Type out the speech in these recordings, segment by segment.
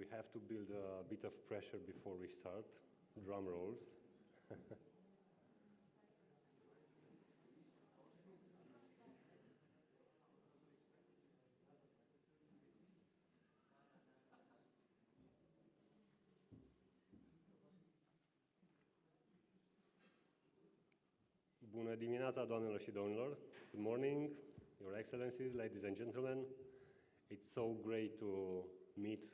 we have to build a bit of pressure before we start. Drum rolls. Bună dimineața, doamnelor și domnilor. Good morning, Your Excellencies, ladies and gentlemen. It's so great to meet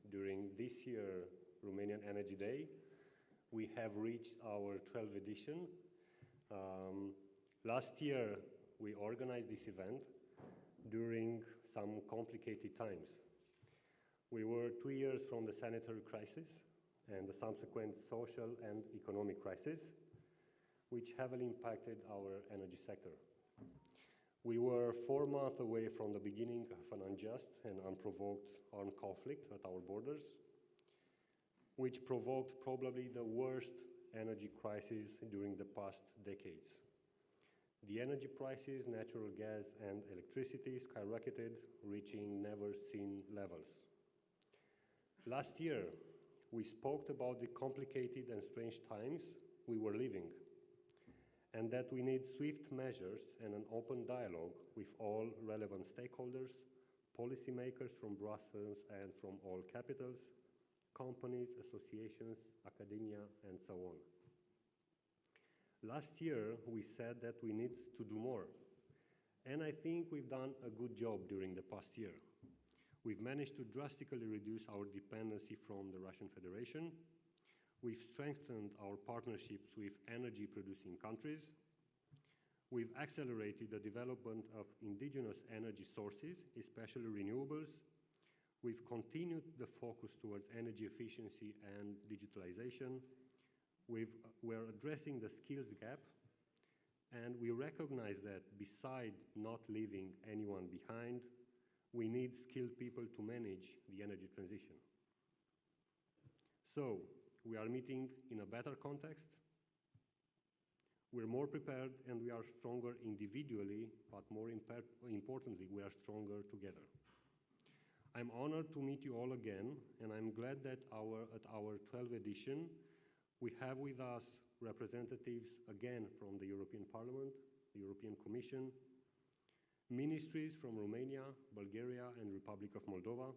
during this year Romanian Energy Day. We have reached our 12th edition. Last year we organized this event during some complicated times. We were 2 years from the sanitary crisis and the subsequent social and economic crisis, which heavily impacted our energy sector. We were 4 months away from the beginning of an unjust and unprovoked armed conflict at our borders, which provoked probably the worst energy crisis during the past decades. The energy prices, natural gas and electricity skyrocketed, reaching never-seen levels. Last year, we spoke about the complicated and strange times we were living, and that we need swift measures and an open dialogue with all relevant stakeholders, policymakers from Brussels and from all capitals, companies, associations, academia, and so on. Last year, we said that we need to do more, and I think we've done a good job during the past year. We've managed to drastically reduce our dependency from the Russian Federation. We've strengthened our partnerships with energy-producing countries. We've accelerated the development of indigenous energy sources, especially renewables. We've continued the focus towards energy efficiency and digitalization. We're addressing the skills gap, and we recognize that beside not leaving anyone behind, we need skilled people to manage the energy transition. So, we are meeting in a better context. We're more prepared and we are stronger individually, but more importantly, we are stronger together. I'm honored to meet you all again, and I'm glad that at our 12th edition, we have with us representatives again from the European Parliament, the European Commission, ministries from Romania, Bulgaria, and Republic of Moldova,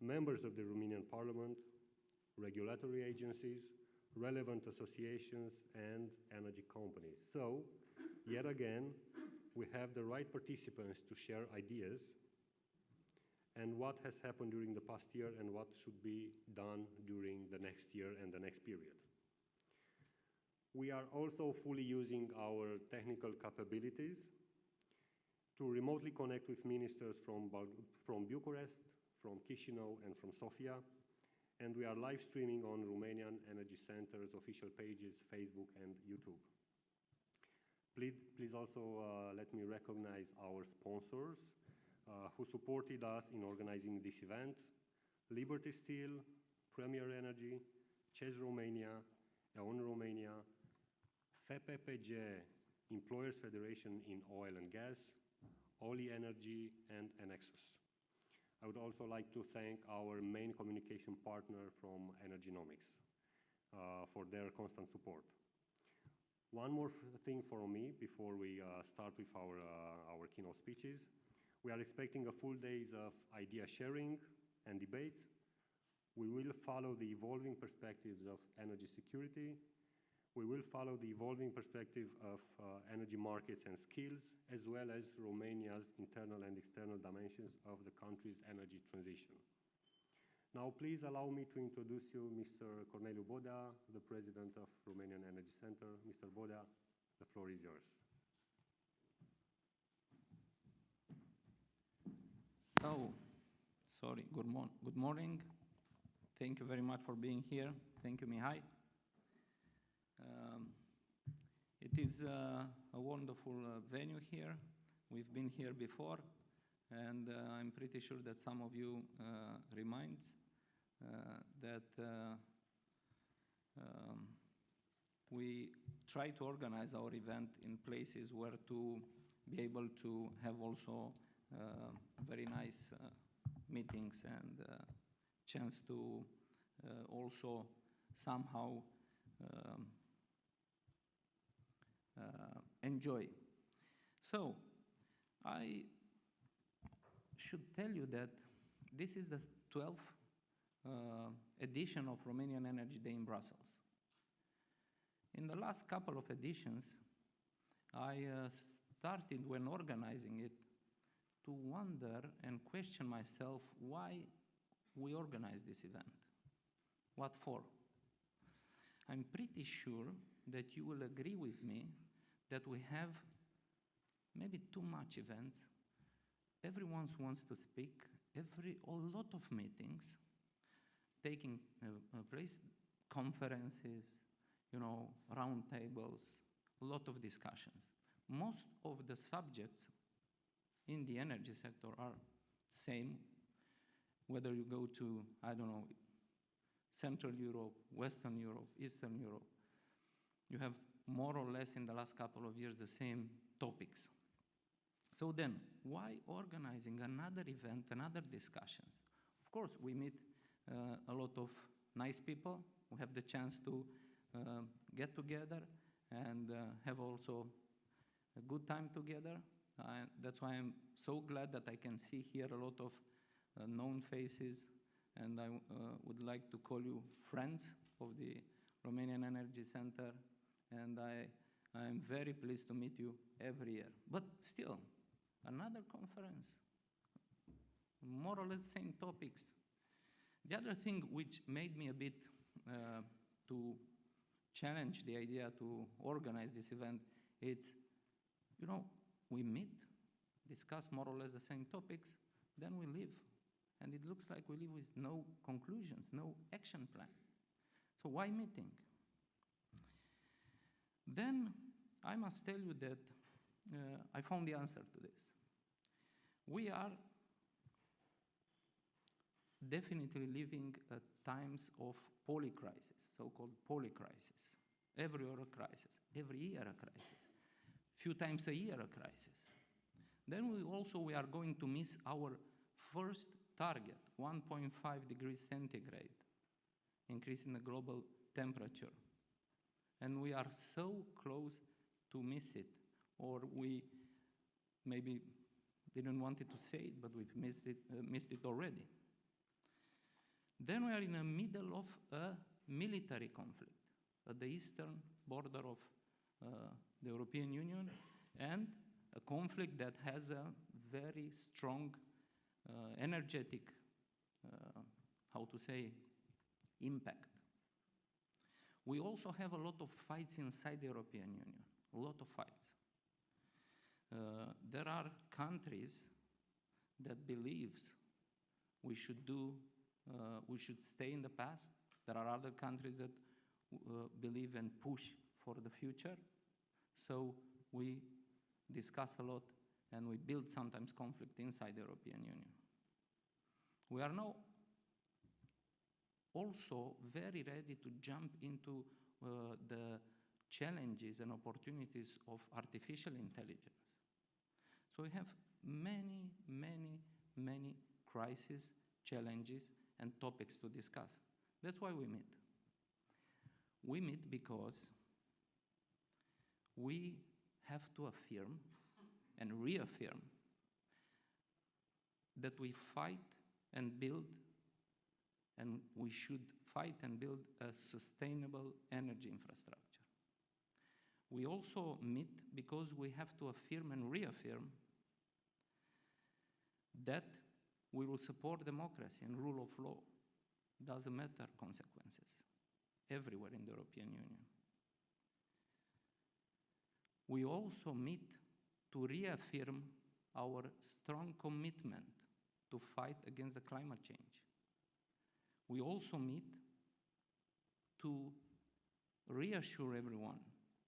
members of the Romanian Parliament, regulatory agencies, relevant associations, and energy companies. So, yet again, we have the right participants to share ideas and what has happened during the past year and what should be done during the next year and the next period. We are also fully using our technical capabilities to remotely connect with ministers from Bucharest, from Chișinău, and from Sofia, and we are live streaming on Romanian Energy Center's official pages, Facebook and YouTube. Please also let me recognize our sponsors who supported us in organizing this event: Liberty Steel, Premier Energy, CEZ Romania, EON Romania, FPPG, Employers Federation in Oil and Gas, Oli Energy, and Enexus. I would also like to thank our main communication partner from Energynomics for their constant support. One more thing for me before we start with our keynote speeches. We are expecting a full days of idea sharing and debates. We will follow the evolving perspectives of energy security. We will follow the evolving perspective of energy markets and skills, as well as Romania's internal and external dimensions of the country's energy transition. Now, please allow me to introduce you Mr. Corneliu Bodea, the President of Romanian Energy Center. Mr. Bodea, the floor is yours. Good morning. Thank you very much for being here. Thank you, Mihai. It is a wonderful venue here. We've been here before, and I'm pretty sure that some of you remind that we try to organize our event in places where to be able to have also very nice meetings and chance to also somehow um, enjoy. So I should tell you that this is the 12th edition of Romanian Energy Day in Brussels. In the last couple of editions, I started, when organizing it, to wonder and question myself why we organize this event. What for? I'm pretty sure that you will agree with me that we have maybe too much events. Everyone wants to speak, a lot of meetings taking place, conferences, round tables, a lot of discussions. Most of the subjects in the energy sector are same, whether you go to, I don't know, Central Europe, Western Europe, Eastern Europe. You have more or less in the last couple of years the same topics. So then, why organizing another event, another discussions? Of course, we meet a lot of nice people. We have the chance to get together and have also a good time together. That's why I'm so glad that I can see here a lot of known faces, and I would like to call you friends of the Romanian Energy Center, and I'm very pleased to meet you every year. But still, another conference, more or less same topics. The other thing which made me a bit to challenge the idea to organize this event, it's, we meet, discuss more or less the same topics, then we leave. And it looks like we leave with no conclusions, no action plan. So why meeting? Then I must tell you that I found the answer to this. We are definitely living at times of polycrisis, so-called polycrisis. Every year a crisis, every year a crisis, few times a year a crisis. Then we are going to miss our first target, 1.5 degrees centigrade, increase in the global temperature. And we are so close to miss it, or we maybe didn't want it to say it, but we've missed it already. Then we are in the middle of a military conflict at the eastern border of the European Union, and a conflict that has a very strong energetic, impact. We also have a lot of fights inside the European Union, a lot of fights. There are countries that believes we should stay in the past. There are other countries that believe and push for the future. So we discuss a lot and we build sometimes conflict inside the European Union. We are now also very ready to jump into the challenges and opportunities of artificial intelligence. So we have many, many, many crises, challenges, and topics to discuss. That's why we meet. We meet because we have to affirm and reaffirm that we fight and build, and we should fight and build a sustainable energy infrastructure. We also meet because we have to affirm and reaffirm that we will support democracy and rule of law. Doesn't matter consequences, everywhere in the European Union. We also meet to reaffirm our strong commitment to fight against the climate change. We also meet to reassure everyone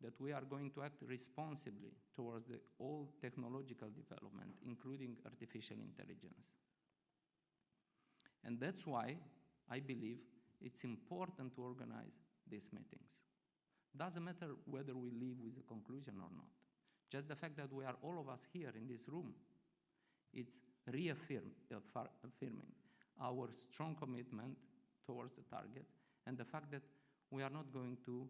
that we are going to act responsibly towards all technological development, including artificial intelligence. And that's why I believe it's important to organize these meetings. Doesn't matter whether we leave with a conclusion or not. Just the fact that we are all of us here in this room, it's affirming our strong commitment towards the targets and the fact that we are not going to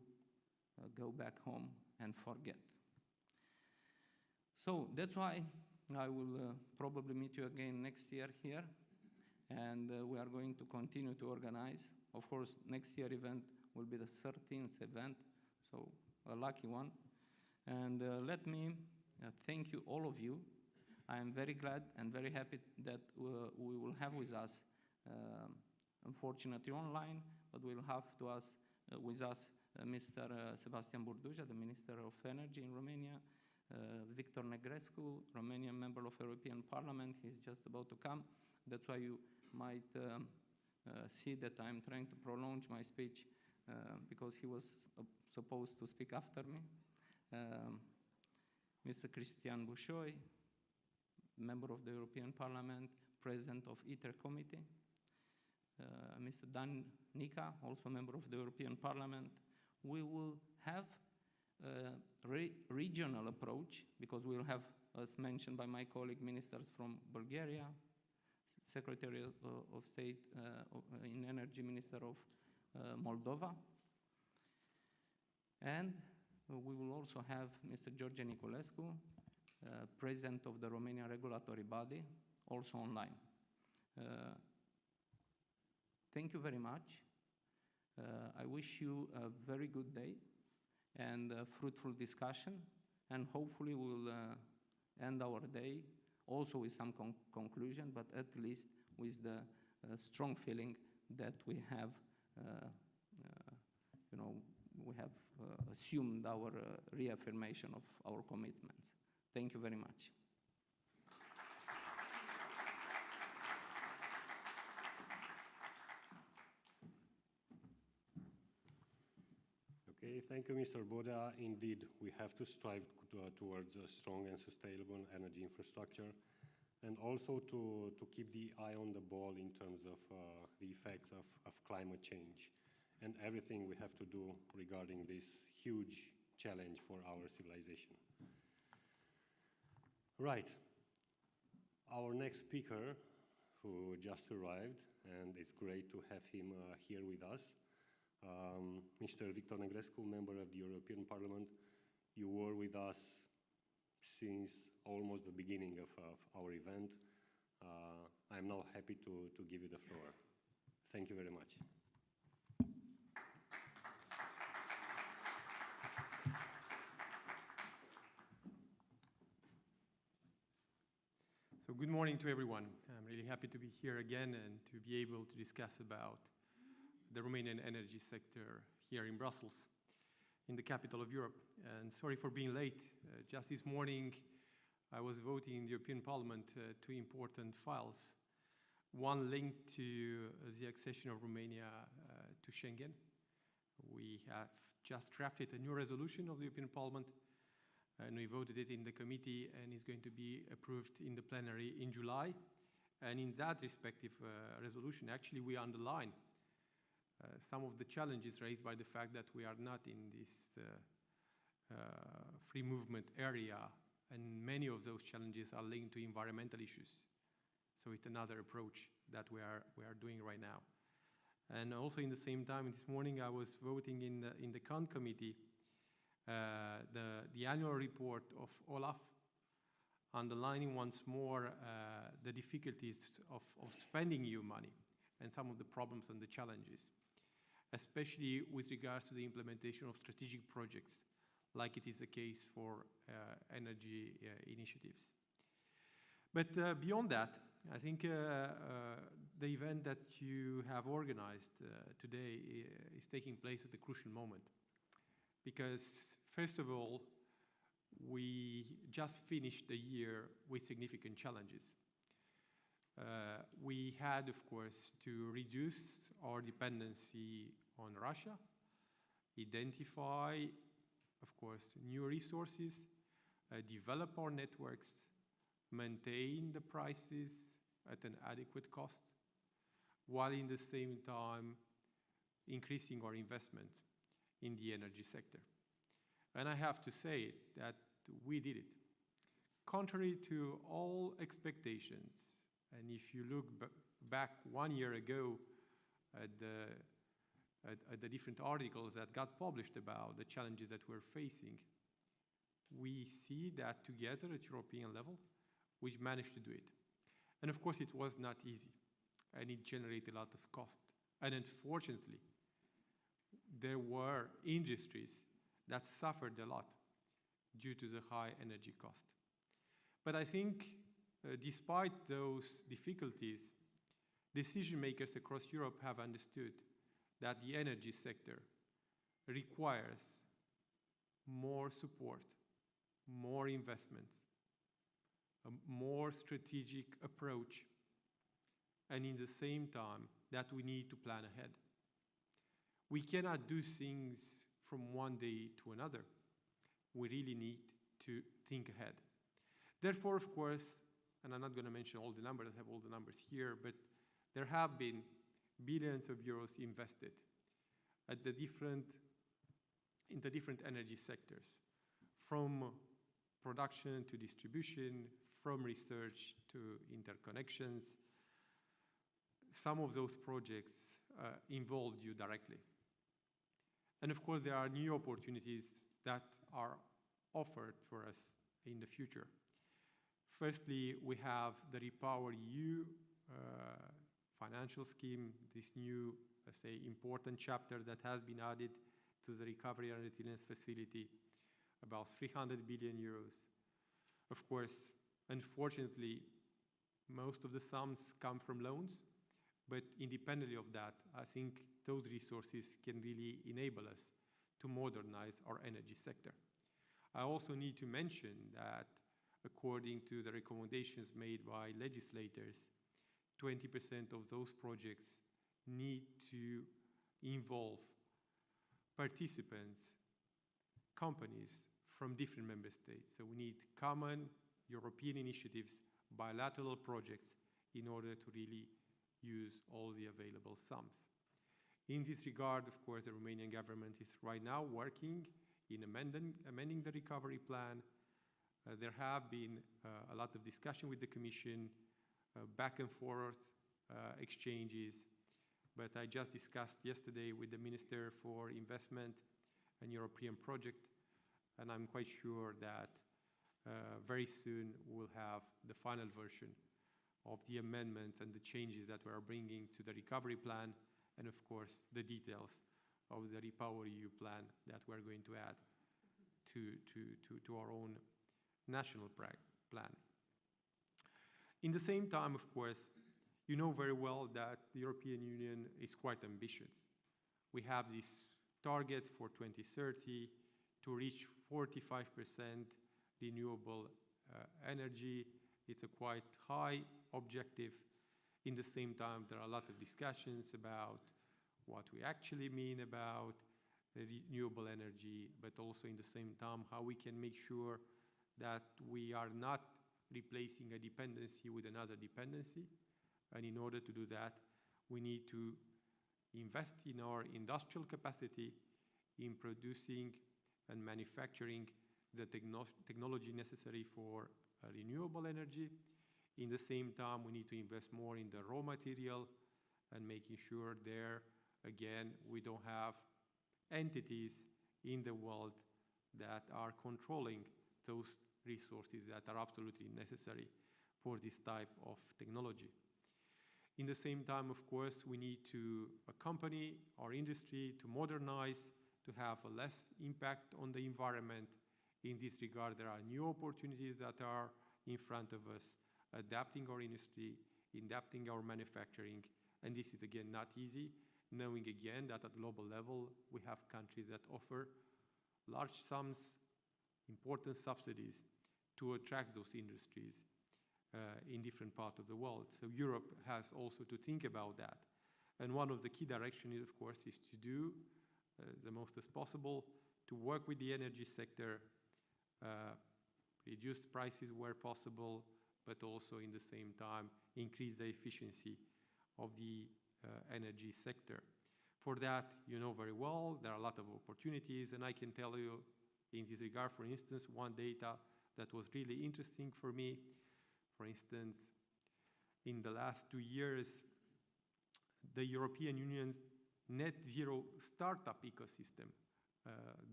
go back home and forget. So that's why I will probably meet you again next year here, and we are going to continue to organize. Of course, next year event will be the 13th event, so a lucky one. And let me thank you, all of you. I am very glad and very happy that we will have with us, unfortunately online, but we will have with us Mr. Sebastian Burduja, the Minister of Energy in Romania, Victor Negrescu, Romanian member of European Parliament. He's just about to come. That's why you might see that I'm trying to prolong my speech because he was supposed to speak after me. Mr. Cristian Bușoi, member of the European Parliament, President of ITER Committee. Mr. Dan Nica, also member of the European Parliament. We will have a regional approach because we will have, as mentioned by my colleague, ministers from Bulgaria, Secretary of State in Energy, Minister of Moldova. And we will also have Mr. George Niculescu, President of the Romanian Regulatory Body, also online. Thank you very much. I wish you a very good day and a fruitful discussion, and hopefully we'll end our day also with some conclusion, but at least with the strong feeling that we have, we have assumed our reaffirmation of our commitments. Thank you very much. Okay, thank you, Mr. Boda. Indeed, we have to strive towards a strong and sustainable energy infrastructure, and also to keep the eye on the ball in terms of the effects of climate change and everything we have to do regarding this huge challenge for our civilization. Right. Our next speaker, who just arrived, and it's great to have him here with us, Mr. Victor Negrescu, member of the European Parliament. You were with us since almost the beginning of our event. I'm now happy to give you the floor. Thank you very much. So good morning to everyone. I'm really happy to be here again and to be able to discuss about the Romanian energy sector here in Brussels, in the capital of Europe. And sorry for being late. Just this morning, I was voting in the European Parliament two important files. One linked to the accession of Romania to Schengen. We have just drafted a new resolution of the European Parliament, and we voted it in the committee, and it's going to be approved in the plenary in July. And in that respective resolution, actually, we underline some of the challenges raised by the fact that we are not in this free movement area, and many of those challenges are linked to environmental issues. So it's another approach that we are doing right now. And also in the same time, this morning, I was voting in the CON committee the annual report of Olaf, underlining once more the difficulties of spending EU money and some of the problems and the challenges, especially with regards to the implementation of strategic projects, like it is the case for energy initiatives. But beyond that, I think the event that you have organized today is taking place at a crucial moment. Because, first of all, we just finished the year with significant challenges. We had, of course, to reduce our dependency on Russia, identify, of course, new resources, develop our networks, maintain the prices at an adequate cost, while in the same time increasing our investment in the energy sector. And I have to say that we did it. Contrary to all expectations, and if you look back 1 year ago at the different articles that got published about the challenges that we're facing, we see that together at European level, we've managed to do it. And of course, it was not easy, and it generated a lot of cost. And unfortunately, there were industries that suffered a lot due to the high energy cost. But I think, despite those difficulties, decision makers across Europe have understood that the energy sector requires more support, more investments, a more strategic approach, and in the same time that we need to plan ahead. We cannot do things from one day to another. We really need to think ahead. Therefore, of course, and I'm not going to mention all the numbers, I have all the numbers here, but there have been billions of euros invested at in the different energy sectors, from production to distribution, from research to interconnections. Some of those projects involved you directly. And of course, there are new opportunities that are offered for us in the future. Firstly, we have the REPowerEU financial scheme, this new, let's say, important chapter that has been added to the Recovery and Resilience Facility, about 300 billion euros. Of course, unfortunately, most of the sums come from loans, but independently of that, I think those resources can really enable us to modernize our energy sector. I also need to mention that according to the recommendations made by legislators, 20% of those projects need to involve participants, companies from different member states. So we need common European initiatives, bilateral projects, in order to really use all the available sums. In this regard, of course, the Romanian government is right now working in amending the recovery plan. There have been a lot of discussion with the Commission, back and forth exchanges, but I just discussed yesterday with the Minister for Investment and European Project, and I'm quite sure that very soon we'll have the final version of the amendments and the changes that we are bringing to the recovery plan, and of course the details of the REPowerEU plan that we're going to add to our own national plan. In the same time, of course, you know very well that the European Union is quite ambitious. We have this target for 2030 to reach 45% renewable energy. It's a quite high objective. In the same time, there are a lot of discussions about what we actually mean about renewable energy, but also in the same time how we can make sure that we are not replacing a dependency with another dependency. And in order to do that, we need to invest in our industrial capacity in producing and manufacturing the technology necessary for renewable energy. In the same time, we need to invest more in the raw material and making sure there, again, we don't have entities in the world that are controlling those resources that are absolutely necessary for this type of technology. In the same time, of course, we need to accompany our industry to modernize, to have a less impact on the environment. In this regard, there are new opportunities that are in front of us, adapting our industry, adapting our manufacturing, and this is again not easy, knowing again that at global level we have countries that offer large sums, important subsidies to attract those industries in different parts of the world. So Europe has also to think about that. And one of the key directions, of course, is to do the most as possible to work with the energy sector, reduce prices where possible, but also in the same time increase the efficiency of the energy sector. For that, you know very well, there are a lot of opportunities, and I can tell you in this regard, for instance, one data that was really interesting for me. For instance, in the last 2 years, the European Union's net zero startup ecosystem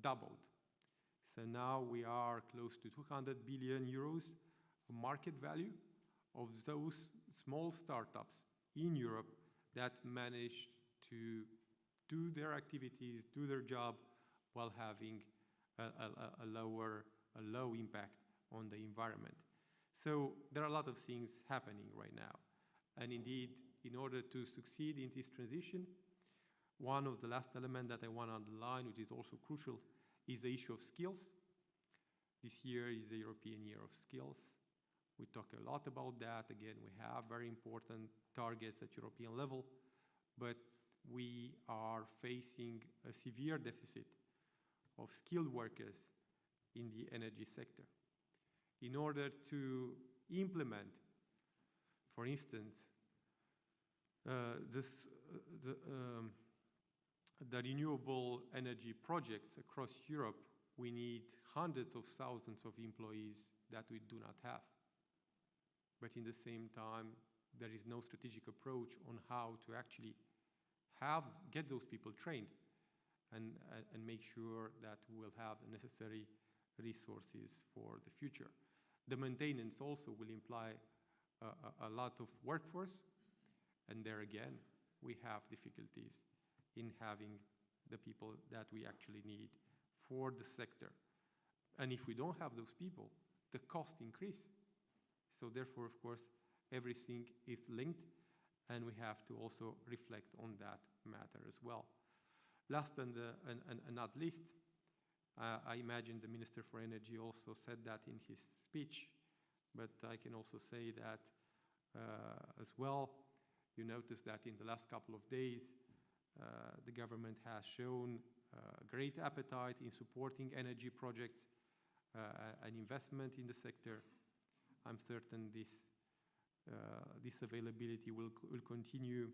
doubled. So now we are close to 200 billion euros market value of those small startups in Europe that manage to do their activities, do their job, while having a low impact on the environment. So there are a lot of things happening right now. And indeed, in order to succeed in this transition, one of the last elements that I want to underline, which is also crucial, is the issue of skills. This year is the European Year of Skills. We talk a lot about that. Again, we have very important targets at European level, but we are facing a severe deficit of skilled workers in the energy sector. In order to implement, for instance, the renewable energy projects across Europe, we need hundreds of thousands of employees that we do not have. But in the same time, there is no strategic approach on how to actually get those people trained and make sure that we will have the necessary resources for the future. The maintenance also will imply a lot of workforce, and there again, we have difficulties in having the people that we actually need for the sector. And if we don't have those people, the cost increase. So therefore, of course, everything is linked, and we have to also reflect on that matter as well. Last and not least, I imagine the Minister for Energy also said that in his speech, but I can also say that as well. You notice that in the last couple of days, the government has shown great appetite in supporting energy projects and investment in the sector. I'm certain this availability will continue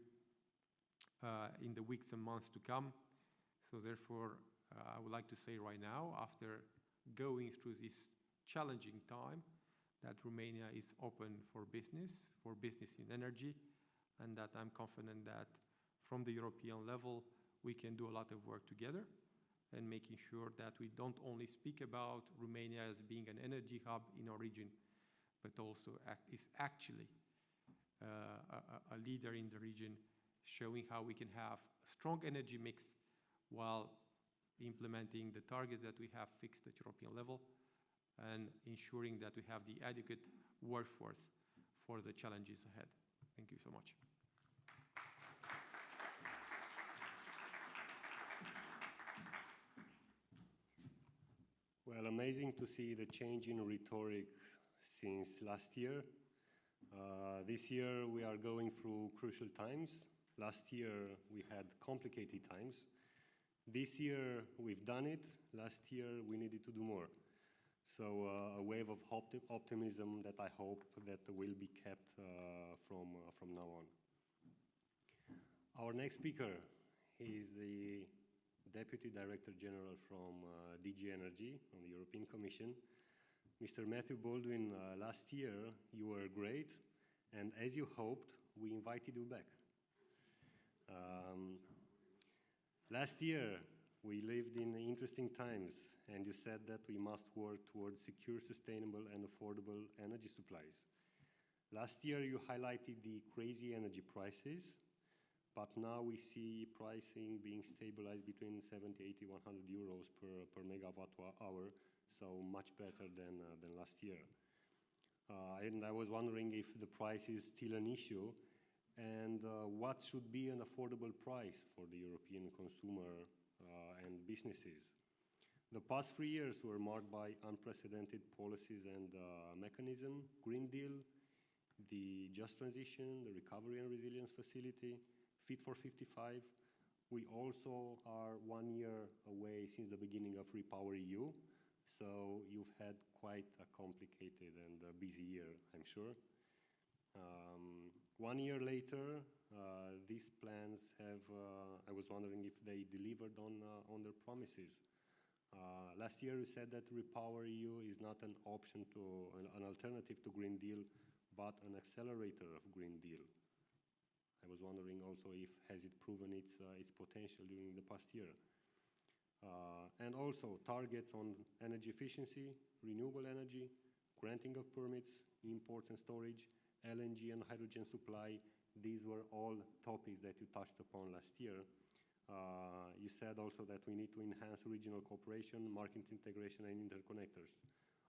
in the weeks and months to come. So therefore, I would like to say right now, after going through this challenging time, that Romania is open for business in energy, and that I'm confident that from the European level, we can do a lot of work together and making sure that we don't only speak about Romania as being an energy hub in our region, but also is actually a leader in the region, showing how we can have a strong energy mix while implementing the targets that we have fixed at European level and ensuring that we have the adequate workforce for the challenges ahead. Thank you so much. Well, amazing to see the change in rhetoric since last year. This year we are going through crucial times. Last year we had complicated times. This year we've done it. Last year we needed to do more. So a wave of optimism that I hope that will be kept from now on. Our next speaker is the Deputy Director General from DG Energy on the European Commission. Mr. Matthew Baldwin, last year you were great, and as you hoped, we invited you back. Last year we lived in interesting times, and you said that we must work towards secure, sustainable and affordable energy supplies. Last year you highlighted the crazy energy prices, but now we see pricing being stabilized between 70, 80, 100 euros per megawatt hour, so much better than last year. And I was wondering if the price is still an issue, and what should be an affordable price for the European consumer and businesses. The past 3 years were marked by unprecedented policies and mechanism, Green Deal, the Just Transition, the Recovery and Resilience Facility, Fit for 55. We also are 1 year away since the beginning of REPowerEU, so you've had quite a complicated and busy year, I'm sure. 1 year later, these plans have, I was wondering if they delivered on their promises. Last year you said that REPowerEU is not an option to, an alternative to Green Deal, but an accelerator of Green Deal. I was wondering also if has it proven its potential during the past year. And also targets on energy efficiency, renewable energy, granting of permits, imports and storage, LNG and hydrogen supply. These were all topics that you touched upon last year. You said also that we need to enhance regional cooperation, market integration and interconnectors.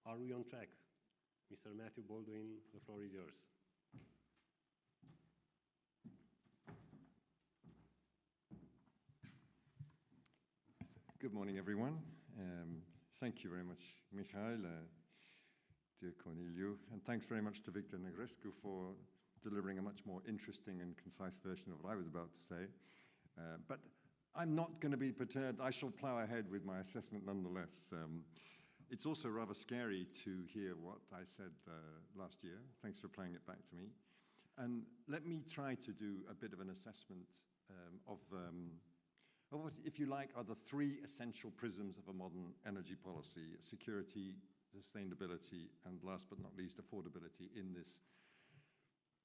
Are we on track? Mr. Matthew Baldwin, the floor is yours. Good morning, everyone. Thank you very much, Michael, dear Corneliu, and thanks very much to Victor Negrescu for delivering a much more interesting and concise version of what I was about to say. But I'm not going to be perturbed. I shall plow ahead with my assessment nonetheless. It's also rather scary to hear what I said last year. Thanks for playing it back to me. And let me try to do a bit of an assessment of what, if you like, are the three essential prisms of a modern energy policy: security, sustainability, and last but not least, affordability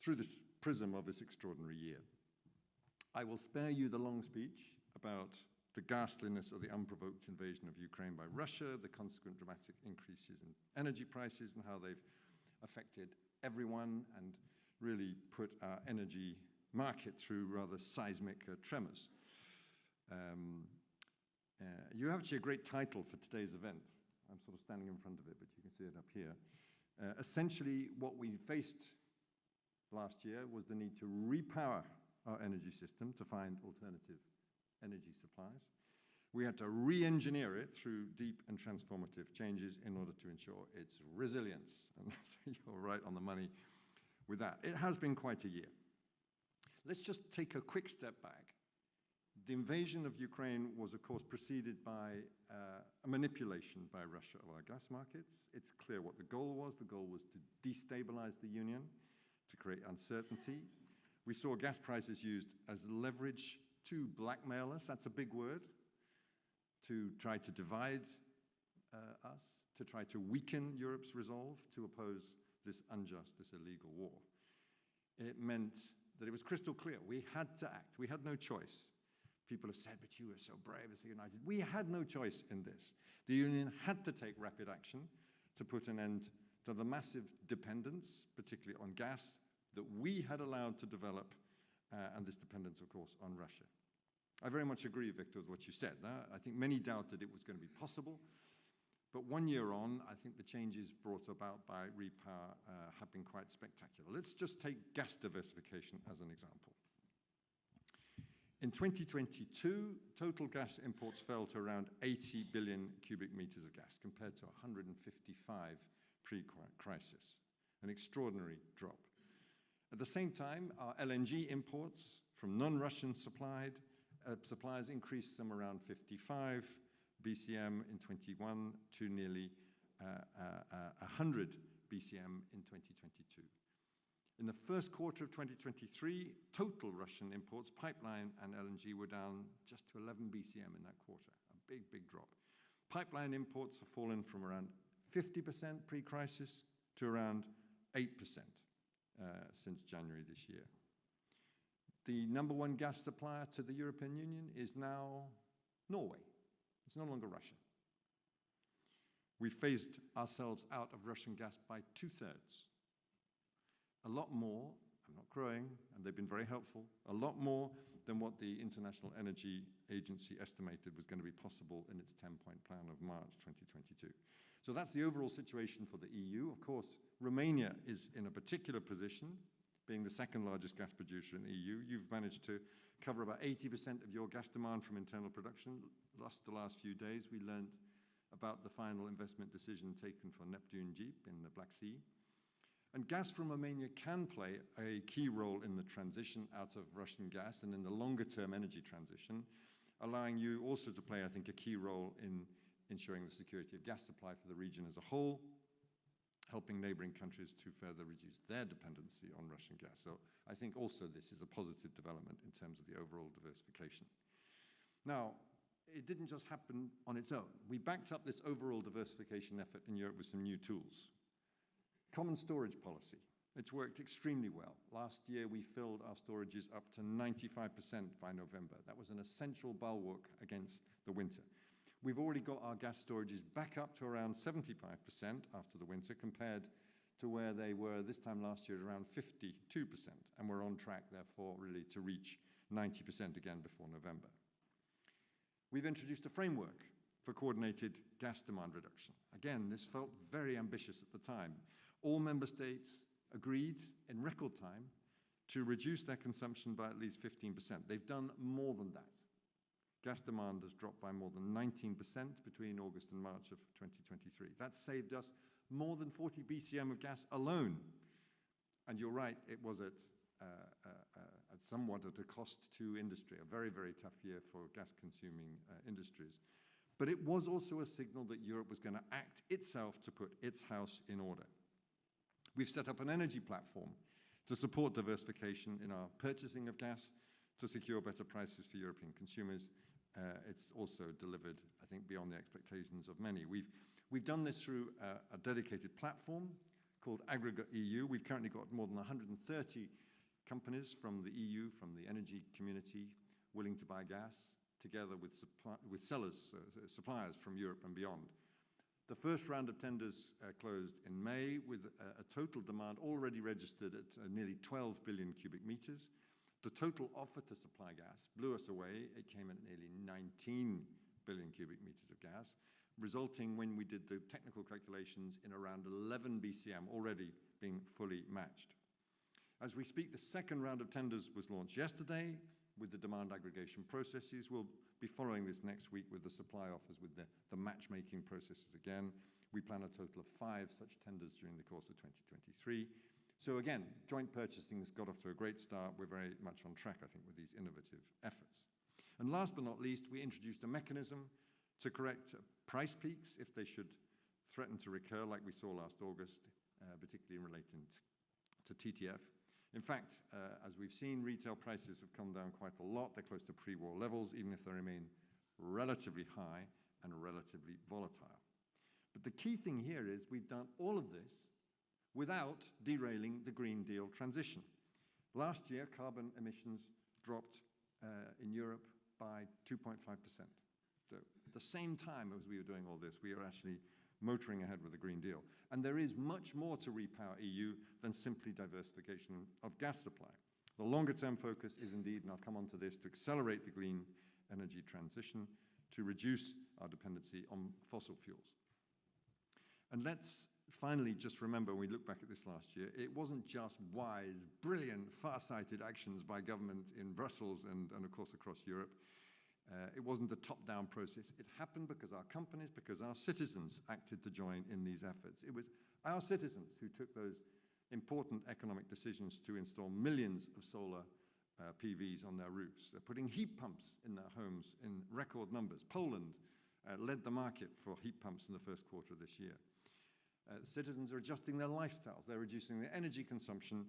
through this prism of this extraordinary year. I will spare you the long speech about the ghastliness of the unprovoked invasion of Ukraine by Russia, the consequent dramatic increases in energy prices, and how they've affected everyone and really put our energy market through rather seismic tremors. You have actually a great title for today's event. I'm sort of standing in front of it, but you can see it up here. Essentially, what we faced last year was the need to repower our energy system to find alternative energy supplies. We had to re-engineer it through deep and transformative changes in order to ensure its resilience. And you're right on the money with that. It has been quite a year. Let's just take a quick step back. The invasion of Ukraine was, of course, preceded by a manipulation by Russia of our gas markets. It's clear what the goal was. The goal was to destabilize the Union, to create uncertainty. We saw gas prices used as leverage to blackmail us. That's a big word. To try to divide us, to try to weaken Europe's resolve to oppose this unjust, this illegal war. It meant that it was crystal clear. We had to act. We had no choice. People have said, but you were so brave as the United. We had no choice in this. The Union had to take rapid action to put an end to the massive dependence, particularly on gas, that we had allowed to develop, and this dependence, of course, on Russia. I very much agree, Victor, with what you said. I think many doubted it was going to be possible, but 1 year on, I think the changes brought about by repower have been quite spectacular. Let's just take gas diversification as an example. In 2022, total gas imports fell to around 80 billion cubic meters of gas, compared to 155 pre-crisis, an extraordinary drop. At the same time, our LNG imports from non-Russian suppliers increased from around 55 BCM in 21 to nearly 100 BCM in 2022. In the first quarter of 2023, total Russian imports, pipeline and LNG, were down just to 11 BCM in that quarter, a big, big drop. Pipeline imports have fallen from around 50% pre-crisis to around 8% since January this year. The number one gas supplier to the European Union is now Norway. It's no longer Russia. We phased ourselves out of Russian gas by 2/3. A lot more, I'm not crowing, and they've been very helpful, a lot more than what the International Energy Agency estimated was going to be possible in its 10-point plan of March 2022. So that's the overall situation for the EU. Of course, Romania is in a particular position, being the second largest gas producer in the EU. You've managed to cover about 80% of your gas demand from internal production. The last few days, we learned about the final investment decision taken for Neptune Deep in the Black Sea. And gas from Romania can play a key role in the transition out of Russian gas and in the longer-term energy transition, allowing you also to play, I think, a key role in ensuring the security of gas supply for the region as a whole, helping neighboring countries to further reduce their dependency on Russian gas. So I think also this is a positive development in terms of the overall diversification. Now, it didn't just happen on its own. We backed up this overall diversification effort in Europe with some new tools. Common storage policy. It's worked extremely well. Last year, we filled our storages up to 95% by November. That was an essential bulwark against the winter. We've already got our gas storages back up to around 75% after the winter, compared to where they were this time last year, around 52%. And we're on track, therefore, really to reach 90% again before November. We've introduced a framework for coordinated gas demand reduction. Again, this felt very ambitious at the time. All member states agreed in record time to reduce their consumption by at least 15%. They've done more than that. Gas demand has dropped by more than 19% between August and March of 2023. That saved us more than 40 BCM of gas alone. And you're right, it was at somewhat at a cost to industry, a very, very tough year for gas-consuming industries. But it was also a signal that Europe was going to act itself to put its house in order. We've set up an energy platform to support diversification in our purchasing of gas to secure better prices for European consumers. It's also delivered, I think, beyond the expectations of many. We've done this through a dedicated platform called Aggregate EU. We've currently got more than 130 companies from the EU, from the energy community, willing to buy gas, together with suppliers from Europe and beyond. The first round of tenders closed in May with a total demand already registered at nearly 12 billion cubic meters. The total offer to supply gas blew us away. It came at nearly 19 billion cubic meters of gas, resulting, when we did the technical calculations, in around 11 BCM already being fully matched. As we speak, the second round of tenders was launched yesterday with the demand aggregation processes. We'll be following this next week with the supply offers, with the matchmaking processes again. We plan a total of 5 such tenders during the course of 2023. So again, joint purchasing has got off to a great start. We're very much on track, I think, with these innovative efforts. And last but not least, we introduced a mechanism to correct price peaks if they should threaten to recur, like we saw last August, particularly relating to TTF. In fact, as we've seen, retail prices have come down quite a lot. They're close to pre-war levels, even if they remain relatively high and relatively volatile. But the key thing here is we've done all of this without derailing the Green Deal transition. Last year, carbon emissions dropped in Europe by 2.5%. So at the same time as we were doing all this, we are actually motoring ahead with the Green Deal. And there is much more to repower EU than simply diversification of gas supply. The longer-term focus is indeed, and I'll come on to this, to accelerate the green energy transition, to reduce our dependency on fossil fuels. And let's finally just remember, when we look back at this last year, it wasn't just wise, brilliant, far-sighted actions by government in Brussels and of course across Europe. It wasn't a top-down process. It happened because our companies, because our citizens acted to join in these efforts. It was our citizens who took those important economic decisions to install millions of solar PVs on their roofs. They're putting heat pumps in their homes in record numbers. Poland led the market for heat pumps in the first quarter of this year. Citizens are adjusting their lifestyles. They're reducing their energy consumption.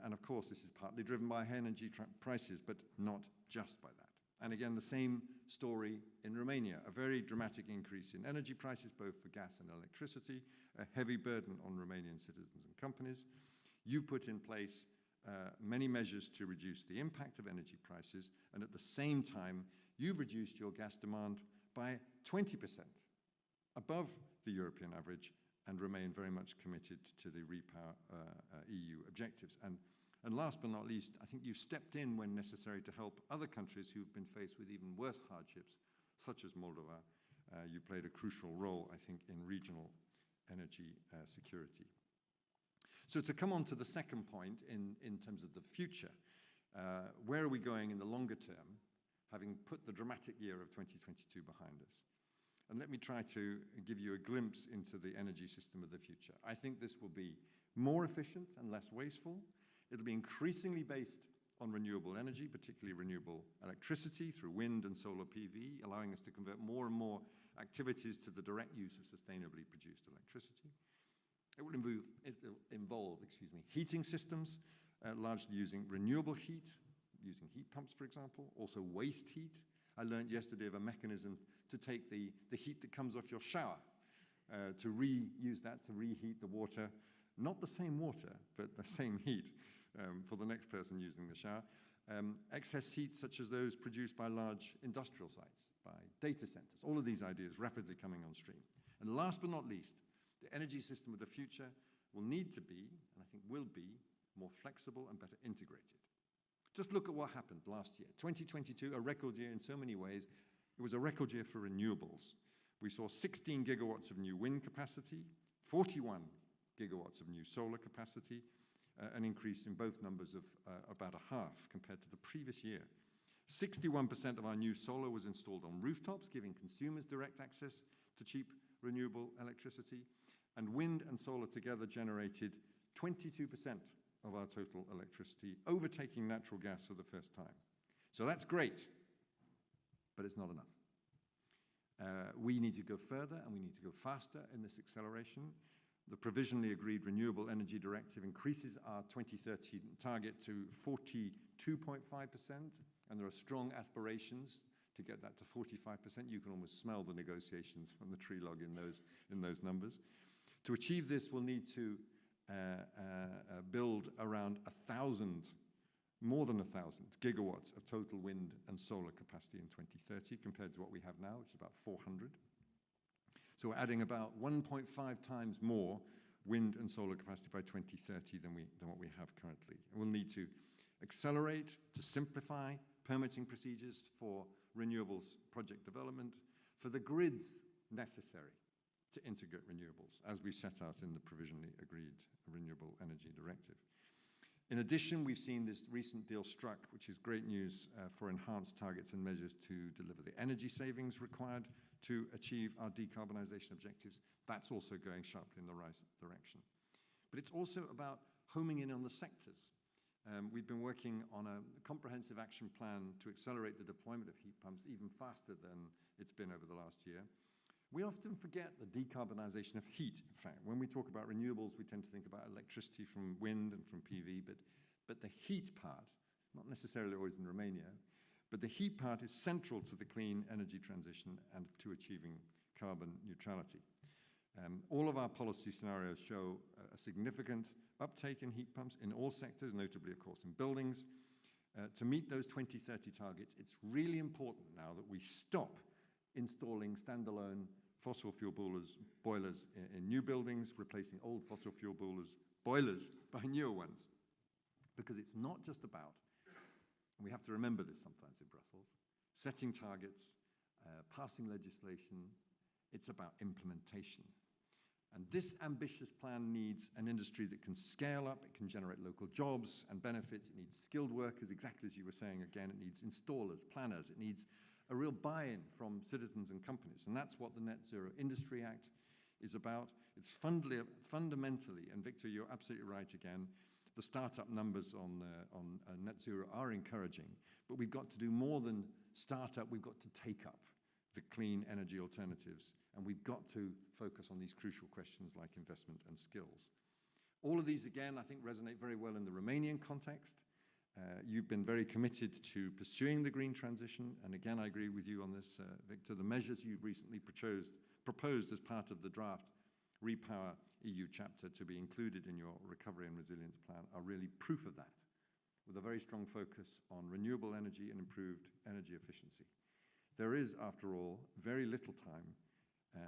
And of course, this is partly driven by high energy prices, but not just by that. And again, the same story in Romania, a very dramatic increase in energy prices, both for gas and electricity, a heavy burden on Romanian citizens and companies. You put in place many measures to reduce the impact of energy prices, and at the same time, you've reduced your gas demand by 20%, above the European average, and remain very much committed to the Repower EU objectives. And last but not least, I think you've stepped in when necessary to help other countries who've been faced with even worse hardships, such as Moldova. You played a crucial role, I think, in regional energy security. So to come on to the second point in terms of the future, where are we going in the longer term, having put the dramatic year of 2022 behind us? And let me try to give you a glimpse into the energy system of the future. I think this will be more efficient and less wasteful. It'll be increasingly based on renewable energy, particularly renewable electricity through wind and solar PV, allowing us to convert more and more activities to the direct use of sustainably produced electricity. It will involve heating systems, largely using renewable heat, using heat pumps, for example, also waste heat. I learned yesterday of a mechanism to take the heat that comes off your shower, to reuse that, to reheat the water not the same water, but the same heat for the next person using the shower. Excess heat such as those produced by large industrial sites, by data centers, all of these ideas rapidly coming on stream. And last but not least, the energy system of the future will need to be, and I think will be, more flexible and better integrated. Just look at what happened last year. 2022, a record year in so many ways. It was a record year for renewables. We saw 16 gigawatts of new wind capacity, 41 gigawatts of new solar capacity, an increase in both numbers of about a half compared to the previous year. 61% of our new solar was installed on rooftops, giving consumers direct access to cheap renewable electricity. And wind and solar together generated 22% of our total electricity, overtaking natural gas for the first time. So that's great, but it's not enough. We need to go further and we need to go faster in this acceleration. The provisionally agreed Renewable Energy Directive increases our 2030 target to 42.5%, and there are strong aspirations to get that to 45%. You can almost smell the negotiations from the trilogue in those numbers. To achieve this, we'll need to build around more than 1,000 gigawatts of total wind and solar capacity in 2030 compared to what we have now, which is about 400. So we're adding about 1.5 times more wind and solar capacity by 2030 than what we have currently. And we'll need to accelerate, to simplify permitting procedures for renewables project development, for the grids necessary to integrate renewables, as we set out in the provisionally agreed Renewable Energy Directive. In addition, we've seen this recent deal struck, which is great news for enhanced targets and measures to deliver the energy savings required to achieve our decarbonisation objectives. That's also going sharply in the right direction. But it's also about homing in on the sectors. We've been working on a comprehensive action plan to accelerate the deployment of heat pumps even faster than it's been over the last year. We often forget the decarbonisation of heat, in fact. When we talk about renewables, we tend to think about electricity from wind and from PV, but the heat part, not necessarily always in Romania, but the heat part is central to the clean energy transition and to achieving carbon neutrality. All of our policy scenarios show a significant uptake in heat pumps in all sectors, notably, of course, in buildings. To meet those 2030 targets, it's really important now that we stop installing standalone fossil fuel boilers in new buildings, replacing old fossil fuel boilers by newer ones. Because it's not just about, and we have to remember this sometimes in Brussels, setting targets, passing legislation. It's about implementation. And this ambitious plan needs an industry that can scale up, it can generate local jobs and benefits, it needs skilled workers, exactly as you were saying again, it needs installers, planners, it needs a real buy-in from citizens and companies. And that's what the Net Zero Industry Act is about. It's fundamentally, and Victor, you're absolutely right again, the startup numbers on net zero are encouraging, but we've got to do more than startup, we've got to take up the clean energy alternatives, and we've got to focus on these crucial questions like investment and skills. All of these, again, I think resonate very well in the Romanian context. You've been very committed to pursuing the green transition, and again, I agree with you on this, Victor. The measures you've recently proposed as part of the draft Repower EU chapter to be included in your recovery and resilience plan are really proof of that, with a very strong focus on renewable energy and improved energy efficiency. There is, after all, very little time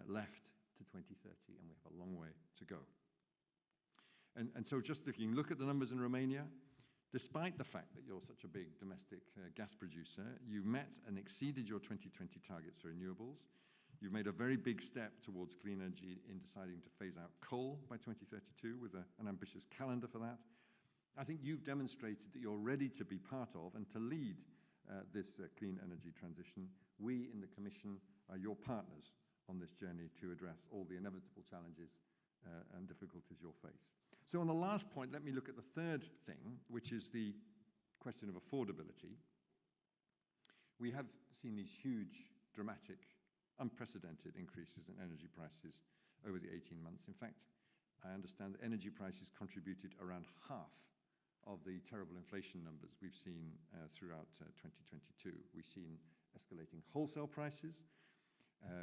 left to 2030, and we have a long way to go. And so just if you look at the numbers in Romania, despite the fact that you're such a big domestic gas producer, you've met and exceeded your 2020 targets for renewables. You've made a very big step towards clean energy in deciding to phase out coal by 2032 with an ambitious calendar for that. I think you've demonstrated that you're ready to be part of and to lead this clean energy transition. We in the Commission are your partners on this journey to address all the inevitable challenges and difficulties you'll face. So on the last point, let me look at the third thing, which is the question of affordability. We have seen these huge, dramatic, unprecedented increases in energy prices over the 18 months. In fact, I understand that energy prices contributed around half of the terrible inflation numbers we've seen throughout 2022. We've seen escalating wholesale prices.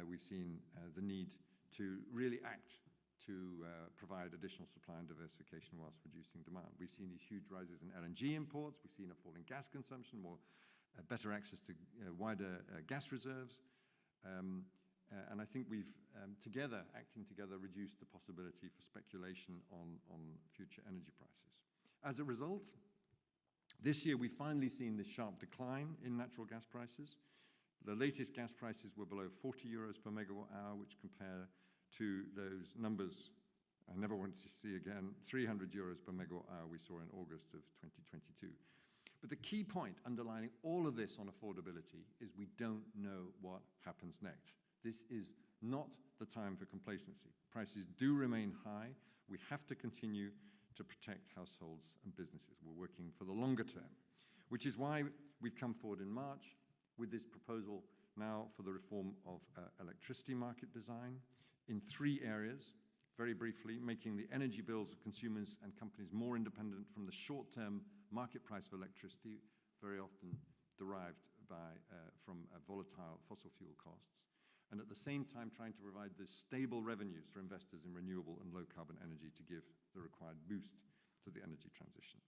We've seen the need to really act to provide additional supply and diversification whilst reducing demand. We've seen these huge rises in LNG imports. We've seen a fall in gas consumption, better access to wider gas reserves. And I think we've, acting together, reduced the possibility for speculation on future energy prices. As a result, this year we've finally seen this sharp decline in natural gas prices. The latest gas prices were below 40 euros per megawatt hour, which compare to those numbers I never want to see again, 300 euros per megawatt hour we saw in August of 2022. But the key point underlining all of this on affordability is we don't know what happens next. This is not the time for complacency. Prices do remain high. We have to continue to protect households and businesses. We're working for the longer term, which is why we've come forward in March with this proposal now for the reform of electricity market design in 3 areas. Very briefly, making the energy bills of consumers and companies more independent from the short-term market price of electricity, very often derived from volatile fossil fuel costs, and at the same time trying to provide the stable revenues for investors in renewable and low-carbon energy to give the required boost to the energy transition.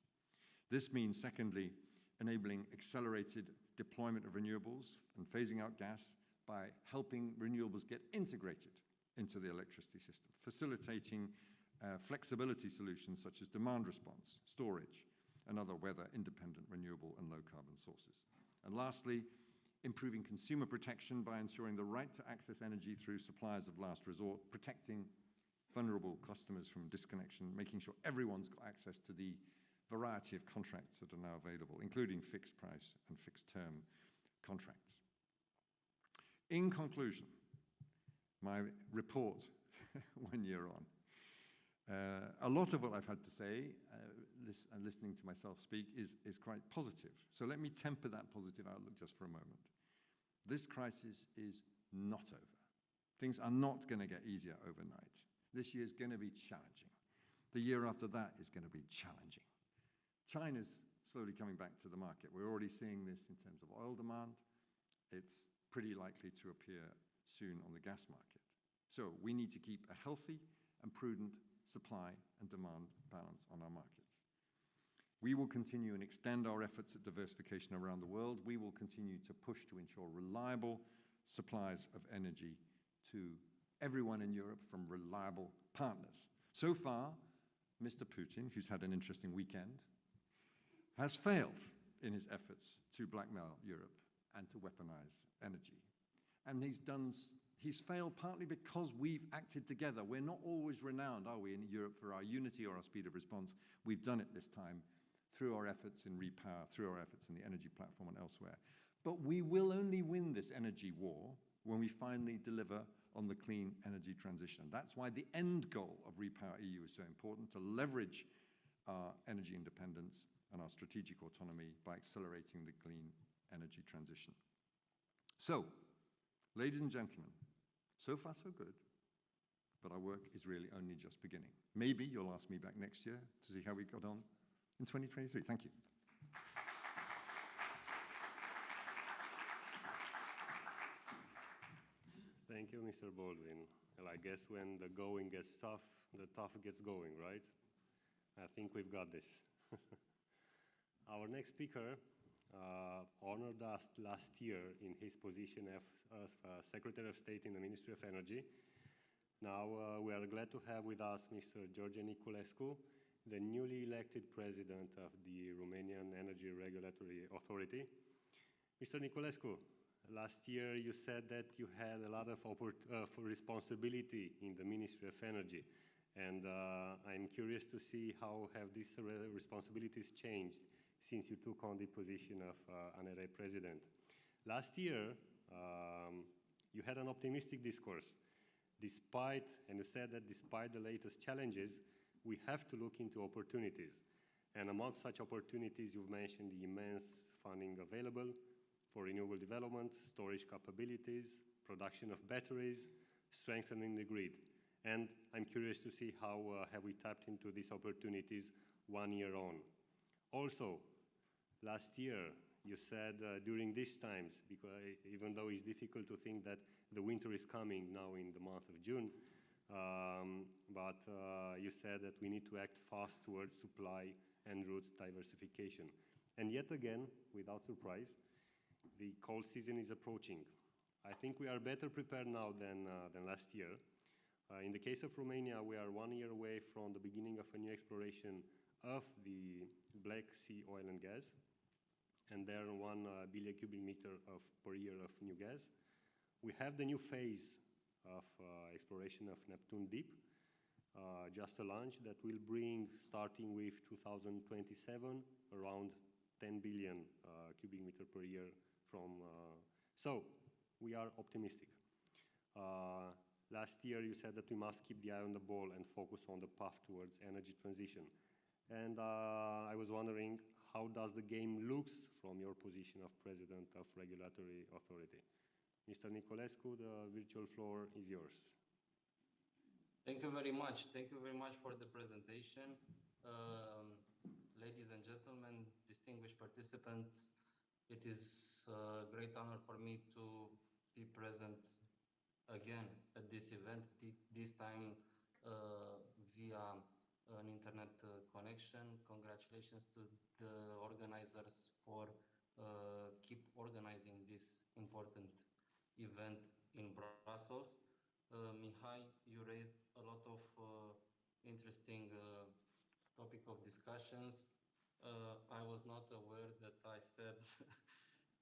This means, secondly, enabling accelerated deployment of renewables and phasing out gas by helping renewables get integrated into the electricity system, facilitating flexibility solutions such as demand response, storage, and other weather-independent renewable and low-carbon sources. And lastly, improving consumer protection by ensuring the right to access energy through suppliers of last resort, protecting vulnerable customers from disconnection, making sure everyone's got access to the variety of contracts that are now available, including fixed price and fixed term contracts. In conclusion, my report 1 year on. A lot of what I've had to say, and listening to myself speak, is quite positive. So let me temper that positive outlook just for a moment. This crisis is not over. Things are not going to get easier overnight. This year is going to be challenging. The year after that is going to be challenging. China's slowly coming back to the market. We're already seeing this in terms of oil demand. It's pretty likely to appear soon on the gas market. So we need to keep a healthy and prudent supply and demand balance on our markets. We will continue and extend our efforts at diversification around the world. We will continue to push to ensure reliable supplies of energy to everyone in Europe from reliable partners. So far, Mr. Putin, who's had an interesting weekend, has failed in his efforts to blackmail Europe and to weaponize energy. And he's failed partly because we've acted together. We're not always renowned, are we, in Europe for our unity or our speed of response. We've done it this time through our efforts in Repower, through our efforts in the energy platform and elsewhere. But we will only win this energy war when we finally deliver on the clean energy transition. That's why the end goal of Repower EU is so important, to leverage our energy independence and our strategic autonomy by accelerating the clean energy transition. So, ladies and gentlemen, so far so good, but our work is really only just beginning. Maybe you'll ask me back next year to see how we got on in 2023. Thank you. Thank you, Mr. Baldwin. Well, I guess when the going gets tough, the tough gets going, right? I think we've got this. Our next speaker honored us last year in his position as Secretary of State in the Ministry of Energy. Now we are glad to have with us Mr. George Niculescu, the newly elected President of the Romanian Energy Regulatory Authority. Mr. Niculescu, last year you said that you had a lot of responsibility in the Ministry of Energy, and I'm curious to see how have these responsibilities changed since you took on the position of ANRE President. Last year, you had an optimistic discourse. And you said that despite the latest challenges, we have to look into opportunities. And among such opportunities, you've mentioned the immense funding available for renewable development, storage capabilities, production of batteries, strengthening the grid. And I'm curious to see how have we tapped into these opportunities 1 year on. Also, last year, you said during these times, because even though it's difficult to think that the winter is coming now in the month of June, but you said that we need to act fast towards supply and route diversification. And yet again, without surprise, the cold season is approaching. I think we are better prepared now than last year. In the case of Romania, we are 1 year away from the beginning of a new exploration of the Black Sea oil and gas, and there 1 billion cubic meter per year of new gas. We have the new phase of exploration of Neptune Deep, just a launch that will bring, starting with 2027, around 10 billion cubic meter per year from. So we are optimistic. Last year you said that we must keep the eye on the ball and focus on the path towards energy transition. And I was wondering, how does the game looks from your position of President of Regulatory Authority? Mr. Nicolescu, the virtual floor is yours. Thank you very much. Thank you very much for the presentation. Ladies and gentlemen, distinguished participants, it is a great honor for me to be present again at this event, this time via an internet connection. Congratulations to the organizers for keep organizing this important event in Brussels. Mihai, you raised a lot of interesting topic of discussions. I was not aware that I said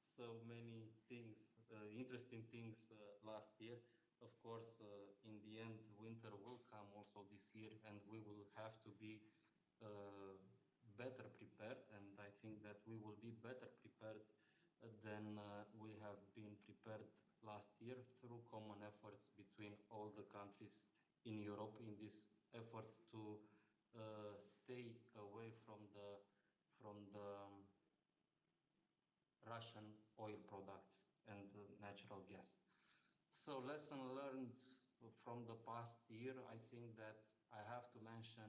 so many things, interesting things last year. Of course, in the end, winter will come also this year, and we will have to be better prepared. And I think that we will be better prepared than we have been prepared last year through common efforts between all the countries in Europe in this effort to stay away from the Russian oil products and natural gas. So lesson learned from the past year, I think that I have to mention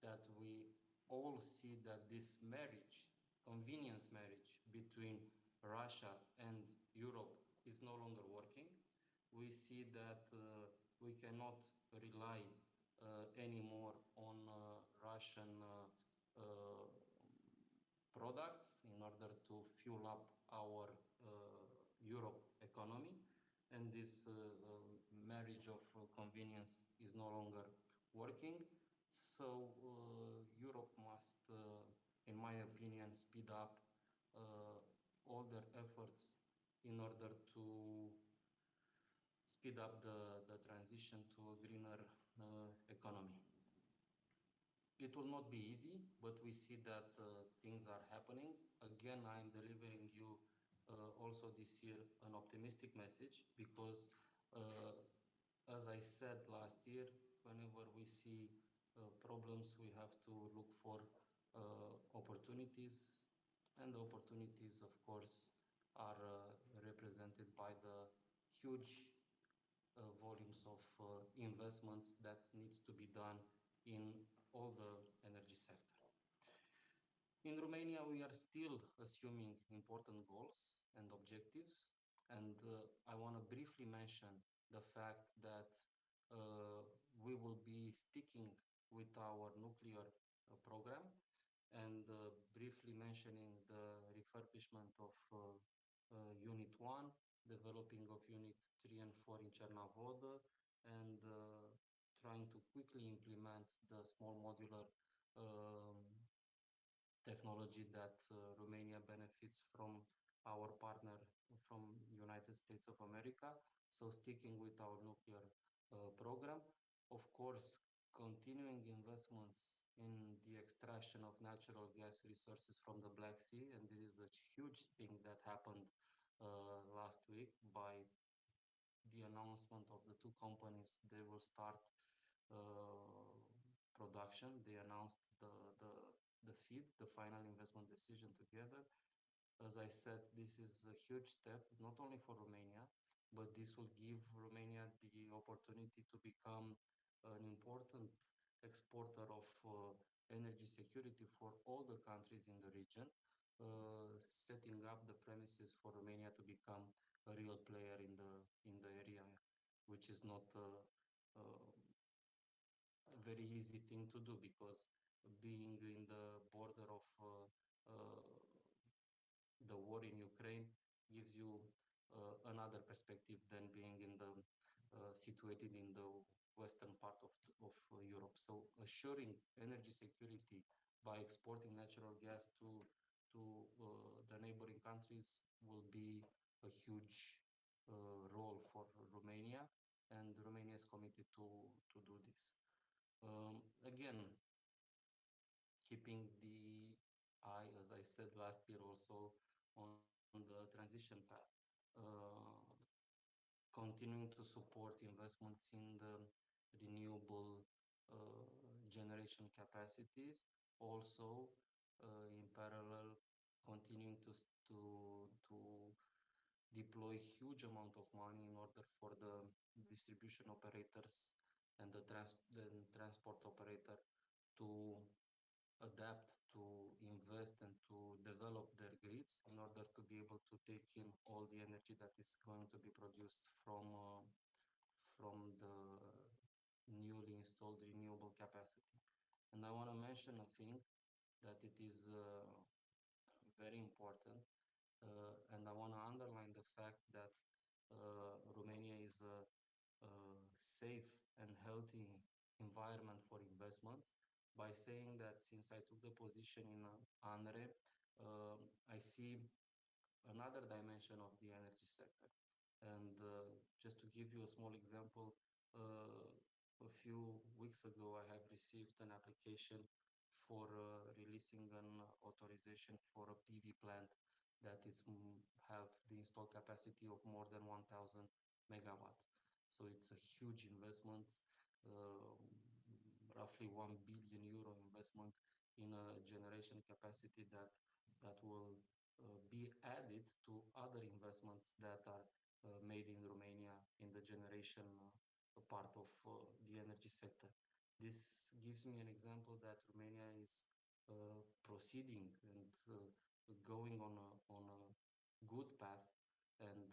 that we all see that this marriage, convenience marriage between Russia and Europe is no longer working. We see that we cannot rely anymore on Russian products in order to fuel up our Europe economy, and this marriage of convenience is no longer working. So Europe must, in my opinion, speed up all their efforts in order to speed up the transition to a greener economy. It will not be easy, but we see that things are happening. Again, I'm delivering you also this year an optimistic message because, as I said last year, whenever we see problems, we have to look for opportunities, and the opportunities, of course, are represented by the huge volumes of investments that needs to be done in all the energy sector. In Romania, we are still assuming important goals and objectives, and I want to briefly mention the fact that we will be sticking with our nuclear program, and briefly mentioning the refurbishment of Unit 1, developing of Unit 3 and 4 in Cernavodă, and trying to quickly implement the small modular technology that Romania benefits from our partner from United States of America. So sticking with our nuclear program, of course, continuing investments in the extraction of natural gas resources from the Black Sea, and this is a huge thing that happened last week by the announcement of the two companies. They will start production. They announced the FID, the final investment decision together. As I said, this is a huge step, not only for Romania, but this will give Romania the opportunity to become an important exporter of energy security for all the countries in the region, setting up the premises for Romania to become a real player in the area which is not a very easy thing to do, because being in the border of the war in Ukraine gives you another perspective than being in the situated in the western part of Europe. So assuring energy security by exporting natural gas to the neighboring countries will be a huge role for Romania, and Romania is committed to do this. Again, keeping the eye, as I said last year also, on the transition path, continuing to support investments in the renewable generation capacities, also in parallel continuing to deploy huge amount of money in order for the distribution operators and the transport operator to adapt, to invest, and to develop their grids in order to be able to take in all the energy that is going to be produced from the newly installed renewable capacity. And I want to mention a thing that it is very important, and I want to underline the fact that Romania is a safe and healthy environment for investments, by saying that since I took the position in ANRE, I see another dimension of the energy sector. And just to give you a small example, a few weeks ago, I have received an application for releasing an authorization for a PV plant that is have the installed capacity of more than 1,000 megawatts. So it's a huge investment, uh, roughly 1 billion euro investment in a generation capacity that will be added to other investments that are made in Romania in the generation part of the energy sector. This gives me an example that Romania is proceeding and going on a good path, and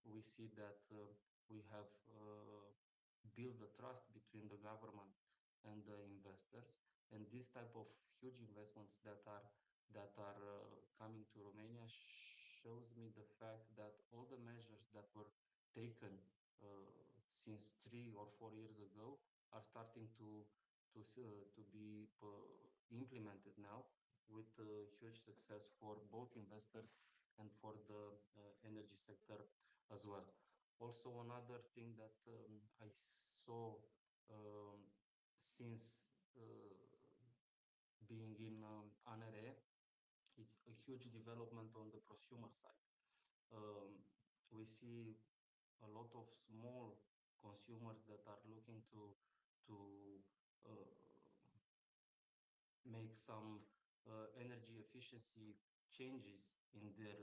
we see that we have built the trust between the government and the investors, and this type of huge investments that are coming to Romania shows me the fact that all the measures that were taken since 3 or 4 years ago are starting to be implemented now, with huge success for both investors and for the energy sector as well. Also, another thing that I saw since being in ANRE, it's a huge development on the prosumer side. We see a lot of small consumers that are looking to uh, make some energy efficiency changes in their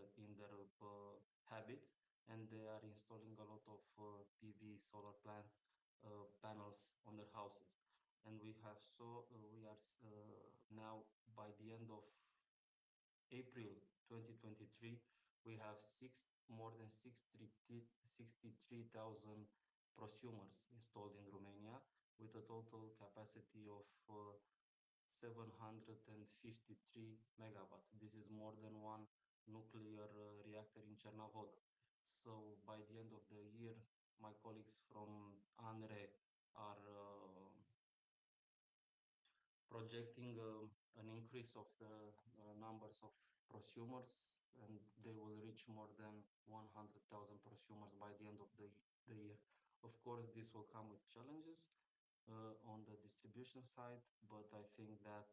habits, and they are installing a lot of PV solar plants panels on their houses. And we are now, by the end of April 2023, we have more than 63,000 prosumers installed in Romania, with a total capacity of 753 megawatt. This is more than one nuclear reactor in Cernavoda. So by the end of the year, my colleagues from ANRE are projecting an increase of the numbers of prosumers, and they will reach more than 100,000 prosumers by the end of the year. Of course, this will come with challenges on the distribution side, but I think that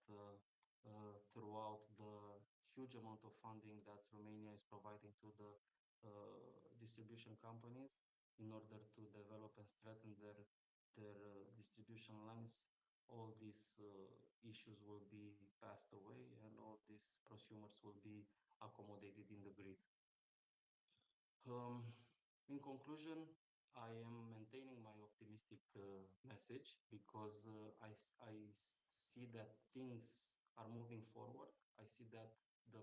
throughout the huge amount of funding that Romania is providing to the distribution companies in order to develop and strengthen their distribution lines, all these issues will be passed away, and all these prosumers will be accommodated in the grid. In conclusion, I am maintaining my optimistic message, because I see that things are moving forward. I see that we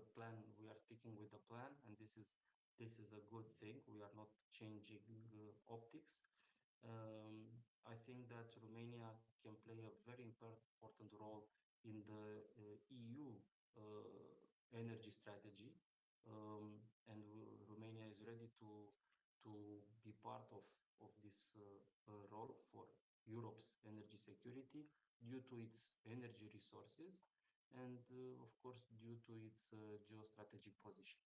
are sticking with the plan, and this is a good thing. We are not changing optics, I think that Romania can play a very important role in the EU energy strategy, and Romania is ready to be part of this role for Europe's energy security due to its energy resources and, of course, due to its geostrategic position.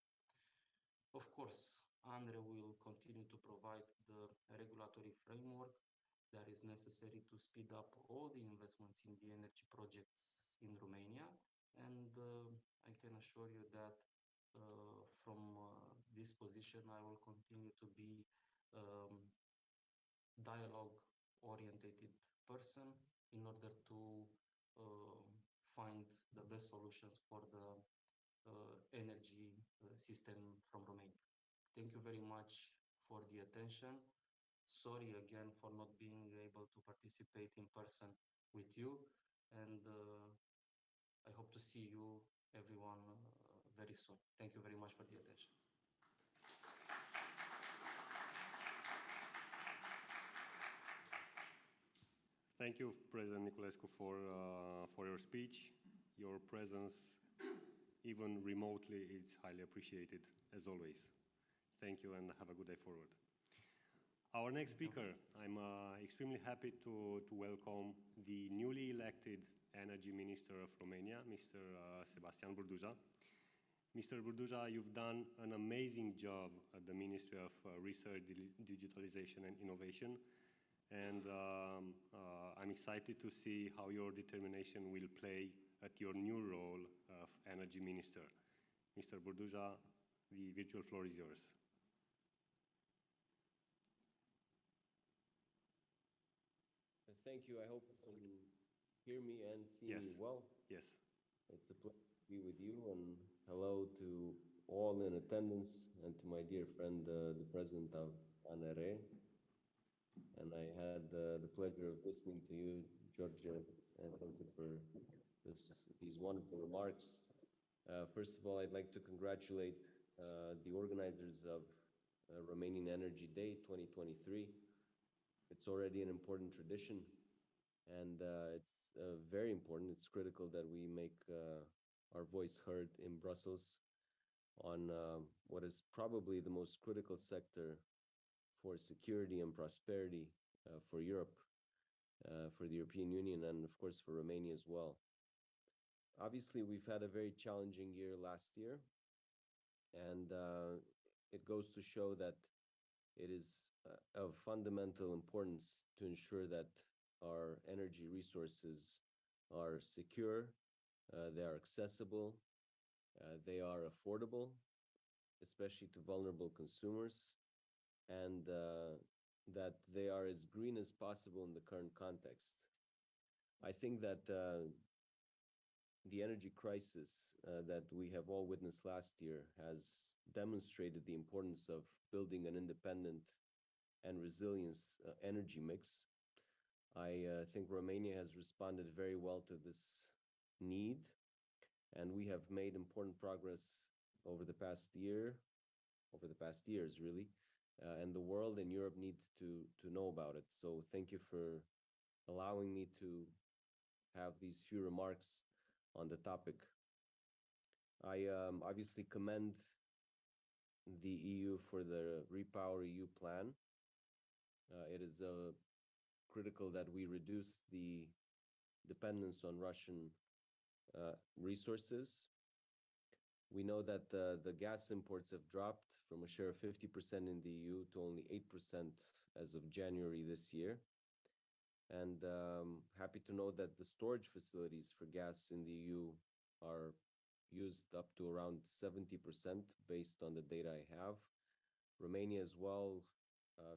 Of course, ANRE will continue to provide the regulatory framework that is necessary to speed up all the investments in the energy projects in Romania. And I can assure you that from this position, I will continue to be dialogue-oriented person in order to uh, find the best solutions for the energy system from Romania. Thank you very much for the attention. Sorry again for not being able to participate in person with you, and I hope to see you, everyone, very soon. Thank you very much for the attention. Thank you, President Niculescu, for your speech. Your presence, even remotely, is highly appreciated, as always. Thank you, and have a good day forward. Our next speaker, I'm extremely happy to welcome the newly elected Energy Minister of Romania, Mr. Sebastian Burduja. Mr. Burduja, you've done an amazing job at the Ministry of Research, Digitalization and Innovation, and I'm excited to see how your determination will play at your new role of Energy Minister. Mr. Burduja, the virtual floor is yours. Thank you. I hope you can hear me and see me well. Yes. It's a pleasure to be with you, and hello to all in attendance and to my dear friend, the President of ANRE. And I had the pleasure of listening to you, George, and thank you for these wonderful remarks. First of all, I'd like to congratulate the organizers of Romanian Energy Day 2023. It's already an important tradition, and it's very important. It's critical that we make our voice heard in Brussels on what is probably the most critical sector for security and prosperity for Europe, for the European Union, and of course for Romania as well. Obviously, we've had a very challenging year last year, and it goes to show that it is of fundamental importance to ensure that our energy resources are secure, they are accessible, they are affordable, especially to vulnerable consumers, and that they are as green as possible in the current context. I think that the energy crisis that we have all witnessed last year has demonstrated the importance of building an independent and resilient energy mix. I think Romania has responded very well to this need, and we have made important progress over the past years, really. And the world and Europe need to know about it. So thank you for allowing me to have these few remarks on the topic. I obviously commend the EU for the Repower EU plan. It is critical that we reduce the dependence on Russian resources. We know that the gas imports have dropped from a share of 50% in the EU to only 8% as of January this year. And happy to know that the storage facilities for gas in the EU are used up to around 70% based on the data I have. Romania as well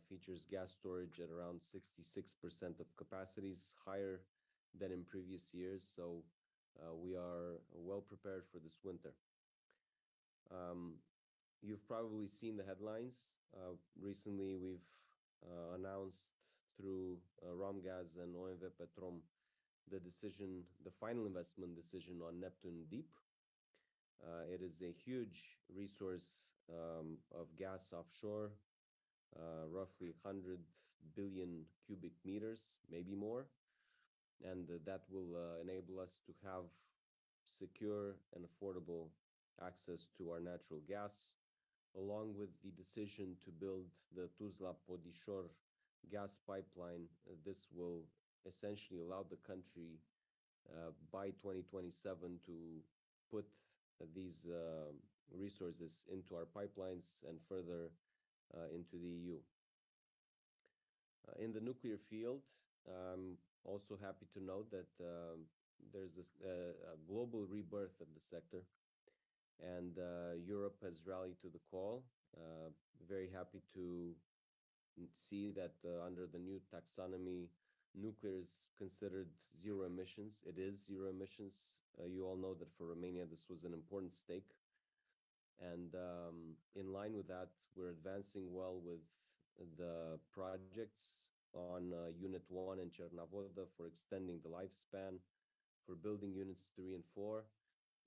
features gas storage at around 66% of capacities, higher than in previous years. So we are well prepared for this winter. You've probably seen the headlines. Recently, we've announced through Romgaz and OMV Petrom the final investment decision on Neptune Deep. It is a huge resource of gas offshore roughly 100 billion cubic meters, maybe more. And that will enable us to have secure and affordable access to our natural gas, along with the decision to build the Tuzla-Podișor gas pipeline. This will essentially allow the country by 2027 to put these resources into our pipelines and further into the EU. In the nuclear field, I'm also happy to note that there's a global rebirth of the sector, and Europe has rallied to the call. Very happy to see that under the new taxonomy, nuclear is considered zero emissions. It is zero emissions. You all know that for Romania, this was an important stake. And in line with that, we're advancing well with the projects on Unit 1 in Cernavoda for extending the lifespan, for building Units 3 and 4,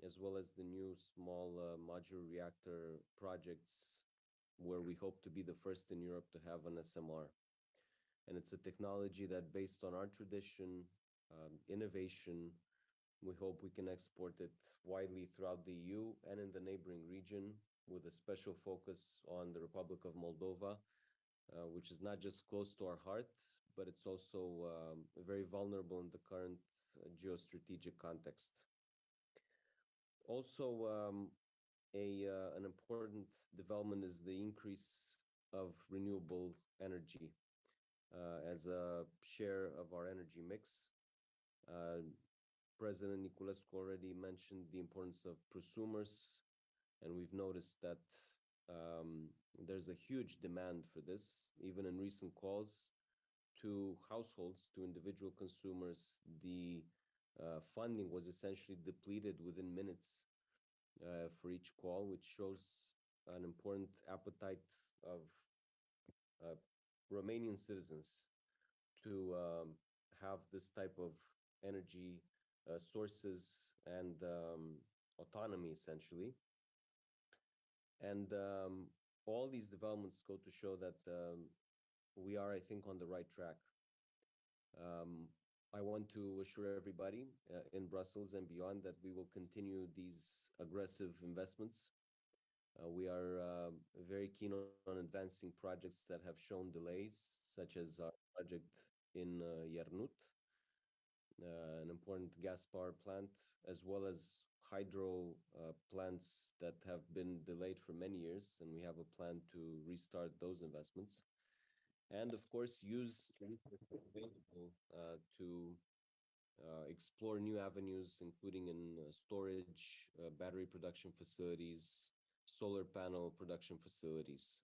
as well as the new small modular reactor projects, where we hope to be the first in Europe to have an SMR. And it's a technology that, based on our tradition, innovation, we hope we can export it widely throughout the EU and in the neighboring region, with a special focus on the Republic of Moldova, which is not just close to our heart, but it's also very vulnerable in the current geostrategic context. Also, an important development is the increase of renewable energy as a share of our energy mix. President Niculescu already mentioned the importance of prosumers, and we've noticed that there's a huge demand for this. Even in recent calls to households, to individual consumers, the funding was essentially depleted within minutes for each call, which shows an important appetite of Romanian citizens to have this type of energy sources and autonomy, essentially. And all these developments go to show that we are, I think, on the right track. I want to assure everybody in Brussels and beyond that we will continue these aggressive investments. We are very keen on advancing projects that have shown delays, such as our project in Iernut, an important gas power plant, as well as hydro plants that have been delayed for many years, and we have a plan to restart those investments. And of course, use the resources available to explore new avenues, including in storage, battery production facilities, solar panel production facilities.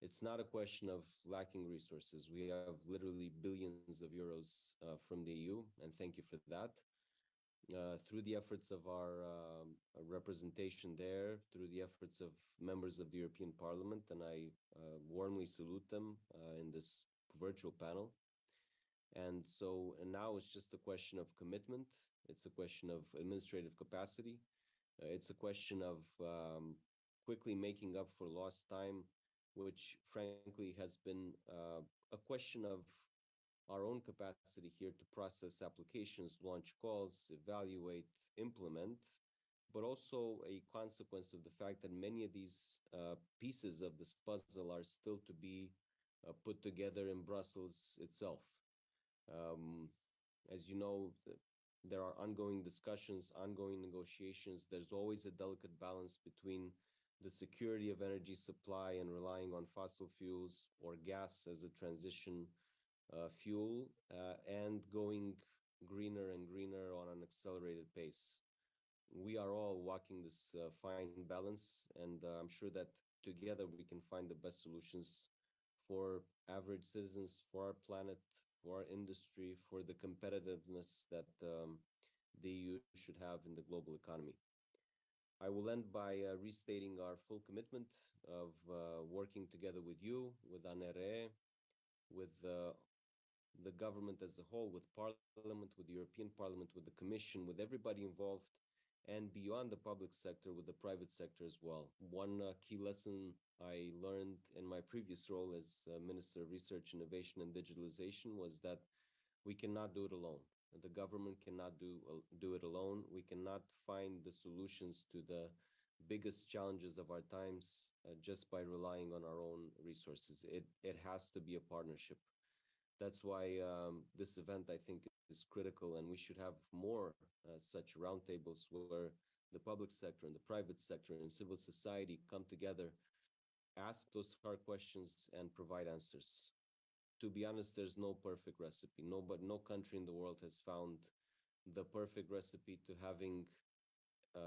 It's not a question of lacking resources. We have literally billions of euros from the EU, and thank you for that. Through the efforts of our representation there, through the efforts of members of the European Parliament, and I warmly salute them in this virtual panel. And now it's just a question of commitment. It's a question of administrative capacity. It's a question of quickly making up for lost time, which frankly has been a question of our own capacity here to process applications, launch calls, evaluate, implement, but also a consequence of the fact that many of these pieces of this puzzle are still to be put together in Brussels itself. As you know, there are ongoing discussions, ongoing negotiations. There's always a delicate balance between the security of energy supply and relying on fossil fuels or gas as a transition fuel, and going greener and greener on an accelerated pace. We are all walking this fine balance, and I'm sure that together we can find the best solutions for average citizens, for our planet, for our industry, for the competitiveness that the EU should have in the global economy. I will end by restating our full commitment of working together with you, with ANRE, with the government as a whole, with Parliament, with the European Parliament, with the Commission, with everybody involved and beyond the public sector with the private sector as well. One key lesson I learned in my previous role as Minister of Research, Innovation and Digitalization was that we cannot do it alone. The government cannot do it alone. We cannot find the solutions to the biggest challenges of our times just by relying on our own resources. It has to be a partnership. That's why this event, I think, is critical, and we should have more such roundtables where the public sector and the private sector and civil society come together, ask those hard questions, and provide answers. To be honest, there's no perfect recipe. No country in the world has found the perfect recipe to having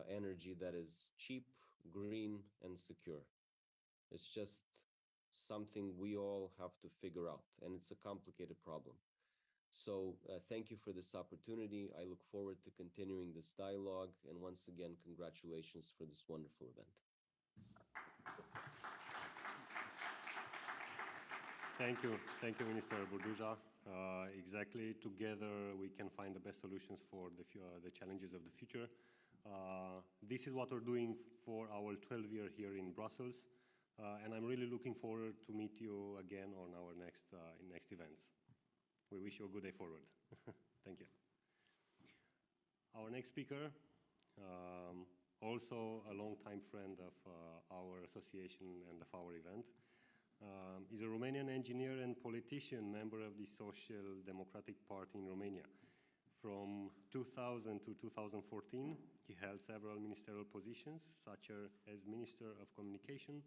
energy that is cheap, green, and secure. It's just something we all have to figure out, and it's a complicated problem. So thank you for this opportunity. I look forward to continuing this dialogue, and once again, congratulations for this wonderful event. Thank you, Minister Burduja. Exactly, together we can find the best solutions for the challenges of the future. This is what we're doing for our 12th year here in Brussels, and I'm really looking forward to meet you again on our next events. We wish you a good day forward. Thank you. Our next speaker, also a long-time friend of our association and of our event, is a Romanian engineer and politician, member of the Social Democratic Party in Romania. From 2000 to 2014, he held several ministerial positions, such as Minister of Communication,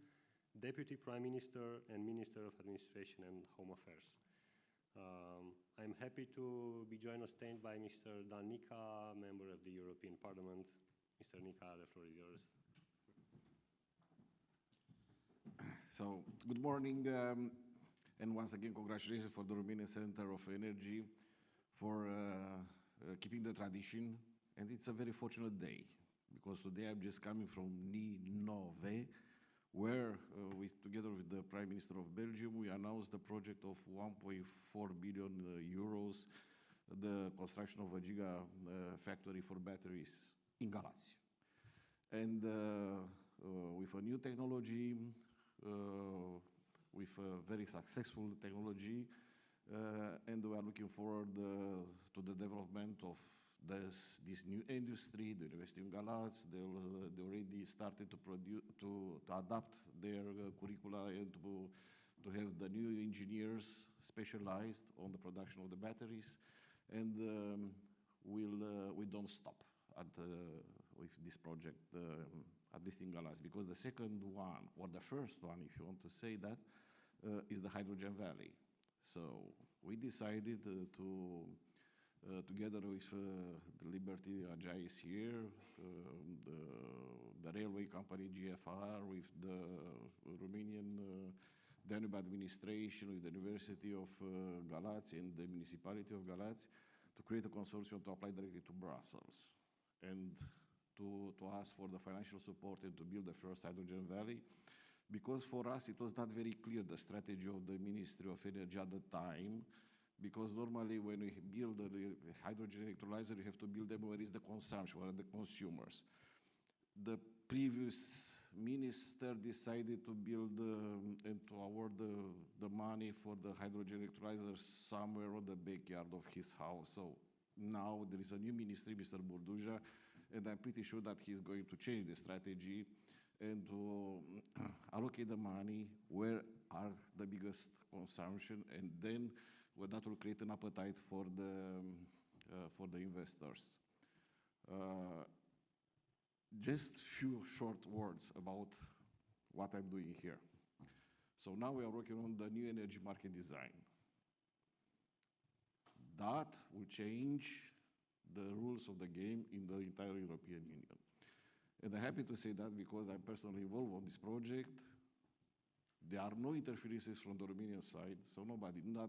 Deputy Prime Minister, and Minister of Administration and Home Affairs. I'm happy to be joined on stage by Mr. Dan Nica, member of the European Parliament. Mr. Nica, the floor is yours. So, good morning, and once again, congratulations for the Romanian Center of Energy for keeping the tradition. And it's a very fortunate day, because today I'm just coming from Ninove, where, together with the Prime Minister of Belgium, we announced the project of 1.4 billion euros, the construction of a giga factory for batteries in Galați. And with a new technology, with a very successful technology, and we are looking forward to the development of this new industry. The University of Galați, they already started to adapt their curricula and to have the new engineers specialized on the production of the batteries, and we don't stop with this project, at least in Galați, because the second one, or the first one, if you want to say that, is the Hydrogen Valley. So we decided together with the Liberty Agies here, the railway company GFR, with the Romanian Danube administration, with the University of Galați and the municipality of Galați, to create a consortium to apply directly to Brussels and to ask for the financial support and to build the first hydrogen valley. Because for us it was not very clear the strategy of the Ministry of Energy at the time, because normally when we build a hydrogen electrolyzer, you have to build them where is the consumption, where are the consumers. The previous minister decided to build and to award the money for the hydrogen electrolyzer somewhere on the backyard of his house. So now there is a new ministry, Mr. Burduja, and I'm pretty sure that he's going to change the strategy and to allocate the money where are the biggest consumption, and then that will create an appetite for the investors. Just few short words about what I'm doing here. So now we are working on the new energy market design. That will change the rules of the game in the entire European Union. And I'm happy to say that because I'm personally involved on this project. There are no interferences from the Romanian side, so nobody, nor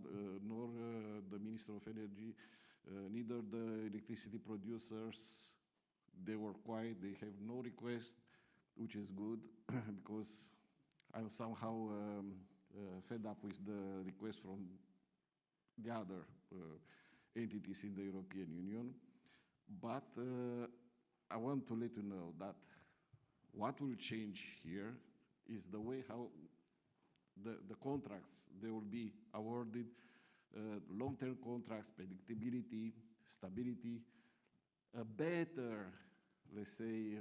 the Minister of Energy, neither the electricity producers. They were quiet, they have no request, which is good, because I'm somehow fed up with the request from the other entities in the European Union. But I want to let you know that what will change here is the way how the contracts, they will be awarded, long-term contracts, predictability, stability, a better, let's say,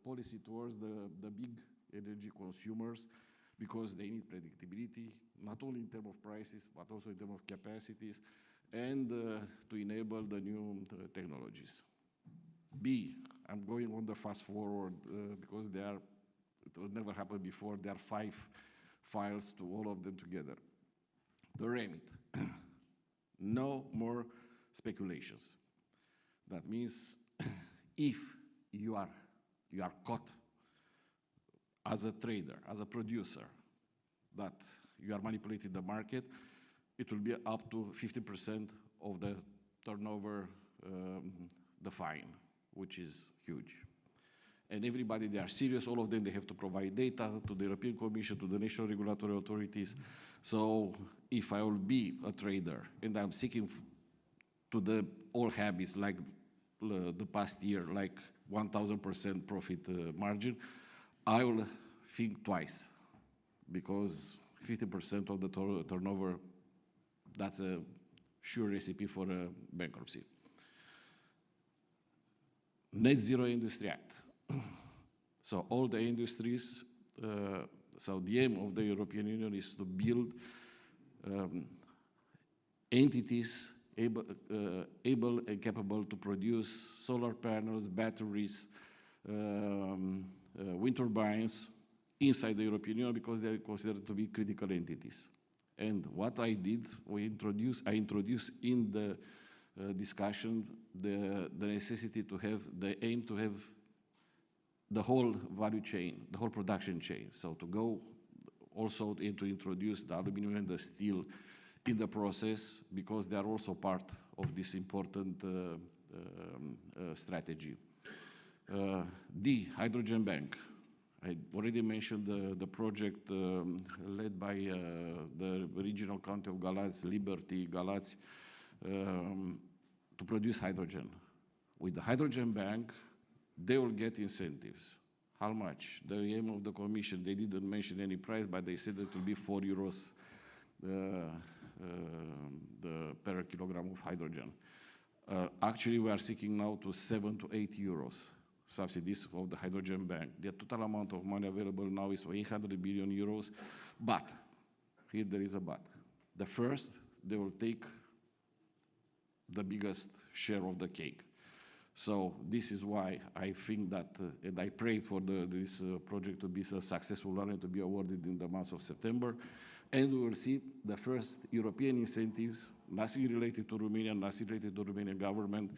policy towards the big energy consumers, because they need predictability, not only in terms of prices, but also in terms of capacities, and to enable the new technologies. B, I'm going on the fast forward because it will never happen before. There are 5 files to all of them together. The remit, no more speculations. That means if you are caught as a trader, as a producer, that you are manipulating the market, it will be up to 50% of the turnover, the fine, which is huge. And everybody, they are serious, all of them, they have to provide data to the European Commission, to the national regulatory authorities. So if I will be a trader and I'm seeking to the old habits like the past year, like 1,000% profit margin, I will think twice, because 50% of the turnover, that's a sure recipe for a bankruptcy. Net Zero Industry Act. So all the industries, so the aim of the European Union is to build entities able and capable to produce solar panels, batteries, wind turbines inside the European Union, because they are considered to be critical entities. And what I did, I introduced in the discussion the necessity to have, the aim to have the whole value chain, the whole production chain. So to go also to introduce the aluminum and the steel in the process, because they are also part of this important strategy. D, hydrogen bank. I already mentioned the project led by the regional county of Galați, Liberty, Galați, to produce hydrogen. With the hydrogen bank, they will get incentives. How much? The aim of the Commission, they didn't mention any price, but they said it will be 4 euros per kilogram of hydrogen. Actually, we are seeking now to 7 to 8 euros subsidies of the hydrogen bank. The total amount of money available now is 800 billion euros, but here there is a but. The first, they will take the biggest share of the cake. So this is why I think that, and I pray for this project to be a successful one and to be awarded in the month of September. And we will see the first European incentives, nothing related to Romania, nothing related to the Romanian government,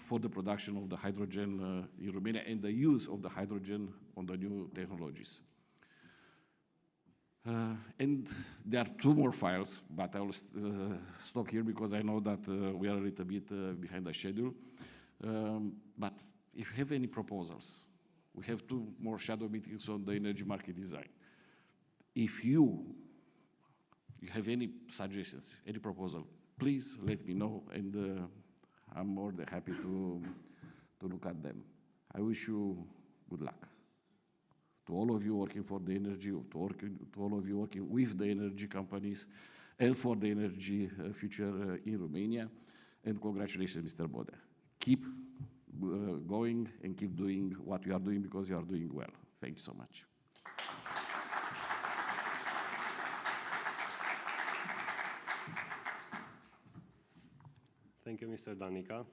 for the production of the hydrogen in Romania and the use of the hydrogen on the new technologies. And there are 2 more files, but I will stop here because I know that we are a little bit behind the schedule. But if you have any proposals, we have 2 more shadow meetings on the energy market design. If you have any suggestions, any proposal, please let me know, and I'm more than happy to look at them. I wish you good luck. To all of you working for the energy, to all of you working with the energy companies, and for the energy future in Romania. And congratulations, Mr. Bode. Keep going and keep doing what you are doing, because you are doing well. Thank you so much. Thank you, Mr. Danica.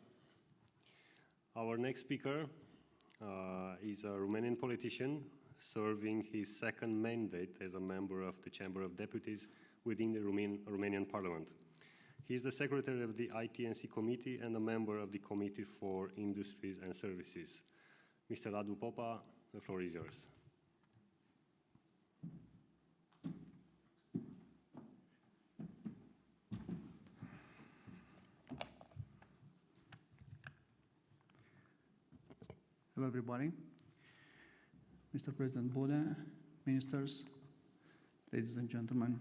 Our next speaker is a Romanian politician serving his 2nd mandate as a member of the Chamber of Deputies within the Romanian Parliament. He is the Secretary of the ITNC Committee and a member of the Committee for Industries and Services. Mr. Radu Popa, the floor is yours. Hello, everybody. Mr. President Bode, ministers, ladies and gentlemen,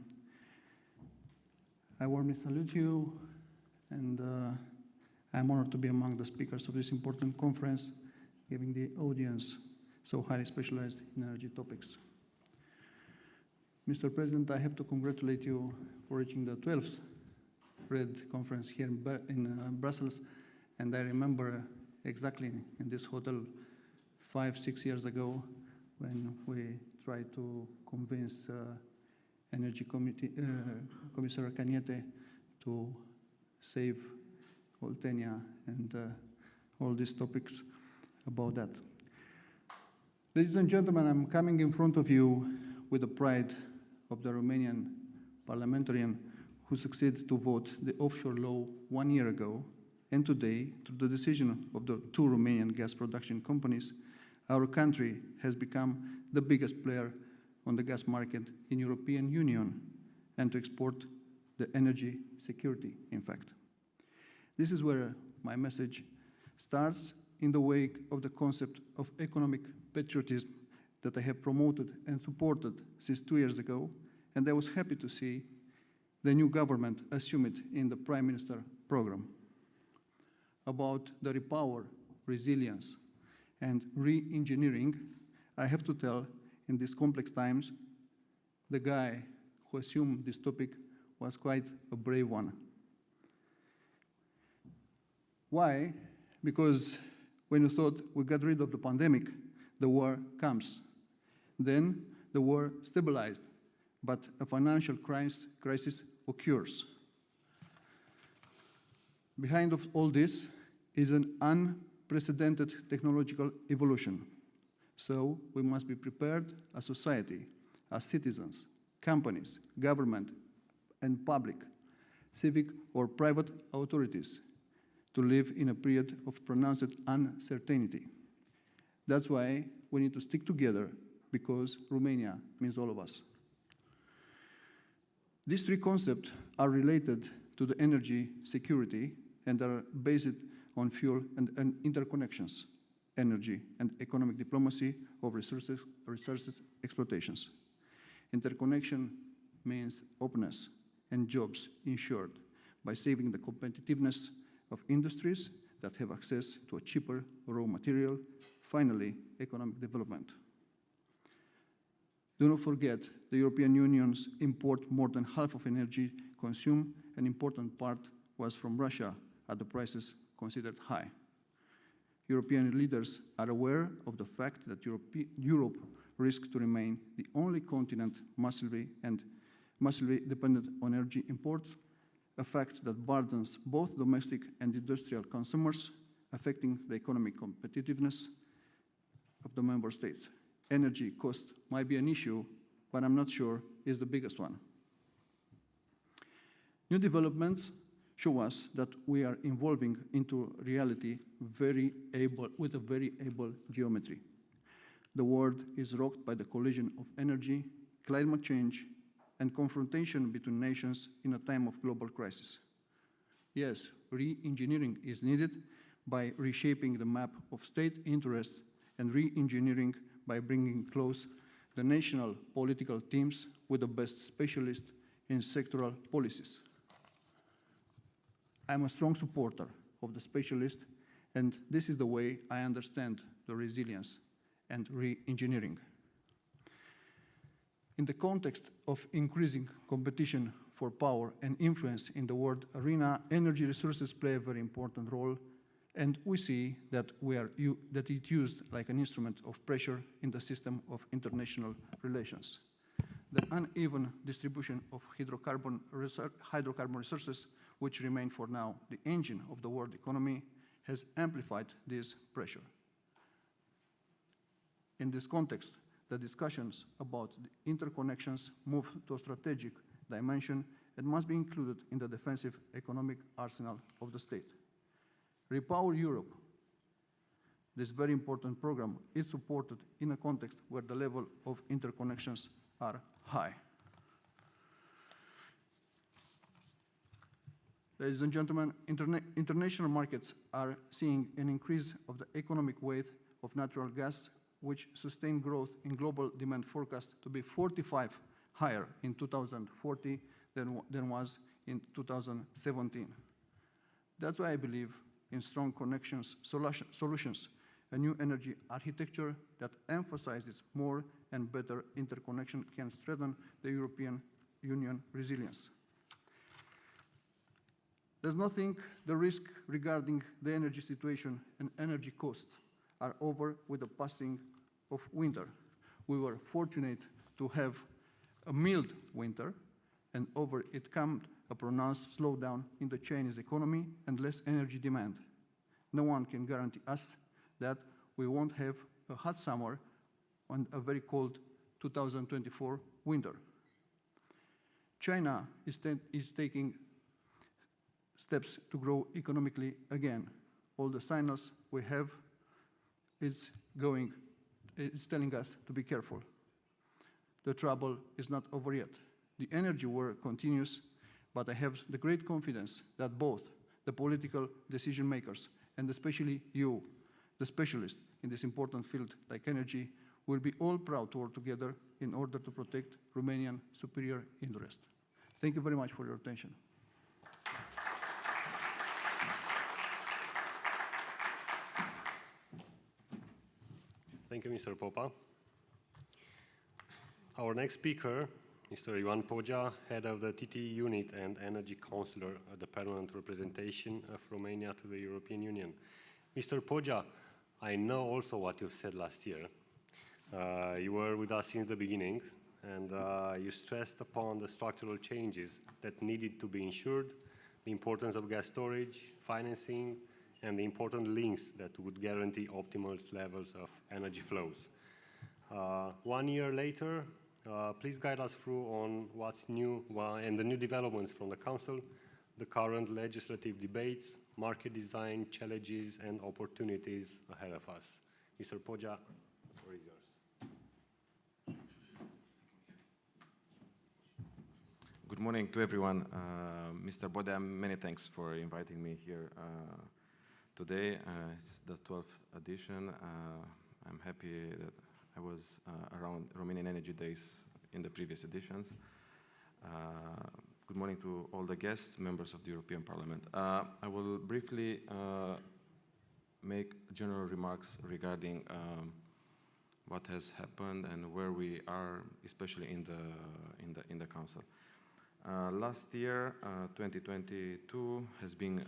I warmly salute you, and I am honored to be among the speakers of this important conference, giving the audience so highly specialized in energy topics. Mr. President, I have to congratulate you for reaching the 12th RED conference here in Brussels, and I remember exactly in this hotel 5-6 years ago when we tried to convince Energy Committee, Commissioner Cañete to save Oltenia and all these topics about that. Ladies and gentlemen, I'm coming in front of you with the pride of the Romanian parliamentarian who succeeded to vote the offshore law 1 year ago, and today, through the decision of the 2 Romanian gas production companies, our country has become the biggest player on the gas market in European Union and to export the energy security, in fact. This is where my message starts in the wake of the concept of economic patriotism that I have promoted and supported since 2 years ago, and I was happy to see the new government assume it in the Prime Minister program. About the repower, resilience, and re-engineering, I have to tell, in these complex times, the guy who assumed this topic was quite a brave one. Why? Because when you thought we got rid of the pandemic, the war comes. Then the war stabilized, but a financial crisis occurs. Behind of all this is an unprecedented technological evolution. So we must be prepared as society, as citizens, companies, government, and public, civic or private authorities to live in a period of pronounced uncertainty. That's why we need to stick together, because Romania means all of us. These 3 concepts are related to the energy security and are based on fuel and interconnections, energy and economic diplomacy of resources exploitations. Interconnection means openness and jobs ensured by saving the competitiveness of industries that have access to a cheaper raw material, finally, economic development. Do not forget, the European Union's import more than half of energy consumed. An important part was from Russia at the prices considered high. European leaders are aware of the fact that Europe risks to remain the only continent massively dependent on energy imports, a fact that burdens both domestic and industrial consumers, affecting the economic competitiveness of the member states. Energy cost might be an issue, but I'm not sure is the biggest one. New developments show us that we are evolving into reality with a very able geometry. The world is rocked by the collision of energy, climate change, and confrontation between nations in a time of global crisis. Yes, re-engineering is needed by reshaping the map of state interest and re-engineering by bringing close the national political teams with the best specialists in sectoral policies. I'm a strong supporter of the specialist, and this is the way I understand the resilience and re-engineering. In the context of increasing competition for power and influence in the world arena, energy resources play a very important role, and we see that it's used like an instrument of pressure in the system of international relations. The uneven distribution of hydrocarbon resources, which remain for now the engine of the world economy, has amplified this pressure. In this context, the discussions about the interconnections move to a strategic dimension and must be included in the defensive economic arsenal of the state. Repower Europe, this very important program, is supported in a context where the level of interconnections are high. Ladies and gentlemen, international markets are seeing an increase of the economic weight of natural gas, which sustained growth in global demand forecast to be 45 higher in 2040 than was in 2017. That's why I believe in strong connections solutions, a new energy architecture that emphasizes more and better interconnection can strengthen the European Union resilience. There's nothing the risk regarding the energy situation and energy costs are over with the passing of winter. We were fortunate to have a mild winter, and over it came a pronounced slowdown in the Chinese economy and less energy demand. No one can guarantee us that we won't have a hot summer and a very cold 2024 winter. China is taking steps to grow economically again. All the signals we have is telling us to be careful. The trouble is not over yet. The energy war continues, but I have the great confidence that both the political decision makers and especially you, the specialists in this important field like energy, will be all proud to work together in order to protect Romanian superior interest. Thank you very much for your attention. Thank you, Mr. Popa. Our next speaker, Mr. Ioan Pogea, head of the TT unit and energy counselor at the permanent representation of Romania to the European Union. Mr. Pogea, I know also what you've said last year. You were with us since the beginning, and you stressed upon the structural changes that needed to be ensured, the importance of gas storage, financing, and the important links that would guarantee optimal levels of energy flows. 1 year later, please guide us through on what's new and the new developments from the Council, the current legislative debates, market design, challenges, and opportunities ahead of us. Mr. Pogea, the floor is yours. Good morning to everyone. Mr. Bodea, many thanks for inviting me here today. It's the 12th edition. I'm happy that I was around Romanian Energy Days in the previous editions. Good morning to all the guests, members of the European Parliament. I will briefly make general remarks regarding what has happened and where we are, especially in the Council. Last year, 2022, has been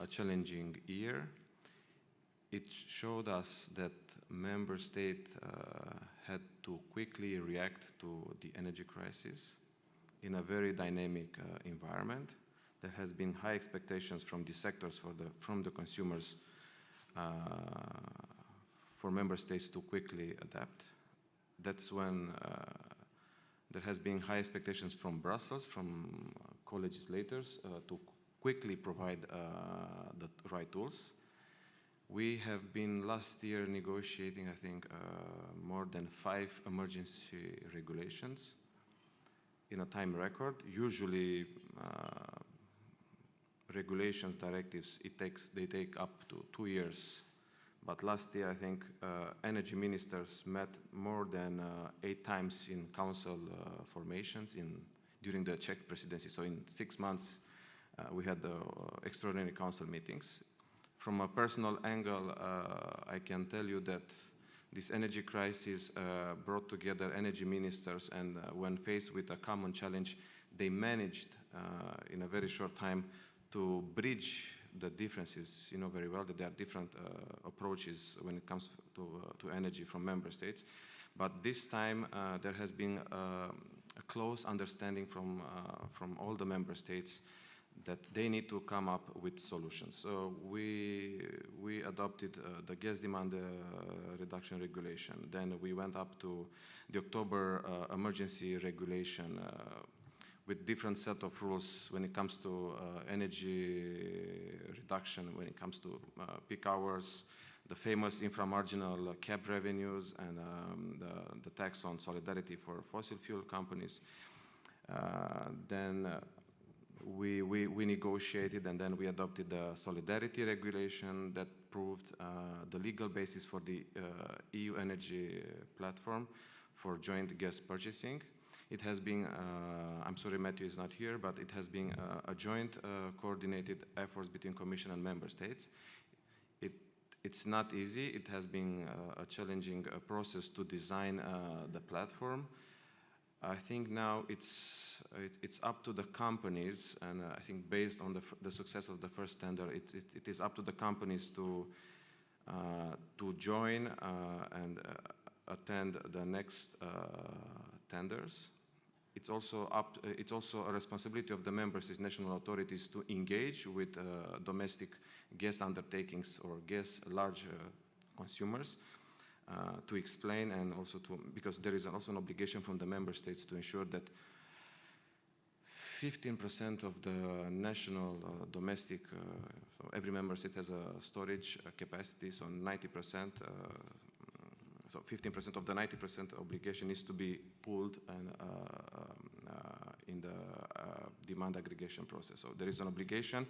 a challenging year. It showed us that member states had to quickly react to the energy crisis in a very dynamic environment. There has been high expectations from the sectors, from the consumers, for member states to quickly adapt. That's when there has been high expectations from Brussels, from co-legislators, to quickly provide the right tools. We have been last year negotiating, I think, more than 5 emergency regulations in a time record. Usually, regulations, directives, they take up to 2 years. But last year, I think, energy ministers met more than 8 times in council formations during the Czech presidency. So in 6 months, we had extraordinary council meetings. From a personal angle, I can tell you that this energy crisis brought together energy ministers, and when faced with a common challenge, they managed in a very short time to bridge the differences. You know very well that there are different approaches when it comes to energy from member states. But this time, there has been a close understanding from all the member states that they need to come up with solutions. So we adopted the gas demand reduction regulation. Then we went up to the October emergency regulation with different set of rules when it comes to energy reduction, when it comes to peak hours, the famous inframarginal cap revenues, and the tax on solidarity for fossil fuel companies. Then we negotiated, and then we adopted the solidarity regulation that proved the legal basis for the EU energy platform for joint gas purchasing. It has been, I'm sorry Matthew is not here, but it has been a joint coordinated efforts between Commission and Member States. it's not easy. It has been a challenging process to design the platform. I think now it's up to the companies, and I think based on the success of the first tender, it is up to the companies to join and attend the next tenders. It's also a responsibility of the member states, national authorities, to engage with domestic gas undertakings or large consumers. To explain, and also because there is also an obligation from the member states to ensure that 15% of the national domestic, so every member state has a storage capacity, so 90%, so 15% of the 90% obligation is to be pooled and in the demand aggregation process. So there is an obligation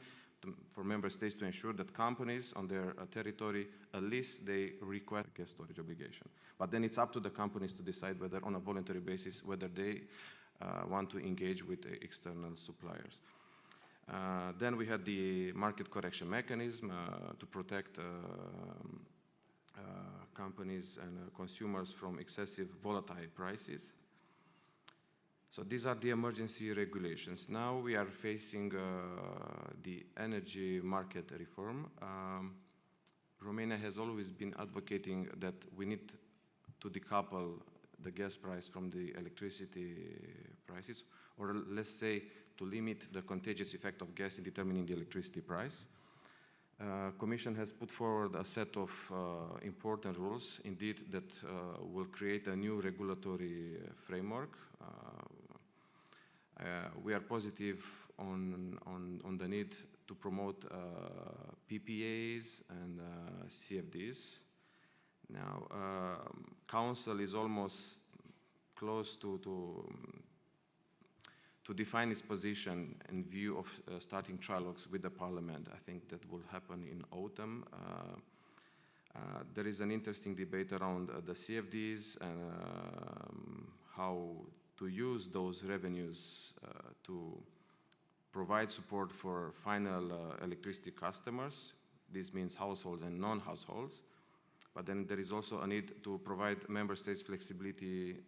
for member states to ensure that companies on their territory, at least they request gas storage obligation. But then it's up to the companies to decide whether, on a voluntary basis, whether they want to engage with external suppliers. Then we had the market correction mechanism to protect companies and consumers from excessive volatile prices. So these are the emergency regulations. Now we are facing the energy market reform. Romania has always been advocating that we need to decouple the gas price from the electricity prices, or let's say to limit the contagious effect of gas in determining the electricity price. Commission has put forward a set of important rules, indeed, that will create a new regulatory framework. We are positive on the need to promote PPAs and CFDs. Now, Council is almost close to define its position in view of starting trilogues with the Parliament. I think that will happen in autumn. There is an interesting debate around the CFDs and how to use those revenues to provide support for final electricity customers. This means households and non-households. But then there is also a need to provide member states flexibility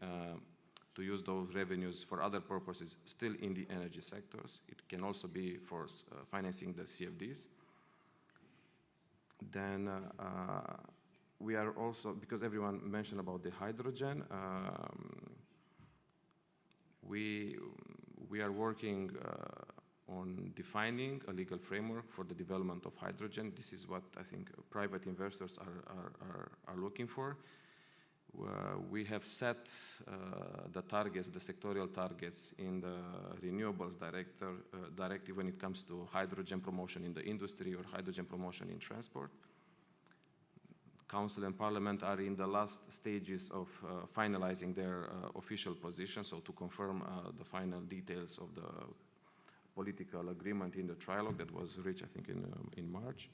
to use those revenues for other purposes still in the energy sectors. It can also be for financing the CFDs. Then we are also, because everyone mentioned about the hydrogen, we are working on defining a legal framework for the development of hydrogen. This is what I think private investors are looking for. We have set the targets, the sectorial targets in the Renewables Directive when it comes to hydrogen promotion in the industry or hydrogen promotion in transport. Council and Parliament are in the last stages of finalizing their official position, so to confirm the final details of the political agreement in the trilogue that was reached, I think, in March.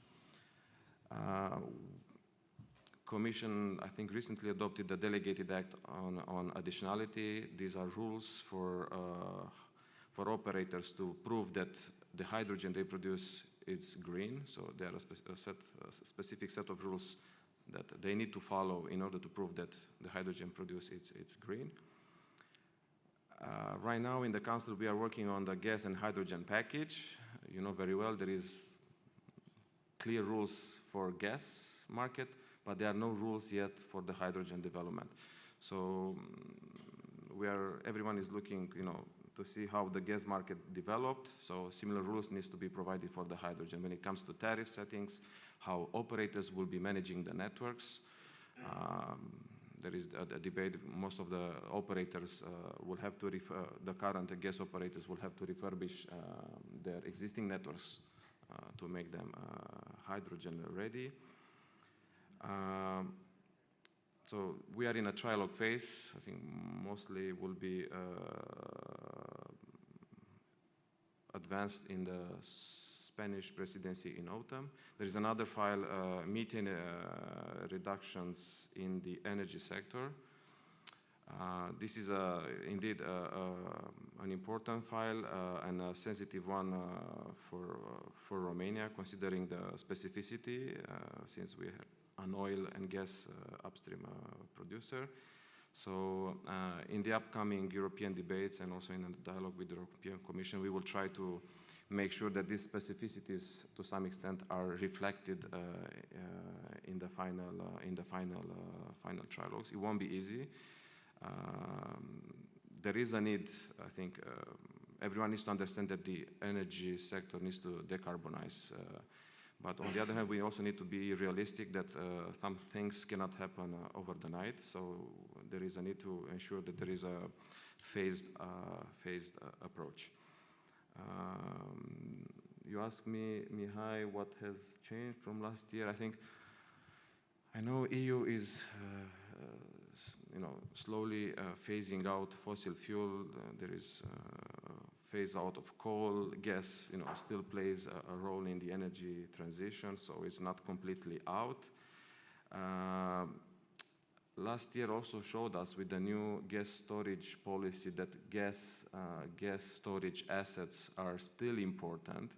Commission, I think, recently adopted the delegated act on additionality. These are rules for operators to prove that the hydrogen they produce is green. So there are a specific set of rules that they need to follow in order to prove that the hydrogen produced it's green. Right now in the Council we are working on the gas and hydrogen package. You know very well there is clear rules for gas market, but there are no rules yet for the hydrogen development. So everyone is looking, to see how the gas market developed. So similar rules needs to be provided for the hydrogen when it comes to tariff settings, how operators will be managing the networks. There is a debate. Most of the operators will have to the current gas operators will have to refurbish their existing networks to make them hydrogen ready. So we are in a trilogue phase. I think mostly will be advanced in the Spanish presidency in autumn. There is another file, methane reductions in the energy sector. This is indeed an important file and a sensitive one for Romania, considering the specificity, since we have an oil and gas upstream producer. So in the upcoming European debates and also in the dialogue with the European Commission, we will try to make sure that these specificities, to some extent, are reflected in the final trilogues. It won't be easy. There is a need, I think, everyone needs to understand that the energy sector needs to decarbonize. But on the other hand, we also need to be realistic that some things cannot happen over the night. So there is a need to ensure that there is a phased approach. You asked me, Mihai, what has changed from last year. I know EU is slowly phasing out fossil fuel. There is phase out of coal. Gas, still plays a role in the energy transition, so it's not completely out. Last year also showed us with the new gas storage policy that gas storage assets are still important.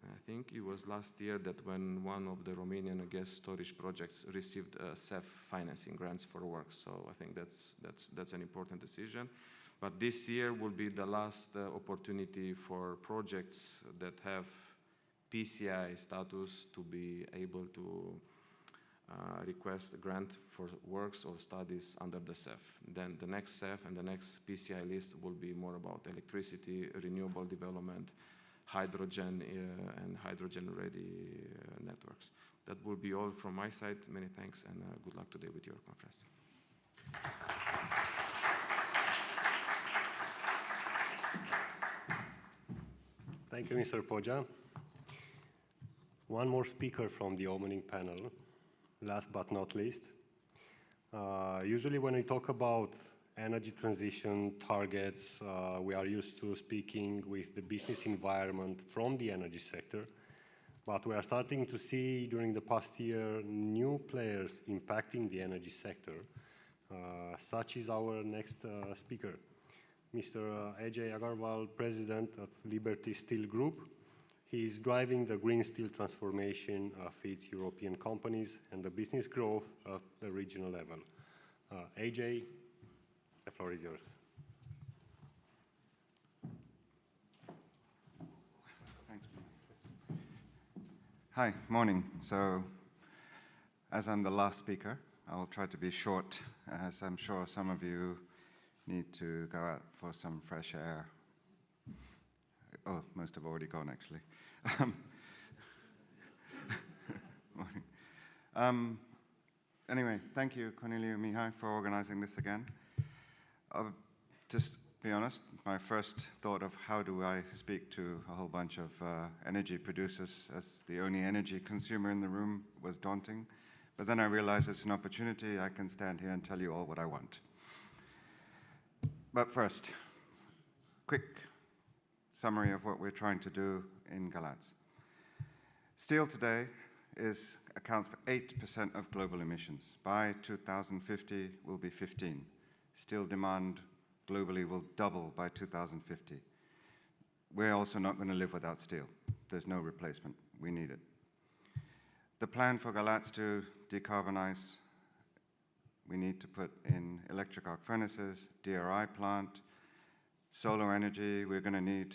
I think it was last year that when one of the Romanian gas storage projects received CEF financing grants for work. So I think that's an important decision. But this year will be the last opportunity for projects that have PCI status to be able to request a grant for works or studies under the CEF. Then the next CEF and the next PCI list will be more about electricity, renewable development, hydrogen and hydrogen-ready networks. That will be all from my side. Many thanks and good luck today with your conference. Thank you, Mr. Poja. One more speaker from the opening panel, last but not least. Usually when we talk about energy transition targets, we are used to speaking with the business environment from the energy sector, but we are starting to see during the past year new players impacting the energy sector. Such is our next speaker, Mr. Ajay Agarwal, President of Liberty Steel Group. He is driving the green steel transformation of its European companies and the business growth at the regional level. Ajay, the floor is yours. Thanks. Hi, morning. So, as I'm the last speaker, I'll try to be short, as I'm sure some of you need to go out for some fresh air. Oh, most have already gone, actually. Morning. Anyway, thank you, Cornelia and Mihai, for organizing this again. I'll just be honest, my first thought of how do I speak to a whole bunch of energy producers as the only energy consumer in the room was daunting. But then I realized it's an opportunity. I can stand here and tell you all what I want. But first, quick summary of what we're trying to do in Galați. Steel today accounts for 8% of global emissions. By 2050, will be 15. Steel demand globally will double by 2050. We're also not going to live without steel. There's no replacement. We need it. The plan for Galați to decarbonize, we need to put in electric arc furnaces, DRI plant, solar energy. We're going to need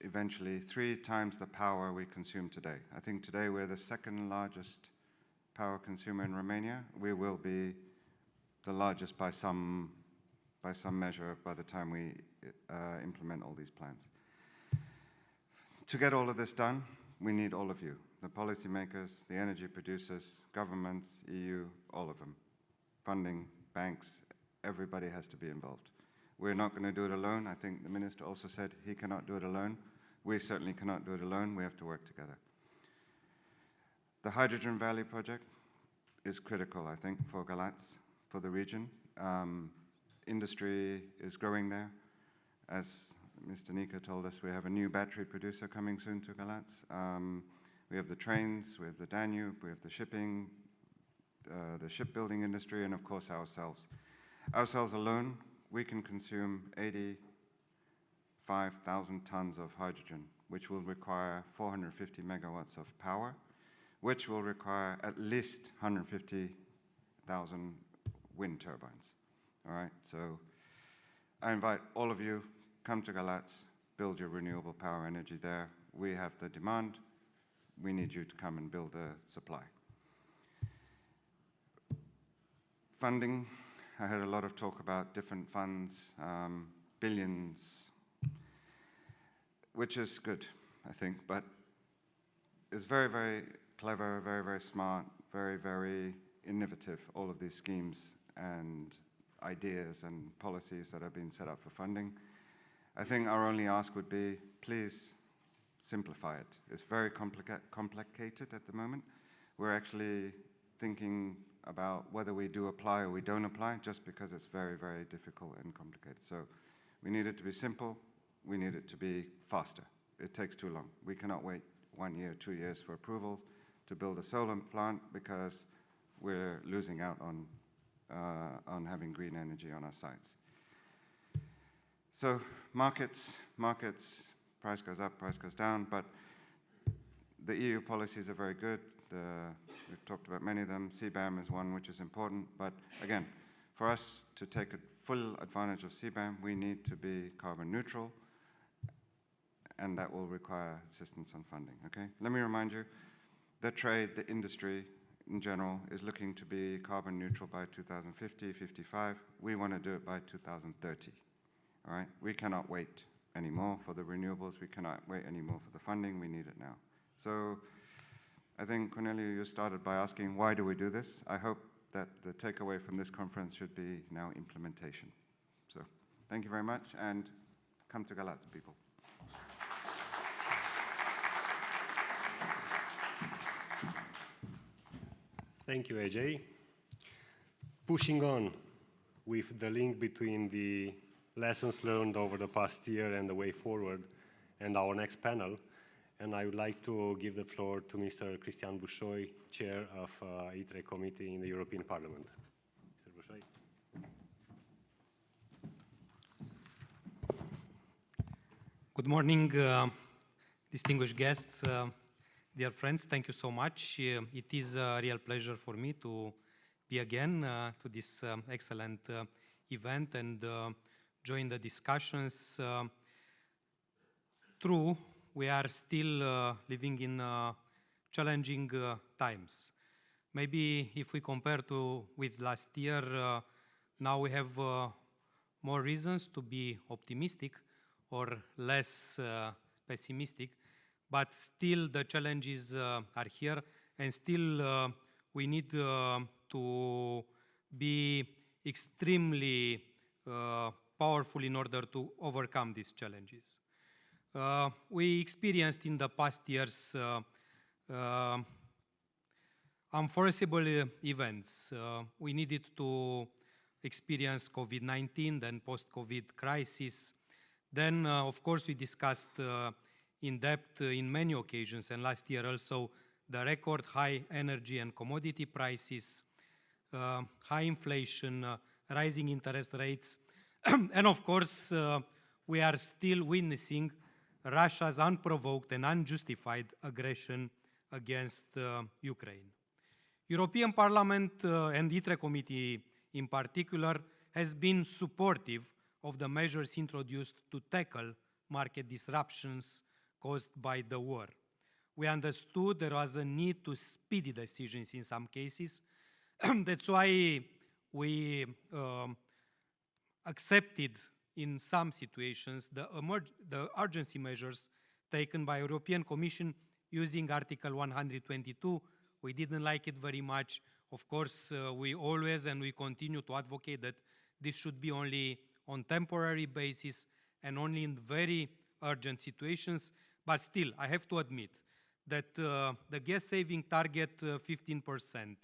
eventually 3 times the power we consume today. I think today we're the second largest power consumer in Romania. We will be the largest by some measure by the time we implement all these plans. To get all of this done, we need all of you, the policymakers, the energy producers, governments, EU, all of them. Funding, banks, everybody has to be involved. We're not going to do it alone. I think the minister also said he cannot do it alone. We certainly cannot do it alone. We have to work together. The Hydrogen Valley project is critical, I think, for Galați, for the region. Industry is growing there. As Mr. Nica told us, we have a new battery producer coming soon to Galați. We have the trains, we have the Danube, we have the shipping, the shipbuilding industry, and of course ourselves. Ourselves alone, we can consume 85,000 tons of hydrogen, which will require 450 megawatts of power, which will require at least 150,000 wind turbines. All right, so I invite all of you, come to Galatz, build your renewable power energy there. We have the demand. We need you to come and build the supply. Funding, I heard a lot of talk about different funds, billions, which is good, I think, but it's very, very clever, very, very smart, very, very innovative, all of these schemes and ideas and policies that have been set up for funding. I think our only ask would be, please simplify it. It's very complicated at the moment. We're actually thinking about whether we do apply or we don't apply, just because it's very, very difficult and complicated. So we need it to be simple. We need it to be faster. It takes too long. We cannot wait 1 year, 2 years for approval to build a solar plant because we're losing out on having green energy on our sites. So markets, price goes up, price goes down, but the EU policies are very good. We've talked about many of them. CBAM is one which is important, but again, for us to take a full advantage of CBAM, we need to be carbon neutral, and that will require assistance on funding, okay? Let me remind you, the trade, the industry in general is looking to be carbon neutral by 2050, 55. We want to do it by 2030, all right? We cannot wait anymore for the renewables. We cannot wait anymore for the funding. We need it now. So I think, Cornelia, you started by asking, why do we do this? I hope that the takeaway from this conference should be now implementation. So thank you very much, and come to Galatz, people. Thank you, AJ. Pushing on with the link between the lessons learned over the past year and the way forward and our next panel, and I would like to give the floor to Mr. Cristian Bușoi, Chair of ITRE Committee in the European Parliament. Mr. Bușoi. Good morning, distinguished guests, dear friends. Thank you so much. It is a real pleasure for me to be again to this excellent event and join the discussions. True, we are still living in challenging times. Maybe if we compare with last year, now we have more reasons to be optimistic or less pessimistic, but still the challenges are here, and still we need to be extremely powerful in order to overcome these challenges. We experienced in the past years unforeseeable events. We needed to experience COVID-19, then post-COVID crisis. Then, of course, we discussed in depth in many occasions, and last year also, the record high energy and commodity prices, high inflation, rising interest rates, and of course, we are still witnessing Russia's unprovoked and unjustified aggression against Ukraine. European Parliament and ITRE Committee in particular has been supportive of the measures introduced to tackle market disruptions caused by the war. We understood there was a need to speedy decisions in some cases. That's why we accepted in some situations the urgency measures taken by European Commission using Article 122. We didn't like it very much. Of course, we always and we continue to advocate that this should be only on temporary basis and only in very urgent situations. But still, I have to admit that the gas saving target 15%,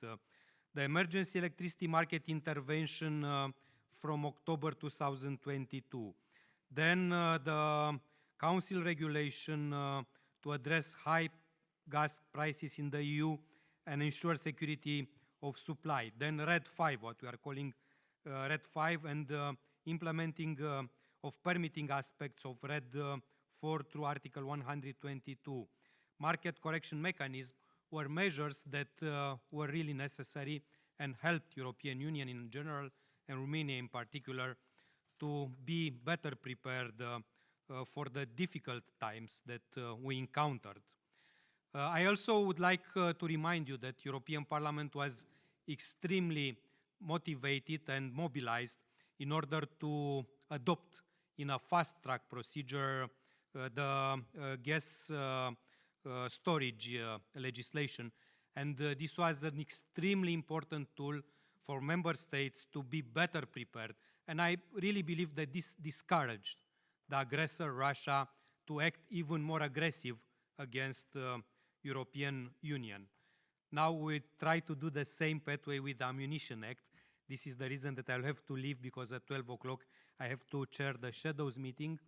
the emergency electricity market intervention from October 2022, then the Council regulation to address high gas prices in the EU and ensure security of supply, then RED 5, what we are calling RED 5 and implementing of permitting aspects of RED 4 through Article 122. Market correction mechanism were measures that were really necessary and helped European Union in general and Romania in particular to be better prepared for the difficult times that we encountered. I also would like to remind you that European Parliament was extremely motivated and mobilized in order to adopt in a fast-track procedure the gas storage legislation. And this was an extremely important tool for member states to be better prepared. And I really believe that this discouraged the aggressor, Russia, to act even more aggressive against the European Union. Now we try to do the same pathway with the Ammunition Act. This is the reason that I'll have to leave, because at 12 o'clock I have to chair the shadows meeting,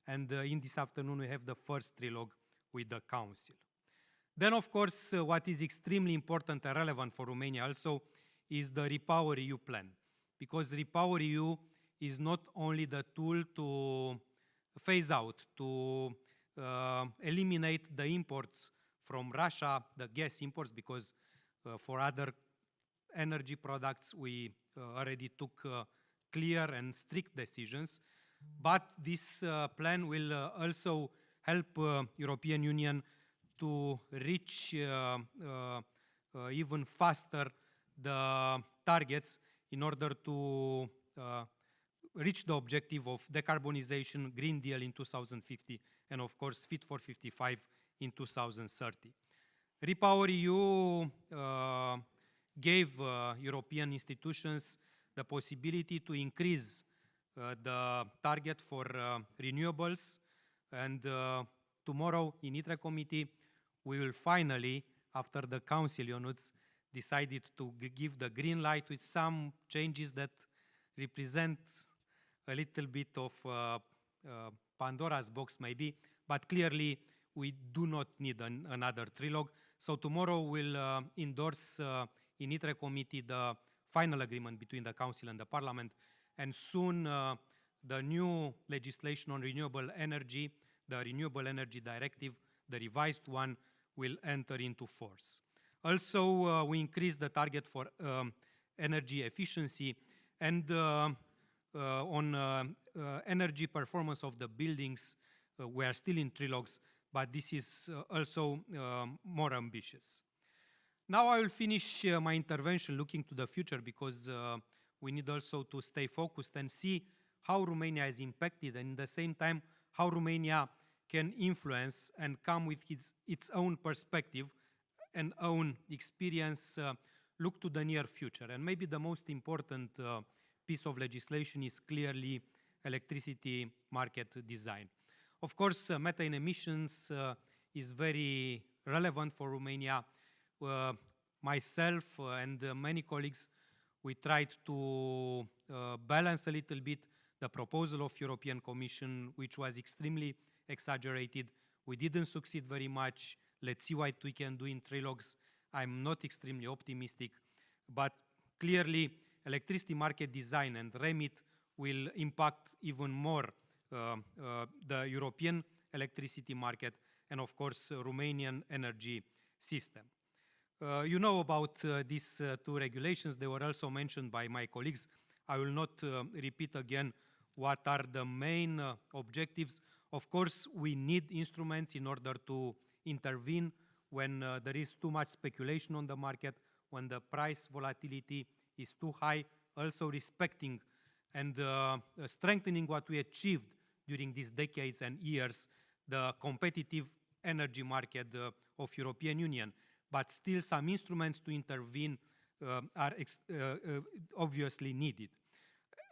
and in this afternoon we have the first trilogue with the Council. Then, of course, what is extremely important and relevant for Romania also is the REPowerEU plan, because REPowerEU is not only the tool to phase out, to eliminate the imports from Russia, the gas imports, because for other energy products we already took clear and strict decisions. But this plan will also help European Union to reach even faster the targets in order to reach the objective of decarbonization, Green Deal in 2050, and of course Fit for 55 in 2030. REPowerEU gave European institutions the possibility to increase the target for renewables, and tomorrow in ITRE committee we will finally, after the Council, Ionuț, decided to give the green light with some changes that represent a little bit of Pandora's box maybe, but clearly we do not need another trilogue. So tomorrow we'll endorse in ITRE committee the final agreement between the Council and the Parliament, and soon the new legislation on renewable energy, the Renewable Energy Directive, the revised one, will enter into force. Also, we increased the target for energy efficiency, and on energy performance of the buildings, we are still in trilogues, but this is also more ambitious. Now I will finish my intervention looking to the future, because we need also to stay focused and see how Romania is impacted, and at the same time how Romania can influence and come with its own perspective and own experience, look to the near future. And maybe the most important piece of legislation is clearly electricity market design. Of course, methane emissions is very relevant for Romania. Myself and many colleagues, we tried to balance a little bit the proposal of European Commission, which was extremely exaggerated. We didn't succeed very much. Let's see what we can do in trilogues. I'm not extremely optimistic, but clearly electricity market design and remit will impact even more the European electricity market and of course Romanian energy system. You know about these two regulations. They were also mentioned by my colleagues. I will not repeat again what are the main objectives. Of course, we need instruments in order to intervene when there is too much speculation on the market, when the price volatility is too high, also respecting and strengthening what we achieved during these decades and years, the competitive energy market of European Union. But still some instruments to intervene are obviously needed.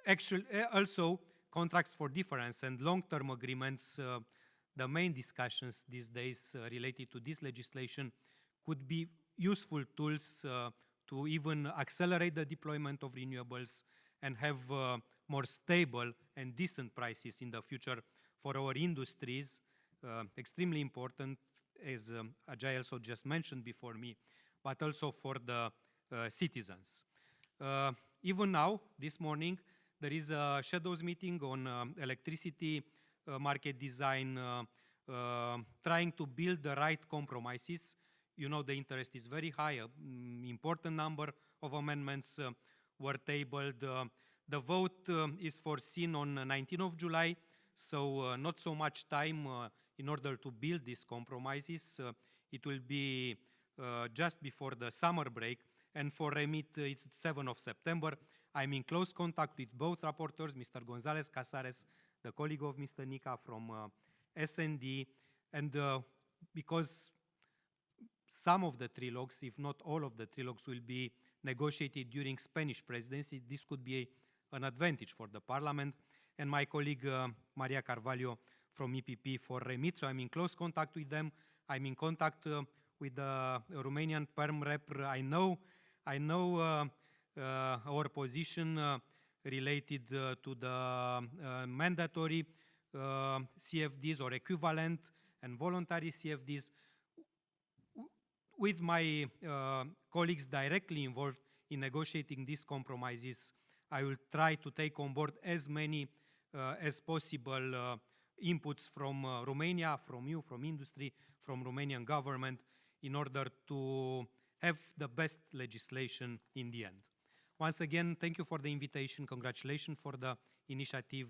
Actually, also contracts for difference and long-term agreements, the main discussions these days related to this legislation could be useful tools to even accelerate the deployment of renewables and have more stable and decent prices in the future for our industries, extremely important, as Ajay also just mentioned before me, but also for the citizens. even now, this morning, there is a shadows meeting on electricity market design, trying to build the right compromises. You know, the interest is very high. An important number of amendments were tabled. The vote is foreseen on 19th of July, so not so much time in order to build these compromises. It will be just before the summer break, and for REMIT, it's 7th of September. I'm in close contact with both rapporteurs, Mr. González Casares, the colleague of Mr. Nica from SND, and because some of the trilogues, if not all of the trilogues, will be negotiated during Spanish presidency, this could be an advantage for the Parliament, and my colleague Maria Carvalho from EPP for REMIT, so I'm in close contact with them. I'm in contact with the Romanian Perm Rep. I know our position related to the mandatory CFDs or equivalent and voluntary CFDs. With my colleagues directly involved in negotiating these compromises, I will try to take on board as many as possible inputs from Romania, from you, from industry, from Romanian government, in order to have the best legislation in the end. Once again, thank you for the invitation. Congratulations for the initiative.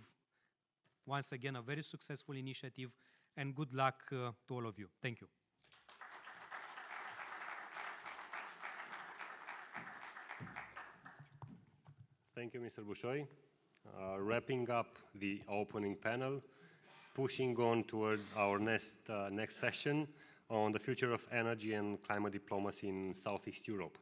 Once again, a very successful initiative, and good luck to all of you. Thank you. Thank you, Mr. Bușoi. Wrapping up the opening panel, pushing on towards our next session on the future of energy and climate diplomacy in Southeast Europe.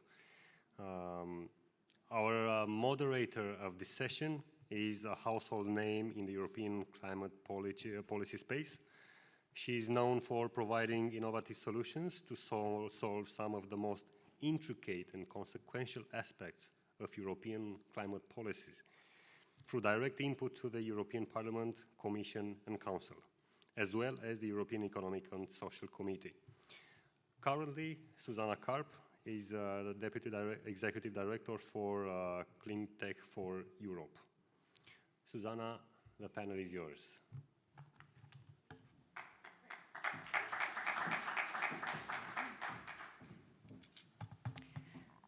Our moderator of this session is a household name in the European climate policy space. She is known for providing innovative solutions to solve some of the most intricate and consequential aspects of European climate policies through direct input to the European Parliament, Commission and Council, as well as the European Economic and Social Committee. Currently, Susanna Karp is the Deputy Executive Director for Clean Tech for Europe. Susanna, the panel is yours.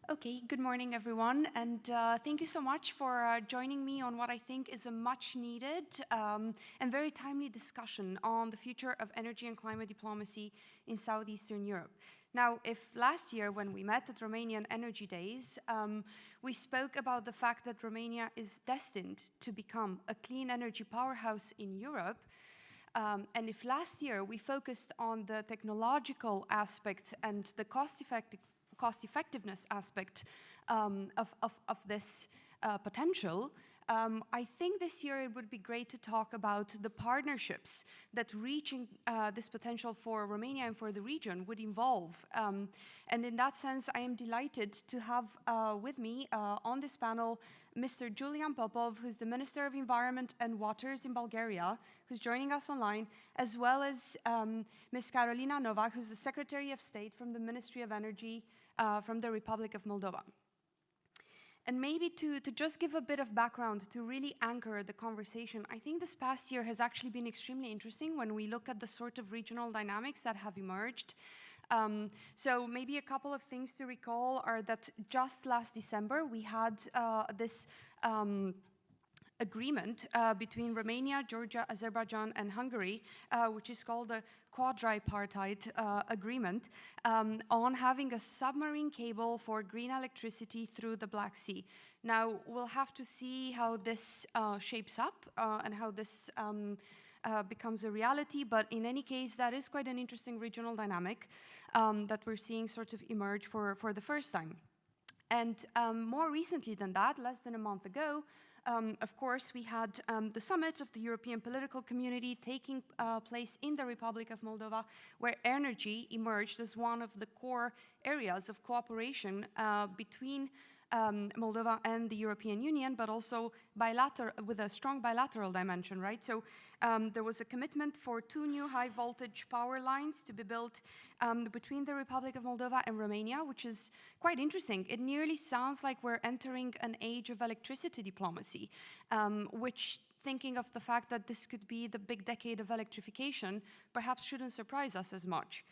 Okay, good morning everyone, and thank you so much for joining me on what I think is a much needed and very timely discussion on the future of energy and climate diplomacy in Southeastern Europe. Now, if last year when we met at Romanian Energy Days, we spoke about the fact that Romania is destined to become a clean energy powerhouse in Europe, and if last year we focused on the technological aspects and the cost-effectiveness aspect of this potential, I think this year it would be great to talk about the partnerships that reaching this potential for Romania and for the region would involve. And in that sense, I am delighted to have with me on this panel Mr. Julian Popov, who's the Minister of Environment and Waters in Bulgaria, who's joining us online, as well as Ms. Carolina Novak, who's the Secretary of State from the Ministry of Energy from the Republic of Moldova. And maybe to just give a bit of background to really anchor the conversation, I think this past year has actually been extremely interesting when we look at the sort of regional dynamics that have emerged. So maybe a couple of things to recall are that just last December we had this agreement between Romania, Georgia, Azerbaijan and Hungary, which is called the quadripartite agreement on having a submarine cable for green electricity through the Black Sea. Now, we'll have to see how this shapes up and how this becomes a reality, but in any case, that is quite an interesting regional dynamic that we're seeing sort of emerge for the first time. And more recently than that, less than a month ago, of course, we had the summit of the European political community taking place in the Republic of Moldova, where energy emerged as one of the core areas of cooperation between Moldova and the European Union, but also with a strong bilateral dimension, right? So there was a commitment for 2 new high voltage power lines to be built between the Republic of Moldova and Romania, which is quite interesting. It nearly sounds like we're entering an age of electricity diplomacy, which, thinking of the fact that this could be the big decade of electrification, perhaps shouldn't surprise us as much.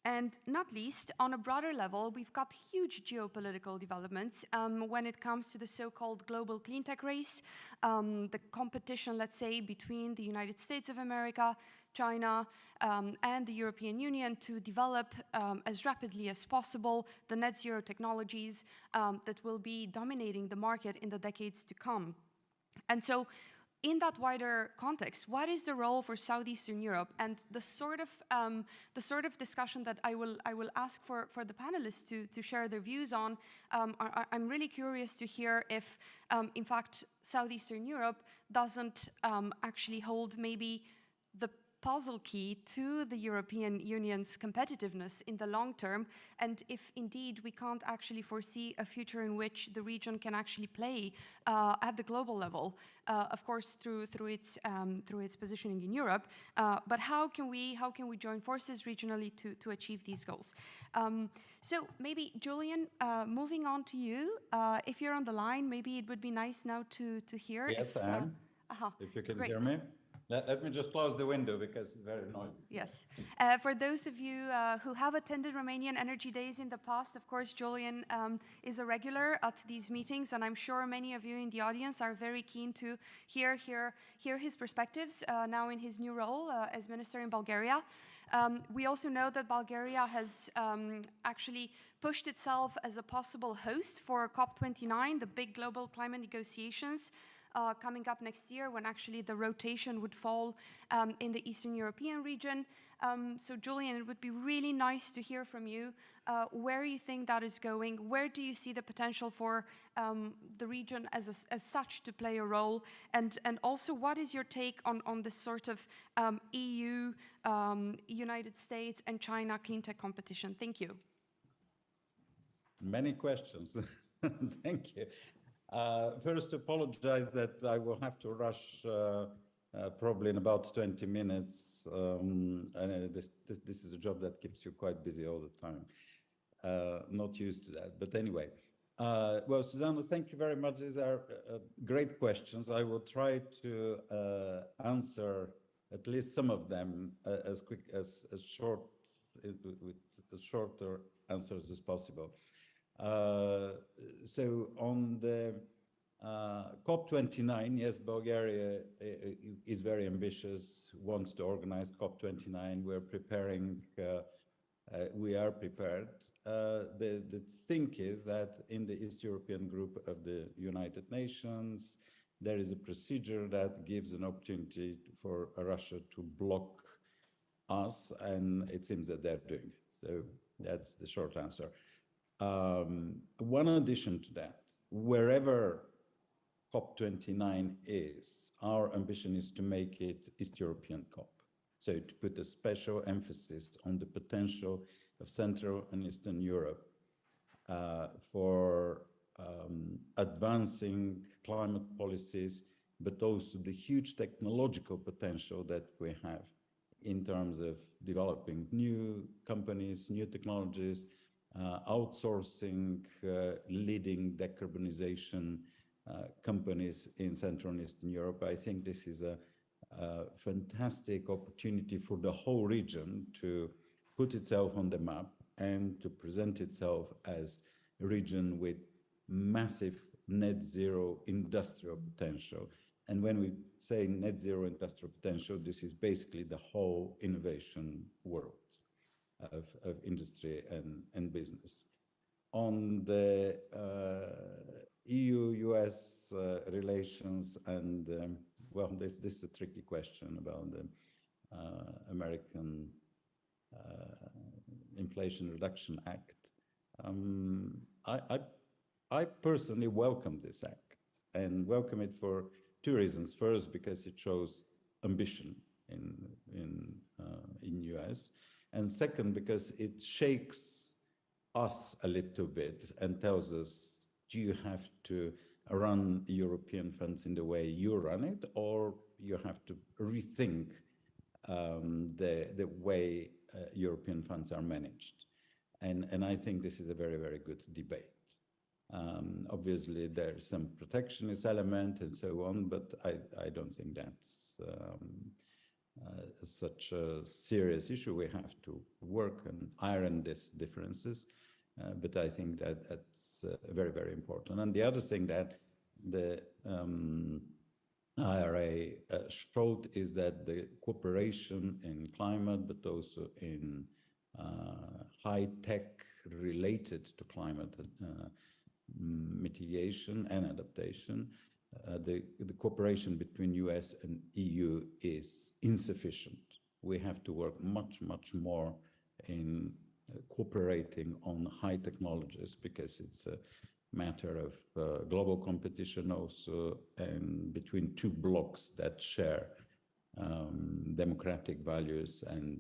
And not least, on a broader level, we've got huge geopolitical developments when it comes to the so-called global clean tech race, the competition, let's say, between the United States of America, China, and the European Union to develop as rapidly as possible the net zero technologies that will be dominating the market in the decades to come. And so, in that wider context, what is the role for Southeastern Europe, and the sort of discussion that I will ask for the panelists to share their views on? I'm really curious to hear if, in fact, Southeastern Europe doesn't actually hold maybe the puzzle key to the European Union's competitiveness in the long term, and if indeed we can't actually foresee a future in which the region can actually play at the global level, of course through its positioning in Europe, but how can we join forces regionally to achieve these goals? So maybe Julian, moving on to you, if you're on the line, maybe it would be nice now to hear. Yes, I am. If you can hear me. Let me just close the window because it's very noisy. Yes. For those of you who have attended Romanian Energy Days in the past, of course, Julian is a regular at these meetings, and I'm sure many of you in the audience are very keen to hear his perspectives now in his new role as minister in Bulgaria. We also know that Bulgaria has actually pushed itself as a possible host for COP29, the big global climate negotiations, coming up next year, when actually the rotation would fall in the Eastern European region. So Julian, it would be really nice to hear from you where you think that is going. Where do you see the potential for the region as such to play a role? And also, what is your take on this sort of EU, United States and China clean tech competition? Thank you. Many questions. Thank you. First, apologize that I will have to rush probably in about 20 minutes. And this is a job that keeps you quite busy all the time. Not used to that, but anyway. Well, Susanna, thank you very much. These are great questions. I will try to answer at least some of them as short, with as shorter answers as possible. So on the COP29, yes, Bulgaria is very ambitious, wants to organize COP29. We're preparing, we are prepared. The thing is that in the East European group of the United Nations, there is a procedure that gives an opportunity for Russia to block us, and it seems that they're doing it. So that's the short answer. One addition to that, wherever COP29 is, our ambition is to make it East European COP. So to put a special emphasis on the potential of Central and Eastern Europe for advancing climate policies, but also the huge technological potential that we have in terms of developing new companies, new technologies, outsourcing leading decarbonization companies in Central and Eastern Europe. I think this is a fantastic opportunity for the whole region to put itself on the map and to present itself as a region with massive net zero industrial potential. And when we say net zero industrial potential, this is basically the whole innovation world of industry and business. On the EU-US relations, and well, this is a tricky question about the American Inflation Reduction Act. I personally welcome this act, and welcome it for two reasons. First, because it shows ambition in US, and second, because it shakes us a little bit and tells us, do you have to run European funds in the way you run it, or you have to rethink the way European funds are managed? And I think this is a very, very good debate. Obviously, there's some protectionist element and so on, but I don't think that's such a serious issue. We have to work and iron these differences, but I think that that's very, very important. And the other thing that the IRA showed is that the cooperation in climate, but also in high tech related to climate mitigation and adaptation, the cooperation between US and EU is insufficient. We have to work much, much more in cooperating on high technologies, because it's a matter of global competition also, and between two blocks that share democratic values and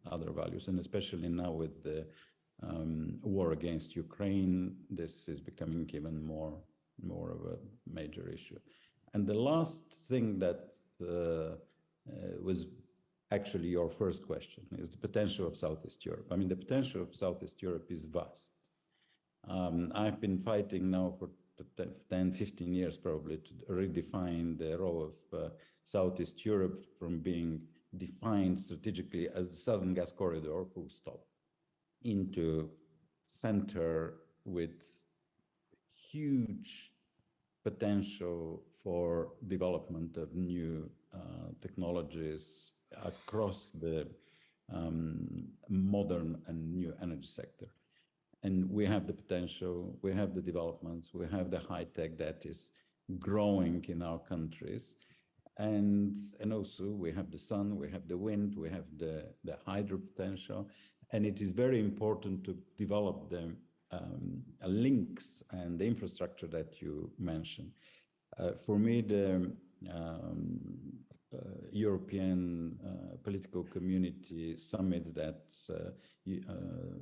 other values. And especially now with the war against Ukraine, this is becoming even more of a major issue. And the last thing that was actually your first question is the potential of Southeast Europe. I mean, the potential of Southeast Europe is vast. I've been fighting now for 10, 15 years probably to redefine the role of Southeast Europe from being defined strategically as the Southern Gas Corridor, full stop, into center with huge potential for development of new technologies across the modern and new energy sector. And we have the potential, we have the developments, we have the high tech that is growing in our countries. And also we have the sun, we have the wind, we have the hydro potential. And it is very important to develop the links and the infrastructure that you mentioned. For me, the European Political Community Summit that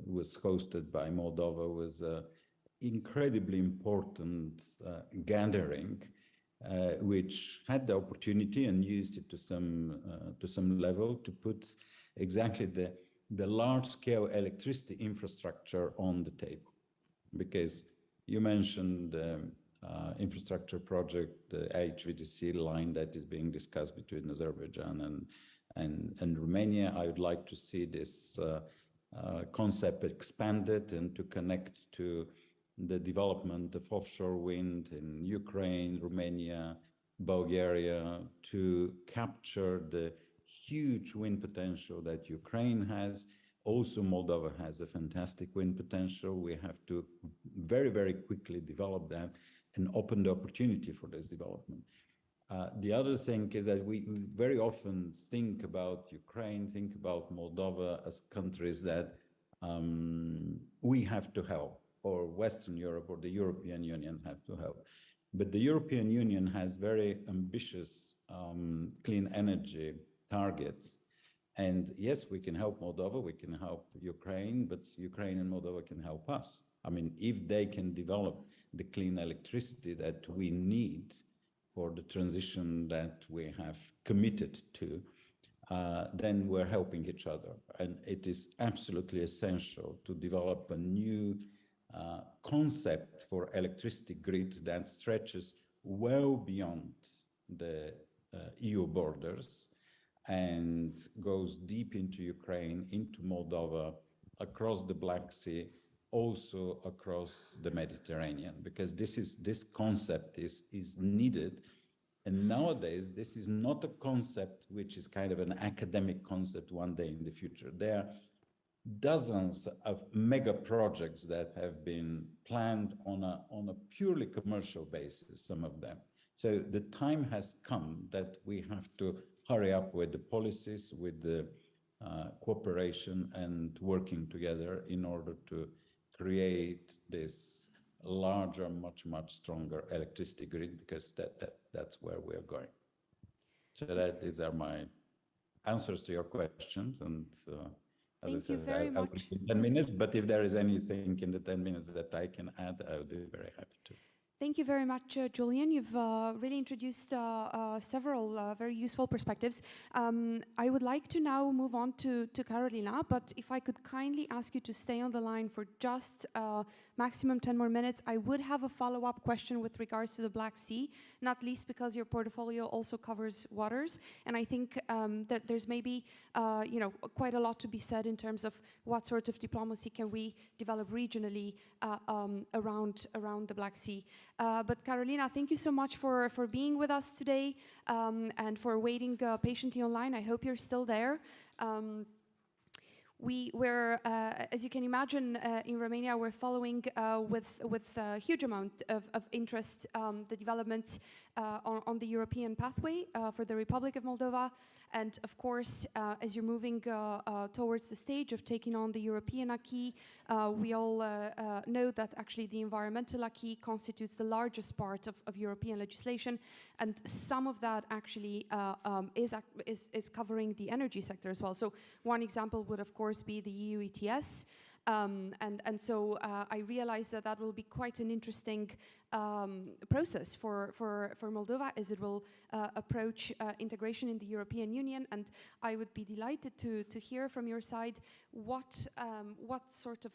was hosted by Moldova was an incredibly important gathering, which had the opportunity and used it to some level to put exactly the large-scale electricity infrastructure on the table. Because you mentioned infrastructure project, the HVDC line that is being discussed between Azerbaijan and Romania. I would like to see this concept expanded and to connect to the development of offshore wind in Ukraine, Romania, Bulgaria, to capture the huge wind potential that Ukraine has. Also, Moldova has a fantastic wind potential. We have to very, very quickly develop that and open the opportunity for this development. The other thing is that we very often think about Ukraine, think about Moldova as countries that we have to help, or Western Europe or the European Union have to help. But the European Union has very ambitious clean energy targets. And yes, we can help Moldova, we can help Ukraine, but Ukraine and Moldova can help us. I mean, if they can develop the clean electricity that we need for the transition that we have committed to, then we're helping each other. And it is absolutely essential to develop a new concept for electricity grid that stretches well beyond the EU borders and goes deep into Ukraine, into Moldova, across the Black Sea, also across the Mediterranean, because this concept is needed. And nowadays, this is not a concept which is kind of an academic concept one day in the future. There are dozens of mega projects that have been planned on a purely commercial basis, some of them. So the time has come that we have to hurry up with the policies, with the cooperation and working together in order to create this larger, much stronger electricity grid, because that's where we're going. So these are my answers to your questions, and Thank you very I will much. give 10 minutes, but if there is anything in the 10 minutes that I can add, I would be very happy to. Thank you very much, Julian. You've really introduced several very useful perspectives. I would like to now move on to Carolina, but if I could kindly ask you to stay on the line for just maximum 10 more minutes, I would have a follow-up question with regards to the Black Sea, not least because your portfolio also covers waters, and I think that there's maybe quite a lot to be said in terms of what sort of diplomacy can we develop regionally around the Black Sea. But Carolina, thank you so much for being with us today and for waiting patiently online. I hope you're still there. We were, as you can imagine, in Romania, we're following with a huge amount of interest the development on the European pathway for the Republic of Moldova. And of course, as you're moving towards the stage of taking on the European acquis, we all know that actually the environmental acquis constitutes the largest part of European legislation. And some of that actually is covering the energy sector as well. So one example would, of course, be the EU ETS. And so I realize that will be quite an interesting process for Moldova as it will approach integration in the European Union. And I would be delighted to hear from your side what sort of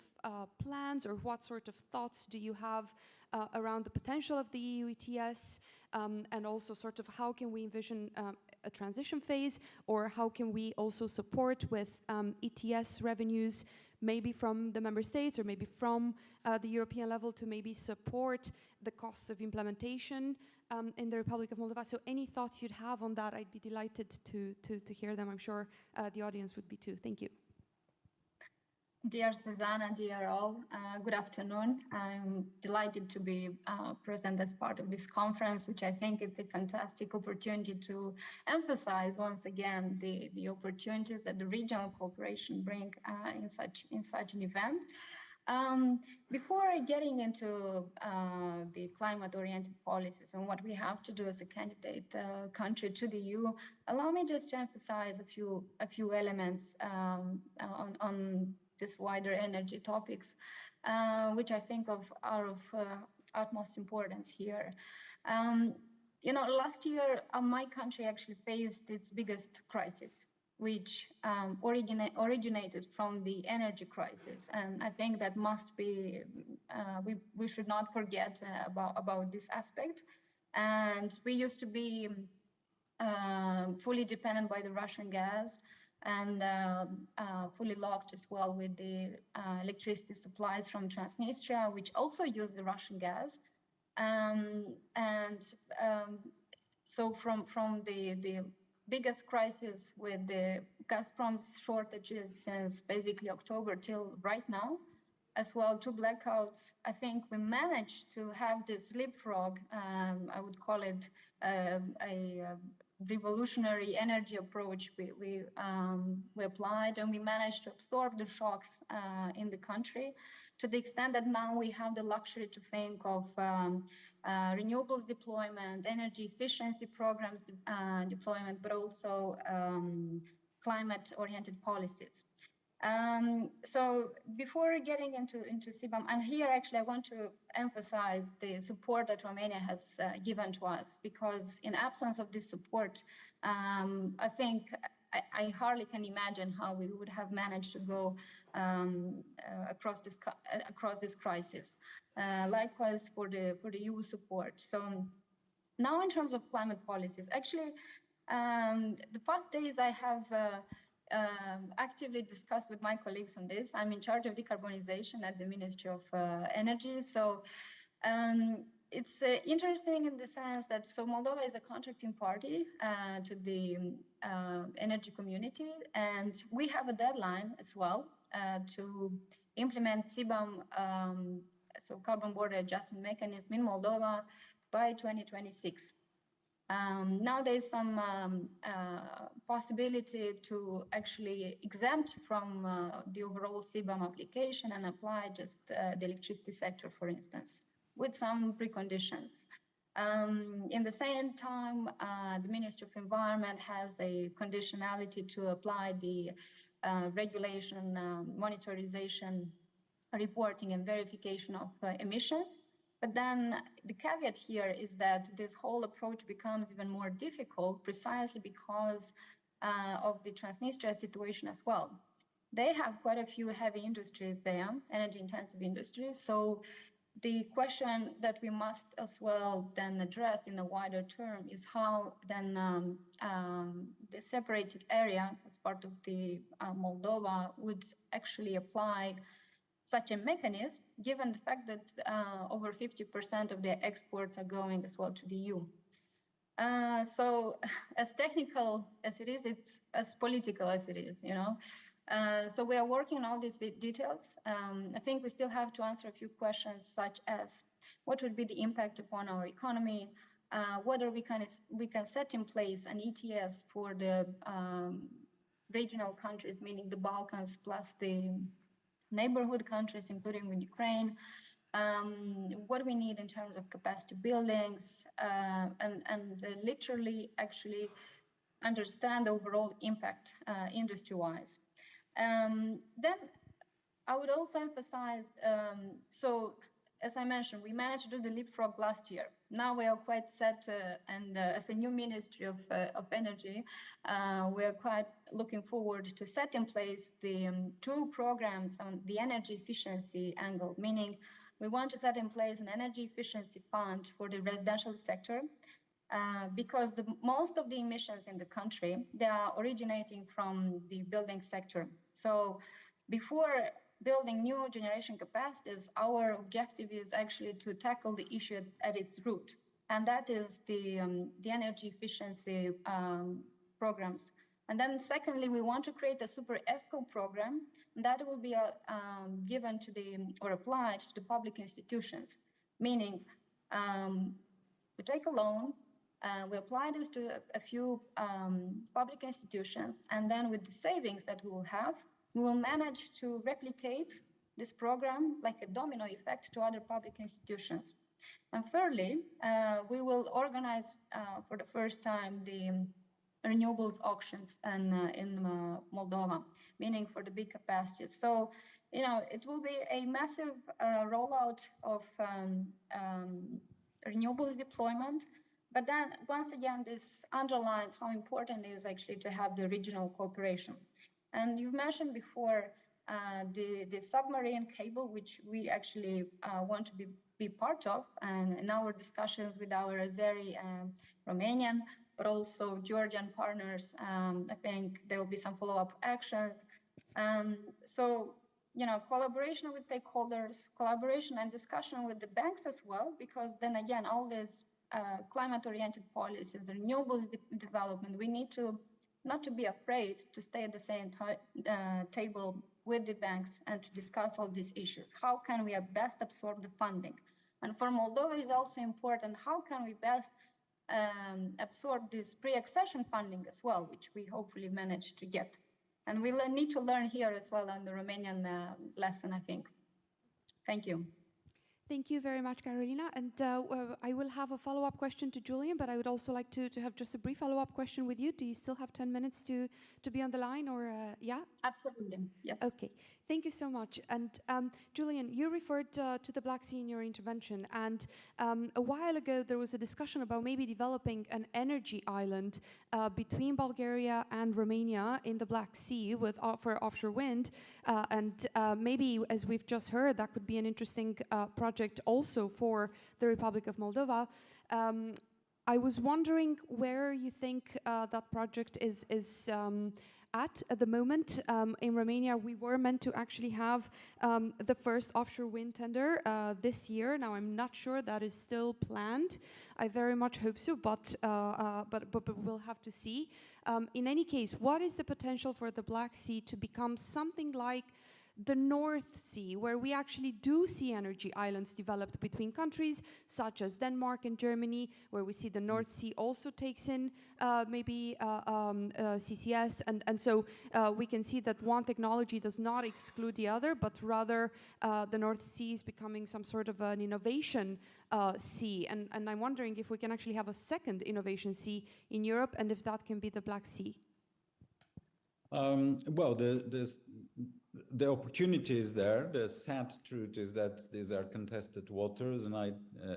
plans or what sort of thoughts do you have around the potential of the EU ETS, and also sort of how can we envision a transition phase, or how can we also support with ETS revenues, maybe from the member states or maybe from the European level, to maybe support the costs of implementation in the Republic of Moldova. So any thoughts you'd have on that, I'd be delighted to hear them. I'm sure the audience would be too. Thank you. Dear Susanna, dear all, good afternoon. I'm delighted to be present as part of this conference, which I think it's a fantastic opportunity to emphasize once again the opportunities that the regional cooperation bring in such an event. Before getting into the climate-oriented policies and what we have to do as a candidate country to the EU, allow me just to emphasize a few elements on this wider energy topics, which I think are of utmost importance here. Last year, my country actually faced its biggest crisis, which originated from the energy crisis. And I think that must be, we should not forget about this aspect. And we used to be fully dependent by the Russian gas, and fully locked as well with the electricity supplies from Transnistria, which also use the Russian gas. So from the biggest crisis with the Gazprom's shortages since basically October till right now, as well to blackouts, I think we managed to have this leapfrog, I would call it a revolutionary energy approach we applied, and we managed to absorb the shocks in the country to the extent that now we have the luxury to think of renewables deployment, energy efficiency programs deployment, but also climate-oriented policies. So before getting into CBAM, and here actually I want to emphasize the support that Romania has given to us, because in absence of this support, I think I hardly can imagine how we would have managed to go across this crisis. Likewise for the EU support. So now in terms of climate policies, actually the past days I have actively discussed with my colleagues on this. I'm in charge of decarbonization at the Ministry of Energy. So it's interesting in the sense that Moldova is a contracting party to the energy community, and we have a deadline as well to implement CBAM, so carbon border adjustment mechanism in Moldova by 2026. Now there's some possibility to actually exempt from the overall CBAM application and apply just the electricity sector, for instance, with some preconditions. In the same time, the Ministry of Environment has a conditionality to apply the regulation, monitorization, reporting and verification of emissions. But then the caveat here is that this whole approach becomes even more difficult precisely because of the Transnistria situation as well. They have quite a few heavy industries there, energy-intensive industries. So the question that we must as well then address in a wider term is how then the separated area as part of the Moldova would actually apply such a mechanism, given the fact that over 50% of their exports are going as well to the EU. So as technical as it is, it's as political as it is, you know. So we are working on all these details. I think we still have to answer a few questions such as what would be the impact upon our economy, whether we can set in place an ETS for the regional countries, meaning the Balkans plus the neighborhood countries, including with Ukraine, what we need in terms of capacity buildings, and literally actually understand the overall impact industry-wise. Then I would also emphasize, so as I mentioned, we managed to do the leapfrog last year. Now we are quite set, and as a new Ministry of Energy, we are quite looking forward to set in place the two programs on the energy efficiency angle, meaning we want to set in place an energy efficiency fund for the residential sector, because most of the emissions in the country, they are originating from the building sector. So before building new generation capacities, our objective is actually to tackle the issue at its root, and that is the energy efficiency programs. And then secondly, we want to create a super ESCO program that will be given to or applied to the public institutions, meaning we take a loan, we apply this to a few public institutions, and then with the savings that we will have, we will manage to replicate this program like a domino effect to other public institutions. And thirdly, we will organize for the first time the renewables auctions in Moldova, meaning for the big capacities. So, you know, it will be a massive rollout of renewables deployment. But then, once again, this underlines how important it is actually to have the regional cooperation. And you've mentioned before the submarine cable, which we actually want to be part of, and in our discussions with our Azeri and Romanian, but also Georgian partners, I think there will be some follow-up actions. So, you know, collaboration with stakeholders, collaboration and discussion with the banks as well, because then again, all these climate-oriented policies, renewables development, we need to not to be afraid to stay at the same table with the banks and to discuss all these issues. How can we best absorb the funding? And for Moldova is also important, how can we best absorb this pre-accession funding as well, which we hopefully managed to get. And we'll need to learn here as well on the Romanian lesson, I think. Thank you. Thank you very much, Carolina. And I will have a follow-up question to Julian, but I would also like to have just a brief follow-up question with you. Do you still have 10 minutes to be on the line, or yeah? Absolutely, yes. Okay, thank you so much. And Julian, you referred to the Black Sea in your intervention, and a while ago there was a discussion about maybe developing an energy island between Bulgaria and Romania in the Black Sea with for offshore wind, and maybe, as we've just heard, that could be an interesting project also for the Republic of Moldova. I was wondering where you think that project is at the moment. In Romania, we were meant to actually have the first offshore wind tender this year. Now, I'm not sure that is still planned. I very much hope so, but we'll have to see. In any case, what is the potential for the Black Sea to become something like the North Sea, where we actually do see energy islands developed between countries such as Denmark and Germany, where we see the North Sea also takes in maybe CCS, and so we can see that one technology does not exclude the other, but rather the North Sea is becoming some sort of an innovation sea, and I'm wondering if we can actually have a second innovation sea in Europe, and if that can be the Black Sea. Well, the opportunity is there. The sad truth is that these are contested waters, and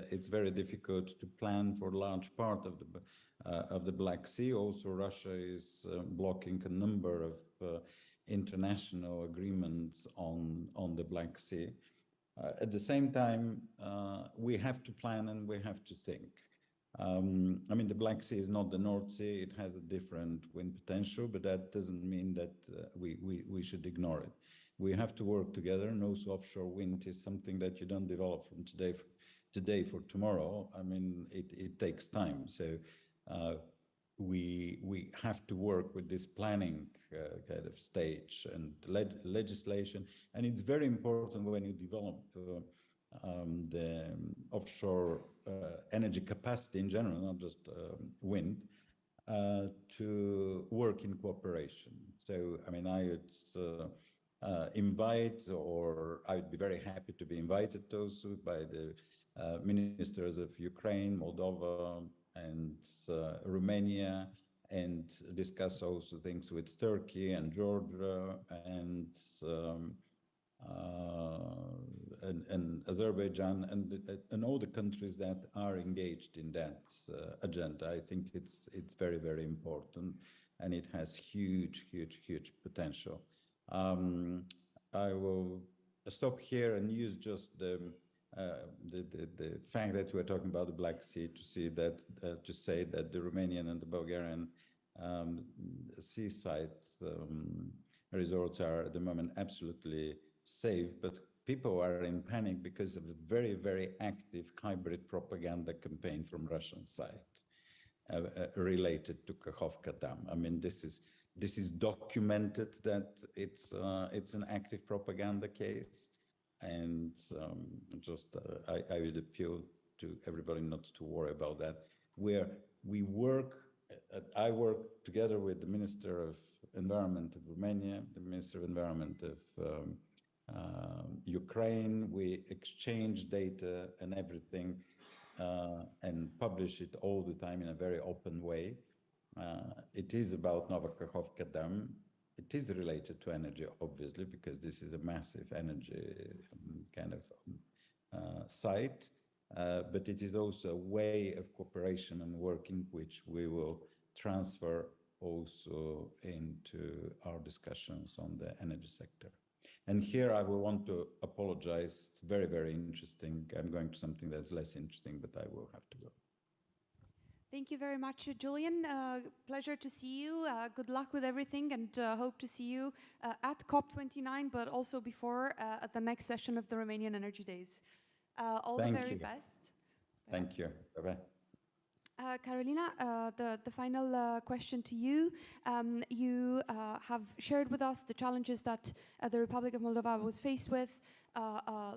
it's very difficult to plan for a large part of the Black Sea. Also, Russia is blocking a number of international agreements on the Black Sea. At the same time, we have to plan and we have to think. I mean, the Black Sea is not the North Sea. It has a different wind potential, but that doesn't mean that we should ignore it. We have to work together, and also offshore wind is something that you don't develop from today for tomorrow. I mean, it takes time. So we have to work with this planning kind of stage and legislation. And it's very important when you develop the offshore energy capacity in general, not just wind, to work in cooperation. So, I mean, I would invite, or I would be very happy to be invited also by the ministers of Ukraine, Moldova, and Romania, and discuss also things with Turkey and Georgia and Azerbaijan and all the countries that are engaged in that agenda. I think it's very, very important, and it has huge potential. I will stop here and use just the fact that we're talking about the Black Sea to see that to say that the Romanian and the Bulgarian seaside resorts are at the moment absolutely safe, but people are in panic because of a very, very active hybrid propaganda campaign from Russian side related to Kakhovka Dam. I mean, this is documented that it's an active propaganda case, and I would appeal to everybody not to worry about that. I work together with the Minister of Environment of Romania, the Minister of Environment of Ukraine. We exchange data and everything and publish it all the time in a very open way. It is about Nova Kakhovka Dam. It is related to energy, obviously, because this is a massive energy kind of site, but it is also a way of cooperation and working, which we will transfer also into our discussions on the energy sector. And here I will want to apologize. It's very, very interesting. I'm going to something that's less interesting, but I will have to go. Thank you very much, Julian. Pleasure to see you. Good luck with everything, and hope to see you at COP29, but also before at the next session of the Romanian Energy Days. All the very best. Thank you. Bye-bye. Carolina, the final question to you. You have shared with us the challenges that the Republic of Moldova was faced with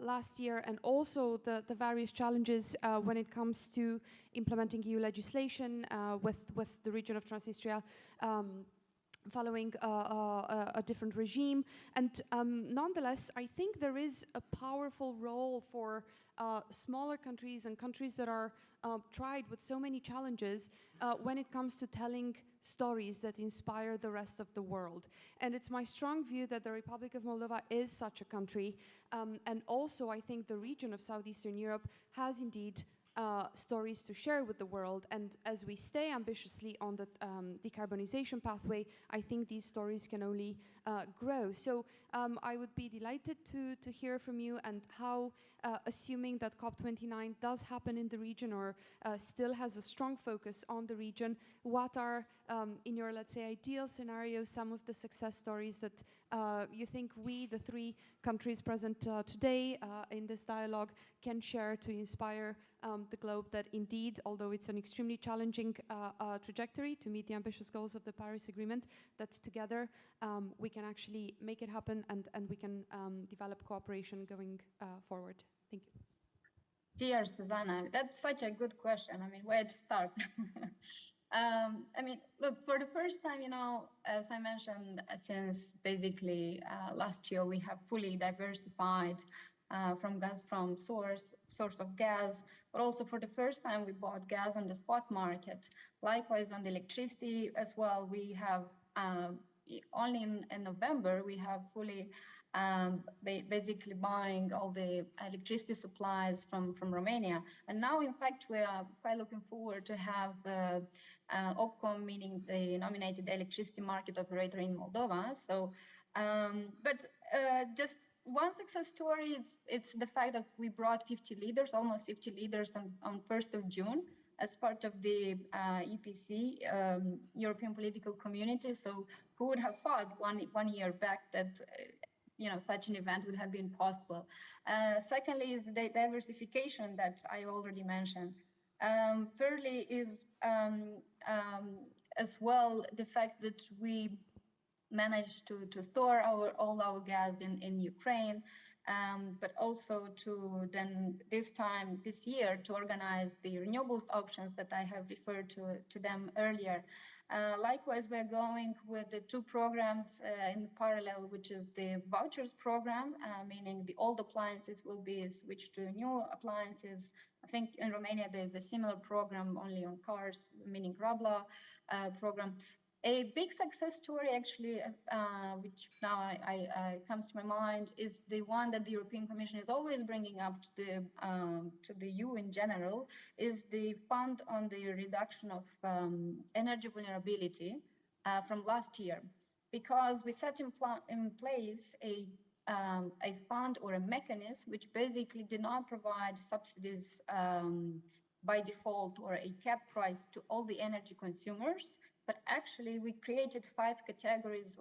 last year, and also the various challenges when it comes to implementing EU legislation with the region of Transnistria following a different regime. And nonetheless, I think there is a powerful role for smaller countries and countries that are tried with so many challenges when it comes to telling stories that inspire the rest of the world. And it's my strong view that the Republic of Moldova is such a country. And also, I think the region of Southeastern Europe has indeed stories to share with the world. And as we stay ambitiously on the decarbonization pathway, I think these stories can only grow. So I would be delighted to hear from you, and how, assuming that COP29 does happen in the region, or still has a strong focus on the region, what are, in your, let's say, ideal scenario, some of the success stories that you think we, the three countries present today in this dialogue, can share to inspire the globe that indeed, although it's an extremely challenging trajectory to meet the ambitious goals of the Paris Agreement, that together we can actually make it happen, and we can develop cooperation going forward. Thank you. Dear Susanna, that's such a good question. I mean, where to start? I mean, look, for the first time, you know, as I mentioned, since basically last year, we have fully diversified from Gazprom source of gas, but also for the first time, we bought gas on the spot market. Likewise, on the electricity as well, we have only in November, we have fully basically buying all the electricity supplies from Romania. And now, in fact, we are quite looking forward to have OPCOM, meaning the nominated electricity market operator in Moldova. So, just one success story, it's the fact that we brought 50 leaders, almost 50 leaders on 1st of June as part of the EPC, European Political Community. So who would have thought one year back that such an event would have been possible? Secondly is the diversification that I already mentioned. Thirdly is as well the fact that we managed to store all our gas in Ukraine, but also to then this year to organize the renewables auctions that I have referred to them earlier. Likewise, we're going with the two programs in parallel, which is the vouchers program, meaning the old appliances will be switched to new appliances. I think in Romania there's a similar program only on cars, meaning Rabla program. A big success story, actually, which now I comes to my mind, is the one that the European Commission is always bringing up to the EU in general, is the fund on the reduction of energy vulnerability from last year, because we set in place a fund or a mechanism which basically did not provide subsidies by default or a cap price to all the energy consumers. But actually, we created 5 categories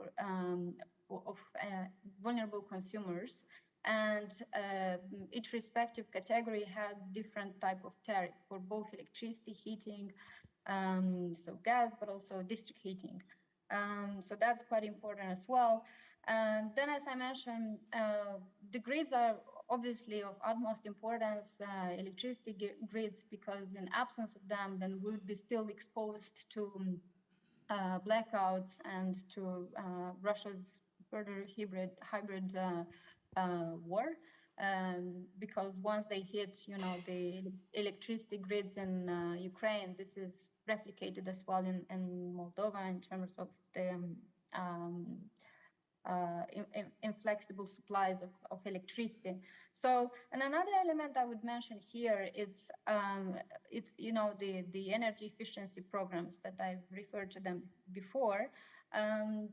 of vulnerable consumers, and each respective category had different type of tariff for both electricity, heating, so gas, but also district heating. So that's quite important as well. And then, as I mentioned, the grids are obviously of utmost importance, electricity grids, because in absence of them, then we would be still exposed to blackouts and to Russia's further hybrid war, because once they hit, the electricity grids in Ukraine, this is replicated as well in Moldova in terms of the inflexible supplies of electricity. So, and another element I would mention here, it's the energy efficiency programs that I've referred to them before,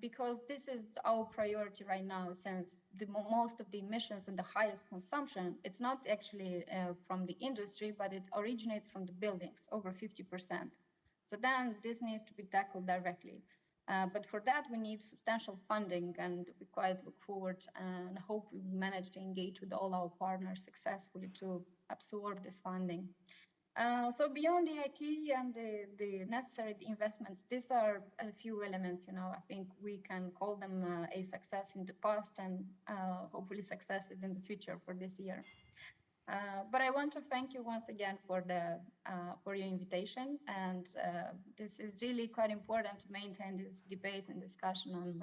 because this is our priority right now, since most of the emissions and the highest consumption, it's not actually from the industry, but it originates from the buildings, over 50%. So then this needs to be tackled directly. But for that, we need substantial funding, and we quite look forward and hope we manage to engage with all our partners successfully to absorb this funding. So beyond the IT and the necessary investments, these are a few elements, I think we can call them a success in the past and hopefully successes in the future for this year. But I want to thank you once again for your invitation, and this is really quite important to maintain this debate and discussion on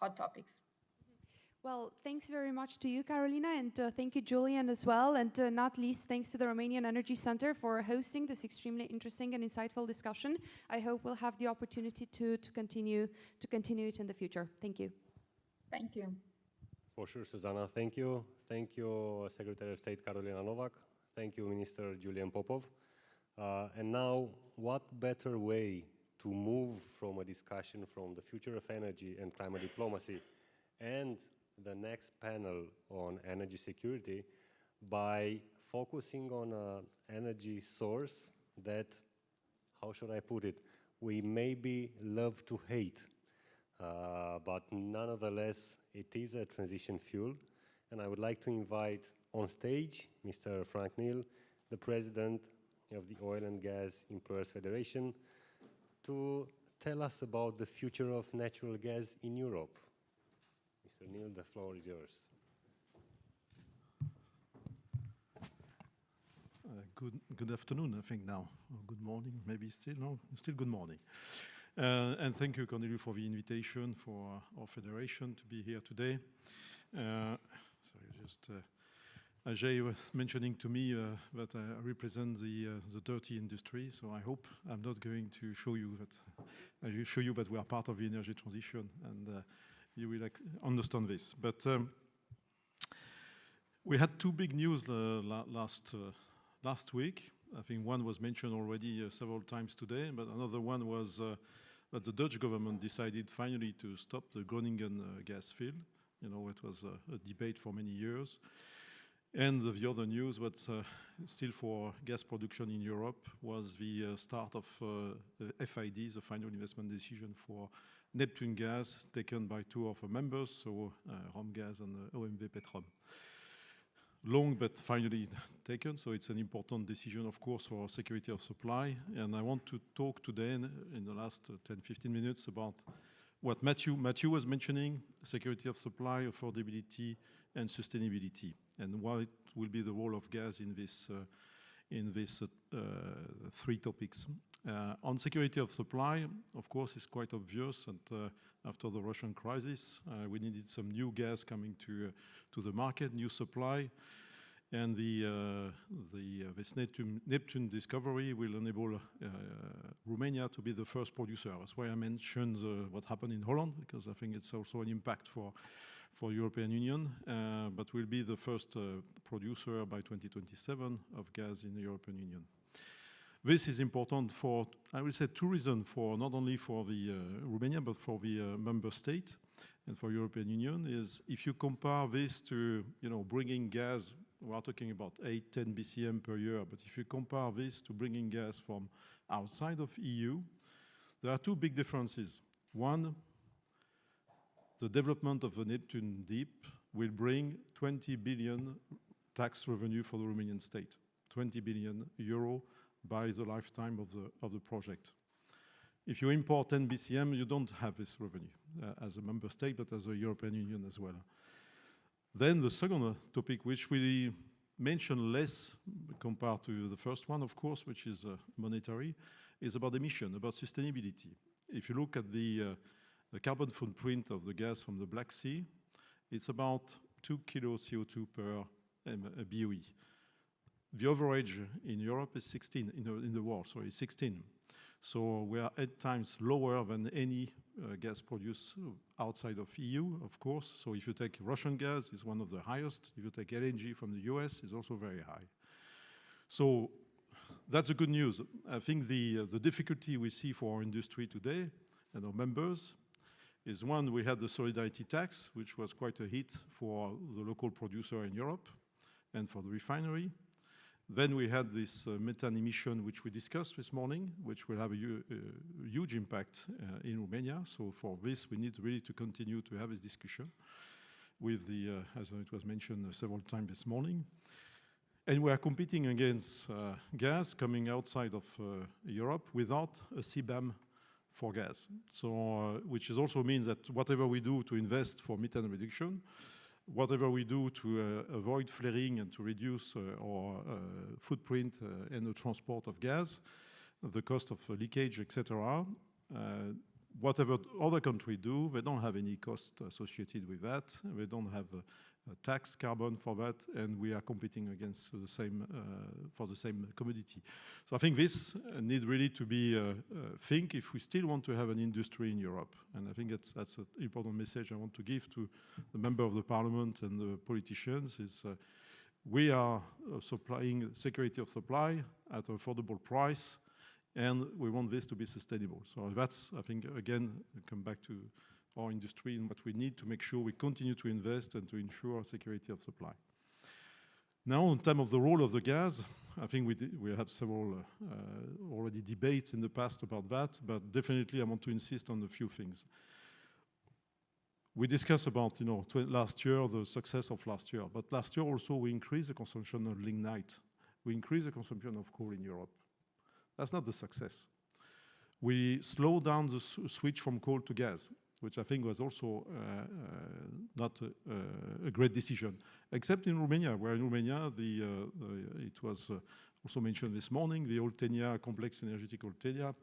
hot topics. Well, thanks very much to you, Carolina, and thank you, Julian, as well. And not least, thanks to the Romanian Energy Center for hosting this extremely interesting and insightful discussion. I hope we'll have the opportunity to continue it in the future. Thank you. Thank you. For sure, Susanna. Thank you. Thank you, Secretary of State Carolina Novak. Thank you, Minister Julian Popov. And now, what better way to move from a discussion from the future of energy and climate diplomacy and the next panel on energy security by focusing on an energy source that, how should I put it, we maybe love to hate, but nonetheless, it is a transition fuel. And I would like to invite on stage Mr. Frank Neal, the president of the Oil and Gas Employers Federation, to tell us about the future of natural gas in Europe. Mr. Neal, the floor is yours. Good afternoon, I think now. Or good morning, maybe still, no, still good morning. And thank you, Corneliu, for the invitation for our federation to be here today. Sorry, just Ajay was mentioning to me that I represent the dirty industry, so I hope I'm not going to show you that we are part of the energy transition, and you will understand this. But we had two big news last week. I think one was mentioned already several times today, but another one was that the Dutch government decided finally to stop the Groningen gas field. You know, it was a debate for many years. And the other news, what's still for gas production in Europe, was the start of FID, the final investment decision for Neptune gas, taken by two of our members, so Romgaz and OMV Petrom. Long, but finally taken, so it's an important decision, of course, for security of supply. And I want to talk today, in the last 10-15 minutes, about what Matthew was mentioning, security of supply, affordability, and sustainability, and what will be the role of gas in these three topics. On security of supply, of course, it's quite obvious, and after the Russian crisis, we needed some new gas coming to the market, new supply, and this Neptune discovery will enable Romania to be the first producer. That's why I mentioned what happened in Holland, because I think it's also an impact for European Union, but will be the first producer by 2027 of gas in the European Union. This is important for, I will say, two reasons, for not only for the Romania, but for the member state and for European Union, is if you compare this to, bringing gas, we are talking about 8-10 BCM per year, but if you compare this to bringing gas from outside of EU, there are two big differences. One, the development of the Neptune Deep will bring 20 billion tax revenue for the Romanian state, 20 billion euro by the lifetime of the project. If you import 10 BCM, you don't have this revenue as a member state, but as a European Union as well. Then the second topic, which we mention less compared to the first one, of course, which is monetary, is about emission, about sustainability. If you look at the carbon footprint of the gas from the Black Sea, it's about 2 kilos CO2 per BOE. The average in Europe is 16, in the world, sorry, 16. So we are 8 times lower than any gas produced outside of EU, of course. So if you take Russian gas, it's one of the highest. If you take LNG from the US, it's also very high. So that's the good news. I think the difficulty we see for our industry today and our members is, one, we had the solidarity tax, which was quite a hit for the local producer in Europe and for the refinery. Then we had this methane emission, which we discussed this morning, which will have a huge impact in Romania. So for this, we need really to continue to have this discussion with the, as it was mentioned several times this morning. And we are competing against gas coming outside of Europe without a CBAM for gas. So, which is also means that whatever we do to invest for methane reduction, whatever we do to avoid flaring and to reduce our footprint in the transport of gas, the cost of leakage, etc., whatever other countries do, they don't have any cost associated with that. They don't have a tax carbon for that, and we are competing against the same for the same commodity. So I think this needs really to be think if we still want to have an industry in Europe, and I think that's an important message I want to give to the member of the parliament and the politicians, is we are supplying security of supply at an affordable price, and we want this to be sustainable. So that's, I think, again, come back to our industry and what we need to make sure we continue to invest and to ensure security of supply. Now, in terms of the role of the gas, I think we had several already debates in the past about that, but definitely I want to insist on a few things. We discussed about, last year, the success of last year, but last year also we increased the consumption of lignite. We increased the consumption of coal in Europe. That's not the success. We slowed down the switch from coal to gas, which I think was also not a great decision, except in Romania, where in Romania it was also mentioned this morning, the Oltenia complex energetic Oltenia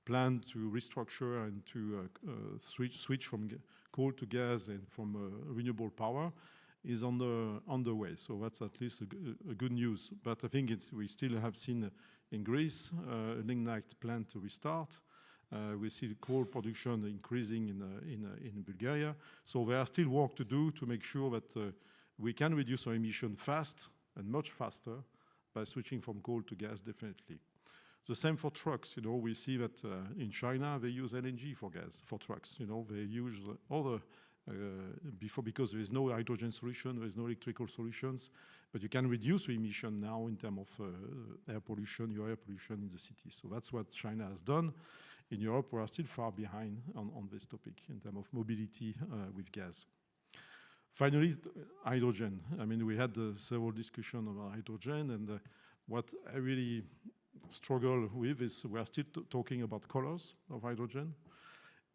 plan to restructure and to switch from coal to gas and from renewable power is on the way. So that's at least a good news. But I think we still have seen in Greece a lignite plant to restart. We see coal production increasing in Bulgaria. So there are still work to do to make sure that we can reduce our emission fast and much faster by switching from coal to gas, definitely. The same for trucks. We see that in China they use LNG for gas for trucks. They use other because there is no hydrogen solution, there is no electrical solutions, but you can reduce the emission now in terms of air pollution in the city. So that's what China has done. In Europe, we are still far behind on this topic in terms of mobility with gas. Finally, hydrogen. I mean, we had several discussions about hydrogen, and what I really struggle with is we are still talking about colors of hydrogen,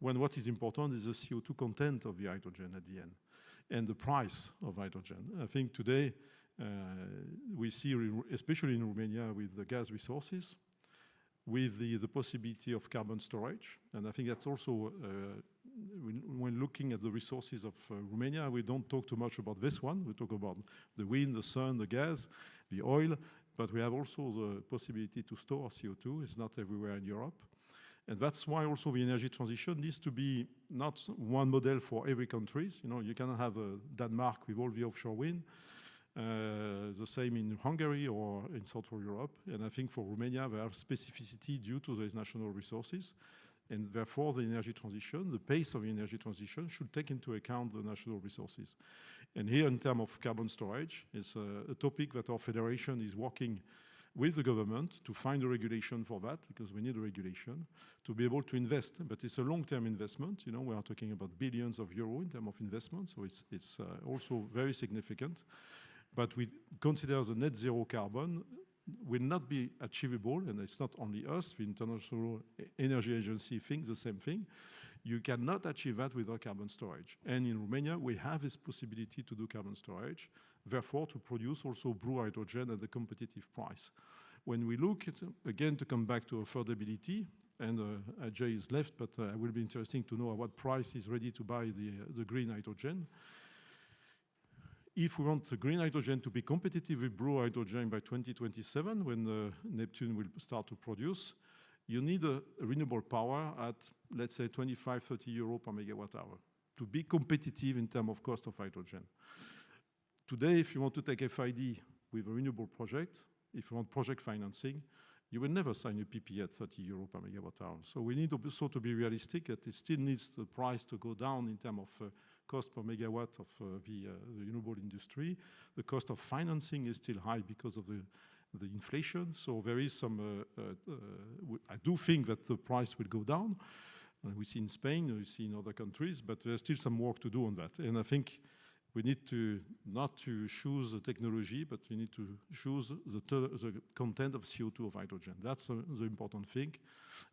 when what is important is the CO2 content of the hydrogen at the end and the price of hydrogen. I think today we see, especially in Romania, with the gas resources, with the possibility of carbon storage. And I think that's also, when looking at the resources of Romania, we don't talk too much about this one. We talk about the wind, the sun, the gas, the oil, but we have also the possibility to store CO2. It's not everywhere in Europe. And that's why also the energy transition needs to be not one model for every country. You cannot have Denmark with all the offshore wind, the same in Hungary or in Central Europe. And I think for Romania, there are specificity due to these national resources. And therefore, the energy transition, the pace of the energy transition should take into account the national resources. And here, in terms of carbon storage, it's a topic that our federation is working with the government to find a regulation for that, because we need a regulation to be able to invest. But it's a long-term investment. We are talking about billions of euros in terms of investment, so it's also very significant. But we consider the net zero carbon will not be achievable, and it's not only us, the International Energy Agency thinks the same thing. You cannot achieve that without carbon storage. And in Romania, we have this possibility to do carbon storage, therefore to produce also blue hydrogen at a competitive price. When we look at, again, to come back to affordability, and Ajay is left, but it will be interesting to know at what price is ready to buy the green hydrogen. If we want the green hydrogen to be competitive with blue hydrogen by 2027, when Neptune will start to produce, you need a renewable power at, let's say, 25-30 euro per megawatt hour to be competitive in terms of cost of hydrogen. Today, if you want to take FID with a renewable project, if you want project financing, you will never sign a PPA at 30 euro per megawatt hour. So we need also to be realistic that it still needs the price to go down in terms of cost per megawatt of the renewable industry. The cost of financing is still high because of the inflation. So there is some, I do think that the price will go down. We see in Spain, we see in other countries, but there's still some work to do on that. And I think we need to not to choose the technology, but we need to choose the content of CO2 of hydrogen. That's the important thing,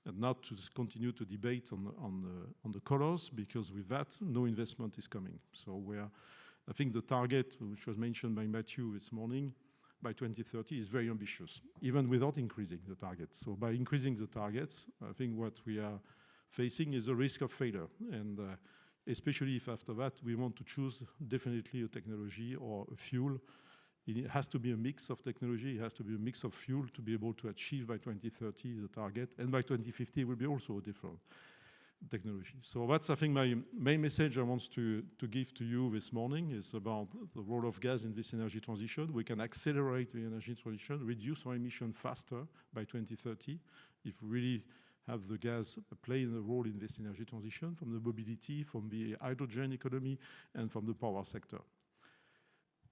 and not to continue to debate on the colors, because with that, no investment is coming. So I think the target, which was mentioned by Matthew this morning, by 2030 is very ambitious, even without increasing the target. So by increasing the targets, I think what we are facing is a risk of failure. And especially if after that we want to choose definitely a technology or a fuel, it has to be a mix of technology, it has to be a mix of fuel to be able to achieve by 2030 the target. And by 2050 it will be also a different technology. So that's, I think, my main message I want to give to you this morning is about the role of gas in this energy transition. We can accelerate the energy transition, reduce our emission faster by 2030 if we really have the gas play a role in this energy transition, from the mobility, from the hydrogen economy, and from the power sector.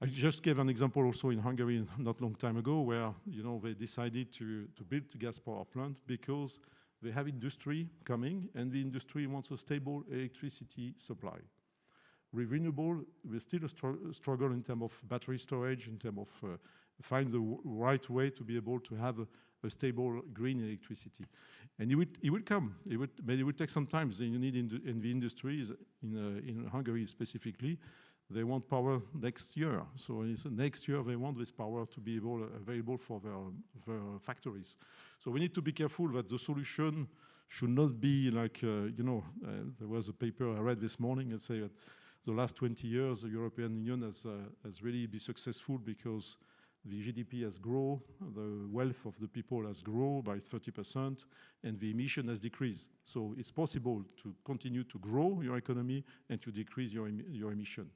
I just gave an example also in Hungary not long time ago, where they decided to build a gas power plant because they have industry coming, and the industry wants a stable electricity supply. With renewable, we still struggle in terms of battery storage, in terms of find the right way to be able to have a stable green electricity. And it will come. But it will take some time. Then you need in the industries, in Hungary specifically, they want power next year. So next year they want this power to be available for their factories. So we need to be careful that the solution should not be like, there was a paper I read this morning that said that the last 20 years, the European Union has really been successful because the GDP has grown, the wealth of the people has grown by 30%, and the emission has decreased. So it's possible to continue to grow your economy and to decrease your emission.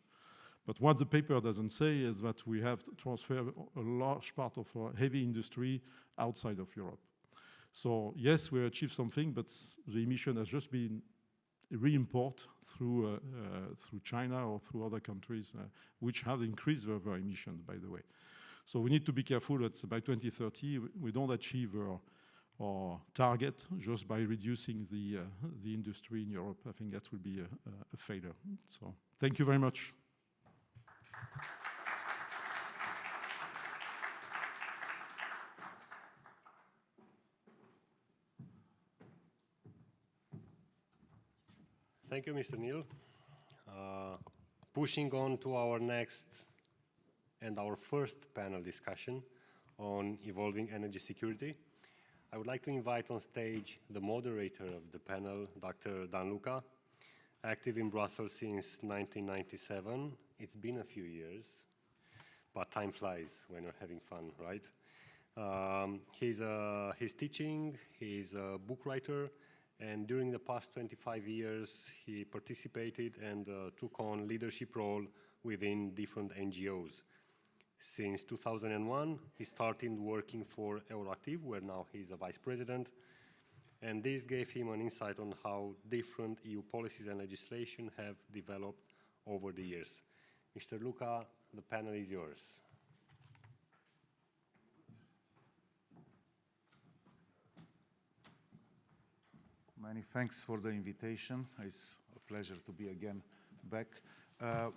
But what the paper doesn't say is that we have to transfer a large part of our heavy industry outside of Europe. So yes, we achieved something, but the emission has just been re-import through China or through other countries, which have increased their emissions, by the way. So we need to be careful that by 2030, we don't achieve our target just by reducing the industry in Europe. I think that will be a failure. So thank you very much. Thank you, Mr. Neil. Pushing on to our next and our first panel discussion on evolving energy security, I would like to invite on stage the moderator of the panel, Dr. Dan Luca, active in Brussels since 1997. It's been a few years, but time flies when you're having fun, right? He's teaching, he's a book writer, and during the past 25 years, he participated and took on leadership role within different NGOs. Since 2001, he started working for Euractiv, where now he's a vice president, and this gave him an insight on how different EU policies and legislation have developed over the years. Mr. Luca, the panel is yours. Many thanks for the invitation. It's a pleasure to be again back.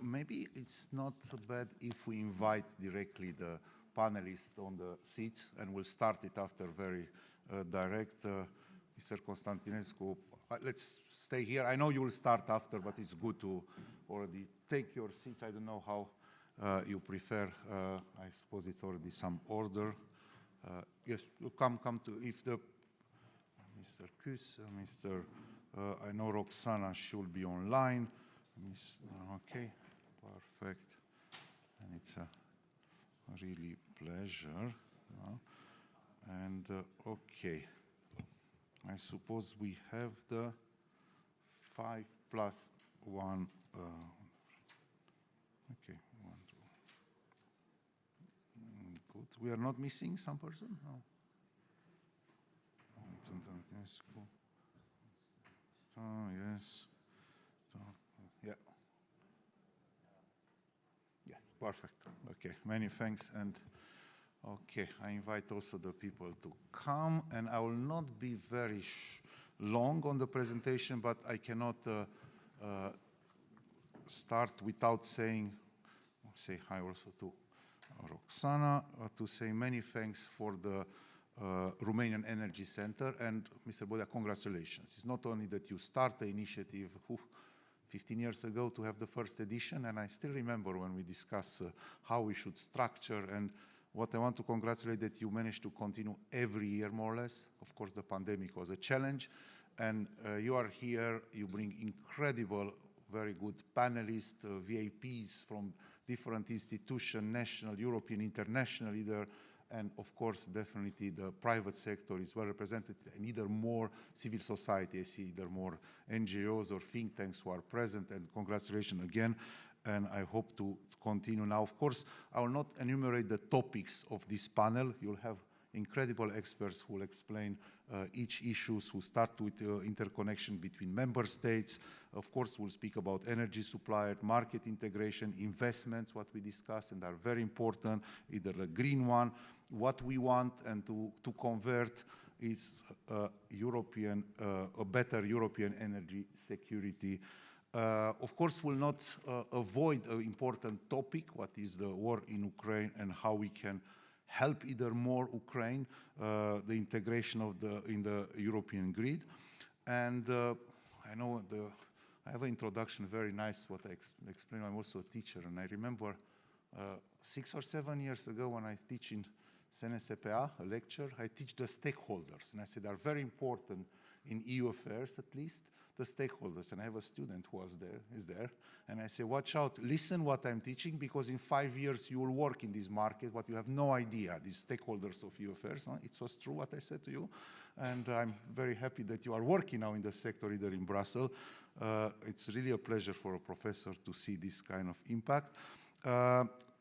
Maybe it's not bad if we invite directly the panelists on the seats, and we'll start it after very direct. Mr. Constantinescu, let's stay here. I know you will start after, but it's good to already take your seats. I don't know how you prefer. I suppose it's already some order. Yes, come to, if the Mr. Kus, I know Roxana should be online. Okay, perfect. And it's a really pleasure. And okay, I suppose we have the 5+1. Okay, 1, 2. Good. We are not missing some person? No. Oh, yes. So, yeah. Yes, perfect. Okay, many thanks. And okay, I invite also the people to come, and I will not be very long on the presentation, but I cannot start without say hi also to Roxana, to say many thanks for the Romanian Energy Center, and Mr. Bodea, congratulations. It's not only that you start the initiative 15 years ago to have the first edition, and I still remember when we discussed how we should structure, and what I want to congratulate that you managed to continue every year more or less. Of course, the pandemic was a challenge, and you are here, you bring incredible, very good panelists, VIPs from different institutions, national, European, international leader. And of course, definitely the private sector is well represented, and either more civil society, I see either more NGOs or think tanks who are present, and congratulations again. And I hope to continue now. Of course, I will not enumerate the topics of this panel. You'll have incredible experts who will explain each issue, who start with interconnection between member states. Of course, we'll speak about energy supply, market integration, investments, what we discussed, and are very important, either the green one, what we want, and to convert is a better European energy security. Of course, we'll not avoid an important topic, what is the war in Ukraine and how we can help either more Ukraine, the integration of in the European grid. And I know I have an introduction, very nice, what I explained. I'm also a teacher, and I remember 6 or 7 years ago when I teach in CNSPA, a lecture, I teach the stakeholders, and I said they're very important in EU affairs, at least, the stakeholders. And I have a student who is there, and I say, watch out, listen what I'm teaching, because in 5 years you will work in this market, but you have no idea, these stakeholders of EU affairs. It was true what I said to you, and I'm very happy that you are working now in the sector, either in Brussels. It's really a pleasure for a professor to see this kind of impact.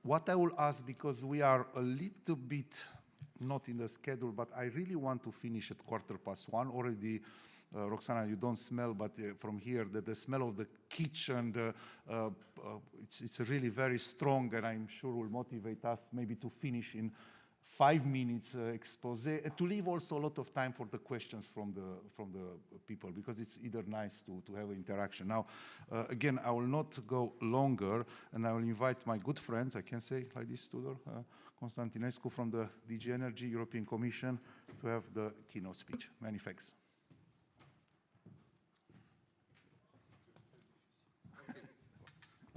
What I will ask, because we are a little bit not in the schedule, but I really want to finish at 1:15 already. Roxana, you don't smell, but from here, the smell of the kitchen, it's really very strong, and I'm sure will motivate us maybe to finish in 5 minutes expose, to leave also a lot of time for the questions from the people, because it's either nice to have interaction. Now, again, I will not go longer, and I will invite my good friends, I can say like this, Tudor, Constantinescu from the DG Energy, European Commission, to have the keynote speech. Many thanks.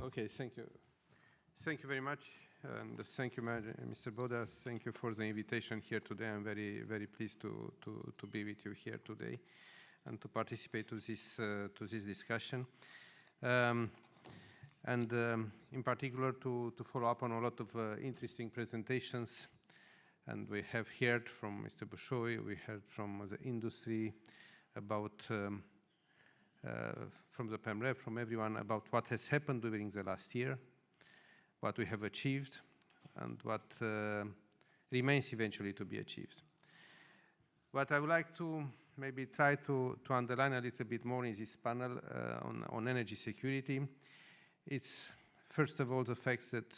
Okay, thank you. Thank you very much. And thank you, Mr. Bodas. Thank you for the invitation here today. I'm very, very pleased to be with you here today and to participate to this discussion. In particular, to follow up on a lot of interesting presentations. And we have heard from Mr. Bushoi, we heard from the industry about from the PEMREF, from everyone, about what has happened during the last year, what we have achieved, and what remains eventually to be achieved. What I would like to maybe try to underline a little bit more in this panel on energy security, it's first of all the fact that,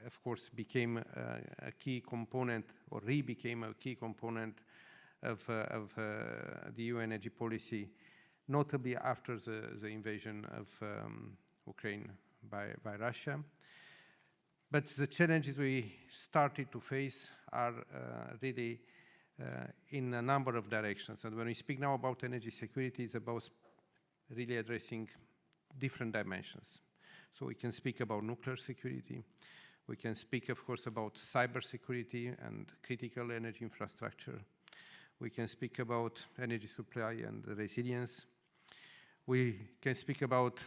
of course, became a key component, or re-became a key component of the EU energy policy, notably after the invasion of Ukraine by Russia. But the challenges we started to face are really in a number of directions. And when we speak now about energy security, it's about really addressing different dimensions. So we can speak about nuclear security. We can speak, of course, about cybersecurity and critical energy infrastructure. We can speak about energy supply and resilience. We can speak about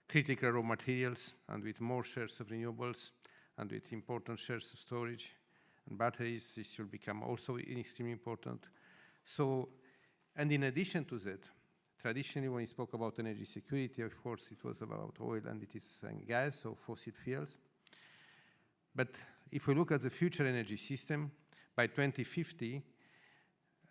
critical raw materials, and with more shares of renewables and with important shares of storage and batteries, this will become also extremely important. So, and in addition to that, traditionally when we spoke about energy security, of course, it was about oil and it is gas, or fossil fuels. But if we look at the future energy system, by 2050,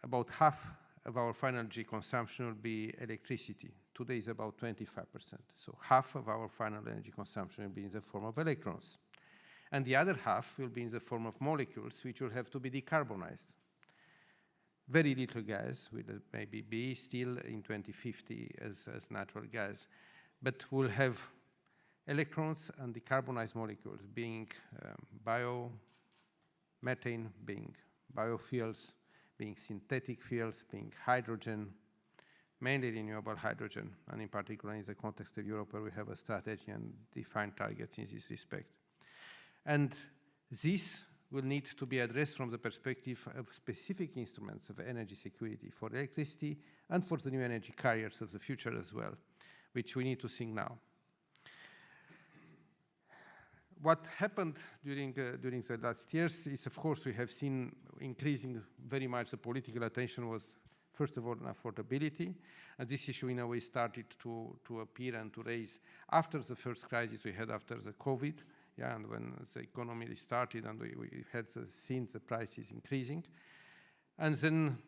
about half of our final energy consumption will be electricity. Today is about 25%. So half of our final energy consumption will be in the form of electrons. And the other half will be in the form of molecules, which will have to be decarbonized. Very little gas will maybe be still in 2050 as natural gas, but we'll have electrons and decarbonized molecules, being biomethane, being biofuels, being synthetic fuels, being hydrogen, mainly renewable hydrogen, and in particular in the context of Europe, where we have a strategy and defined targets in this respect. And this will need to be addressed from the perspective of specific instruments of energy security for electricity and for the new energy carriers of the future as well, which we need to think now. What happened during the last years is, of course, we have seen increasing very much the political attention was, first of all, on affordability. And this issue, in a way, started to appear and to raise after the first crisis we had after the COVID, and when the economy started and we had seen the prices increasing. And then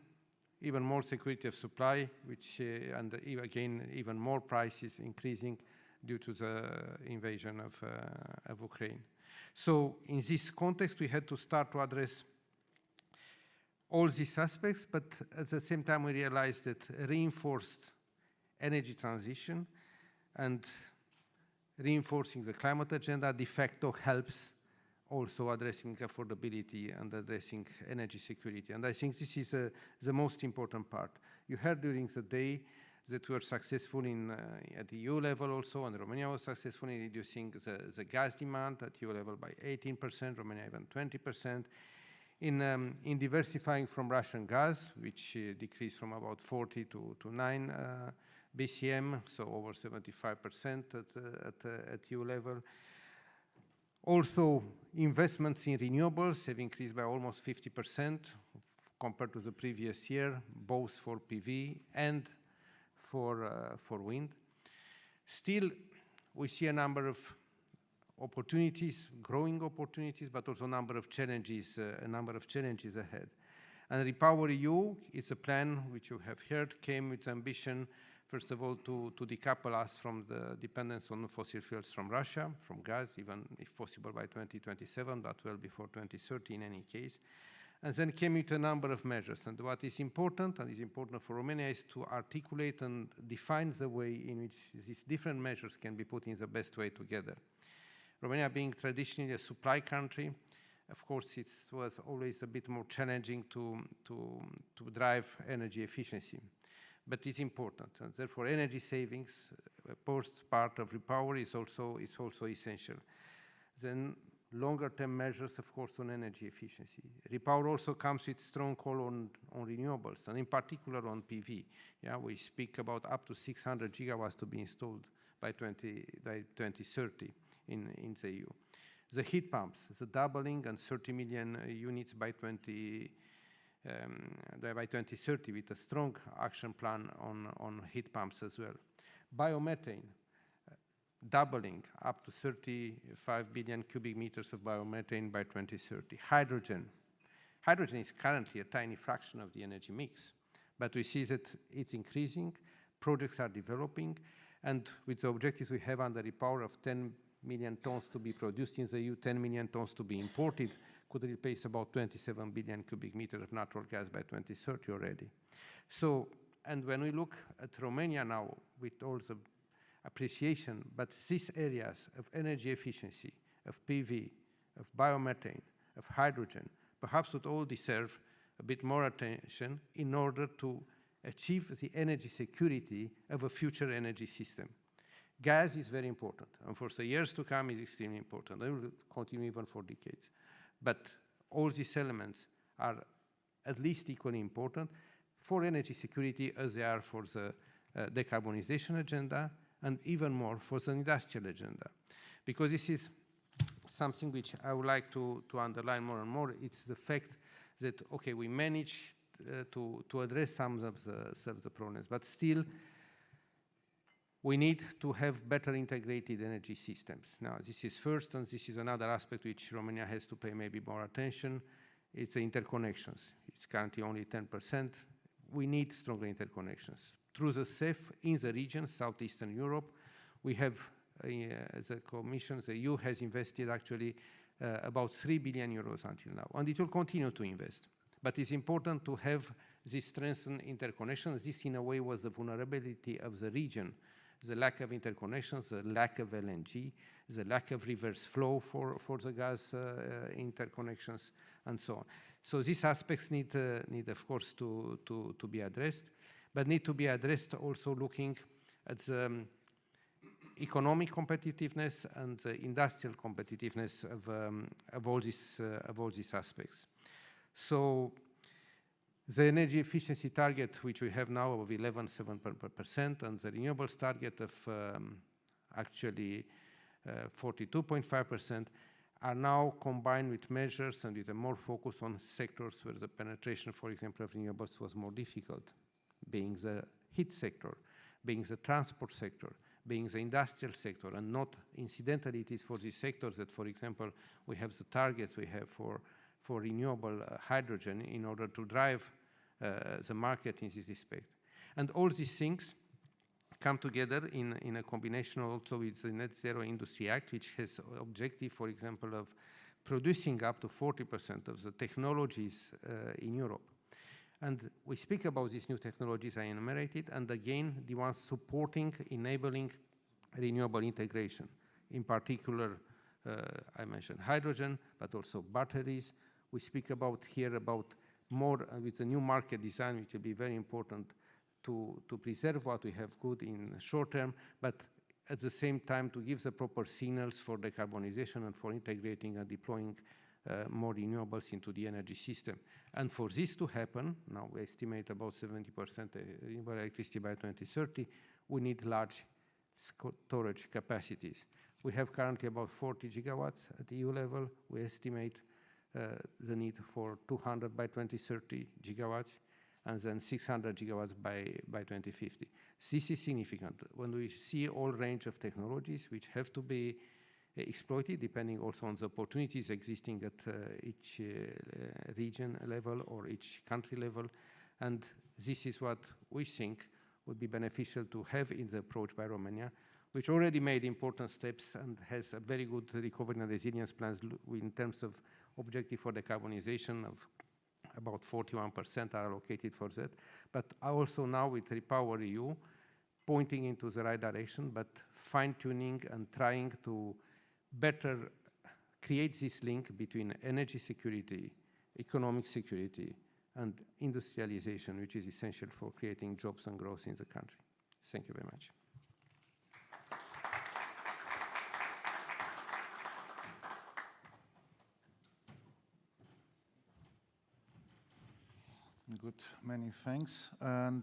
even more security of supply, which, and again, even more prices increasing due to the invasion of Ukraine. So in this context, we had to start to address all these aspects, but at the same time, we realized that reinforced energy transition and reinforcing the climate agenda de facto helps also addressing affordability and addressing energy security. And I think this is the most important part. You heard during the day that we were successful at the EU level also, and Romania was successful in reducing the gas demand at EU level by 18%, Romania even 20%. in diversifying from Russian gas, which decreased from about 40 to 9 BCM, so over 75% at EU level. Also, investments in renewables have increased by almost 50% compared to the previous year, both for PV and for wind. Still, we see a number of opportunities, growing opportunities, but also a number of challenges ahead. And REPowerEU is a plan which you have heard came with ambition, first of all, to decouple us from the dependence on fossil fuels from Russia, from gas, even if possible by 2027, but well before 2030 in any case. And then came with a number of measures. And what is important, and is important for Romania, is to articulate and define the way in which these different measures can be put in the best way together. Romania being traditionally a supply country, of course, it was always a bit more challenging to drive energy efficiency. But it's important, and therefore energy savings, part of REPower is also essential. Then longer-term measures, of course, on energy efficiency. REPower also comes with strong call on renewables, and in particular on PV. Yeah, we speak about up to 600 gigawatts to be installed by 2030 in the EU. The heat pumps, the doubling and 30 million units by 2030 with a strong action plan on heat pumps as well. Biomethane, doubling up to 35 billion cubic meters of biomethane by 2030. Hydrogen. Hydrogen is currently a tiny fraction of the energy mix, but we see that it's increasing, projects are developing, and with the objectives we have under REPower of 10 million tons to be produced in the EU, 10 million tons to be imported, could replace about 27 billion cubic meters of natural gas by 2030 already. So, and when we look at Romania now, with all the appreciation, but these areas of energy efficiency, of PV, of biomethane, of hydrogen, perhaps would all deserve a bit more attention in order to achieve the energy security of a future energy system. Gas is very important, and for the years to come is extremely important. It will continue even for decades. But all these elements are at least equally important for energy security as they are for the decarbonization agenda, and even more for the industrial agenda. Because this is something which I would like to underline more and more. It's the fact that, okay, we managed to address some of the problems, but still we need to have better integrated energy systems. Now, this is first, and this is another aspect which Romania has to pay maybe more attention. It's the interconnections. It's currently only 10%. We need stronger interconnections. Through the CEF in the region, Southeastern Europe, we have, the Commission, the EU has invested actually about 3 billion euros until now, and it will continue to invest. But it's important to have this strengthened interconnections. This, in a way, was the vulnerability of the region, the lack of interconnections, the lack of LNG, the lack of reverse flow for the gas interconnections, and so on. So these aspects need of course, to be addressed, but need to be addressed also looking at the economic competitiveness and the industrial competitiveness of all these aspects. So the energy efficiency target, which we have now of 11.7%, and the renewables target of actually 42.5%, are now combined with measures and with a more focus on sectors where the penetration, for example, of renewables was more difficult, being the heat sector, being the transport sector, being the industrial sector, and not incidentally it is for these sectors that, for example, we have the targets we have for renewable hydrogen in order to drive the market in this respect. And all these things come together in a combination also with the Net Zero Industry Act, which has objective, for example, of producing up to 40% of the technologies in Europe. And we speak about these new technologies I enumerated, and again, the ones supporting, enabling renewable integration. In particular, I mentioned hydrogen, but also batteries. We speak about here about more with the new market design, which will be very important to preserve what we have good in short term, but at the same time to give the proper signals for decarbonization and for integrating and deploying more renewables into the energy system. And for this to happen, now we estimate about 70% renewable electricity by 2030, we need large storage capacities. We have currently about 40 gigawatts at EU level. We estimate the need for 200 by 2030 gigawatts, and then 600 gigawatts by 2050. This is significant. When we see all range of technologies which have to be exploited, depending also on the opportunities existing at each region level or each country level, and this is what we think would be beneficial to have in the approach by Romania, which already made important steps and has a very good recovery and resilience plans in terms of objective for decarbonization of about 41% are allocated for that. But also now with Repower EU, pointing into the right direction, but fine-tuning and trying to better create this link between energy security, economic security, and industrialization, which is essential for creating jobs and growth in the country. Thank you very much. Good, many thanks. And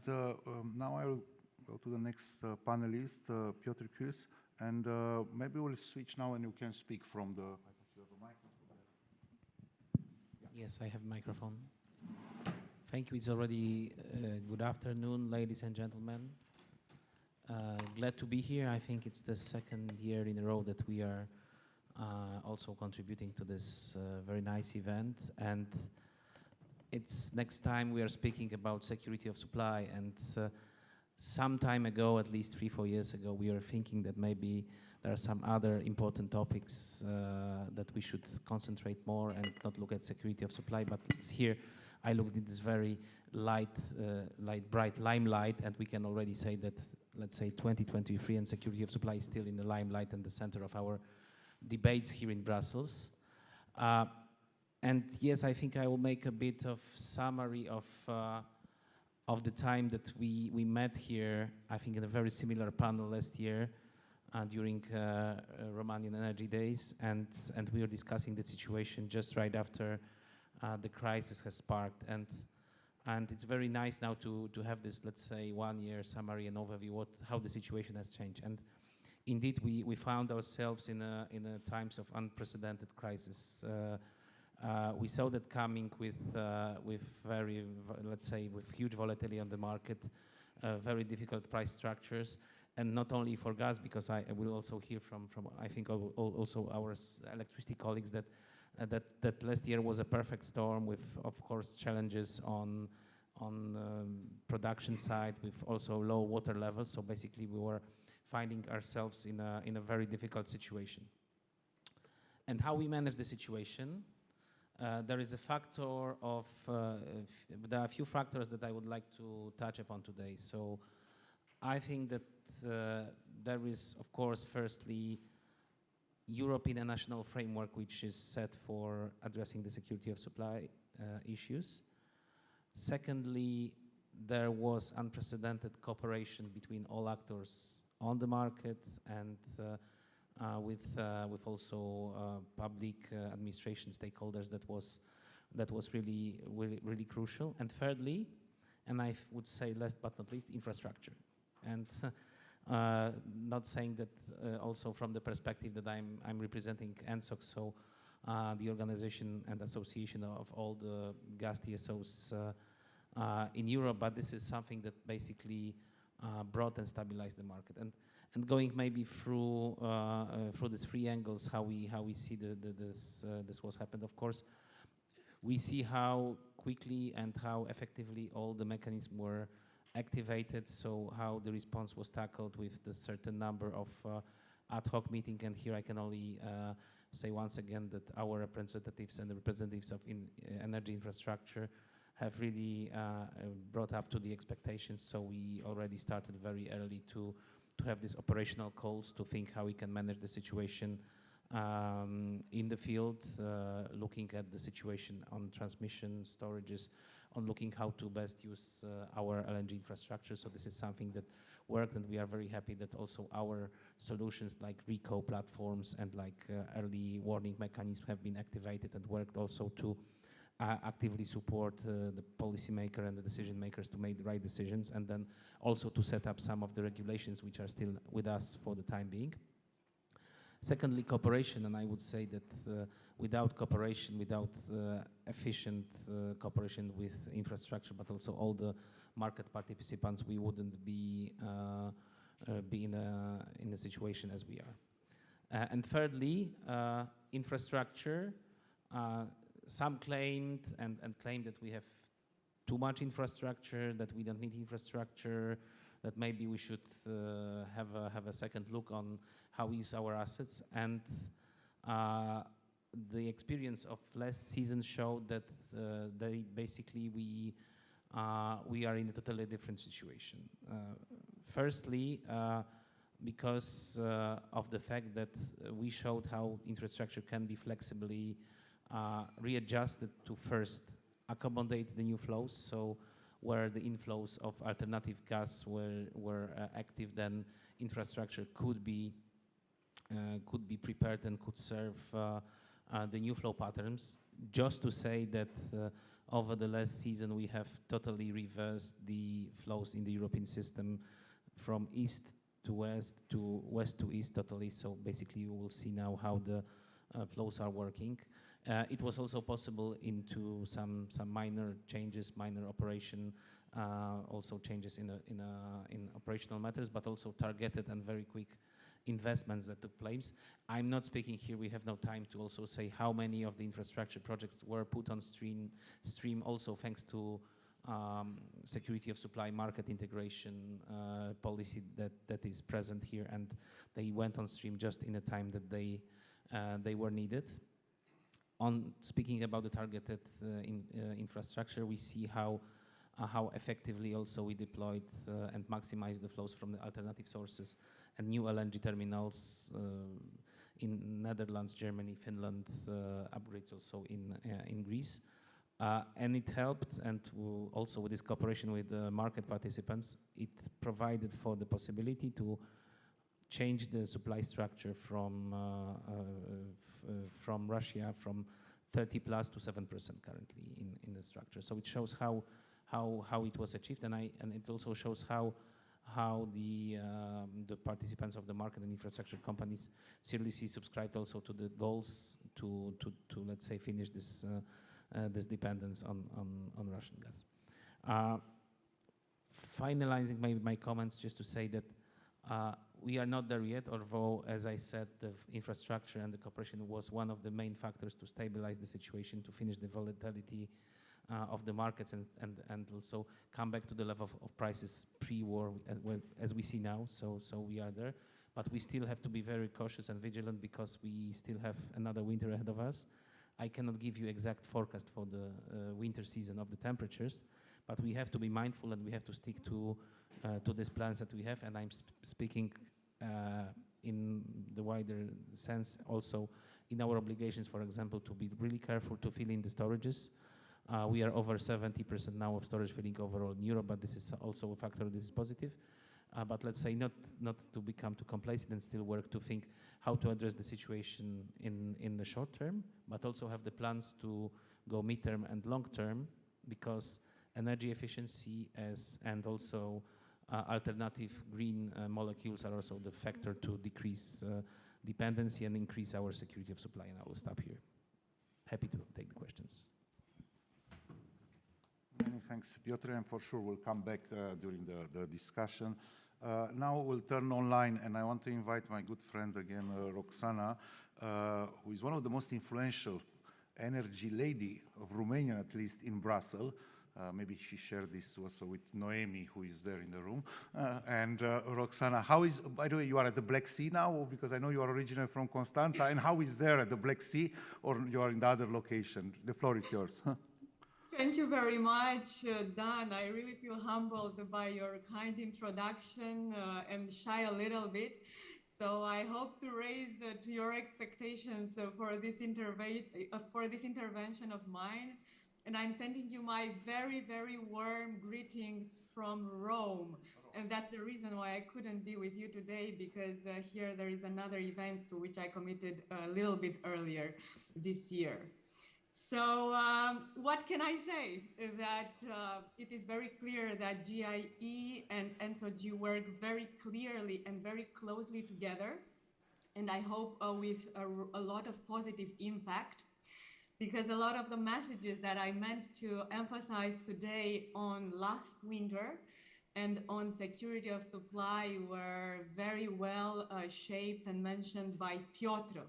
now I will go to the next panelist, Piotr Kus, and maybe we'll switch now and you can speak from the... I think you have a microphone there. Yes, I have a microphone. Thank you. It's already good afternoon, ladies and gentlemen. Glad to be here. I think it's the second year in a row that we are also contributing to this very nice event. And it's next time we are speaking about security of supply. And some time ago, at least 3-4 years ago, we were thinking that maybe there are some other important topics that we should concentrate more and not look at security of supply. But it's here. I looked at this very bright limelight, and we can already say that, let's say, 2023 and security of supply is still in the limelight and the center of our debates here in Brussels. And yes, I think I will make a bit of summary of the time that we met here, I think in a very similar panel last year during Romanian Energy Days, and we were discussing the situation just right after the crisis has sparked. And it's very nice now to have this, let's say, 1 year summary and overview how the situation has changed. And indeed, we found ourselves in a times of unprecedented crisis. We saw that coming with very, let's say, with huge volatility on the market, very difficult price structures, and not only for gas, because I will also hear from I think also our electricity colleagues that last year was a perfect storm with, of course, challenges on production side, with also low water levels. So basically, we were finding ourselves in a very difficult situation. And how we manage the situation? There is a factor of, there are a few factors that I would like to touch upon today. So I think that there is, of course, firstly, European and national framework which is set for addressing the security of supply issues. Secondly, there was unprecedented cooperation between all actors on the market and with also public administration stakeholders. That was really crucial. And thirdly, and I would say last but not least, infrastructure. And not saying that also from the perspective that I'm representing ENSOC, so the organization and association of all the gas TSOs in Europe, but this is something that basically brought and stabilized the market. And going maybe through these three angles, how we see this was happened. Of course, we see how quickly and how effectively all the mechanisms were activated, so how the response was tackled with the certain number of ad hoc meetings. And here I can only say once again that our representatives and the representatives of energy infrastructure have really brought up to the expectations. So we already started very early to have these operational calls to think how we can manage the situation in the field, looking at the situation on transmission, storages, on looking how to best use our LNG infrastructure. So this is something that worked, and we are very happy that also our solutions like RECO platforms and like early warning mechanisms have been activated and worked also to actively support the policymaker and the decision makers to make the right decisions, and then also to set up some of the regulations which are still with us for the time being. Secondly, cooperation, and I would say that without cooperation, without efficient cooperation with infrastructure, but also all the market participants, we wouldn't be in a situation as we are. And thirdly, infrastructure. Some claimed and claimed that we have too much infrastructure, that we don't need infrastructure, that maybe we should have a second look on how we use our assets. And the experience of last season showed that they basically we are in a totally different situation. Firstly, because of the fact that we showed how infrastructure can be flexibly readjusted to first accommodate the new flows. So where the inflows of alternative gas were active, then infrastructure could be prepared and could serve the new flow patterns. Just to say that over the last season we have totally reversed the flows in the European system from east to west to east totally. So basically you will see now how the flows are working. It was also possible into some minor changes, minor operation, also changes in operational matters, but also targeted and very quick investments that took place. I'm not speaking here, we have no time to also say how many of the infrastructure projects were put on stream also thanks to security of supply market integration policy that is present here, and they went on stream just in the time that they were needed. On speaking about the targeted infrastructure, we see how effectively also we deployed and maximized the flows from the alternative sources and new LNG terminals in Netherlands, Germany, Finland, upgrades also in Greece. And it helped, and also with this cooperation with the market participants, it provided for the possibility to change the supply structure from Russia from 30 plus to 7% currently in the structure. So it shows how it was achieved, and it also shows how the participants of the market and infrastructure companies seriously subscribed also to the goals to let's say finish this dependence on Russian gas. Finalizing my comments, just to say that we are not there yet, although, as I said, the infrastructure and the cooperation was one of the main factors to stabilize the situation, to finish the volatility of the markets and also come back to the level of prices pre-war as we see now. So we are there, but we still have to be very cautious and vigilant because we still have another winter ahead of us. I cannot give you exact forecast for the winter season of the temperatures, but we have to be mindful and we have to stick to these plans that we have. And I'm speaking in the wider sense also in our obligations, for example, to be really careful to fill in the storages. We are over 70% now of storage filling overall in Europe, but this is also a factor. This is positive. But let's say not to become too complacent and still work to think how to address the situation in the short term, but also have the plans to go midterm and long term, because energy efficiency and also alternative green molecules are also the factor to decrease dependency and increase our security of supply. And I will stop here. Happy to take the questions. Many thanks, Piotr, and for sure we'll come back during the discussion. Now we'll turn online, and I want to invite my good friend again, Roxana, who is one of the most influential energy lady of Romania, at least in Brussels. Maybe she shared this also with Noemi, who is there in the room. And Roxana, how is, by the way, you are at the Black Sea now, because I know you are originally from Constanța, and how is there at the Black Sea, or you are in the other location? The floor is yours. Thank you very much, Dan. I really feel humbled by your kind introduction and shy a little bit. So I hope to raise to your expectations for this intervention of mine. and I'm sending you my very, very warm greetings from Rome. And that's the reason why I couldn't be with you today, because here there is another event to which I committed a little bit earlier this year. So what can I say? That it is very clear that GIE and ENSOG work very clearly and very closely together. And I hope with a lot of positive impact, because a lot of the messages that I meant to emphasize today on last winter and on security of supply were very well shaped and mentioned by Piotr.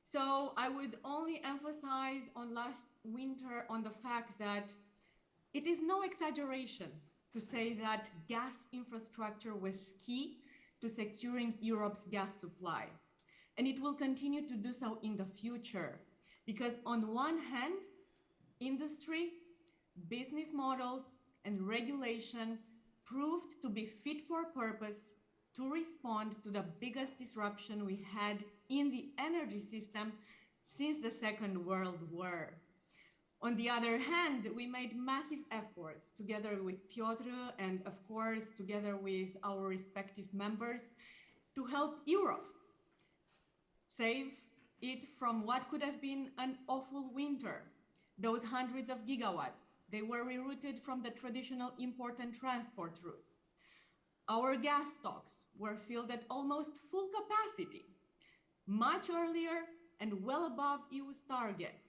So I would only emphasize on last winter on the fact that it is no exaggeration to say that gas infrastructure was key to securing Europe's gas supply. And it will continue to do so in the future, because on one hand, industry, business models, and regulation proved to be fit for purpose to respond to the biggest disruption we had in the energy system since the Second World War. On the other hand, we made massive efforts together with Piotr and, of course, together with our respective members to help Europe save it from what could have been an awful winter. Those hundreds of gigawatts, they were rerouted from the traditional import and transport routes. Our gas stocks were filled at almost full capacity, much earlier and well above EU's targets.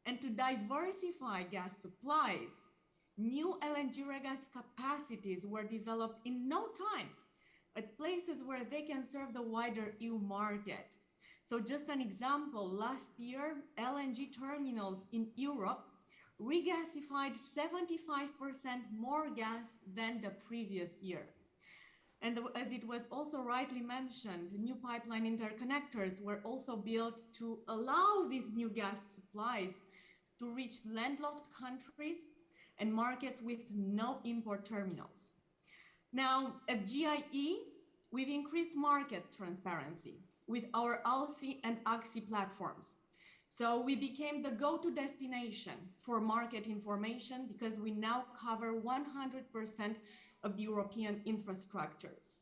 And to diversify gas supplies, new LNG regas capacities were developed in no time at places where they can serve the wider EU market. So just an example, last year, LNG terminals in Europe regasified 75% more gas than the previous year. And as it was also rightly mentioned, new pipeline interconnectors were also built to allow these new gas supplies to reach landlocked countries and markets with no import terminals. Now, at GIE, we've increased market transparency with our ALSI and AXI platforms. So we became the go-to destination for market information because we now cover 100% of the European infrastructures.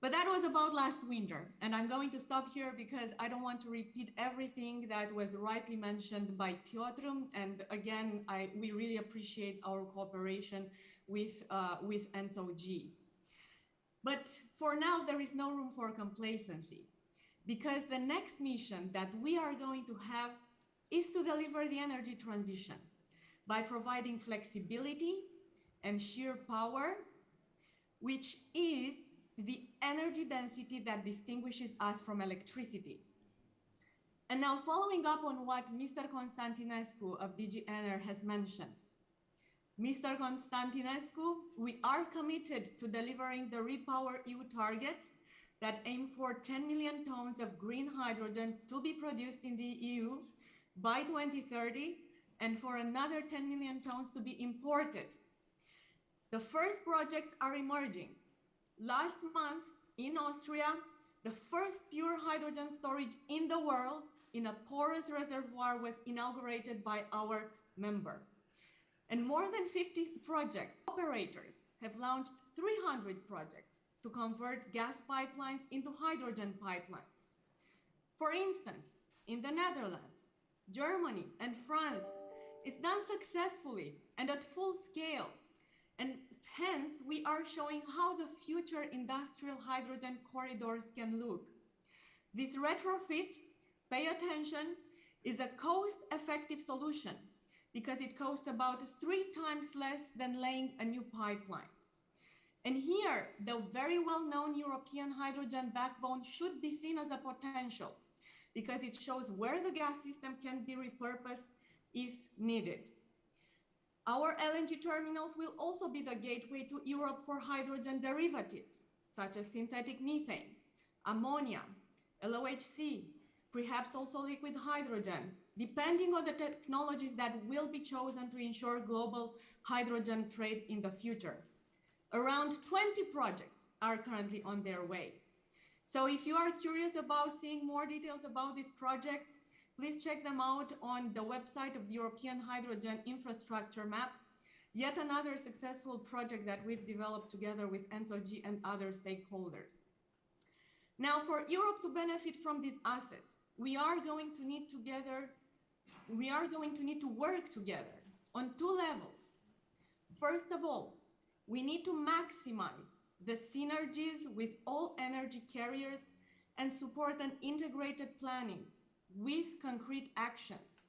But that was about last winter, and I'm going to stop here because I don't want to repeat everything that was rightly mentioned by Piotr. And again, we really appreciate our cooperation with ENSOG. But for now, there is no room for complacency, because the next mission that we are going to have is to deliver the energy transition by providing flexibility and sheer power, which is the energy density that distinguishes us from electricity. And now, following up on what Mr. Constantinescu of DG Ener has mentioned, Mr. Constantinescu, we are committed to delivering the REPower EU targets that aim for 10 million tons of green hydrogen to be produced in the EU by 2030, and for another 10 million tons to be imported. The first projects are emerging. Last month in Austria, the first pure hydrogen storage in the world in a porous reservoir was inaugurated by our member. And more than 50 projects, operators have launched 300 projects to convert gas pipelines into hydrogen pipelines. For instance, in the Netherlands, Germany, and France, it's done successfully and at full scale. And hence, we are showing how the future industrial hydrogen corridors can look. This retrofit, pay attention, is a cost-effective solution because it costs about 3 times less than laying a new pipeline. And here, the very well-known European hydrogen backbone should be seen as a potential because it shows where the gas system can be repurposed if needed. Our LNG terminals will also be the gateway to Europe for hydrogen derivatives, such as synthetic methane, ammonia, LOHC, perhaps also liquid hydrogen, depending on the technologies that will be chosen to ensure global hydrogen trade in the future. Around 20 projects are currently on their way. So if you are curious about seeing more details about these projects, Please check them out on the website of the European Hydrogen Infrastructure Map. Yet another successful project that we've developed together with ENSOG and other stakeholders. Now, for Europe to benefit from these assets, we are going to need to work together on two levels. First of all, we need to maximize the synergies with all energy carriers and support an integrated planning with concrete actions.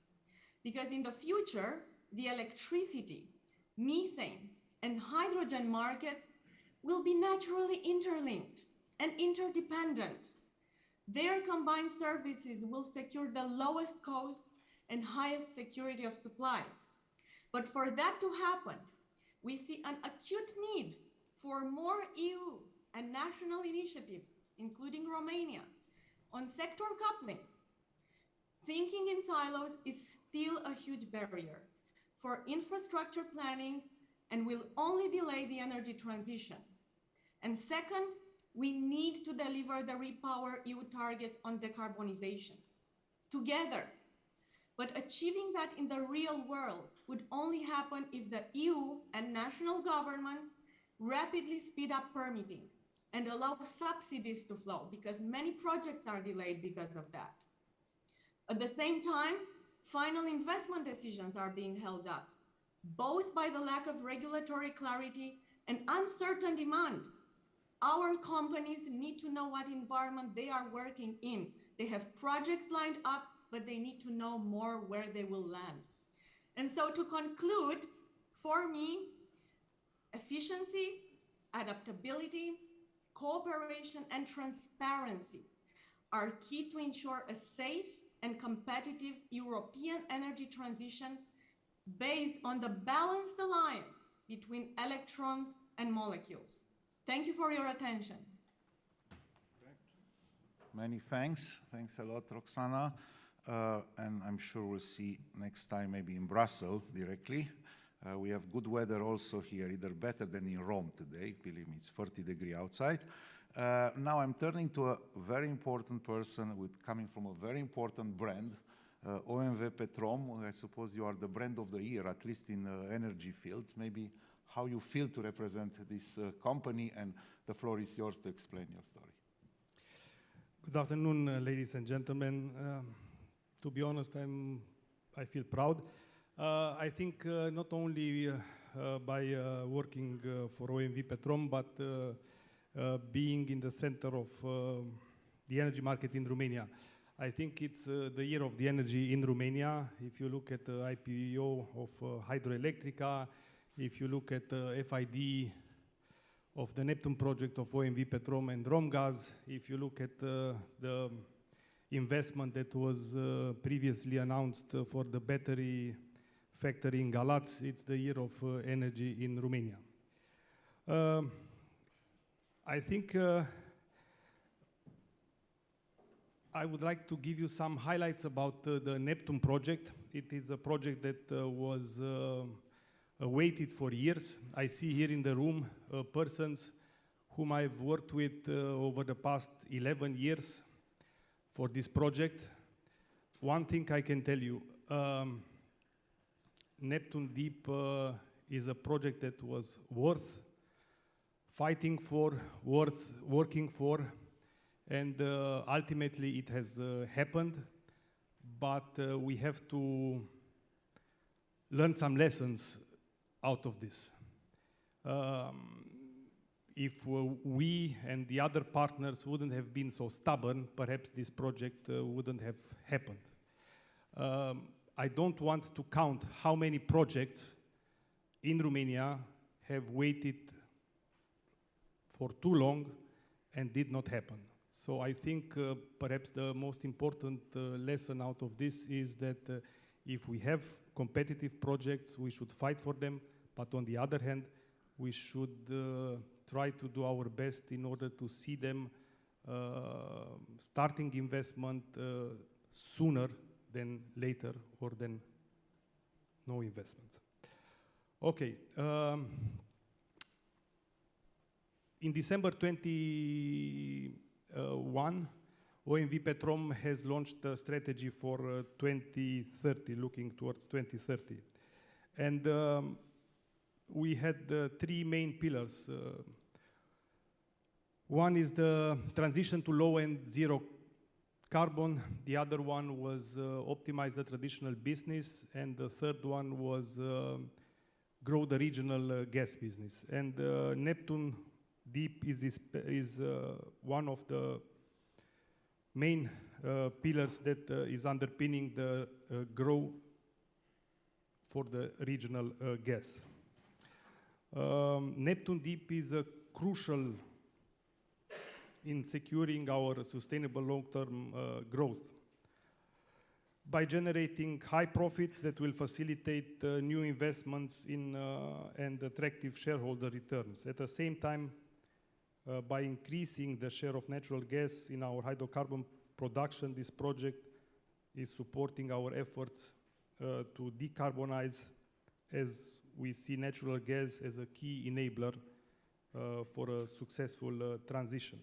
Because in the future, the electricity, methane, and hydrogen markets will be naturally interlinked and interdependent. Their combined services will secure the lowest costs and highest security of supply. But for that to happen, we see an acute need for more EU and national initiatives, including Romania, on sector coupling. Thinking in silos is still a huge barrier for infrastructure planning and will only delay the energy transition. And second, we need to deliver the REPower EU targets on decarbonization together. But achieving that in the real world would only happen if the EU and national governments rapidly speed up permitting and allow subsidies to flow, because many projects are delayed because of that. At the same time, final investment decisions are being held up, both by the lack of regulatory clarity and uncertain demand. Our companies need to know what environment they are working in. They have projects lined up, but they need to know more where they will land. And so to conclude, for me, efficiency, adaptability, cooperation, and transparency are key to ensure a safe and competitive European energy transition based on the balanced alliance between electrons and molecules. Thank you for your attention. Many thanks. Thanks a lot, Roxana. And I'm sure we'll see next time maybe in Brussels directly. We have good weather also here, either better than in Rome today. Believe me, it's 40 degrees outside. Now I'm turning to a very important person coming from a very important brand, OMV Petrom. I suppose you are the brand of the year, at least in energy fields. Maybe how you feel to represent this company, and the floor is yours to explain your story. Good afternoon, ladies and gentlemen. To be honest, I feel proud. I think not only by working for OMV Petrom, but being in the center of the energy market in Romania. I think it's the year of the energy in Romania. If you look at the IPO of Hydroelectrica, if you look at the FID of the Neptune project of OMV Petrom and Romgaz, if you look at the investment that was previously announced for the battery factory in Galați, it's the year of energy in Romania. I think I would like to give you some highlights about the Neptune project. It is a project that was awaited for years. I see here in the room persons whom I've worked with over the past 11 years for this project. One thing I can tell you, Neptune Deep is a project that was worth fighting for, worth working for, and ultimately it has happened, but we have to learn some lessons out of this. If we and the other partners wouldn't have been so stubborn, perhaps this project wouldn't have happened. I don't want to count how many projects in Romania have waited for too long and did not happen. So I think perhaps the most important lesson out of this is that if we have competitive projects, we should fight for them, but on the other hand, we should try to do our best in order to see them starting investment sooner than later, or than no investment. Okay. In December 21, OMV Petrom has launched a strategy for 2030, looking towards 2030. And we had three main pillars. One is the transition to low and zero carbon. The other one was optimize the traditional business. And the third one was grow the regional gas business. And Neptune Deep is one of the main pillars that is underpinning the growth for the regional gas. Neptune Deep is crucial in securing our sustainable long-term growth by generating high profits that will facilitate new investments in and attractive shareholder returns. At the same time, by increasing the share of natural gas in our hydrocarbon production, this project is supporting our efforts to decarbonize, as we see natural gas as a key enabler for a successful transition.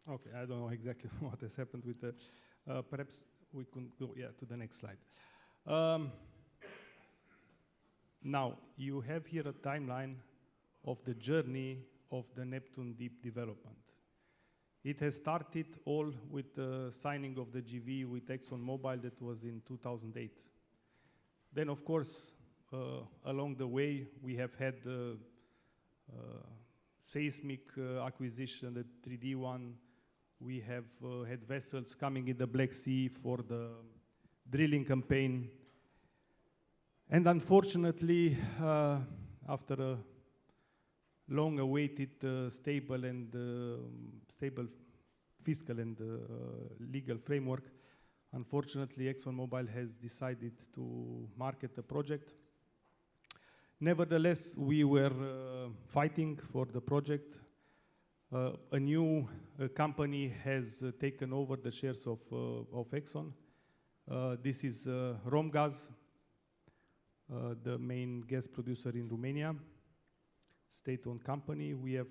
Okay, I don't know exactly what has happened with the, perhaps we can go, to the next slide. Now, you have here a timeline of the journey of the Neptune Deep development. It has started all with the signing of the JV with ExxonMobil that was in 2008. Then, of course, along the way, we have had seismic acquisition, the 3D one. We have had vessels coming in the Black Sea for the drilling campaign. And unfortunately, after a long-awaited stable fiscal and legal framework, unfortunately, ExxonMobil has decided to market the project. Nevertheless, we were fighting for the project. A new company has taken over the shares of Exxon. This is Romgaz, the main gas producer in Romania, state-owned company. We have,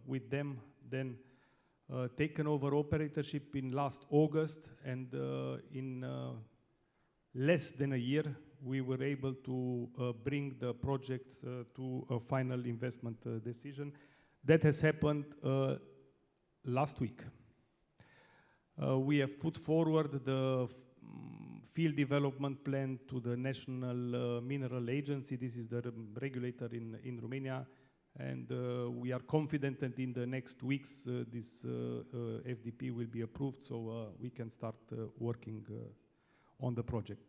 with them, then taken over operatorship in last August, and in less than a year, we were able to bring the project to a final investment decision. That has happened last week. We have put forward the field development plan to the National Mineral Agency. This is the regulator in Romania. And we are confident that in the next weeks, this FDP will be approved, so we can start working on the project.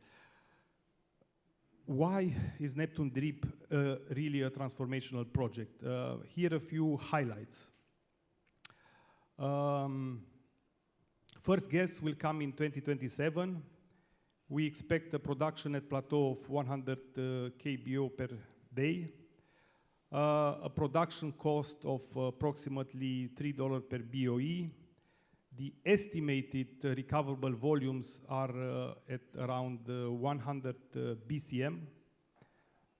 Why is Neptune Deep really a transformational project? Here are a few highlights. First gas will come in 2027. We expect a production at plateau of 100 kBO per day, a production cost of approximately $3 per BOE. The estimated recoverable volumes are at around 100 BCM.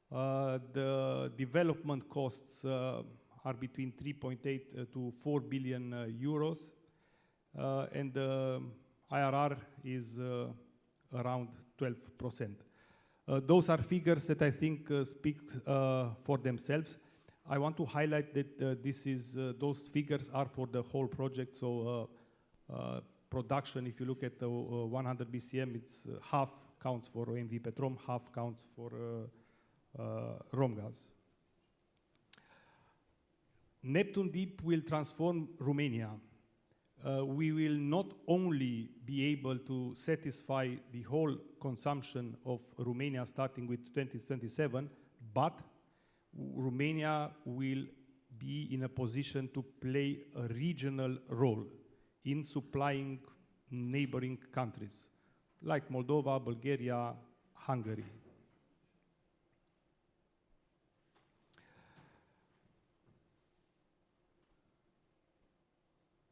The development costs are between 3.8 to 4 billion euros, and the IRR is around 12%. Those are figures that I think speak for themselves. I want to highlight that those figures are for the whole project. So production, if you look at the 100 BCM, it's half counts for OMV Petrom, half counts for Romgaz. Neptune Deep will transform Romania. We will not only be able to satisfy the whole consumption of Romania starting with 2027, but Romania will be in a position to play a regional role in supplying neighboring countries like Moldova, Bulgaria, Hungary.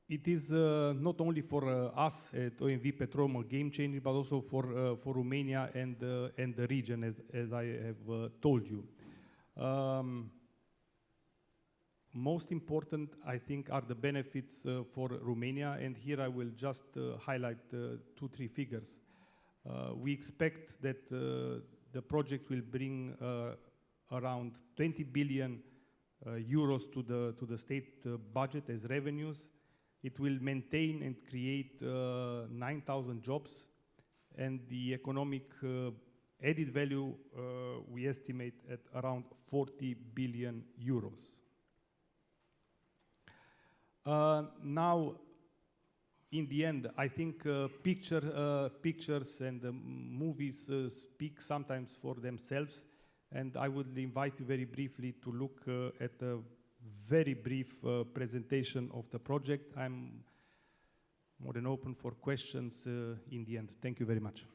it is not only for us at OMV Petrom a game changer, but also for Romania and the region, as I have told you. Most important, I think, are the benefits for Romania, and here I will just highlight 2-3 figures. We expect that the project will bring around 20 billion euros to the state budget as revenues. It will maintain and create 9,000 jobs, and the economic added value we estimate at around 40 billion euros. Now, in the end, I think pictures and movies speak sometimes for themselves, and I would invite you very briefly to look at a very brief presentation of the project. I'm more than open for questions in the end. Thank you very much.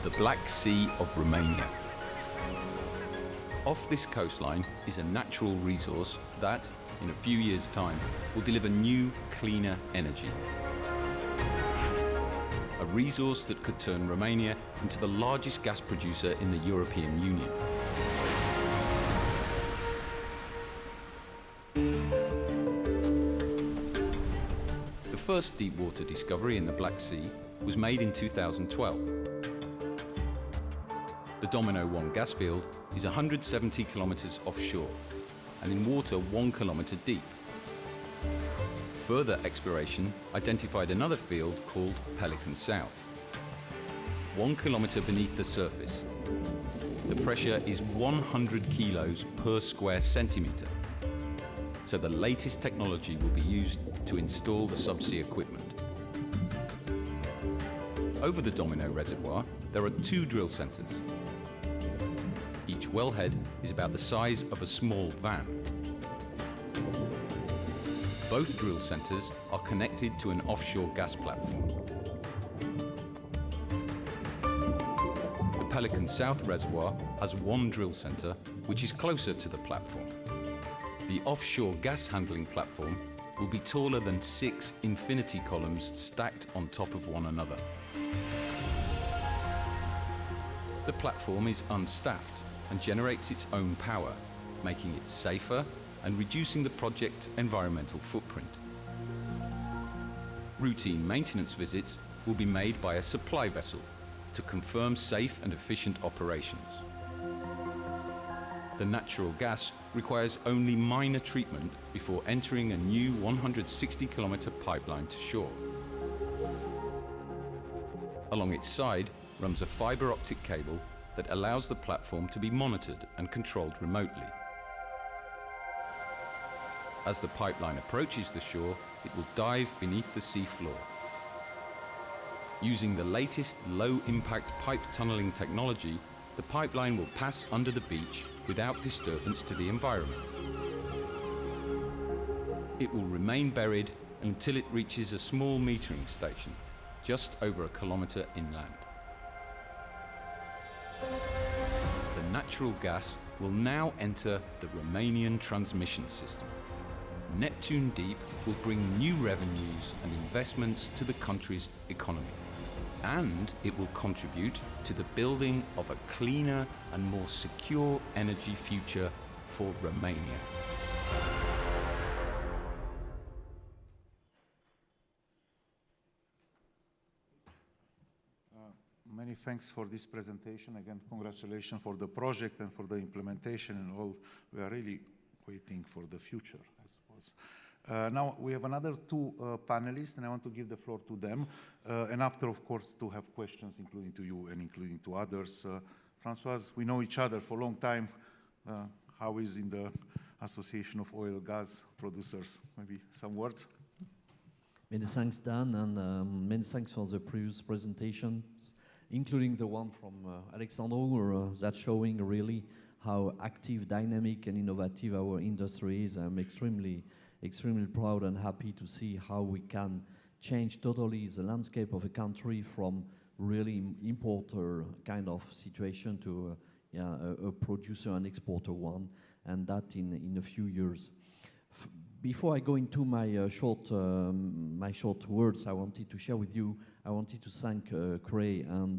The Black Sea of Romania. Off this coastline is a natural resource that, in a few years' time, will deliver new, cleaner energy. A resource that could turn Romania into the largest gas producer in the European Union. The first deep water discovery in the Black Sea was made in 2012. The Domino 1 gas field is 170 kilometers offshore and in water 1 kilometer deep. Further exploration identified another field called Pelican South. 1 kilometer beneath the surface. The pressure is 100 kilos per square centimeter. So the latest technology will be used to install the subsea equipment. Over the Domino reservoir, there are 2 drill centers. Each wellhead is about the size of a small van. Both drill centers are connected to an offshore gas platform. The Pelican South reservoir has 1 drill center, which is closer to the platform. The offshore gas handling platform will be taller than 6 infinity columns stacked on top of one another. The platform is unstaffed and generates its own power, making it safer and reducing the project's environmental footprint. Routine maintenance visits will be made by a supply vessel to confirm safe and efficient operations. The natural gas requires only minor treatment before entering a new 160-kilometer pipeline to shore. Along its side runs a fiber optic cable that allows the platform to be monitored and controlled remotely. As the pipeline approaches the shore, it will dive beneath the sea floor. Using the latest low-impact pipe tunneling technology, the pipeline will pass under the beach without disturbance to the environment. It will remain buried until it reaches a small metering station, just over a kilometer inland. The natural gas will now enter the Romanian transmission system. Neptune Deep will bring new revenues and investments to the country's economy. And it will contribute to the building of a cleaner and more secure energy future for Romania. Many thanks for this presentation. Again, congratulations for the project and for the implementation and all. We are really waiting for the future, I suppose. Now we have another 2 panelists, and I want to give the floor to them. And after, of course, to have questions, including to you and including to others. Françoise, we know each other for a long time. How is in the Association of Oil Gas Producers? Maybe some words? Many thanks, Dan, and many thanks for the previous presentations, including the one from Alexandru, that's showing really how active, dynamic, and innovative our industry is. I'm extremely proud and happy to see how we can change totally the landscape of a country from really importer kind of situation to a producer and exporter one, and that in a few years. Before I go into my short words, I wanted to share with you, I wanted to thank Cray and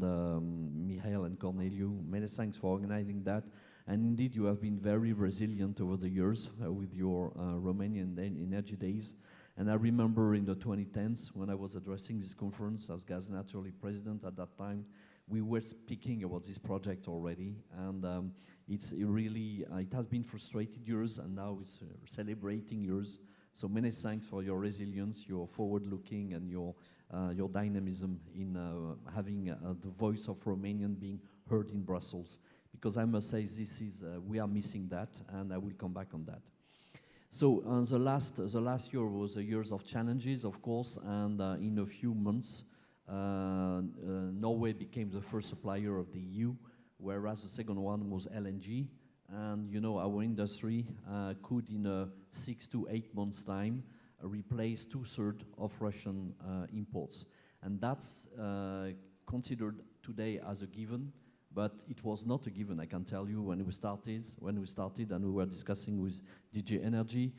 Michael and Corneliu. Many thanks for organizing that. And indeed, you have been very resilient over the years with your Romanian Energy Days. And I remember in the 2010s, when I was addressing this conference as Gas Naturally president at that time, we were speaking about this project already. And it has been frustrated years, and now it's celebrating years. So many thanks for your resilience, your forward-looking, and your dynamism in having the voice of Romanian being heard in Brussels. Because I must say, we are missing that, and I will come back on that. So the last year was a year of challenges, of course, and in a few months, Norway became the first supplier of the EU, whereas the second one was LNG. And you know, our industry could, in a 6 to 8 months' time, replace 2/3 of Russian imports. And that's considered today as a given, but it was not a given, I can tell you, when we started and we were discussing with DG Energy,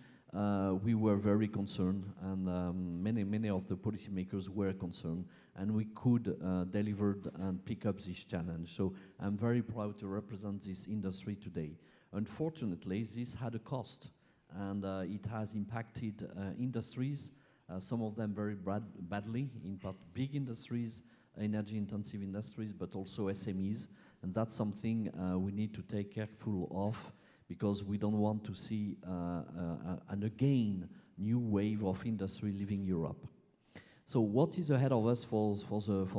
we were very concerned, and many of the policymakers were concerned, and we could deliver and pick up this challenge. So I'm very proud to represent this industry today. Unfortunately, this had a cost, and it has impacted industries, some of them very badly, in part big industries, energy-intensive industries, but also SMEs, and that's something we need to take careful of, because we don't want to see an again new wave of industry leaving Europe. So what is ahead of us for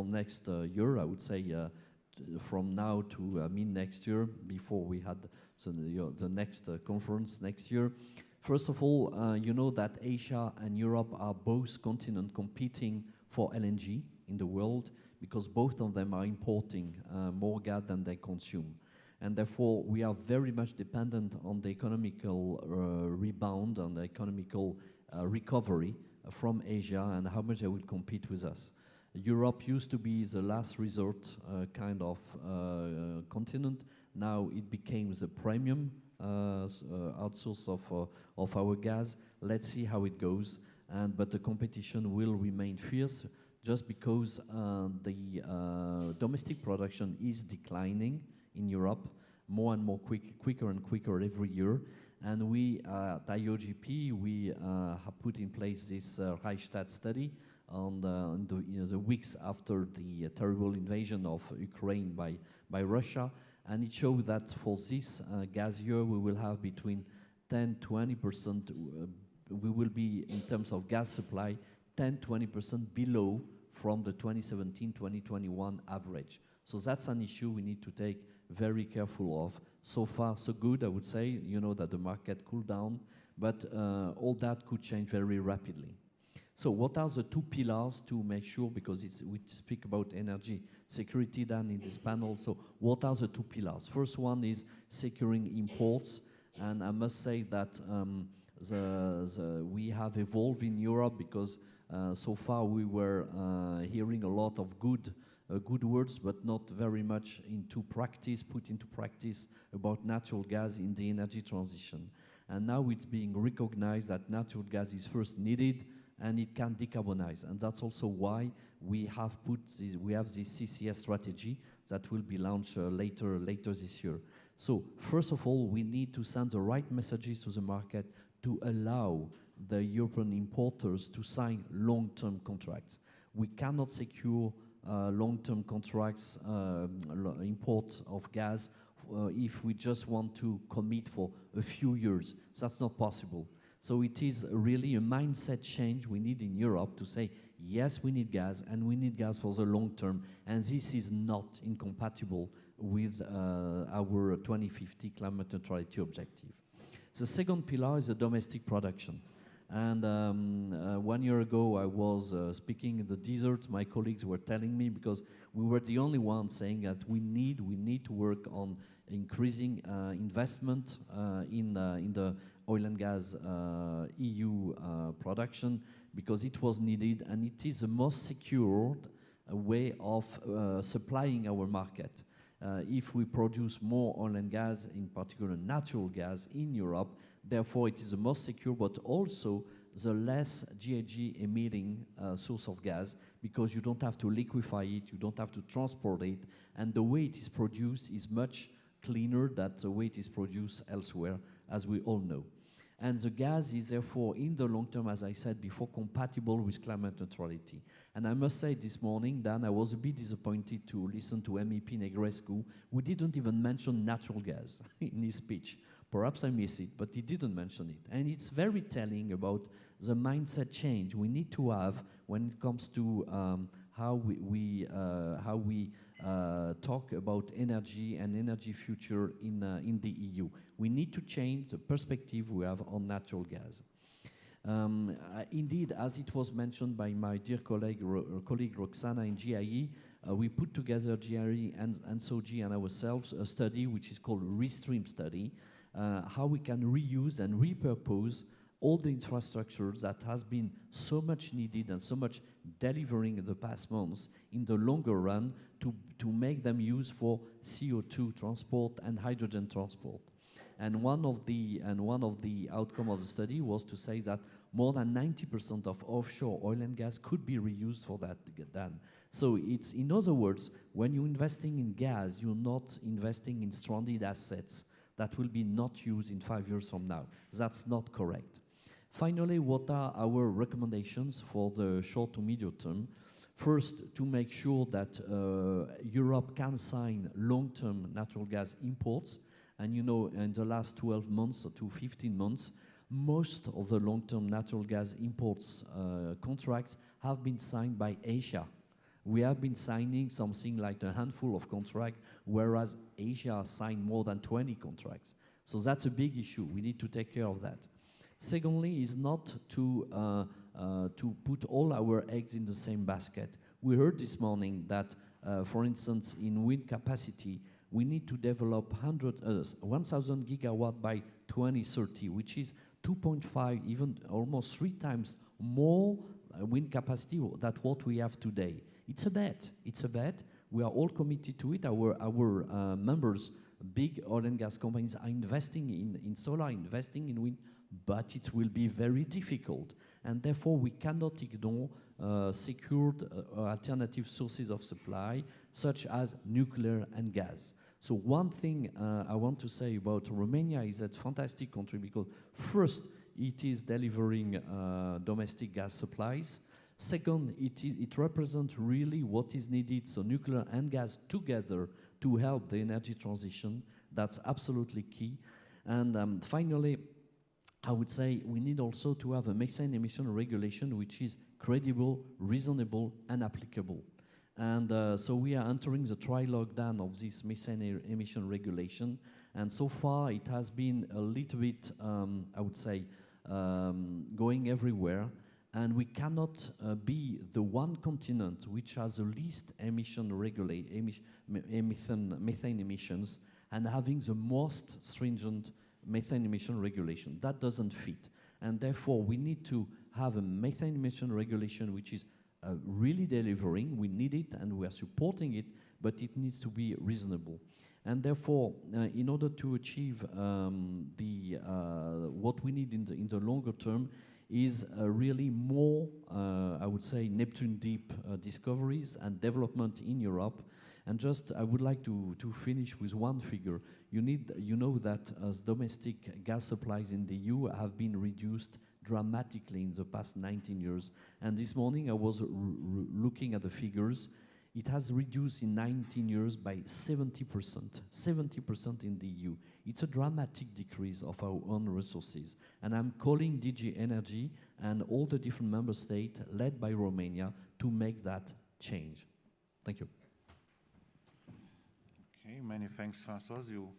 next year? I would say from now to mid next year, before we had the next conference next year. First of all, you know that Asia and Europe are both continents competing for LNG in the world, because both of them are importing more gas than they consume. And therefore, we are very much dependent on the economical rebound and the economical recovery from Asia and how much they will compete with us. Europe used to be the last resort kind of continent. Now it became the premium outsource of our gas. Let's see how it goes. But the competition will remain fierce, just because the domestic production is declining in Europe more and more quicker and quicker every year. And we at IOGP, we have put in place this Reichstad study on the weeks after the terrible invasion of Ukraine by Russia. And it showed that for this gas year, we will have between 10–20%, we will be, in terms of gas supply, 10–20% below from the 2017–2021 average. So that's an issue we need to take very careful of. So far, so good, I would say. You know that the market cooled down, but all that could change very rapidly. So what are the two pillars to make sure, because we speak about energy security then in this panel, so what are the two pillars? First one is securing imports, and I must say that we have evolved in Europe, because so far we were hearing a lot of good words, but not very much put into practice about natural gas in the energy transition. And now it's being recognized that natural gas is first needed, and it can decarbonize. And that's also why we have this CCS strategy that will be launched later this year. So first of all, we need to send the right messages to the market to allow the European importers to sign long-term contracts. We cannot secure long-term contracts, import of gas, if we just want to commit for a few years. That's not possible. So it is really a mindset change we need in Europe to say, yes, we need gas, and we need gas for the long term, and this is not incompatible with our 2050 climate neutrality objective. The second pillar is the domestic production. And 1 year ago, I was speaking in the desert. My colleagues were telling me, because we were the only ones saying that we need to work on increasing investment in the oil and gas EU production, because it was needed, and it is the most secured way of supplying our market. if we produce more oil and gas, in particular natural gas in Europe, therefore it is the most secure, but also the less GHG emitting source of gas, because you don't have to liquefy it, you don't have to transport it, and the way it is produced is much cleaner than the way it is produced elsewhere, as we all know. And the gas is therefore, in the long term, as I said before, compatible with climate neutrality. And I must say this morning, Dan, I was a bit disappointed to listen to MEP Negrescu, who didn't even mention natural gas in his speech. Perhaps I miss it, but he didn't mention it. And it's very telling about the mindset change we need to have when it comes to how we talk about energy and energy future in the EU. We need to change the perspective we have on natural gas. Indeed, as it was mentioned by my dear colleague Roxana in GIE, we put together GIE and SOG and ourselves a study which is called Restream study, how we can reuse and repurpose all the infrastructures that has been so much needed and so much delivering in the past months in the longer run to make them use for CO2 transport and hydrogen transport. And one of the outcome of the study was to say that more than 90% of offshore oil and gas could be reused for that to get done. So it's, in other words, when you're investing in gas, you're not investing in stranded assets that will be not used in 5 years from now. That's not correct. Finally, what are our recommendations for the short to medium term? First, to make sure that Europe can sign long-term natural gas imports. And you know, in the last 12 months or to 15 months, most of the long-term natural gas imports contracts have been signed by Asia. We have been signing something like a handful of contracts, whereas Asia signed more than 20 contracts. So that's a big issue. We need to take care of that. Secondly, is not to put all our eggs in the same basket. We heard this morning that, for instance, in wind capacity, we need to develop 1,000 gigawatt by 2030, which is 2.5, even almost 3 times more wind capacity than what we have today. It's a bet. It's a bet. We are all committed to it. Our members, big oil and gas companies, are investing in solar, investing in wind, but it will be very difficult. And therefore, we cannot ignore secured alternative sources of supply, such as nuclear and gas. So one thing I want to say about Romania is that fantastic country because first, it is delivering domestic gas supplies. Second, it represents really what is needed, so nuclear and gas together to help the energy transition. That's absolutely key. And finally, I would say we need also to have a methane emission regulation which is credible, reasonable, and applicable. And so we are entering the trilogue down of this methane emission regulation. And so far, it has been a little bit, I would say, going everywhere. And we cannot be the one continent which has the least methane emissions and having the most stringent methane emission regulation. That doesn't fit. And therefore, we need to have a methane emission regulation which is really delivering. We need it and we are supporting it, but it needs to be reasonable. And therefore, in order to achieve what we need in the longer term is really more, I would say, Neptune Deep discoveries and development in Europe. And just, I would like to finish with one figure. You know that as domestic gas supplies in the EU have been reduced dramatically in the past 19 years. And this morning I was looking at the figures. It has reduced in 19 years by 70%, 70% in the EU. It's a dramatic decrease of our own resources. And I'm calling DG Energy and all the different member states led by Romania to make that change. Thank you. Okay, many thanks, François. You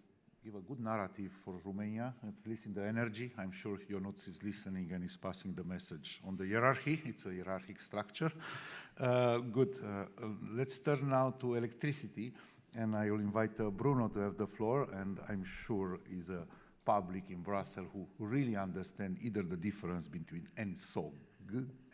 give a good narrative for Romania, at least in the energy. I'm sure Ionuț is listening and is passing the message on the hierarchy. It's a hierarchic structure. Good. Let's turn now to electricity, and I will invite Bruno to have the floor, and I'm sure is a public in Brussels who really understand either the difference between ENSOG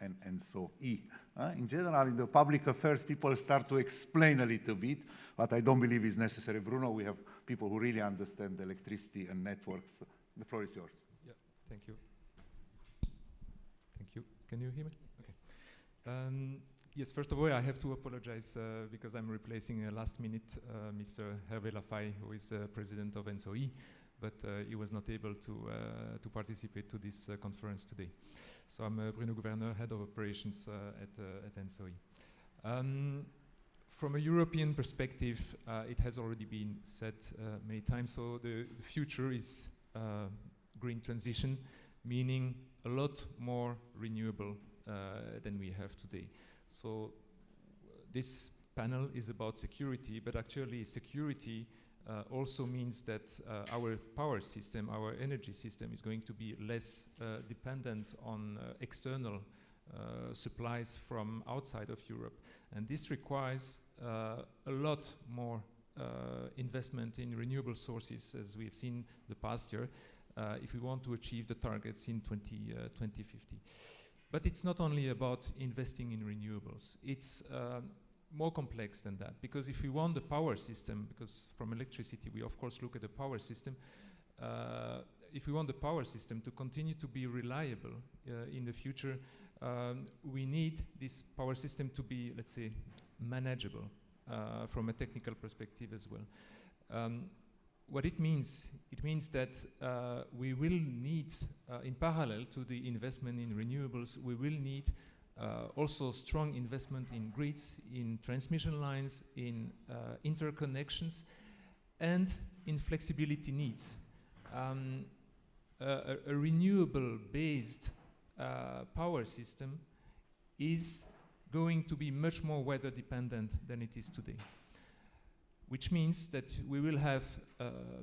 and ENSO-E In general, in the public affairs, people start to explain a little bit, but I don't believe it's necessary. Bruno, we have people who really understand electricity and networks. The floor is yours. Yeah, thank you. Thank you. Can you hear me? Okay. Yes, first of all, I have to apologize because I'm replacing last minute Mr. Hervé Lafay, who is president of ENSOE, but he was not able to participate to this conference today. So I'm Bruno Gouverneur, head of operations at ENSOE. From a European perspective, it has already been said many times, so the future is green transition, meaning a lot more renewable than we have today. So this panel is about security, but actually security also means that our power system, our energy system is going to be less dependent on external supplies from outside of Europe. And this requires a lot more investment in renewable sources, as we've seen the past year, if we want to achieve the targets in 2050. But it's not only about investing in renewables. It's more complex than that, because if we want the power system, because from electricity we of course look at the power system, if we want the power system to continue to be reliable in the future, we need this power system to be, let's say, manageable from a technical perspective as well. What it means that we will need, in parallel to the investment in renewables, we will need also strong investment in grids, in transmission lines, in interconnections, and in flexibility needs. A renewable-based power system is going to be much more weather dependent than it is today, which means that we will have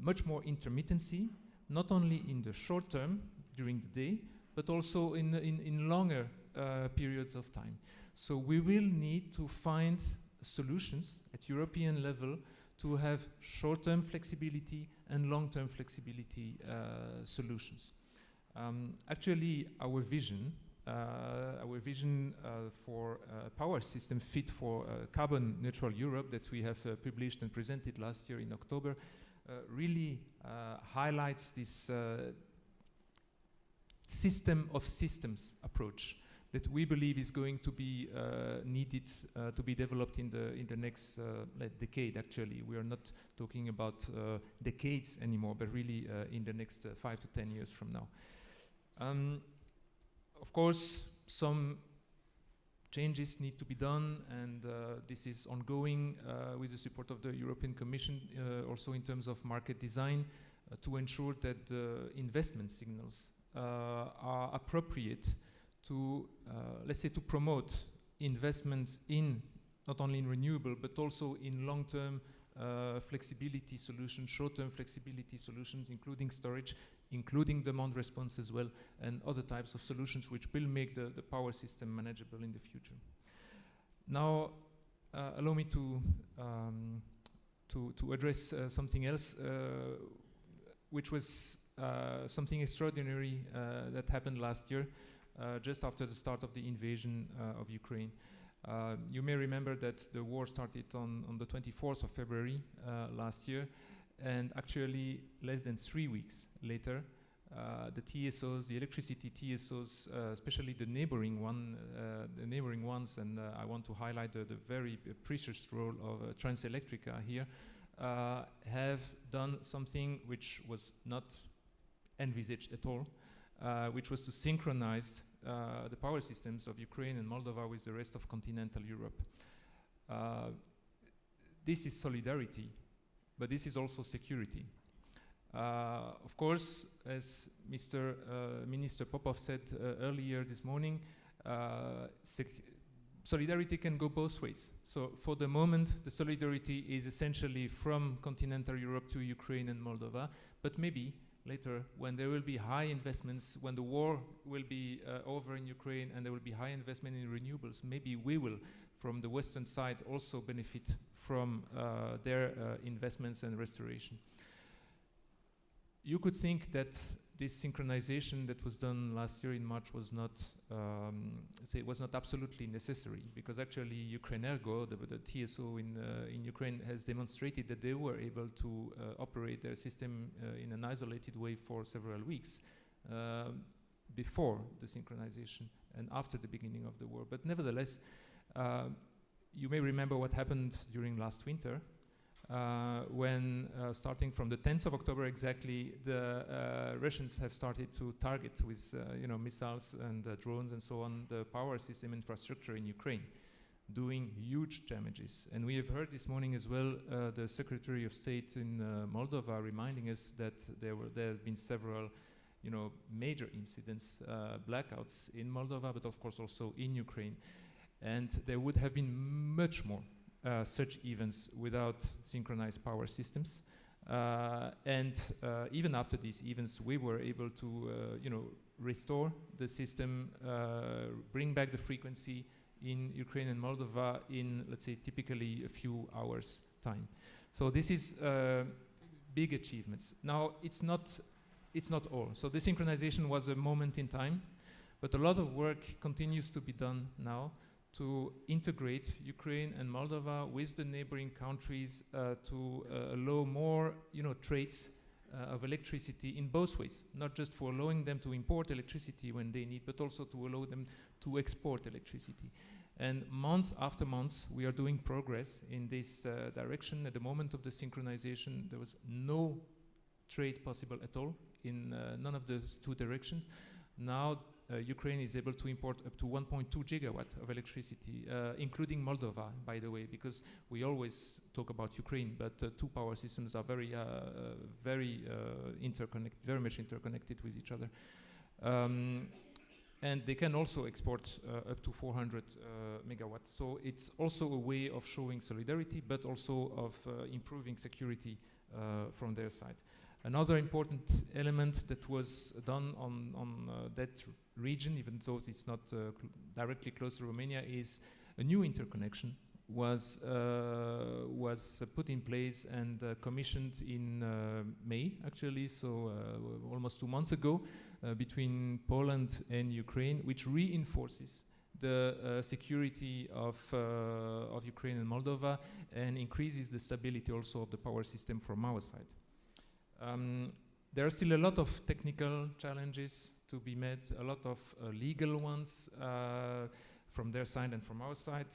much more intermittency, not only in the short term during the day, but also in longer periods of time. So we will need to find solutions at European level to have short-term flexibility and long-term flexibility solutions. Actually, our vision for a power system fit for carbon neutral Europe that we have published and presented last year in October really highlights this system of systems approach that we believe is going to be needed to be developed in the next decade. Actually, we are not talking about decades anymore, but really in the next 5 to 10 years from now. Of course, some changes need to be done, and this is ongoing with the support of the European Commission, also in terms of market design, to ensure that the investment signals are appropriate to, let's say, to promote investments in not only in renewable, but also in long-term flexibility solutions, short-term flexibility solutions, including storage, including demand response as well, and other types of solutions which will make the power system manageable in the future. Now, allow me to address something else, which was something extraordinary that happened last year, just after the start of the invasion of Ukraine. You may remember that the war started on the 24th of February last year, and actually less than 3 weeks later, the TSOs, the electricity TSOs, especially the neighboring ones, and I want to highlight the very precious role of Transelectrica here, have done something which was not envisaged at all, which was to synchronize the power systems of Ukraine and Moldova with the rest of continental Europe. This is solidarity, but this is also security. Of course, as Mr. Minister Popov said earlier this morning, solidarity can go both ways. So for the moment, the solidarity is essentially from continental Europe to Ukraine and Moldova, but maybe later, when there will be high investments, when the war will be over in Ukraine and there will be high investment in renewables, maybe we will, from the Western side, also benefit from their investments and restoration. You could think that this synchronization that was done last year in March was not, let's say, it was not absolutely necessary, because actually Ukrenergo, the TSO in Ukraine, has demonstrated that they were able to operate their system in an isolated way for several weeks before the synchronization and after the beginning of the war. But nevertheless, you may remember what happened during last winter, when starting from the 10th of October exactly, the Russians have started to target with missiles and drones and so on the power system infrastructure in Ukraine, doing huge damages. And we have heard this morning as well the Secretary of State in Moldova reminding us that there have been several major incidents, blackouts in Moldova, but of course also in Ukraine. And there would have been much more such events without synchronized power systems. Even after these events, we were able to restore the system, bring back the frequency in Ukraine and Moldova in, let's say, typically a few hours' time. So this is big achievements. Now, it's not all. So the synchronization was a moment in time, but a lot of work continues to be done now to integrate Ukraine and Moldova with the neighboring countries to allow more trades of electricity in both ways, not just for allowing them to import electricity when they need, but also to allow them to export electricity. And months after months, we are doing progress in this direction. At the moment of the synchronization, there was no trade possible at all in none of the two directions. Now, Ukraine is able to import up to 1.2 gigawatt of electricity, including Moldova, by the way, because we always talk about Ukraine, but two power systems are very much interconnected with each other. And they can also export up to 400 megawatts. So it's also a way of showing solidarity, but also of improving security from their side. Another important element that was done on that region, even though it's not directly close to Romania, is a new interconnection was put in place and commissioned in May, actually, so almost 2 months ago, between Poland and Ukraine, which reinforces the security of Ukraine and Moldova and increases the stability also of the power system from our side. There are still a lot of technical challenges to be met, a lot of legal ones from their side and from our side.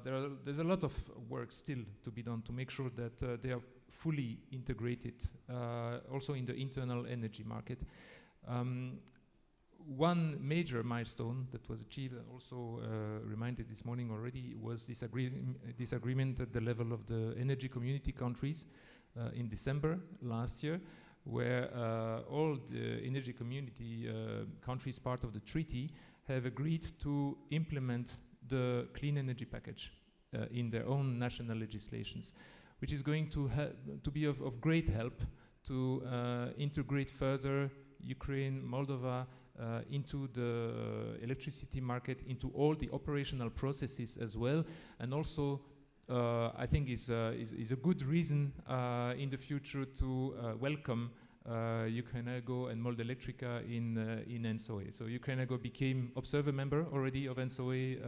There's a lot of work still to be done to make sure that they are fully integrated also in the internal energy market. One major milestone that was achieved, also reminded this morning already, was this agreement at the level of the energy community countries in December last year, where all the energy community countries part of the treaty have agreed to implement the clean energy package in their own national legislations, which is going to be of great help to integrate further Ukraine, Moldova into the electricity market, into all the operational processes as well, and also I think is a good reason in the future to welcome Ukrenergo and Moldelectrica in ENTSO-E. So Ukrenergo became observer member already of ENTSO-E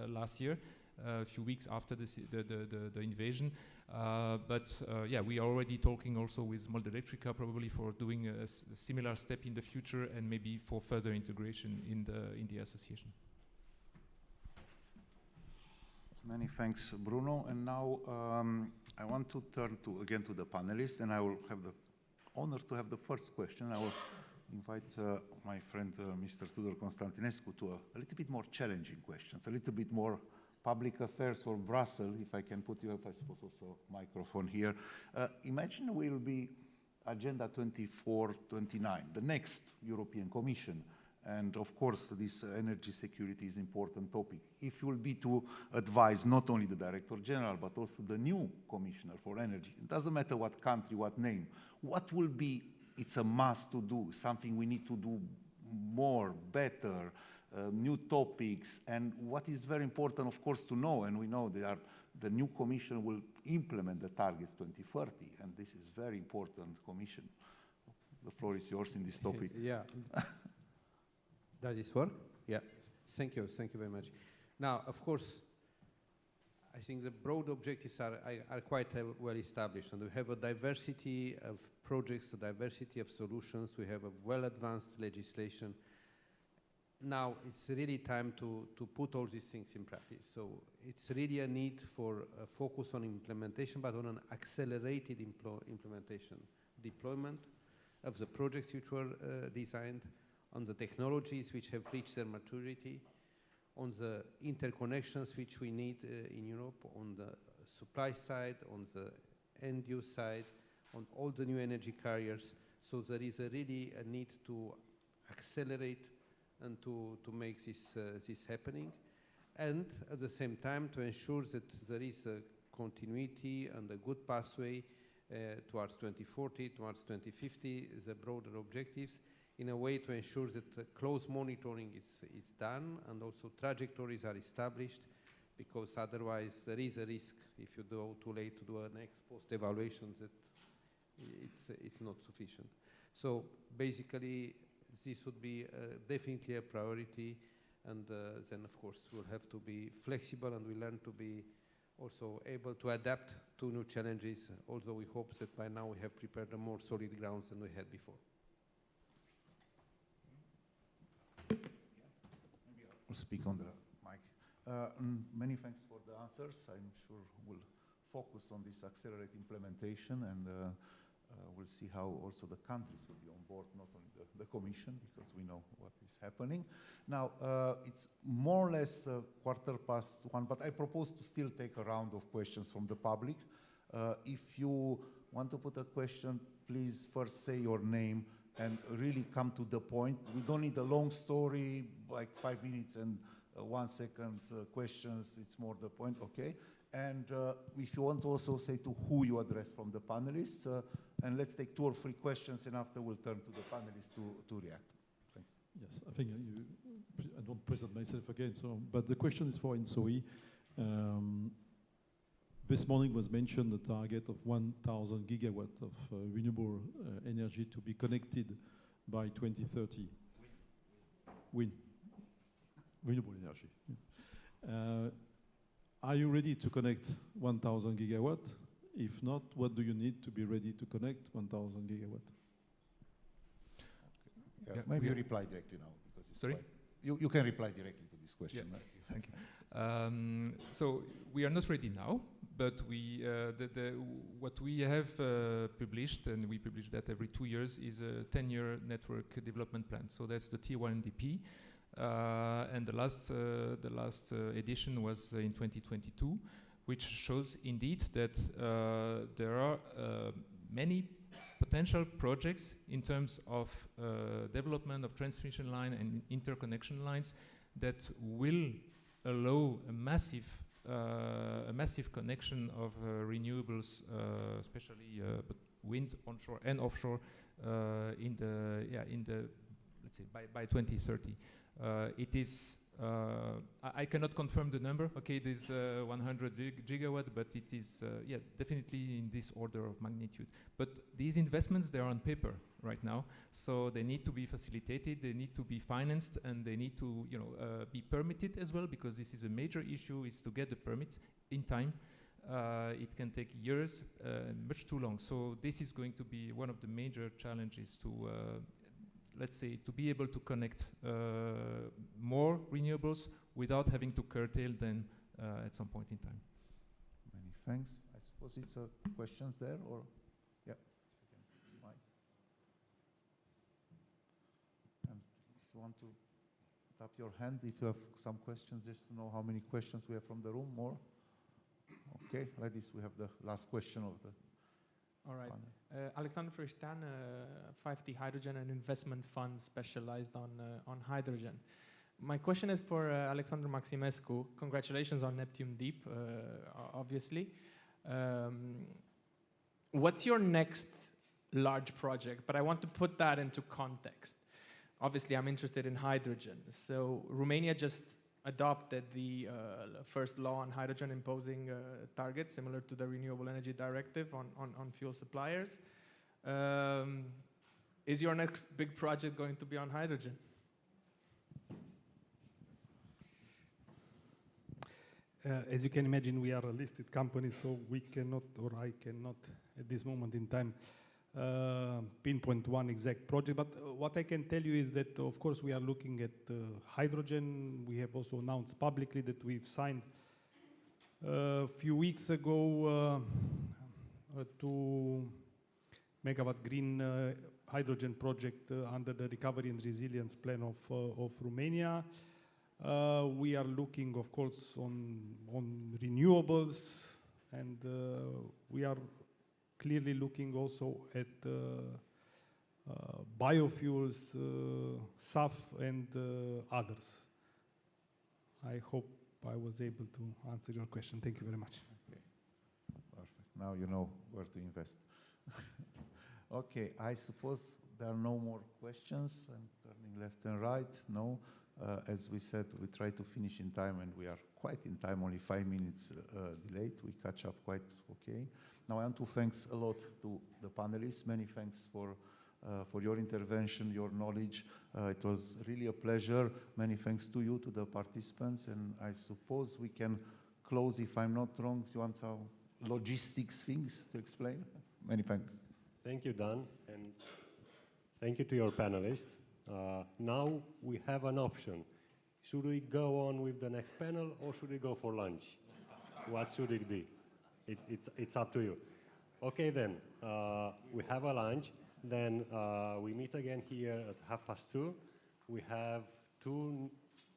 last year, a few weeks after the invasion. Yeah, we are already talking also with Moldelectrica probably for doing a similar step in the future and maybe for further integration in the association. Many thanks, Bruno. And now I want to turn again to the panelists, and I will have the honor to have the first question. I will invite my friend Mr. Tudor Constantinescu to a little bit more challenging questions, a little bit more public affairs or Brussels, if I can put you up, I suppose also microphone here. Imagine we'll be Agenda 24-29, the next European Commission. And of course, this energy security is an important topic. If you will be to advise not only the Director General, but also the new Commissioner for Energy, it doesn't matter what country, what name, what will be, it's a must to do, something we need to do more, better, new topics, and what is very important, of course, to know, and we know the new Commission will implement the targets 2030, and this is very important Commission. the floor is yours in this topic. Yeah. Does this work? Yeah. Thank you very much. Now, of course, I think the broad objectives are quite well established, and we have a diversity of projects, a diversity of solutions. We have a well-advanced legislation. Now, it's really time to put all these things in practice. So it's really a need for a focus on implementation, but on an accelerated implementation, deployment of the projects which were designed, on the technologies which have reached their maturity, on the interconnections which we need in Europe, on the supply side, on the end-use side, on all the new energy carriers. So there is really a need to accelerate and to make this happening. And at the same time, to ensure that there is a continuity and a good pathway towards 2040, towards 2050, the broader objectives, in a way to ensure that close monitoring is done and also trajectories are established, because otherwise there is a risk, if you do too late to do an ex-post evaluation, that it's not sufficient. So basically, this would be definitely a priority, and then of course we'll have to be flexible, and we learn to be also able to adapt to new challenges, although we hope that by now we have prepared a more solid grounds than we had before. I'll speak on the mic. Many thanks for the answers. I'm sure we'll focus on this accelerated implementation, and we'll see how also the countries will be on board, not only the Commission, because we know what is happening. Now, it's more or less 1:15, but I propose to still take a round of questions from the public. If you want to put a question, please first say your name and really come to the point. We don't need a long story, like 5 minutes and 1 second questions. It's more the point, okay? And if you want to also say to who you address from the panelists, and let's take 2 or 3 questions, and after we'll turn to the panelists to react. Thanks. Yes, I think I don't present myself again, but the question is for INSOE. This morning was mentioned the target of 1,000 gigawatts of renewable energy to be connected by 2030. Wind. Renewable energy. Are you ready to connect 1,000 gigawatts? If not, what do you need to be ready to connect 1,000 gigawatts? Yeah, maybe you reply directly now. Because it's Sorry? You can reply directly to this question. Yeah, thank you. So we are not ready now, but what we have published, and we publish that every 2 years, is a 10-year network development plan. So that's the T1DP. And the last edition was in 2022, which shows indeed that there are many potential projects in terms of development of transmission line and interconnection lines that will allow a massive connection of renewables, especially but wind onshore and offshore, in the let's say by 2030. It is. I cannot confirm the number. Okay, there's 100 gigawatt, but it is definitely in this order of magnitude. But these investments, they are on paper right now, so they need to be facilitated, they need to be financed, and they need to be permitted as well, because this is a major issue, is to get the permits in time. It can take years, much too long. So this is going to be one of the major challenges to let's say, to be able to connect more renewables without having to curtail them at some point in time. Many thanks. I suppose it's questions there, or yeah. Mike. And if you want to tap your hand, if you have some questions, just to know how many questions we have from the room. More. Okay, like this, we have the last question of the. All right. Alexander Frischtan, 5T Hydrogen and Investment Fund specialized on hydrogen. My question is for Alexander Maximescu. Congratulations on Neptune Deep, obviously. What's your next large project? But I want to put that into context. Obviously, I'm interested in hydrogen. So Romania just adopted the first law on hydrogen, imposing targets similar to the Renewable Energy Directive on fuel suppliers. Is your next big project going to be on hydrogen? As you can imagine, we are a listed company, so we cannot, or I cannot, at this moment in time, pinpoint one exact project. But what I can tell you is that, of course, we are looking at hydrogen. We have also announced publicly that we've signed a few weeks ago a 2 megawatt green hydrogen project under the Recovery and Resilience Plan of Romania. We are looking, of course, on renewables, and we are clearly looking also at biofuels, SAF, and others. I hope I was able to answer your question. Thank you very much. Okay, perfect. Now you know where to invest. Okay, I suppose there are no more questions. I'm turning left and right. No. As we said, we try to finish in time, and we are quite in time, only 5 minutes delayed. We catch up quite okay. Now I want to thanks a lot to the panelists. Many thanks for your intervention, your knowledge. It was really a pleasure. Many thanks to you, to the participants, and I suppose we can close, if I'm not wrong. You want some logistics things to explain? Many thanks. Thank you, Dan, and thank you to your panelists. Now we have an option. Should we go on with the next panel, or should we go for lunch? What should it be? It's up to you. Okay, then we have a lunch. Then we meet again here at 2:30. We have 2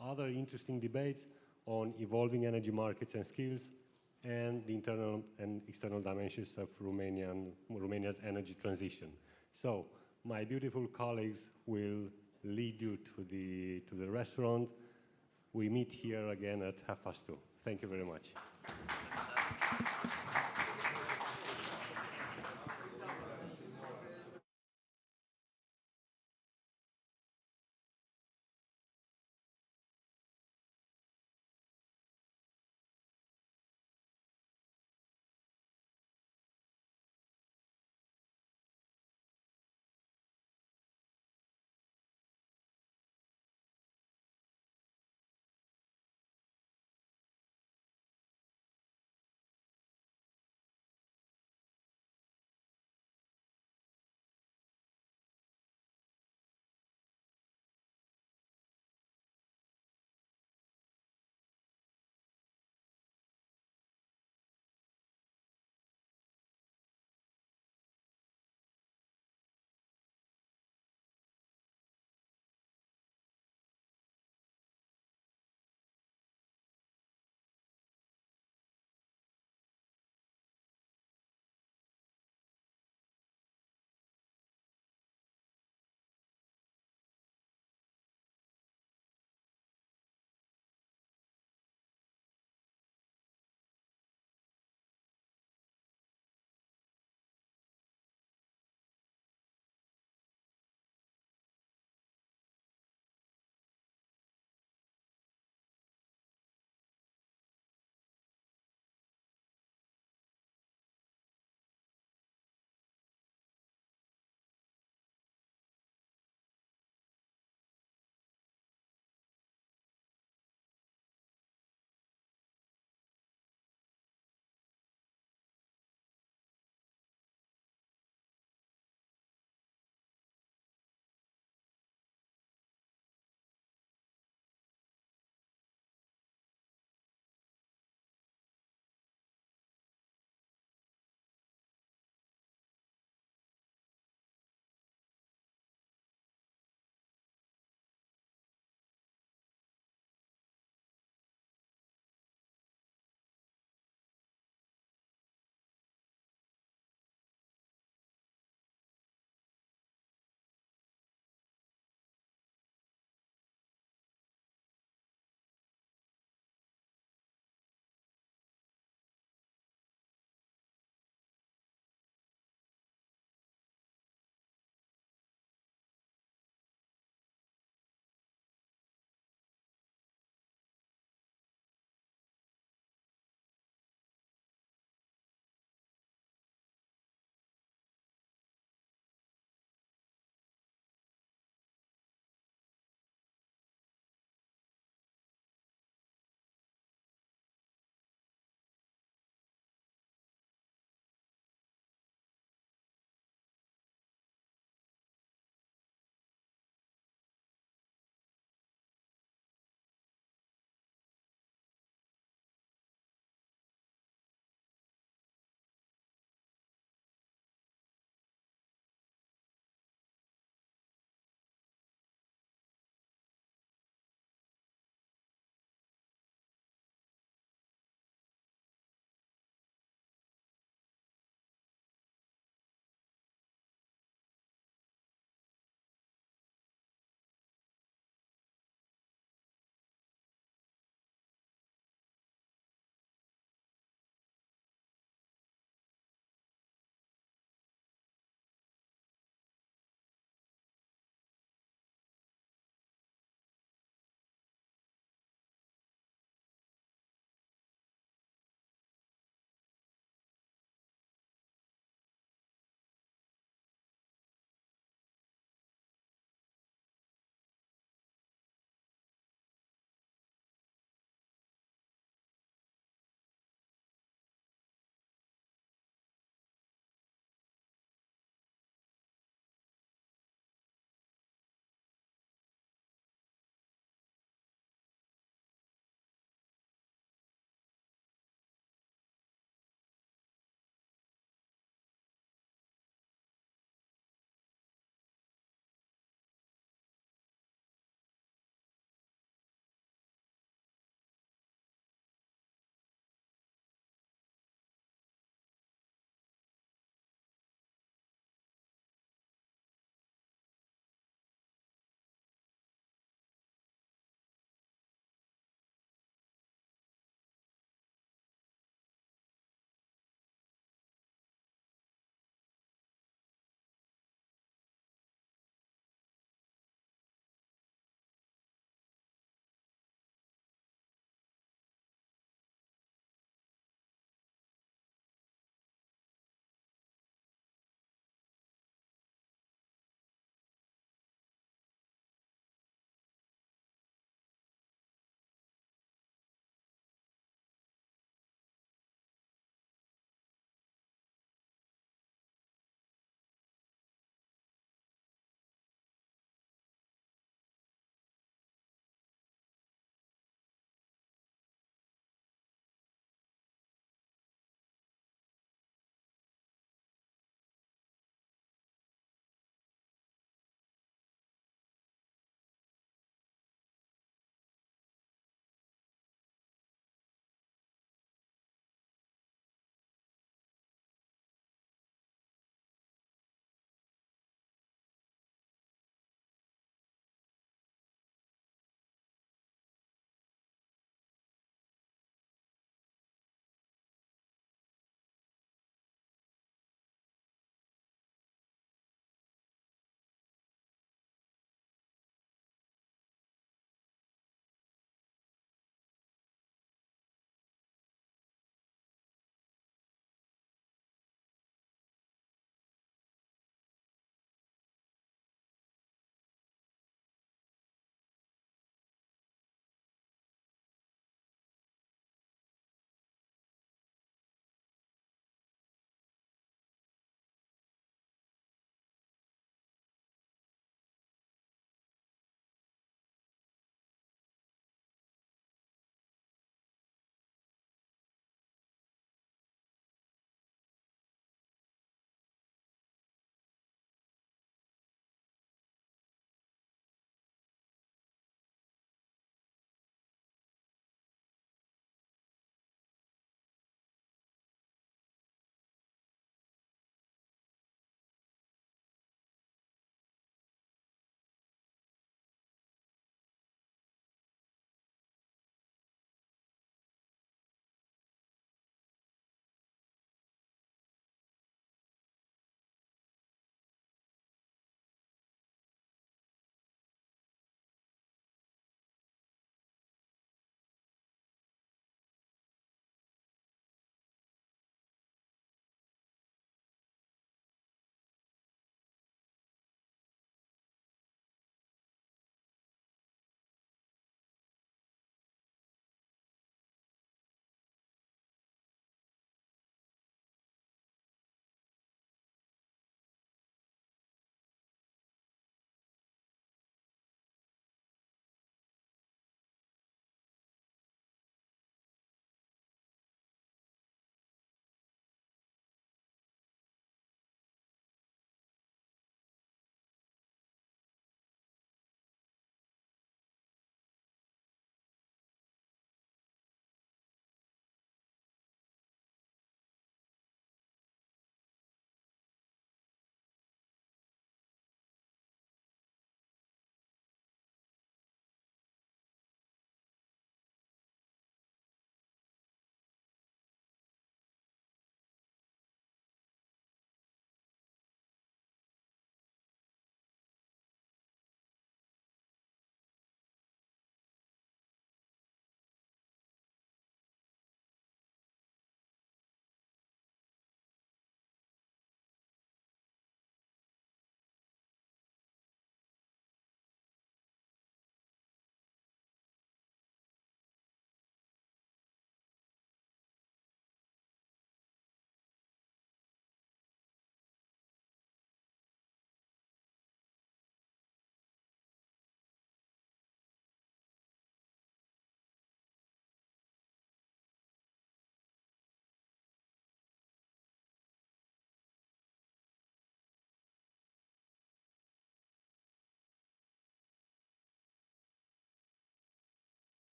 other interesting debates on evolving energy markets and skills, and the internal and external dimensions of Romania's energy transition. So my beautiful colleagues will lead you to the restaurant. We meet here again at 2:30. Thank you very much.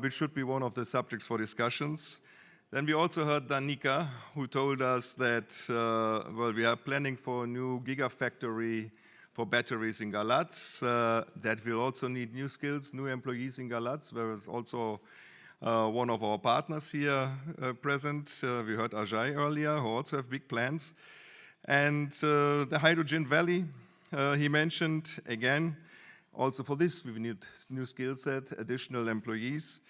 which should be one of the subjects for discussions. Then we also heard Danica, who told us that, well, we are planning for a new gigafactory for batteries in Galatz. That will also need new skills, new employees in Galatz. There is also one of our partners here present. We heard Ajay earlier, who also have big plans. And the Hydrogen Valley, he mentioned, again, also for this we need new skill set, additional employees.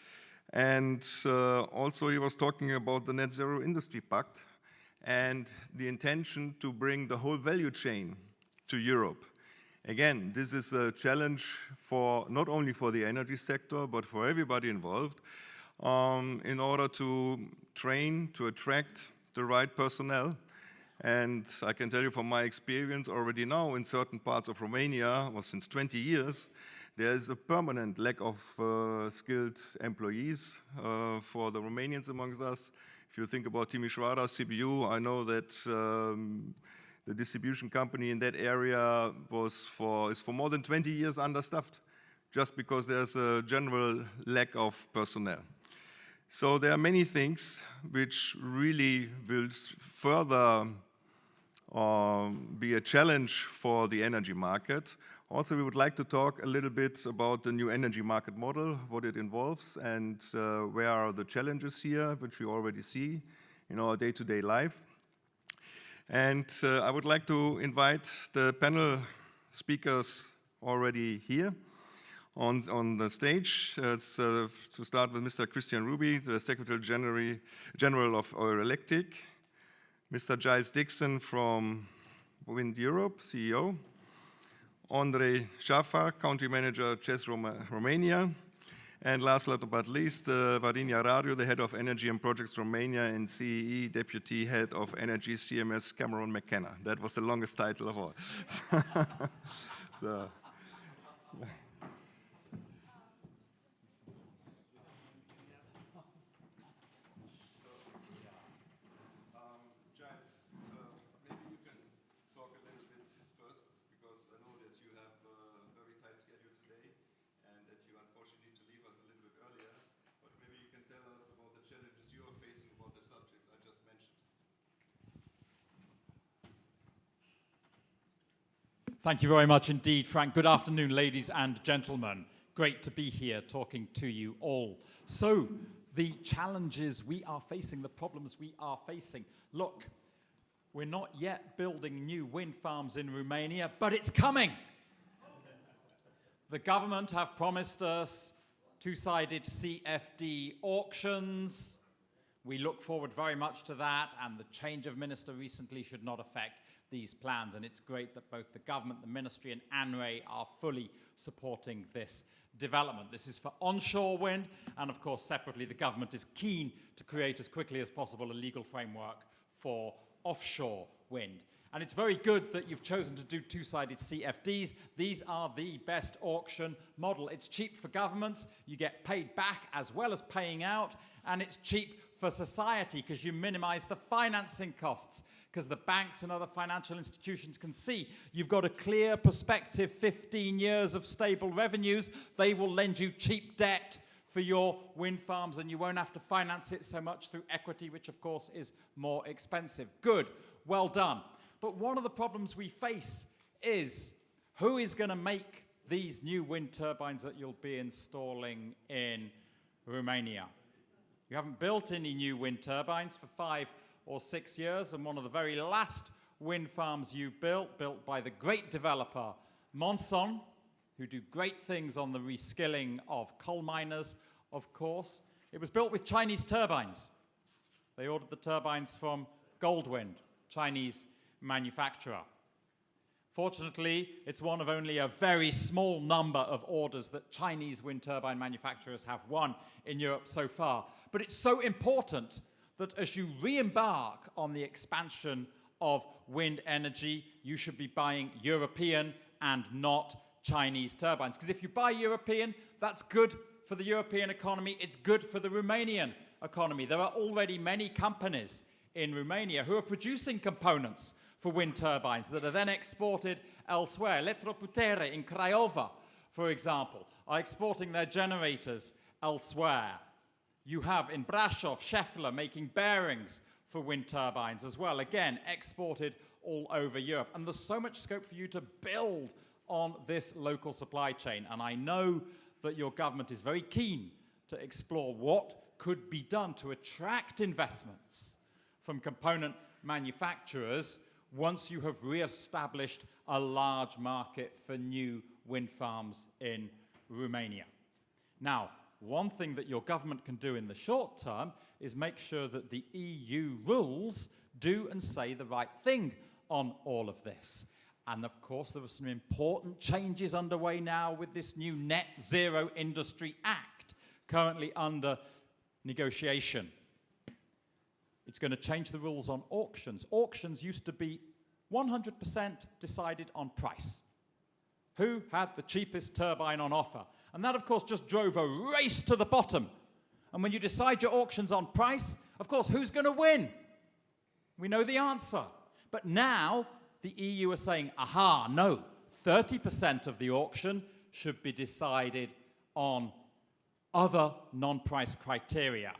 And also he was talking about the Net Zero Industry Pact and the intention to bring the whole value chain to Europe. Again, this is a challenge for not only for the energy sector, but for everybody involved, in order to train, to attract the right personnel. And I can tell you from my experience already now in certain parts of Romania, or since 20 years, there is a permanent lack of skilled employees for the Romanians amongst us. If you think about Timișoara, CBU, I know that the distribution company in that area is for more than 20 years understaffed, just because there's a general lack of personnel. So there are many things which really will further be a challenge for the energy market. Also, we would like to talk a little bit about the new energy market model, what it involves, and where are the challenges here, which we already see in our day-to-day life. And I would like to invite the panel speakers already here on the stage. To start with Mr. Christian Ruby, the Secretary General of Eurelectric, Mr. Giles Dixon from Wind Europe, CEO, Andrei Șafa, Country Manager, CEZ Romania, and last but not least, Varinia Rariu, the Head of Energy and Projects Romania and CEE Deputy Head of Energy CMS Cameron McKenna. That was the longest title of all. So. Thank you very much indeed, Frank. Good afternoon, ladies and gentlemen. Great to be here talking to you all. So, the challenges we are facing, the problems we are facing. Look, we're not yet building new wind farms in Romania, but it's coming. The government have promised us two-sided CFD auctions. We look forward very much to that, and the change of minister recently should not affect these plans, and it's great that both the government, the ministry, and ANRE are fully supporting this development. This is for onshore wind, and of course, separately, the government is keen to create as quickly as possible a legal framework for offshore wind. And it's very good that you've chosen to do two-sided CFDs. These are the best auction model. It's cheap for governments, you get paid back as well as paying out, and it's cheap for society because you minimize the financing costs, because the banks and other financial institutions can see you've got a clear perspective, 15 years of stable revenues. They will lend you cheap debt for your wind farms, and you won't have to finance it so much through equity, which of course is more expensive. Good, well done. But one of the problems we face is who is going to make these new wind turbines that you'll be installing in Romania? You haven't built any new wind turbines for 5 or 6 years, and one of the very last wind farms you built by the great developer Monson, who do great things on the reskilling of coal miners, of course. It was built with Chinese turbines. They ordered the turbines from Goldwind, Chinese manufacturer. Fortunately, it's one of only a very small number of orders that Chinese wind turbine manufacturers have won in Europe so far. But it's so important that as you re-embark on the expansion of wind energy, you should be buying European and not Chinese turbines. Because if you buy European, that's good for the European economy, it's good for the Romanian economy. There are already many companies in Romania who are producing components for wind turbines that are then exported elsewhere. Electroputere in Craiova, for example, are exporting their generators elsewhere. You have in Brasov, Schaeffler making bearings for wind turbines as well, again, exported all over Europe. And there's so much scope for you to build on this local supply chain. And I know that your government is very keen to explore what could be done to attract investments from component manufacturers once you have re-established a large market for new wind farms in Romania. Now, one thing that your government can do in the short term is make sure that the EU rules do and say the right thing on all of this. And of course, there are some important changes underway now with this new Net Zero Industry Act, currently under negotiation. It's going to change the rules on auctions. Auctions used to be 100% decided on price. Who had the cheapest turbine on offer? And that, of course, just drove a race to the bottom. And when you decide your auctions on price, of course, who's going to win? We know the answer. But now the EU are saying, aha, no, 30% of the auction should be decided on other non-price criteria.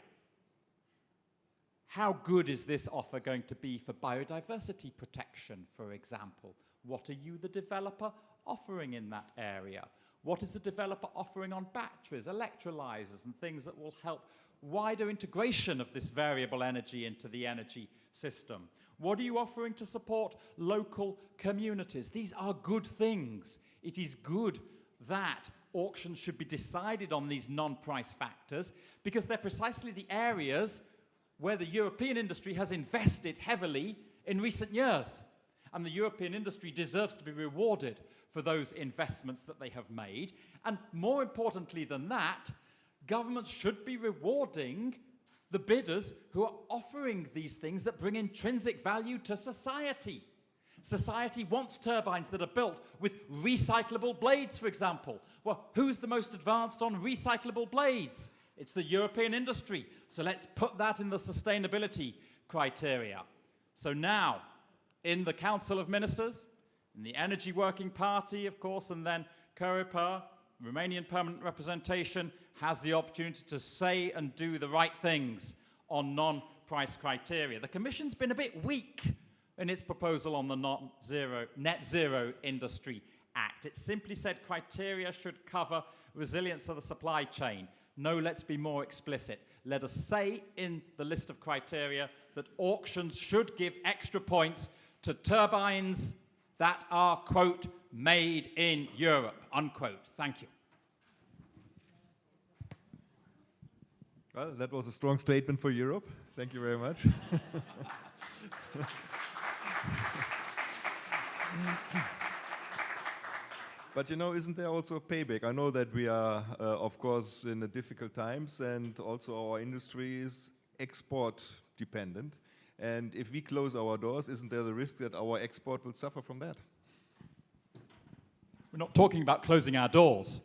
How good is this offer going to be for biodiversity protection, for example? What are you, the developer, offering in that area? What is the developer offering on batteries, electrolyzers, and things that will help wider integration of this variable energy into the energy system? What are you offering to support local communities? These are good things. It is good that auctions should be decided on these non-price factors because they're precisely the areas where the European industry has invested heavily in recent years. And the European industry deserves to be rewarded for those investments that they have made. And more importantly than that, governments should be rewarding the bidders who are offering these things that bring intrinsic value to society. Society wants turbines that are built with recyclable blades, for example. Well, who's the most advanced on recyclable blades? It's the European industry. So let's put that in the sustainability criteria. So now, in the Council of Ministers, in the Energy Working Party, of course, and then Coreper, Romanian permanent representation, has the opportunity to say and do the right things on non-price criteria. The Commission's been a bit weak in its proposal on the Net Zero Industry Act. It simply said criteria should cover resilience of the supply chain. No, let's be more explicit. Let us say in the list of criteria that auctions should give extra points to turbines that are, quote, made in Europe, unquote. Thank you. Well, that was a strong statement for Europe. Thank you very much. But you know, isn't there also a payback? I know that we are, of course, in difficult times, and also our industry is export dependent. And if we close our doors, isn't there the risk that our export will suffer from that? We're not talking about closing our doors.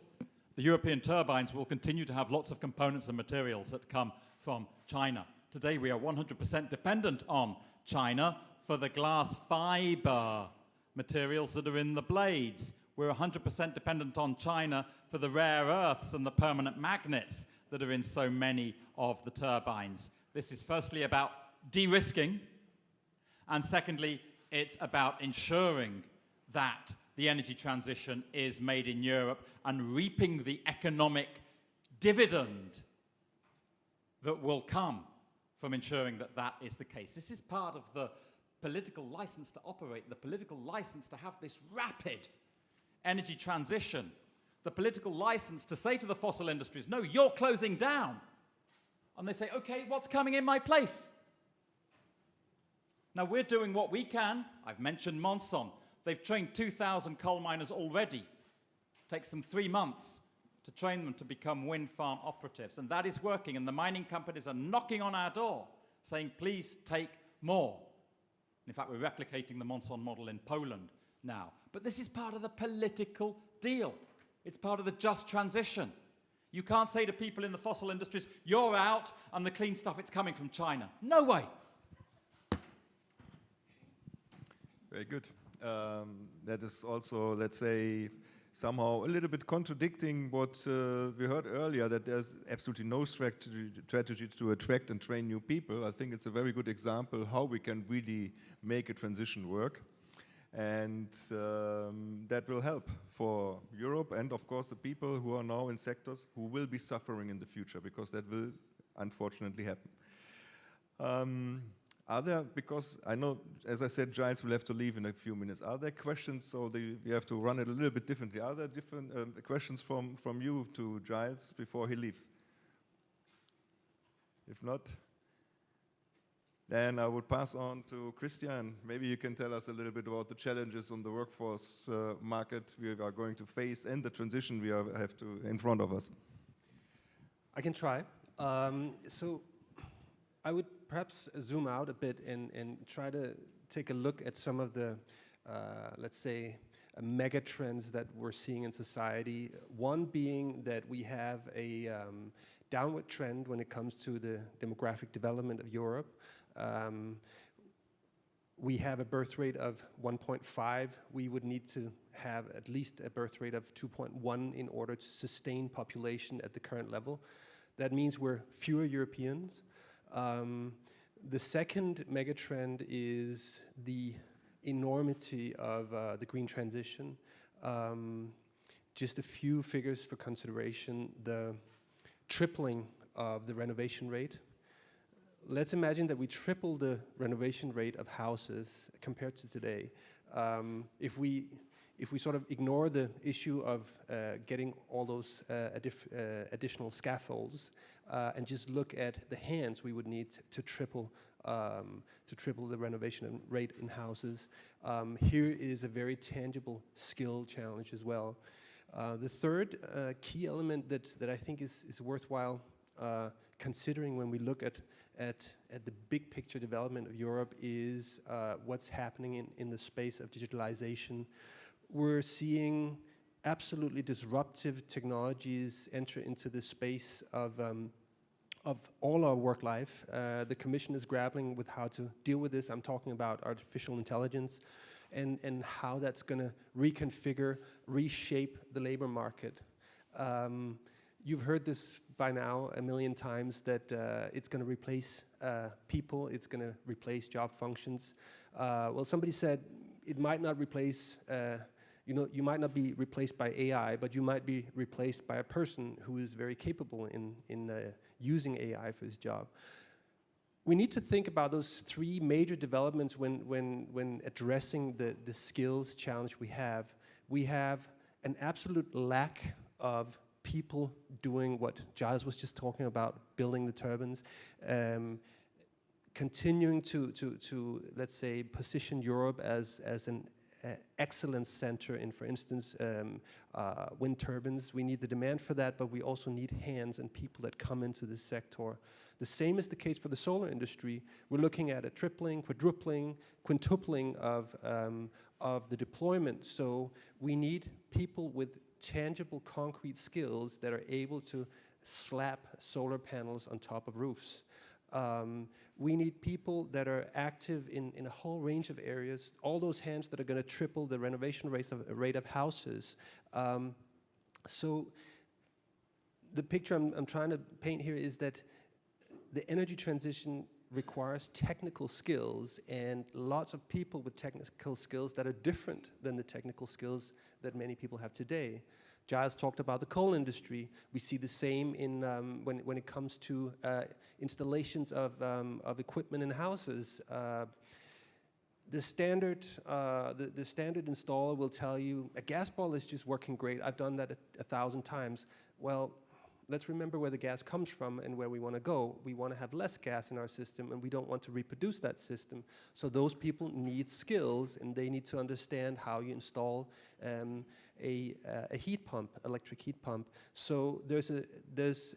The European turbines will continue to have lots of components and materials that come from China. Today we are 100% dependent on China for the glass fiber materials that are in the blades. We're 100% dependent on China for the rare earths and the permanent magnets that are in so many of the turbines. This is firstly about de-risking, and secondly, it's about ensuring that the energy transition is made in Europe and reaping the economic dividend that will come from ensuring that that is the case. This is part of the political license to operate, the political license to have this rapid energy transition, the political license to say to the fossil industries, no, you're closing down. And they say, okay, what's coming in my place? Now, we're doing what we can. I've mentioned Monson. They've trained 2,000 coal miners already. It takes them 3 months to train them to become wind farm operatives. And that is working. And the mining companies are knocking on our door saying, please take more. In fact, we're replicating the Monson model in Poland now. But this is part of the political deal. It's part of the just transition. You can't say to people in the fossil industries, you're out, and the clean stuff, it's coming from China. No way. Very good. That is also, let's say, somehow a little bit contradicting what we heard earlier, that there's absolutely no strategy to attract and train new people. I think it's a very good example how we can really make a transition work. And that will help for Europe and, of course, the people who are now in sectors who will be suffering in the future, because that will unfortunately happen. Because I know, as I said, Giles will have to leave in a few minutes. Are there questions? So we have to run it a little bit differently. Are there different questions from you to Giles before he leaves? If not, then I would pass on to Christian. Maybe you can tell us a little bit about the challenges on the workforce market we are going to face and the transition we have in front of us. I can try. So I would perhaps zoom out a bit and try to take a look at some of the, let's say, mega trends that we're seeing in society. One being that we have a downward trend when it comes to the demographic development of Europe. We have a birth rate of 1.5. We would need to have at least a birth rate of 2.1 in order to sustain population at the current level. That means we're fewer Europeans. The second megatrend is the enormity of the green transition. Just a few figures for consideration. The tripling of the renovation rate. Let's imagine that we triple the renovation rate of houses compared to today. If we sort of ignore the issue of getting all those additional scaffolds and just look at the hands we would need to triple the renovation rate in houses, here is a very tangible skill challenge as well. The third key element that I think is worthwhile considering when we look at the big picture development of Europe is what's happening in the space of digitalization. We're seeing absolutely disruptive technologies enter into the space of all our work life. The Commission is grappling with how to deal with this. I'm talking about artificial intelligence and how that's going to reconfigure, reshape the labor market. You've heard this by now a million times that it's going to replace people, it's going to replace job functions. Well, somebody said it might not replace, you might not be replaced by AI, but you might be replaced by a person who is very capable in using AI for his job. We need to think about those three major developments when addressing the skills challenge we have. We have an absolute lack of people doing what Giles was just talking about, building the turbines, continuing to let's say, position Europe as an excellence center in, for instance, wind turbines. We need the demand for that, but we also need hands and people that come into this sector. The same is the case for the solar industry. We're looking at a tripling, quadrupling, quintupling of the deployment. So we need people with tangible, concrete skills that are able to slap solar panels on top of roofs. We need people that are active in a whole range of areas, all those hands that are going to triple the renovation rate of houses. So the picture I'm trying to paint here is that the energy transition requires technical skills and lots of people with technical skills that are different than the technical skills that many people have today. Giles talked about the coal industry. We see the same in when it comes to installations of equipment in houses. The standard installer will tell you a gas boiler is just working great. I've done that 1,000 times. Well, let's remember where the gas comes from and where we want to go. We want to have less gas in our system, and we don't want to reproduce that system. So those people need skills, and they need to understand how you install a heat pump, electric heat pump. So there's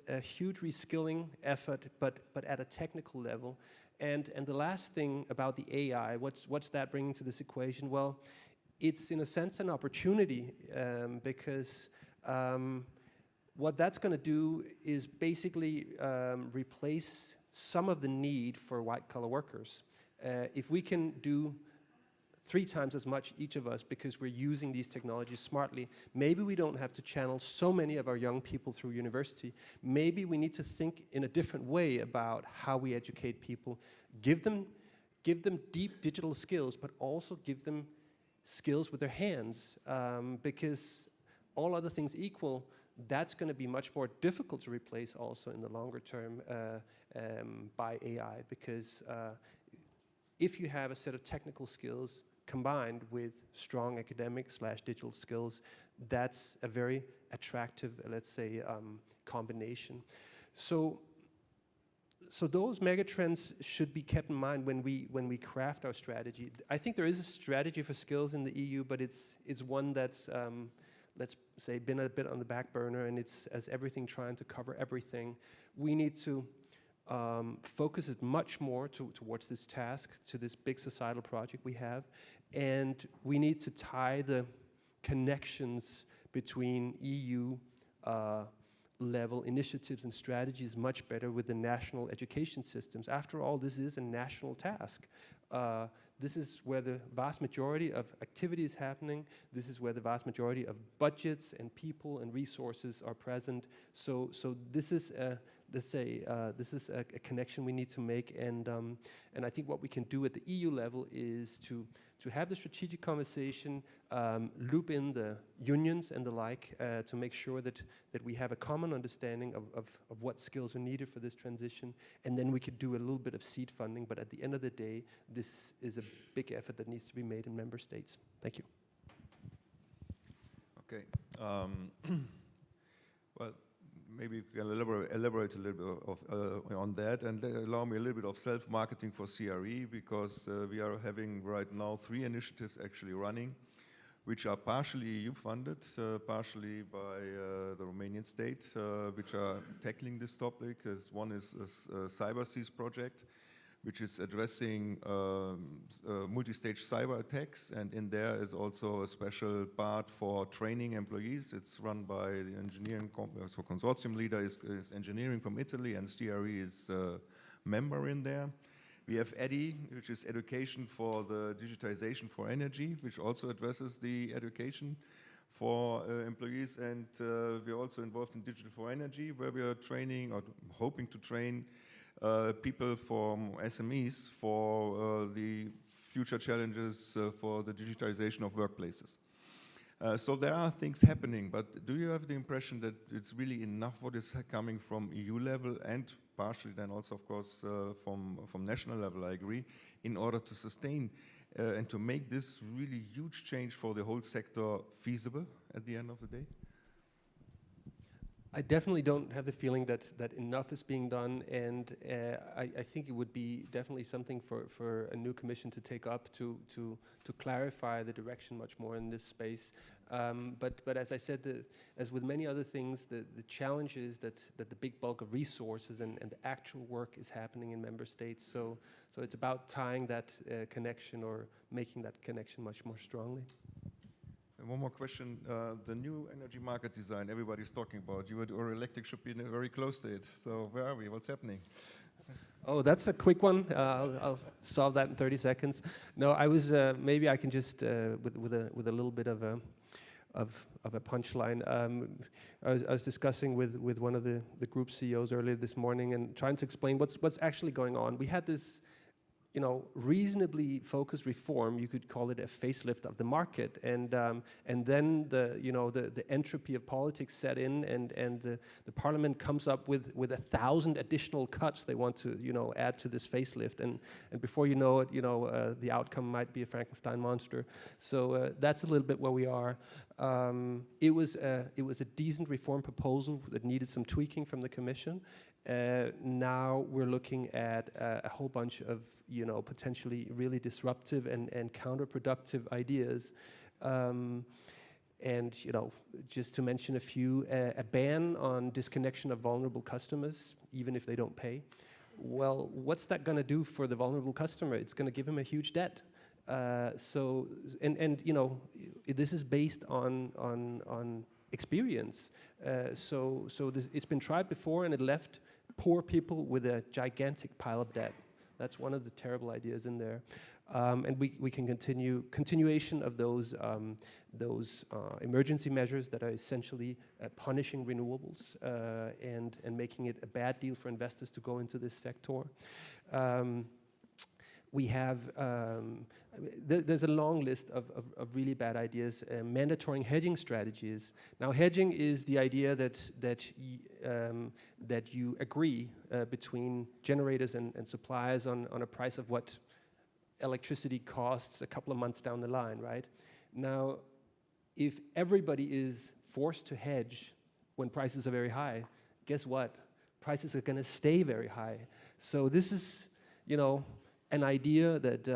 a huge reskilling effort, but at a technical level. And the last thing about the AI, what's that bringing to this equation? Well, it's in a sense an opportunity because what that's going to do is basically replace some of the need for white-collar workers. If we can do 3 times as much, each of us, because we're using these technologies smartly. Maybe we don't have to channel so many of our young people through university. Maybe we need to think in a different way about how we educate people, give them deep digital skills, but also give them skills with their hands, because all other things equal, that's going to be much more difficult to replace also in the longer term by AI, because if you have a set of technical skills combined with strong academic/digital skills, that's a very attractive, let's say, combination. So those megatrends should be kept in mind when we craft our strategy. I think there is a strategy for skills in the EU, but it's one that's let's say been a bit on the back burner, and it's as everything trying to cover everything. We need to focus it much more towards this task, to this big societal project we have, and we need to tie the connections between EU level initiatives and strategies much better with the national education systems. After all, this is a national task. This is where the vast majority of activity is happening. This is where the vast majority of budgets and people and resources are present. So this is let's say this is a connection we need to make, and I think what we can do at the EU level is to have the strategic conversation, loop in the unions and the like, to make sure that we have a common understanding of what skills are needed for this transition, and then we could do a little bit of seed funding. But at the end of the day, this is a big effort that needs to be made in member states. Thank you. Okay. Well, maybe we can elaborate a little bit on that, and allow me a little bit of self-marketing for CRE, because we are having right now 3 initiatives actually running, which are partially EU funded, partially by the Romanian state, which are tackling this topic. One is a Cyber Seas project, which is addressing multi-stage cyber attacks, and in there is also a special part for training employees. It's run by the engineering, so consortium leader is engineering from Italy, and CRE is a member in there. We have EDI, which is education for the digitization for energy, which also addresses the education for employees, and we're also involved in Digital for Energy, where we are training or hoping to train people from SMEs for the future challenges for the digitization of workplaces. So there are things happening, but do you have the impression that it's really enough what is coming from EU level, and partially then also, of course, from national level, I agree, in order to sustain and to make this really huge change for the whole sector feasible at the end of the day? I definitely don't have the feeling that enough is being done, and I think it would be definitely something for a new commission to take up to clarify the direction much more in this space. But as I said, as with many other things, the challenge is that the big bulk of resources and the actual work is happening in member states. So it's about tying that connection, or making that connection much more strongly. And one more question, the new energy market design everybody's talking about, or electric should be very close to it. So where are we? What's happening? Oh, that's a quick one. I'll solve that in 30 seconds. No, I was, maybe I can just, with a little bit of a punchline. I was discussing with one of the group CEOs earlier this morning, and trying to explain what's actually going on. We had this, reasonably focused reform. You could call it a facelift of the market, and then the entropy of politics set in, and the parliament comes up with 1,000 additional cuts they want to add to this facelift, and before you know it, the outcome might be a Frankenstein monster. So that's a little bit where we are. It was a decent reform proposal that needed some tweaking from the Commission. Now we're looking at a whole bunch of potentially really disruptive and counterproductive ideas, and just to mention a few, a ban on disconnection of vulnerable customers even if they don't pay. Well, what's that going to do for the vulnerable customer? It's going to give him a huge debt. So this is based on experience. So it's been tried before, and it left poor people with a gigantic pile of debt. That's one of the terrible ideas in there. And we can continuation of those emergency measures that are essentially punishing renewables and making it a bad deal for investors to go into this sector. We have, there's a long list of really bad ideas. Mandatory hedging strategies. Now, hedging is the idea that you agree between generators and suppliers on a price of what electricity costs a couple of months down the line, right? Now, if everybody is forced to hedge when prices are very high, guess what? Prices are going to stay very high. So this is, you know, an idea that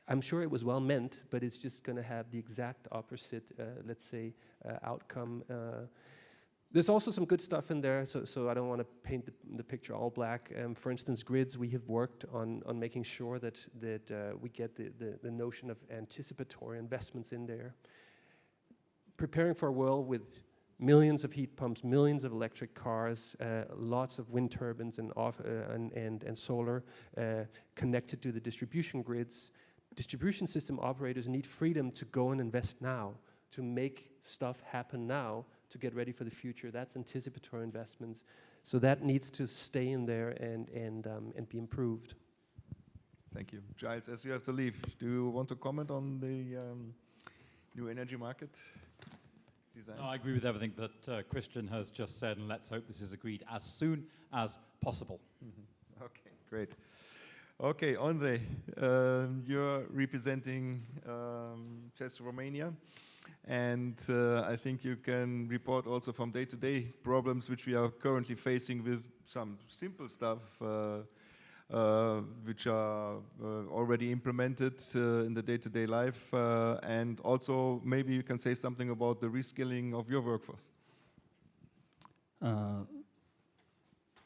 I'm sure it was well meant, but it's just going to have the exact opposite, let's say, outcome. There's also some good stuff in there, so I don't want to paint the picture all black. For instance, grids, we have worked on making sure that we get the notion of anticipatory investments in there. Preparing for a world with millions of heat pumps, millions of electric cars, lots of wind turbines and solar connected to the distribution grids. Distribution system operators need freedom to go and invest now, to make stuff happen now, to get ready for the future. That's anticipatory investments. So that needs to stay in there and be improved. Thank you. Giles, as you have to leave, do you want to comment on the new energy market design? No, I agree with everything that Christian has just said, and let's hope this is agreed as soon as possible. Mm-hmm. Okay, great. Okay, Andre, you're representing CEZ Romania, and I think you can report also from day-to-day problems which we are currently facing with some simple stuff which are already implemented in the day-to-day life, and also maybe you can say something about the reskilling of your workforce.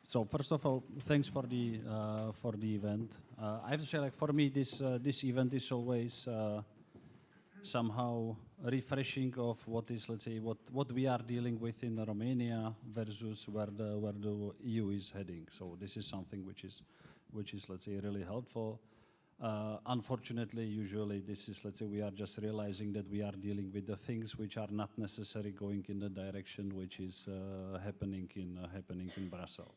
So first of all, thanks for the event. I have to say, like, for me, this event is always somehow refreshing of what is, let's say, what we are dealing with in Romania versus where the EU is heading. So this is something which is, let's say, really helpful. Unfortunately, usually this is, let's say, we are just realizing that we are dealing with the things which are not necessarily going in the direction which is happening in Brussels.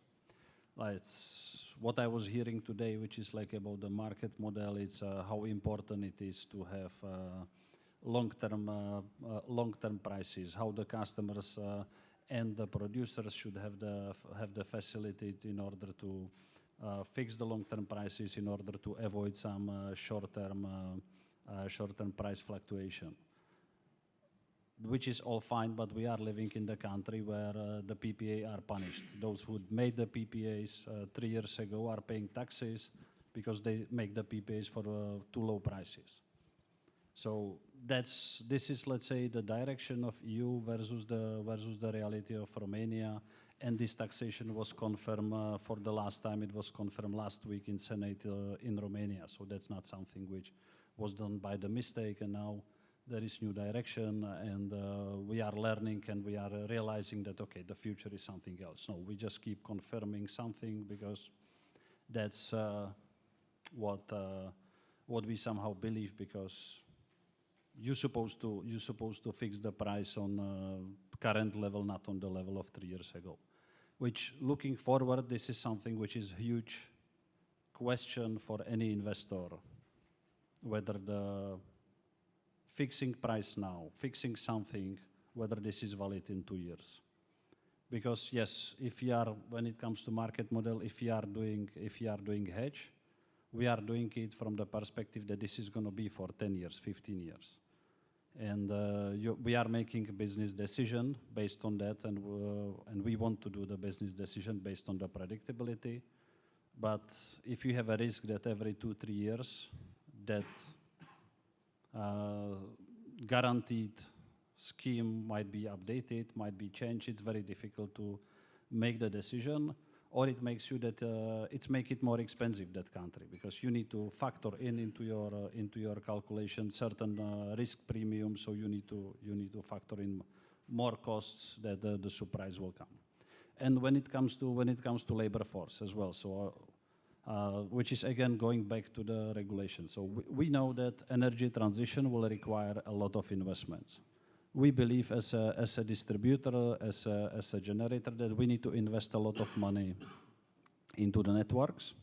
It's what I was hearing today, which is like about the market model. It's how important it is to have long-term prices. How the customers and the producers should have the facility in order to fix the long-term prices in order to avoid some short-term price fluctuation. Which is all fine, but we are living in the country where the PPA are punished. Those who made the PPAs 3 years ago are paying taxes because they make the PPAs for too low prices. So this is, let's say, the direction of EU versus the reality of Romania, and this taxation was confirmed for the last time. It was confirmed last week in Senate in Romania. So that's not something which was done by the mistake, and now there is new direction, and we are learning and we are realizing that, okay, the future is something else. No, we just keep confirming something because that's what we somehow believe, because you're supposed to fix the price on current level, not on the level of 3 years ago. Which, looking forward, this is something which is a huge question for any investor, whether the fixing price now, fixing something, whether this is valid in 2 years. Because yes, when it comes to market model, if you are doing hedge, we are doing it from the perspective that this is going to be for 10 years, 15 years. And we are making a business decision based on that, and we want to do the business decision based on the predictability. But if you have a risk that every 2-3 years that guaranteed scheme might be updated, might be changed, it's very difficult to make the decision, or it makes you that make it more expensive, that country, because you need to factor into your calculation certain risk premium, so you need to factor in more costs that the surprise will come. and when it comes to labor force as well. So, which is again going back to the regulation. So we know that energy transition will require a lot of investments. We believe as a distributor, as a generator, that we need to invest a lot of money into the networks.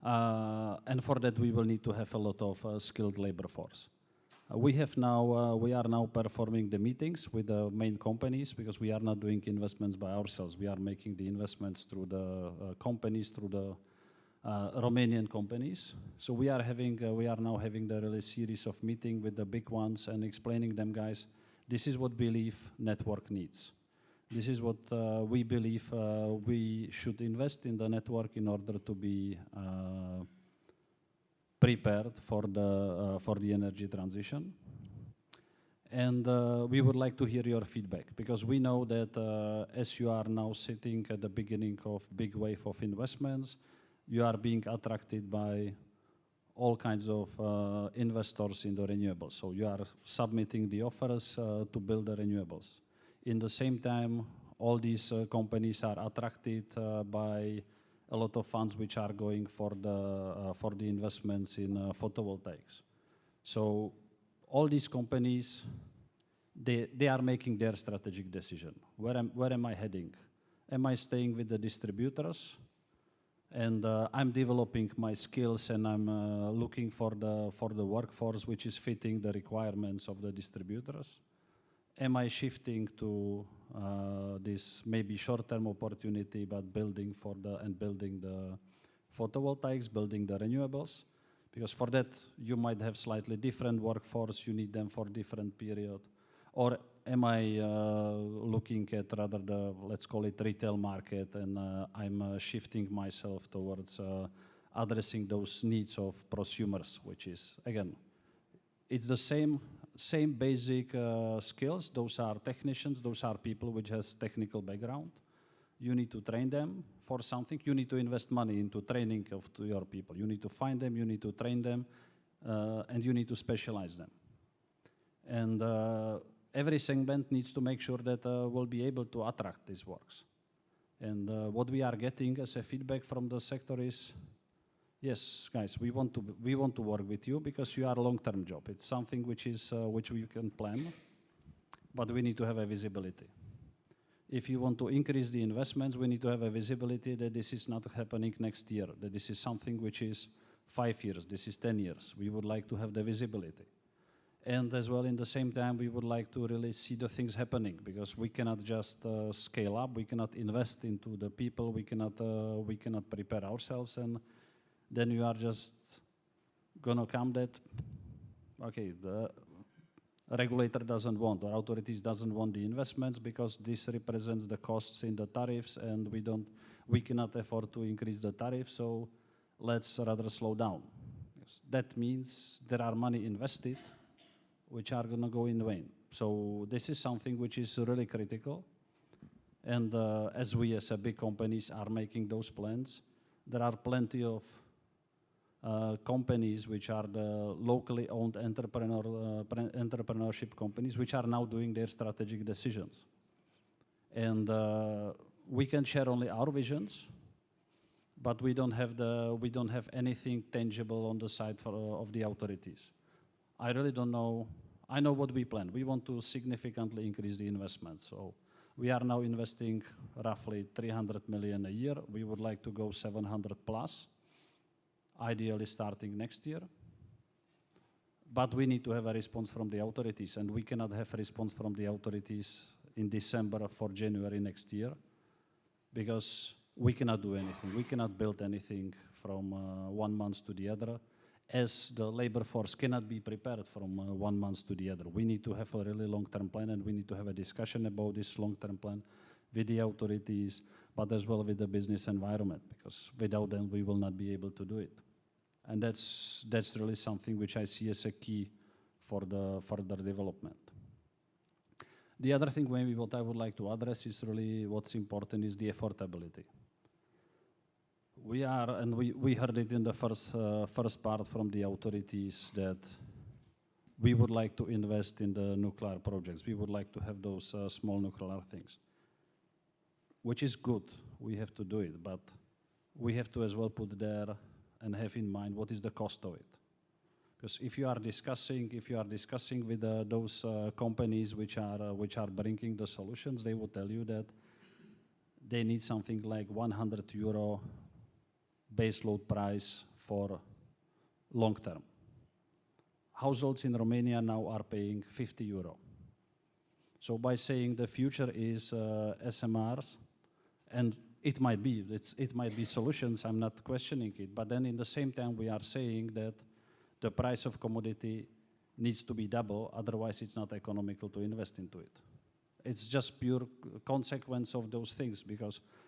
And for that, we will need to have a lot of skilled labor force. We are now performing the meetings with the main companies, because we are not doing investments by ourselves. We are making the investments through the companies, through the Romanian companies. So we are now having the really series of meetings with the big ones and explaining them, guys, this is what we believe network needs. This is what we believe we should invest in the network in order to be prepared for the energy transition. And we would like to hear your feedback, because we know that as you are now sitting at the beginning of big wave of investments, you are being attracted by all kinds of investors in the renewables. So you are submitting the offers to build the renewables. In the same time, all these companies are attracted by a lot of funds which are going for the investments in photovoltaics. So all these companies, they are making their strategic decision. Where am I heading? Am I staying with the distributors? And I'm developing my skills, and I'm looking for the workforce which is fitting the requirements of the distributors. Am I shifting to this maybe short-term opportunity, but building the photovoltaics, building the renewables? Because for that, you might have slightly different workforce, you need them for different period. Or am I looking at rather the, let's call it retail market, and I'm shifting myself towards addressing those needs of prosumers, which is, again, it's the same basic skills. Those are technicians, those are people which has technical background. You need to train them for something. You need to invest money into training of your people. You need to find them, you need to train them, and you need to specialize them. And every segment needs to make sure that we'll be able to attract these works. And what we are getting as a feedback from the sector is, yes, guys, we want to work with you because you are a long-term job. It's something which we can plan, but we need to have a visibility. If you want to increase the investments, we need to have a visibility that this is not happening next year, that this is something which is 5 years, this is 10 years. We would like to have the visibility. And as well, in the same time, we would like to really see the things happening, because we cannot just scale up, we cannot invest into the people, we cannot prepare ourselves, and then you are just gonna come that, okay, the regulator doesn't want, or authorities doesn't want the investments because this represents the costs in the tariffs, and we cannot afford to increase the tariff, so let's rather slow down. Yes. That means there are money invested which are gonna go in vain. So this is something which is really critical, and as we as a big companies are making those plans, there are plenty of companies which are the locally owned entrepreneurship companies which are now doing their strategic decisions. And we can share only our visions, but we don't have anything tangible on the side of the authorities. I really don't know. I know what we plan. We want to significantly increase the investment. So we are now investing roughly 300 million a year. We would like to go 700 plus. Ideally starting next year. But we need to have a response from the authorities, and we cannot have a response from the authorities in December for January next year, because we cannot do anything. We cannot build anything from 1 month to the other, as the labor force cannot be prepared from 1 month to the other. We need to have a really long-term plan, and we need to have a discussion about this long-term plan with the authorities, but as well with the business environment, because without them we will not be able to do it. And that's really something which I see as a key for the further development. The other thing maybe what I would like to address is really what's important is the affordability. We heard it in the first part from the authorities that we would like to invest in the nuclear projects. We would like to have those small nuclear things. which is good. We have to do it, but we have to as well put there and have in mind what is the cost of it. Because if you are discussing with those companies which are bringing the solutions, they will tell you that they need something like €100 base load price for long term. Households in Romania now are paying €50. So by saying the future is SMRs, and it might be solutions, I'm not questioning it, but then in the same time we are saying that the price of commodity needs to be double, otherwise it's not economical to invest into it. It's just pure consequence of those things,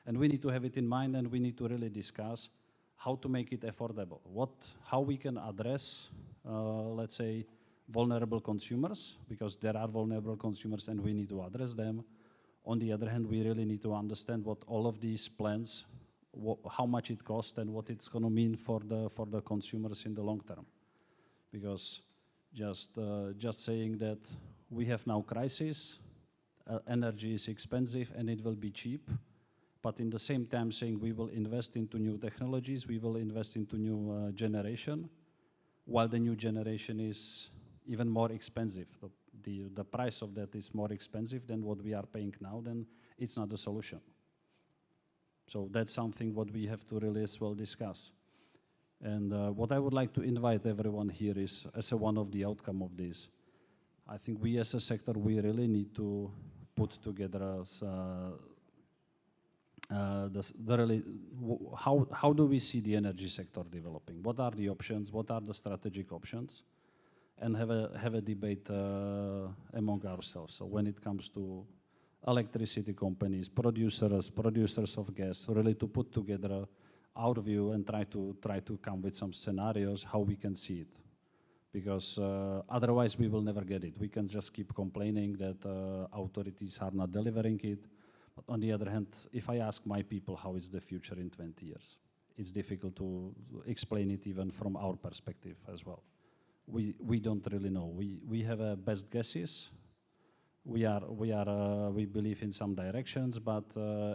and we need to have it in mind, and we need to really discuss how to make it affordable, how we can address, let's say, vulnerable consumers, because there are vulnerable consumers and we need to address them. On the other hand, we really need to understand what all of these plans, how much it costs and what it's going to mean for the consumers in the long term. Because just saying that we have now crisis, energy is expensive and it will be cheap, but in the same time saying we will invest into new technologies, we will invest into new generation, while the new generation is even more expensive. The price of that is more expensive than what we are paying now, then it's not a solution. So that's something what we have to really as well discuss. And what I would like to invite everyone here is, as one of the outcome of this, I think we as a sector, we really need to put together how do we see the energy sector developing? What are the options? What are the strategic options? And have a debate among ourselves. So when it comes to electricity companies, producers of gas, really to put together our view and try to come with some scenarios how we can see it. Because otherwise we will never get it. We can just keep complaining that authorities are not delivering it. But on the other hand, if I ask my people how is the future in 20 years, it's difficult to explain it even from our perspective as well. We don't really know. We have best guesses. We believe in some directions, but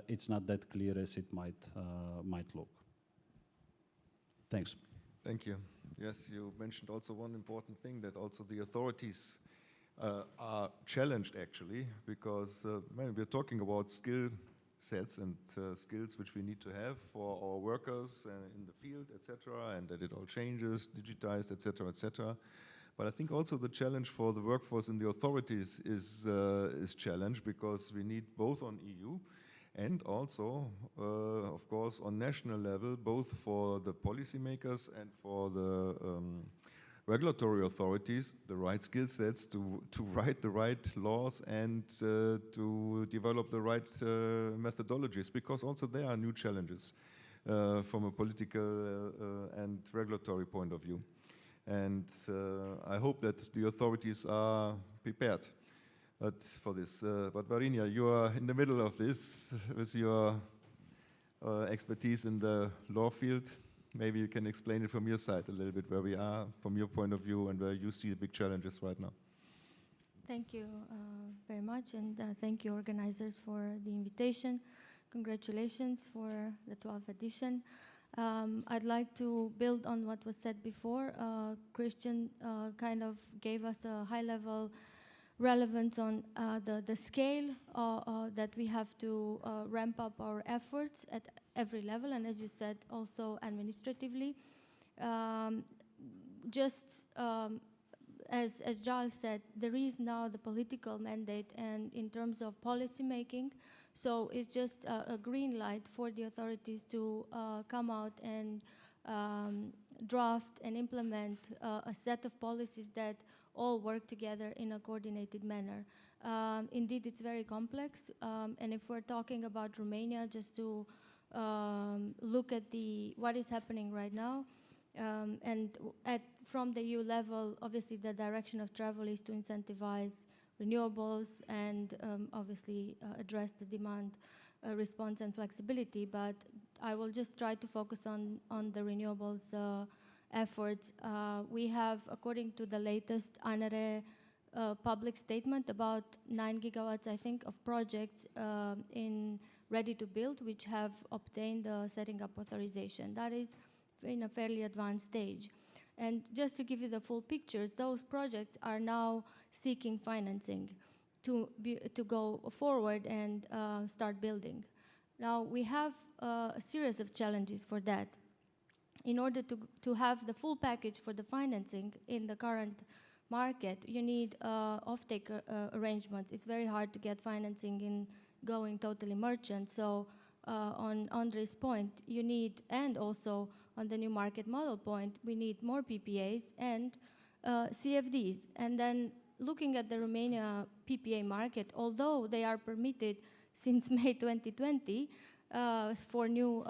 it's not that clear as it might look. Thanks. Thank you. Yes, you mentioned also one important thing, that also the authorities are challenged actually, because we're talking about skill sets and skills which we need to have for our workers in the field, etc., and that it all changes, digitized, etc., etc. But I think also the challenge for the workforce in the authorities is challenged, because we need both on EU and also, of course, on national level, both for the policymakers and for the regulatory authorities, the right skill sets to write the right laws and to develop the right methodologies, because also there are new challenges from a political and regulatory point of view. And I hope that the authorities are prepared for this. But Varinia, you are in the middle of this with your expertise in the law field. Maybe you can explain it from your side a little bit, where we are from your point of view and where you see the big challenges right now. Thank you very much, and thank you organizers for the invitation. Congratulations for the 12th edition. I'd like to build on what was said before. Christian kind of gave us a high-level relevance on the scale that we have to ramp up our efforts at every level, and as you said, also administratively. As Giles said, there is now the political mandate, and in terms of policy making, so it's just a green light for the authorities to come out and draft and implement a set of policies that all work together in a coordinated manner. Indeed, it's very complex, and if we're talking about Romania, just to look at what is happening right now, and from the EU level, obviously the direction of travel is to incentivize renewables and obviously address the demand response and flexibility, but I will just try to focus on the renewables efforts. We have, according to the latest ANRE public statement, about 9 gigawatts, I think, of projects in ready to build, which have obtained setting up authorization. That is in a fairly advanced stage. And just to give you the full pictures, those projects are now seeking financing to go forward and start building. Now, we have a series of challenges for that. In order to have the full package for the financing in the current market, you need offtake arrangements. It's very hard to get financing in going totally merchant. So on Andre's point, you need, and also on the new market model point, we need more PPAs and CFDs. And then looking at the Romania PPA market, although they are permitted since May 2020 for new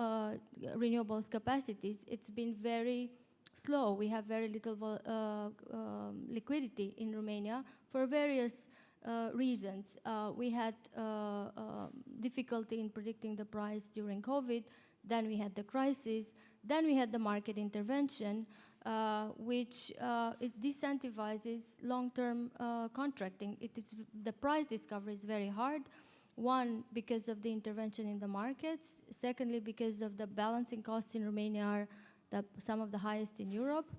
renewables capacities, it's been very slow. We have very little liquidity in Romania for various reasons. We had difficulty in predicting the price during COVID, then we had the crisis, then we had the market intervention, which it disincentivizes long-term contracting. The price discovery is very hard. One, because of the intervention in the markets. Secondly, because of the balancing costs in Romania are some of the highest in Europe.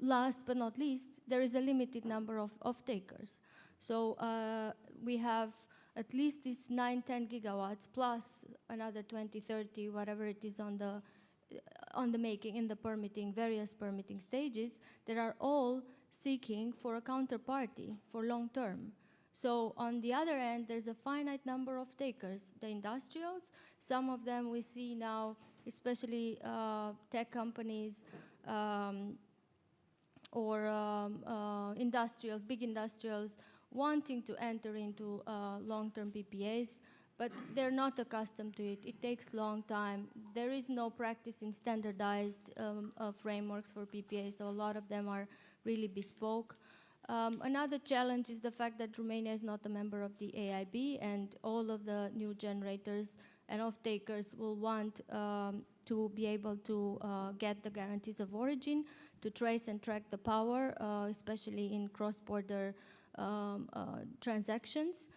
Last but not least, there is a limited number of off-takers. So we have at least these 9-10 gigawatts plus another 20-30, whatever it is on the making, in the permitting, various permitting stages, that are all seeking for a counterparty for long term. So on the other end, there's a finite number of takers, the industrials. Some of them we see now, especially tech companies or industrials, big industrials, wanting to enter into long-term PPAs, but they're not accustomed to it. It takes a long time. There is no practice in standardized frameworks for PPAs, so a lot of them are really bespoke. Another challenge is the fact that Romania is not a member of the AIB, and all of the new generators and off-takers will want to be able to get the guarantees of origin, to trace and track the power, especially in cross-border transactions.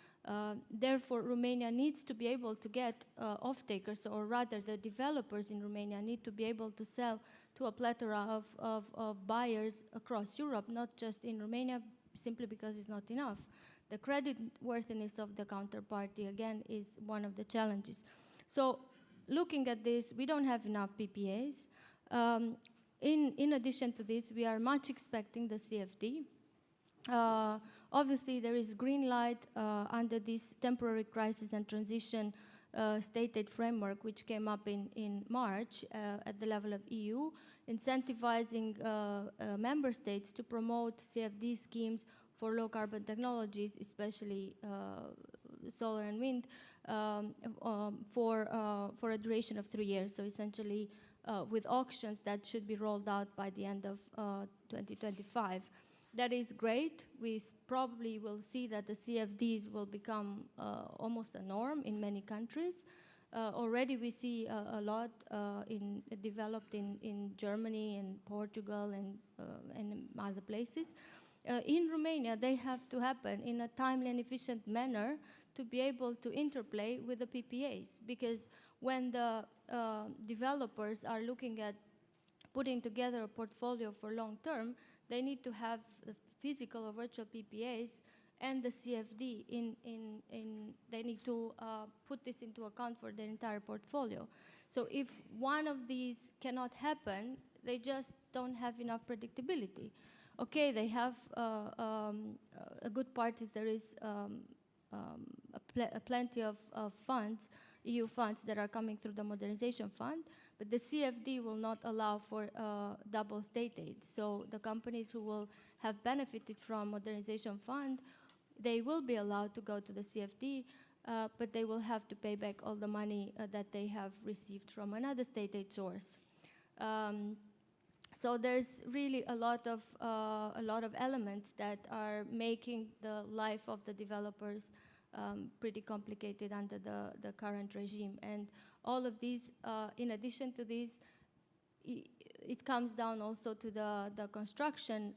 Therefore, Romania needs to be able to get off-takers, or rather the developers in Romania need to be able to sell to a plethora of buyers across Europe, not just in Romania, simply because it's not enough. The credit worthiness of the counterparty, again, is one of the challenges. So looking at this, we don't have enough PPAs. In addition to this, we are much expecting the CFD. Obviously, there is green light under this temporary crisis and transition state-aid framework, which came up in March at the level of EU, incentivizing member states to promote CFD schemes for low-carbon technologies, especially solar and wind, for a duration of 3 years. So essentially, with auctions that should be rolled out by the end of 2025. That is great. We probably will see that the CFDs will become almost a norm in many countries. Already we see a lot developed in Germany and Portugal and other places. In Romania, they have to happen in a timely and efficient manner to be able to interplay with the PPAs. Because when the developers are looking at putting together a portfolio for long term, they need to have the physical or virtual PPAs and the CFD they need to put this into account for their entire portfolio. So if one of these cannot happen, they just don't have enough predictability. Okay, they have a good part is there is plenty of funds, EU funds that are coming through the modernization fund, but the CFD will not allow for double state aid. So the companies who will have benefited from modernization fund, they will be allowed to go to the CFD, but they will have to pay back all the money that they have received from another state aid source. So there's really a lot of elements that are making the life of the developers pretty complicated under the current regime. And all of these, in addition to this, it comes down also to the construction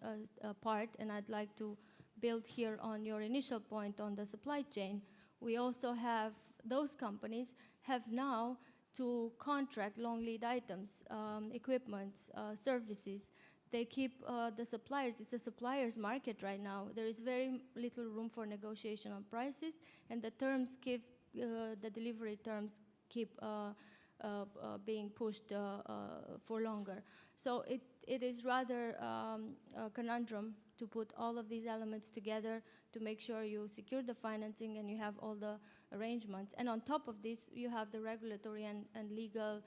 part, and I'd like to build here on your initial point on the supply chain, we also have those companies have now to contract long lead items, equipment, services. They keep the suppliers. It's a supplier's market right now. There is very little room for negotiation on prices, and the terms keep, the delivery terms keep being pushed for longer. So it is rather a conundrum to put all of these elements together to make sure you secure the financing and you have all the arrangements. And on top of this, you have the regulatory and legal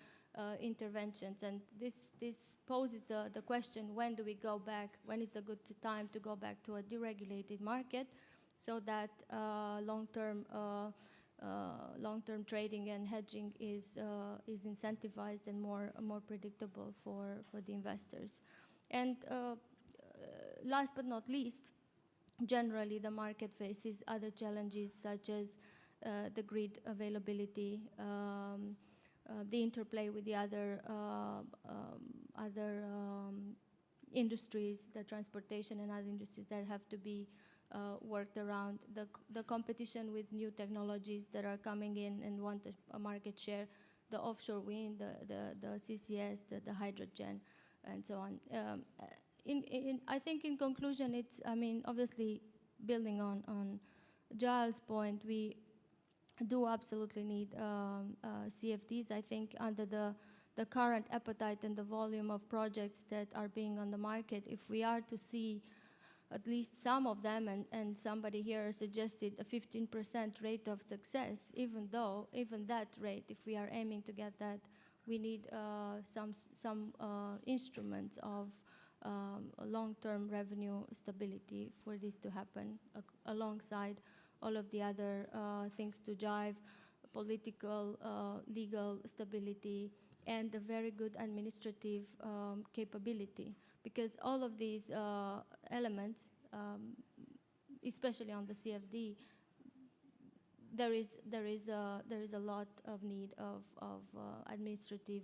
interventions. And this poses the question, when do we go back? When is the good time to go back to a deregulated market so that long-term trading and hedging is incentivized and more predictable for the investors. And last but not least, generally the market faces other challenges such as the grid availability, the interplay with the other industries, the transportation and other industries that have to be worked around, the competition with new technologies that are coming in and want a market share, the offshore wind, the CCS, the hydrogen, and so on. I think in conclusion, it's, I mean, obviously building on Giles' point, we do absolutely need CFDs. I think under the current appetite and the volume of projects that are being on the market, if we are to see at least some of them, and somebody here suggested a 15% rate of success, even that rate, if we are aiming to get that, we need some instruments of long-term revenue stability for this to happen alongside all of the other things to drive political, legal stability, and a very good administrative capability. Because all of these elements, especially on the CFD, there is a lot of need of administrative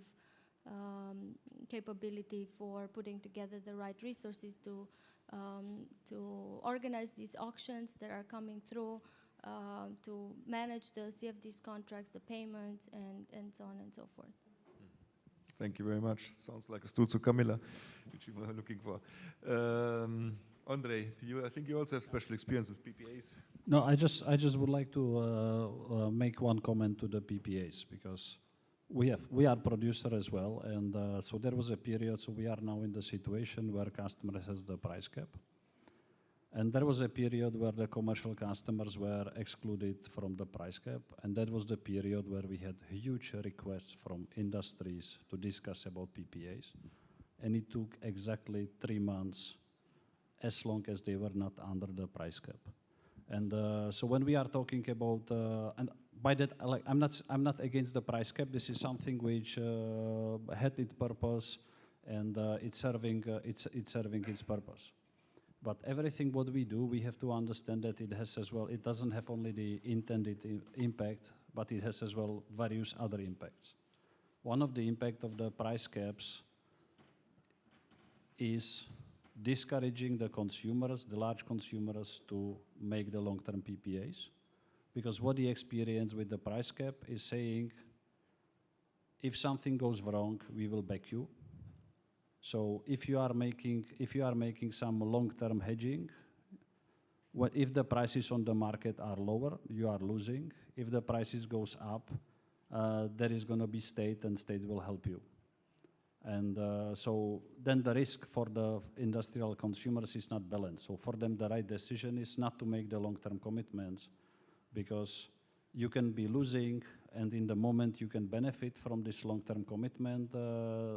capability for putting together the right resources to organize these auctions that are coming through, to manage the CFD's contracts, the payments, and so on and so forth. Thank you very much. Sounds like a stool to Camilla, which you were looking for. Andre, I think you also have special experience with PPAs. No, I just would like to make one comment to the PPAs, because we are producer as well, and so there was a period, so we are now in the situation where customer has the price cap. And there was a period where the commercial customers were excluded from the price cap, and that was the period where we had huge requests from industries to discuss about PPAs. And it took exactly 3 months, as long as they were not under the price cap. And so when we are talking about, and by that, like, I'm not against the price cap. This is something which had its purpose, and it's serving its purpose. But everything what we do, we have to understand that it has as well, it doesn't have only the intended impact, but it has as well various other impacts. One of the impact of the price caps is discouraging the consumers, the large consumers, to make the long-term PPAs. Because what the experience with the price cap is saying, if something goes wrong, we will back you. So if you are making some long-term hedging, if the prices on the market are lower, you are losing. If the prices goes up, there is going to be state, and state will help you. And so then the risk for the industrial consumers is not balanced. So for them, the right decision is not to make the long-term commitments, because you can be losing, and in the moment you can benefit from this long-term commitment,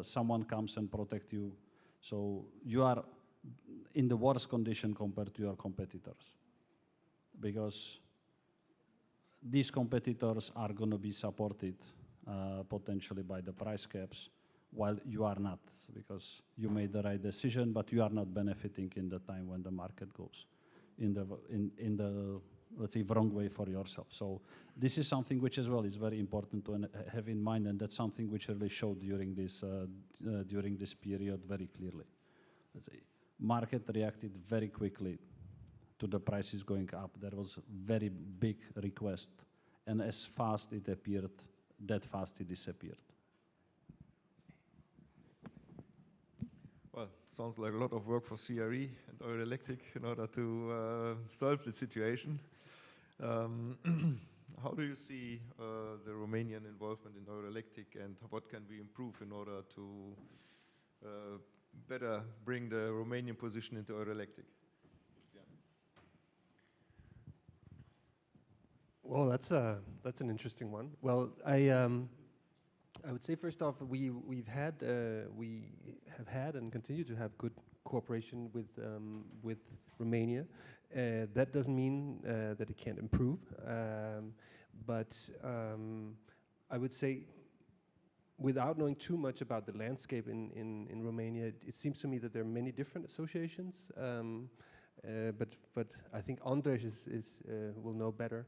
someone comes and protect you. So you are in the worst condition compared to your competitors, because these competitors are going to be supported potentially by the price caps, while you are not, because you made the right decision, but you are not benefiting in the time when the market goes in the let's say, wrong way for yourself. So this is something which as well is very important to have in mind, and that's something which really showed during this period very clearly. Let's say, market reacted very quickly to the prices going up. There was very big request, and as fast it appeared, that fast it disappeared. Well, sounds like a lot of work for CRE and Eurelectric in order to solve the situation. How do you see the Romanian involvement in Eurelectric, and what can we improve in order to better bring the Romanian position into Eurelectric? Well, that's an interesting one. Well, I would say first off, we have had and continue to have good cooperation with Romania. That doesn't mean that it can't improve, but I would say, without knowing too much about the landscape in Romania, it seems to me that there are many different associations. But I think Andres will know better.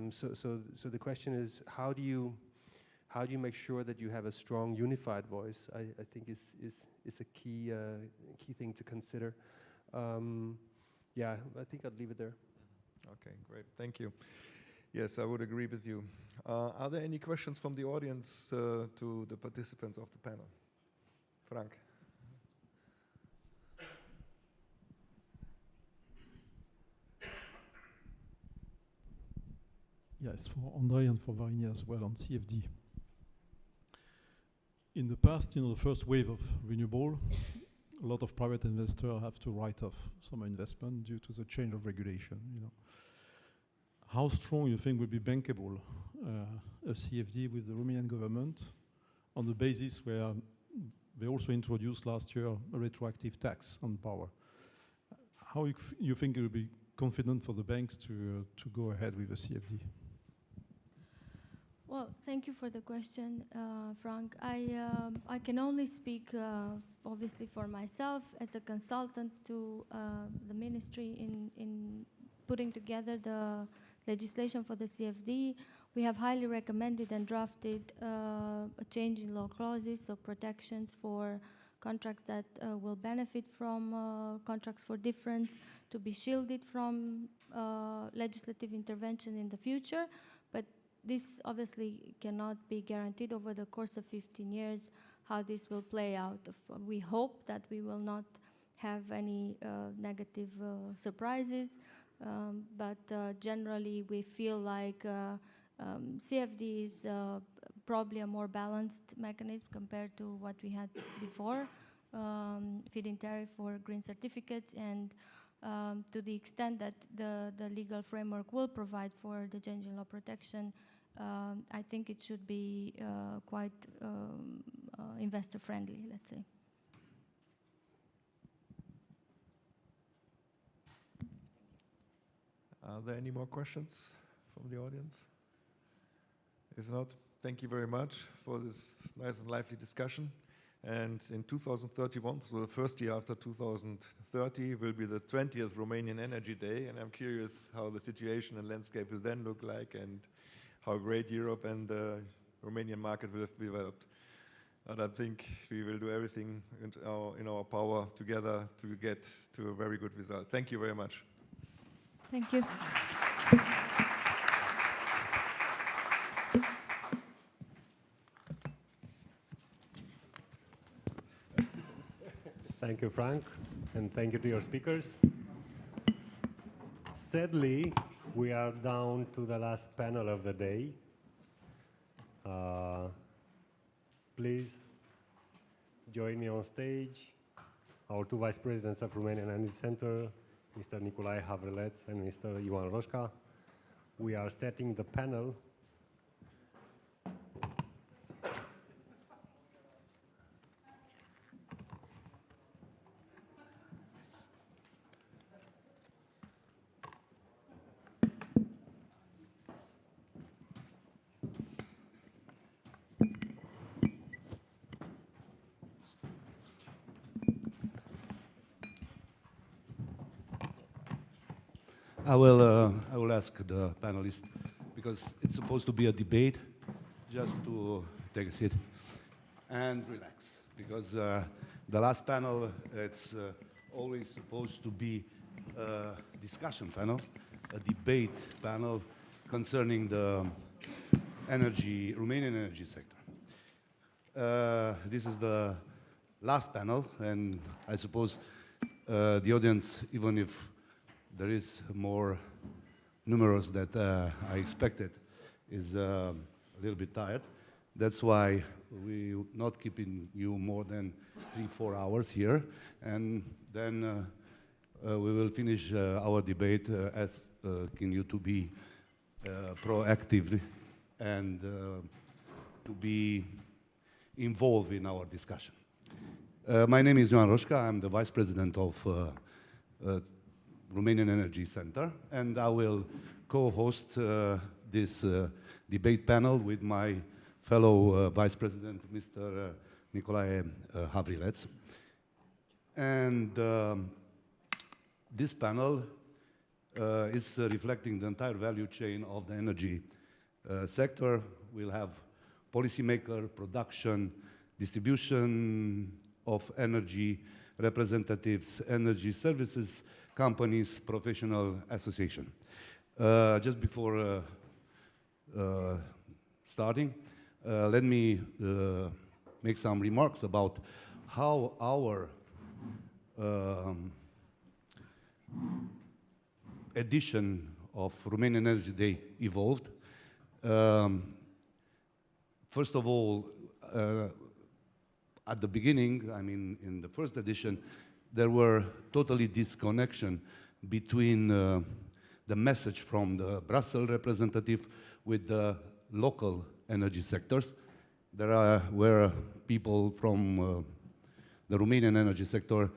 So the question is, how do you make sure that you have a strong, unified voice? I think is a key thing to consider. Yeah, I think I'd leave it there. Okay, great, thank you. Yes, I would agree with you. Are there any questions from the audience to the participants of the panel? Frank. Yes, for André and for Varinia as well on CFD. In the past, the first wave of renewable, a lot of private investors have to write off some investment due to the change of regulation. How strong you think would be bankable a CFD with the Romanian government on the basis where they also introduced last year a retroactive tax on power? How you think it would be confident for the banks to go ahead with a CFD? Well, thank you for the question, Frank. I can only speak, obviously, for myself as a consultant to the ministry in putting together the legislation for the CFD. We have highly recommended and drafted a change in law clauses, so protections for contracts that will benefit from contracts for difference, to be shielded from legislative intervention in the future. But this obviously cannot be guaranteed over the course of 15 years how this will play out. We hope that we will not have any negative surprises, but generally we feel like CFD is probably a more balanced mechanism compared to what we had before, feed-in tariff for green certificates, and to the extent that the legal framework will provide for the change in law protection, I think it should be quite investor-friendly, let's say. Are there any more questions from the audience? If not, thank you very much for this nice and lively discussion. And in 2031, so the first year after 2030, will be the 20th Romanian Energy Day. And I'm curious how the situation and landscape will then look like, and how great Europe and the Romanian market will have developed. And I think we will do everything in our power together to get to a very good result. Thank you very much. Thank you. Thank you, Frank, and thank you to your speakers. Sadly, we are down to the last panel of the day. Please join me on stage, our two vice presidents of Romanian Energy Center, Mr. Nicolae Havrelets and Mr. Ioan Roșca. We are setting the panel. I will ask the panelists, because it's supposed to be a debate, just to take a seat and relax, because the last panel, it's always supposed to be discussion panel, a debate panel concerning the Romanian energy sector. This is the last panel, and I suppose the audience, even if there is more numerous that I expected, is a little bit tired. That's why we're not keeping you more than 3-4 hours here, and then we will finish our debate asking you to be proactive and to be involved in our discussion. My name is Ioan Roșca. I'm the Vice President of Romanian Energy Center, and I will co-host this debate panel with my fellow Vice President, Mr. Nicolae Havrilets. And this panel is reflecting the entire value chain of the energy sector. We'll have policymaker, production, distribution of energy representatives, energy services companies, professional association. Just before starting, let me make some remarks about how our edition of Romanian Energy Day evolved. First of all, at the beginning, I mean, in the first edition, there were totally disconnection between the message from the Brussels representative with the local energy sectors. There were people from the Romanian energy sector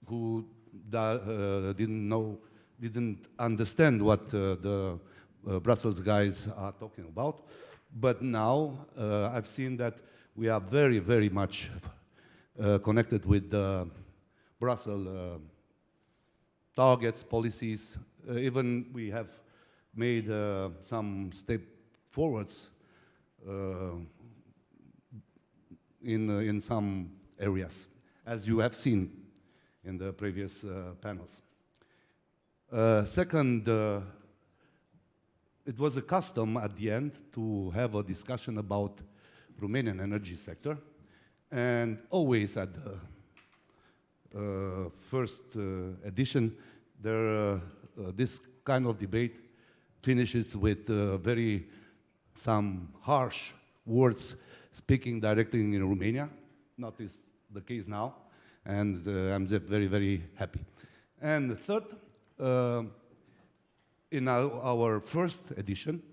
who didn't understand what the Brussels guys are talking about. But now I've seen that we are very, very much connected with the Brussels targets, policies. Even we have made some step forwards in some areas, as you have seen in the previous panels. Second, it was a custom at the end to have a discussion about Romanian energy sector, and always at the first edition, this kind of debate finishes with some harsh words speaking directly in Romania. Not is the case now, and I'm very, very happy. And third, in our first edition,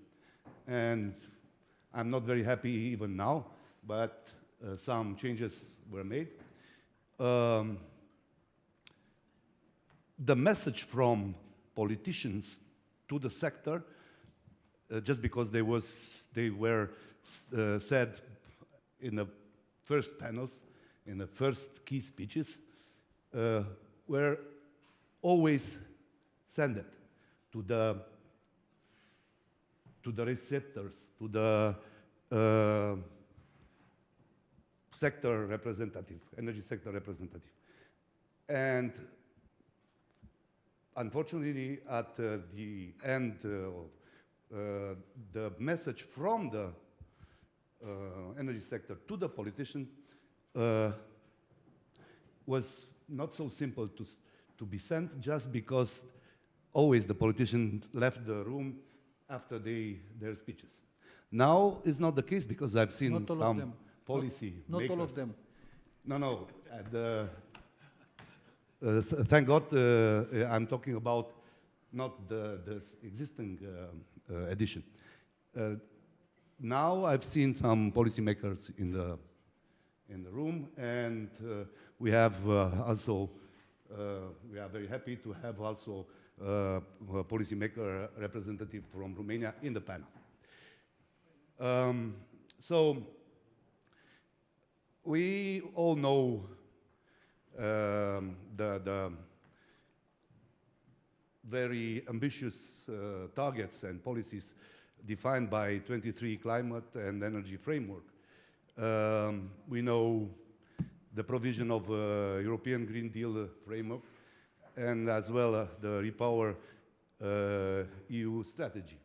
and I'm not very happy even now, but some changes were made. The message from politicians to the sector, just because they were said in the first panels, in the first key speeches, were always sent to the receptors, to the sector representative, energy sector representative. And unfortunately, at the end, the message from the energy sector to the politicians was not so simple to be sent, just because always the politicians left the room after their speeches. Now it's not the case, because I've seen some policy Not makers. all of them. No. Thank God I'm talking about not the existing edition. Now I've seen some policymakers in the room, and we have also we are very happy to have also a policymaker representative from Romania in the panel. So we all know the very ambitious targets and policies defined by 23 climate and energy framework. We know the provision of European Green Deal framework, and as well the Repower EU strategy.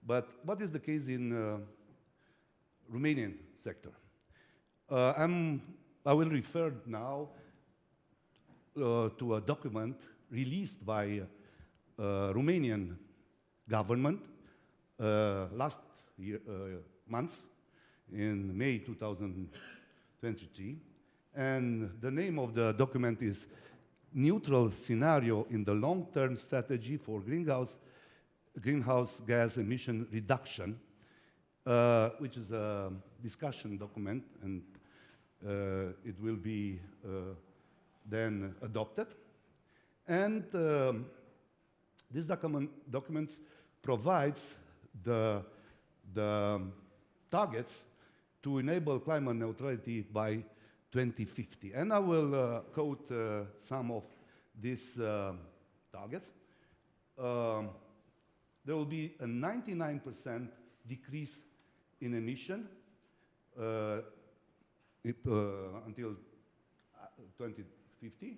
But what is the case in Romanian sector? I will refer now to a document released by Romanian government last year, month, in May 2023. And the name of the document is Neutral Scenario in the Long-Term Strategy for Greenhouse Gas Emission Reduction, which is a discussion document, and it will be then adopted. And this document provides the targets to enable climate neutrality by 2050. And I will quote some of these targets. There will be a 99% decrease in emission until 2050,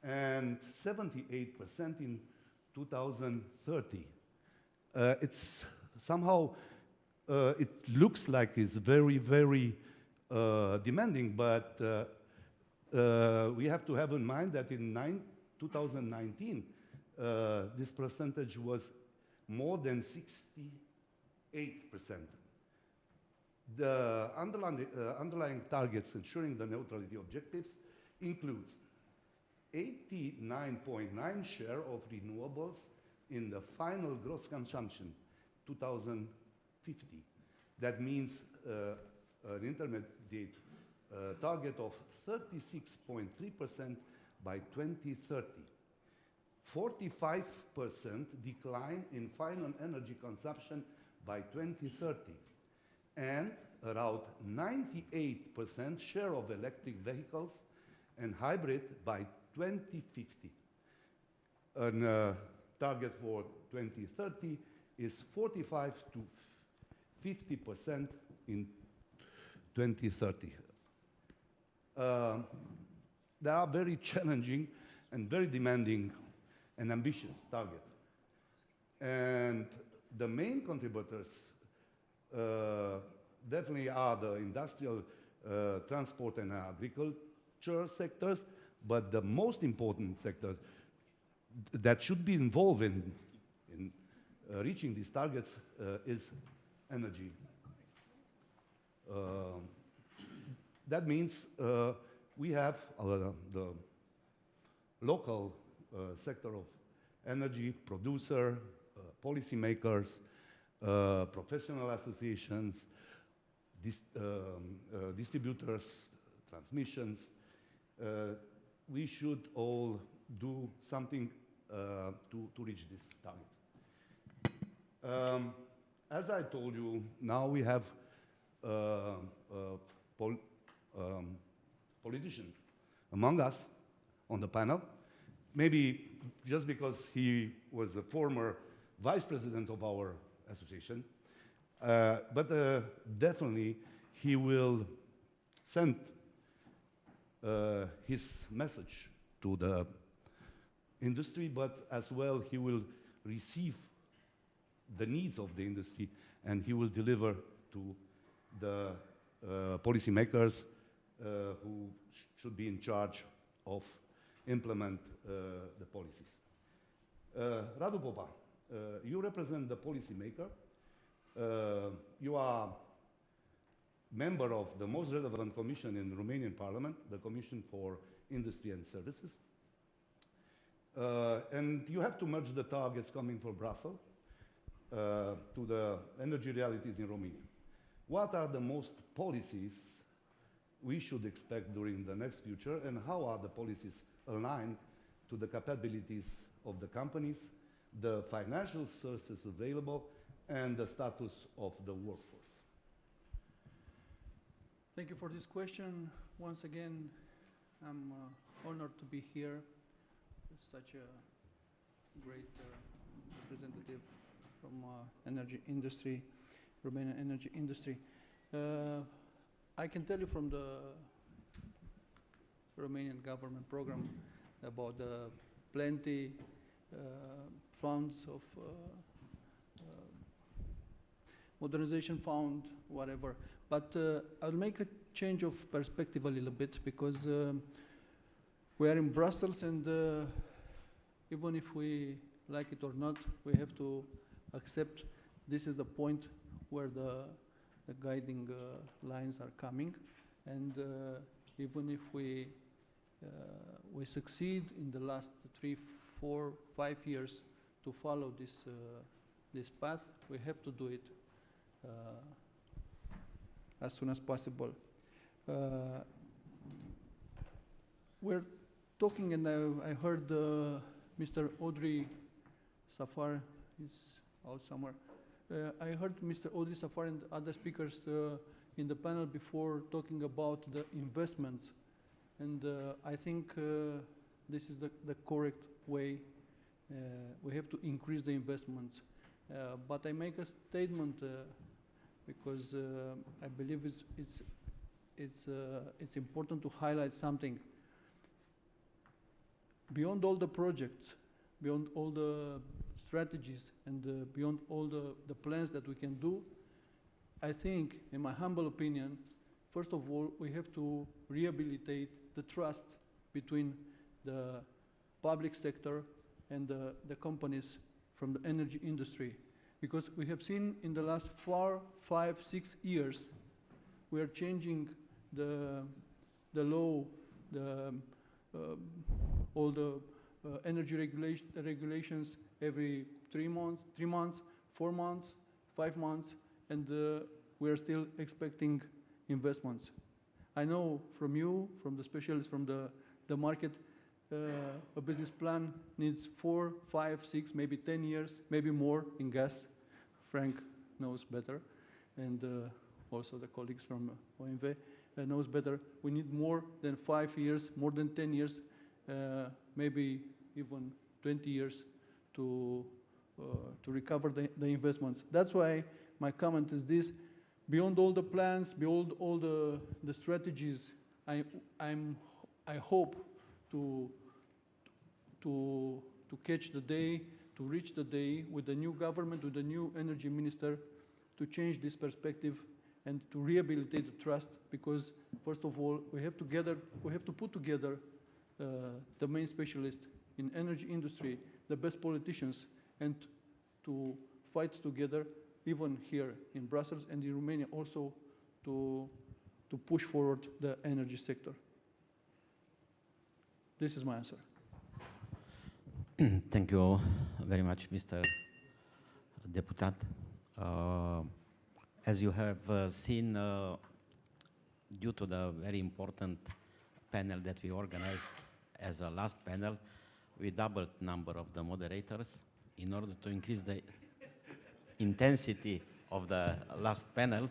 and 78% in 2030. It's somehow, it looks like it's very, very demanding, but we have to have in mind that in 2019, this percentage was more than 68%. The underlying targets ensuring the neutrality objectives includes 89.9% share of renewables in the final gross consumption 2050. That means an intermediate target of 36.3% by 2030. 45% decline in final energy consumption by 2030, and around 98% share of electric vehicles and hybrid by 2050. And target for 2030 is 45 to 50% in 2030. They are very challenging and very demanding and ambitious target. And the main contributors definitely are the industrial, transport and agriculture sectors, but the most important sector that should be involved in reaching these targets is energy. That means we have the local sector of energy producer, policymakers, professional associations, distributors, transmissions. We should all do something to reach these targets. As I told you, now we have politician among us on the panel. Maybe just because he was a former vice president of our association, but definitely he will send his message to the industry, but as well he will receive the needs of the industry, and he will deliver to the policymakers who should be in charge of implement the policies. Radu Popa, you represent the policymaker. You are member of the most relevant commission in the Romanian Parliament, the Commission for Industry and Services. And you have to merge the targets coming from Brussels to the energy realities in Romania. What are the most policies we should expect during the next future, and how are the policies aligned to the capabilities of the companies, the financial sources available, and the status of the workforce? Thank you for this question. Once again, I'm honored to be here with such a great representative from energy industry, Romanian energy industry. I can tell you from the Romanian government program about the plenty funds of modernization fund, whatever. But I'll make a change of perspective a little bit, because we are in Brussels, and even if we like it or not, we have to accept this is the point where the guiding lines are coming. And even if we succeed in the last 3, 4, 5 years to follow this path, we have to do it as soon as possible. We're talking, and I heard Mr. Audrey Safar is out somewhere. I heard Mr. Audrey Safar and other speakers in the panel before talking about the investments, and I think this is the correct way. We have to increase the investments, but I make a statement because I believe it's important to highlight something. Beyond all the projects, beyond all the strategies, and beyond all the plans that we can do, I think, in my humble opinion, first of all, we have to rehabilitate the trust between the public sector and the companies from the energy industry. Because we have seen in the last 4, 5, 6 years, we are changing the law, all the energy regulations every 3 months, 4 months, 5 months, and we are still expecting investments. I know from you, from the specialists, from the market, a business plan needs 4, 5, 6, maybe 10 years, maybe more in gas. Frank knows better, and also the colleagues from OMV knows better. We need more than 5 years, more than 10 years, maybe even 20 years to recover the investments. That's why my comment is this: beyond all the plans, beyond all the strategies, I hope to catch the day, to reach the day with the new government, with the new energy minister, to change this perspective and to rehabilitate the trust. Because first of all, we have to put together the main specialists in energy industry, the best politicians, and to fight together, even here in Brussels and in Romania also, to push forward the energy sector. This is my answer. Thank you very much, Mr. Deputat. As you have seen, due to the very important panel that we organized as a last panel, we doubled number of the moderators in order to increase the intensity of the last panel,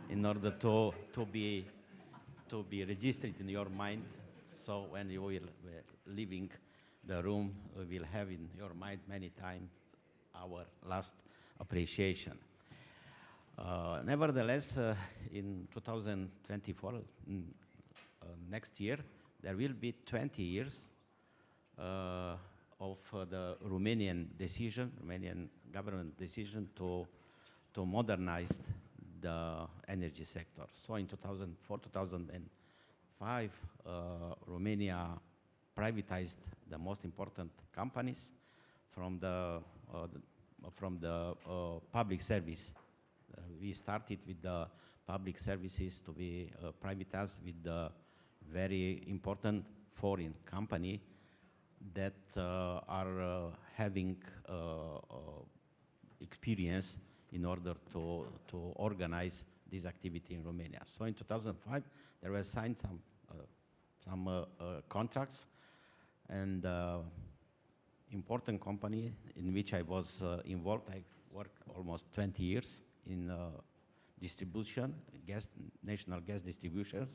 in order to be registered in your mind. So when you will leaving the room, we will have in your mind many times our last appreciation. Nevertheless, in 2024, next year, there will be 20 years of the Romanian government decision to modernize the energy sector. So in 2004, 2005, Romania privatized the most important companies from the public service. We started with the public services to be privatized with the very important foreign company that are having experience in order to organize this activity in Romania. So in 2005, there were signed some contracts, and important company in which I was involved. I worked almost 20 years in distribution, national gas distribution,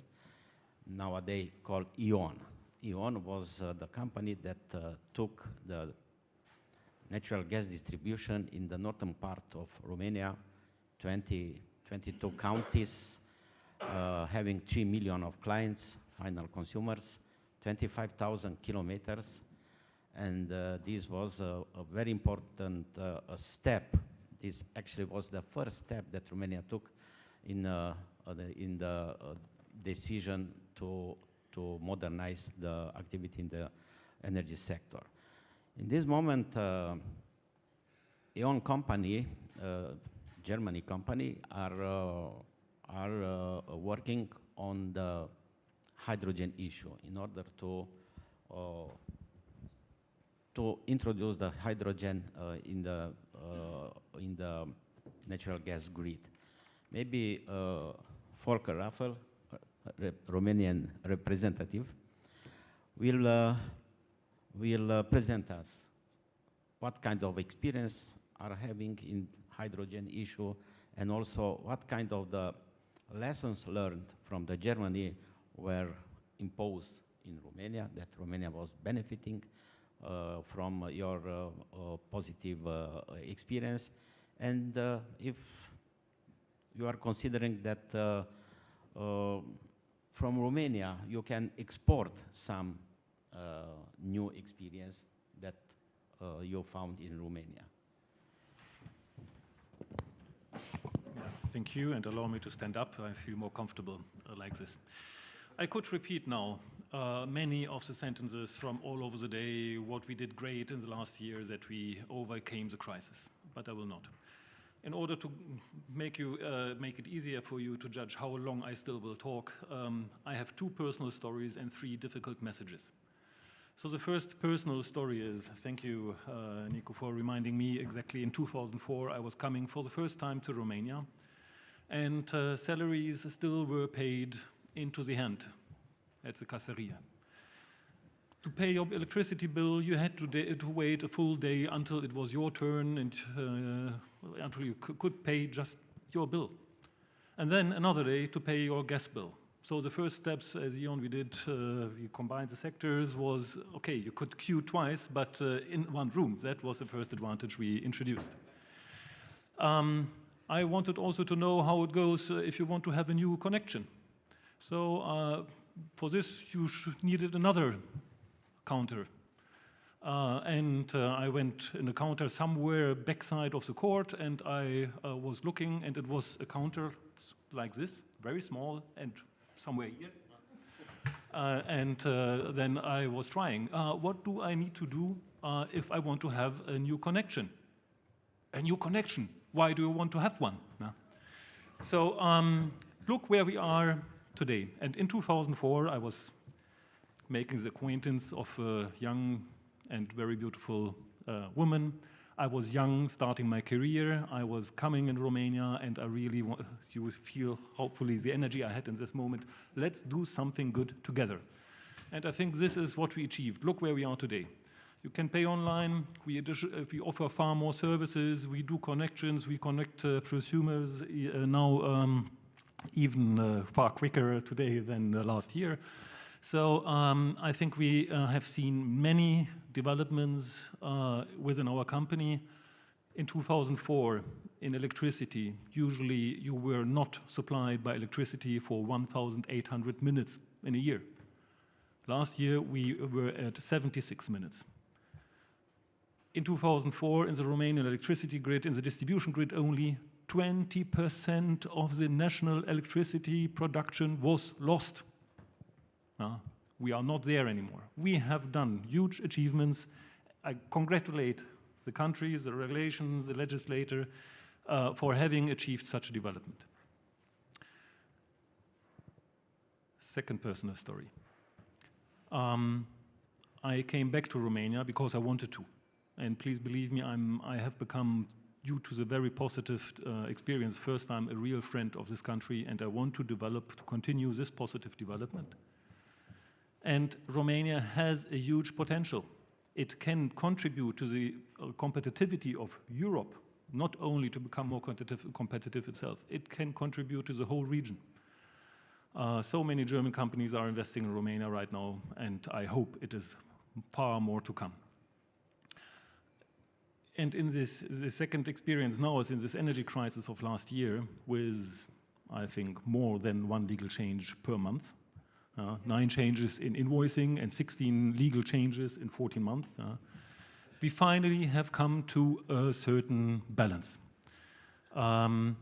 nowadays called E.ON. E.ON was the company that took the natural gas distribution in the northern part of Romania, 22 counties, having 3 million of clients, final consumers, 25,000 kilometers, And this was a very important step. This actually was the first step that Romania took in the decision to modernize the activity in the energy sector. In this moment, E.ON company, Germany company, are working on the hydrogen issue in order to introduce the hydrogen in the natural gas grid. Maybe Volker Raffel, Romanian representative, will present us what kind of experience are having in hydrogen issue, and also what kind of the lessons learned from the Germany were imposed in Romania, that Romania was benefiting from your positive experience, and if you are considering that from Romania you can export some new experience that you found in Romania. Thank you, and allow me to stand up. I feel more comfortable like this. I could repeat now many of the sentences from all over the day, what we did great in the last year, that we overcame the crisis, but I will not. In order to make it easier for you to judge how long I still will talk, I have 2 personal stories and 3 difficult messages. So the first personal story is, thank you, Nico, for reminding me, exactly in 2004 I was coming for the first time to Romania, and salaries still were paid into the hand at the casseria. To pay your electricity bill, you had to wait a full day until it was your turn and until you could pay just your bill. And then another day to pay your gas bill. So the first steps, as E.ON we did, we combined the sectors, was, okay, you could queue twice, but in one room. That was the first advantage we introduced. I wanted also to know how it goes if you want to have a new connection. So for this, you needed another counter. I went in a counter somewhere backside of the court, and I was looking, and it was a counter like this, very small, and somewhere here. Then I was trying, what do I need to do if I want to have a new connection? A new connection? Why do you want to have one? So look where we are today. And in 2004, I was making the acquaintance of a young and very beautiful woman. I was young, starting my career. I was coming in Romania, and I really want, you will feel, hopefully, the energy I had in this moment. Let's do something good together. And I think this is what we achieved. Look where we are today. You can pay online. We offer far more services. We do connections. We connect prosumers now even far quicker today than last year. So I think we have seen many developments within our company. In 2004, in electricity, usually you were not supplied by electricity for 1,800 minutes in a year. Last year, we were at 76 minutes. In 2004, in the Romanian electricity grid, in the distribution grid only, 20% of the national electricity production was lost. We are not there anymore. We have done huge achievements. I congratulate the countries, the regulations, the legislator for having achieved such a development. Second personal story. I came back to Romania because I wanted to. And please believe me, I have become, due to the very positive experience, first time a real friend of this country, and I want to continue this positive development. And Romania has a huge potential. It can contribute to the competitivity of Europe, not only to become more competitive itself. It can contribute to the whole region. So many German companies are investing in Romania right now, and I hope it is far more to come. And in the second experience now is in this energy crisis of last year with, I think, more than one legal change per month. 9 changes in invoicing and 16 legal changes in 14 months. We finally have come to a certain balance. And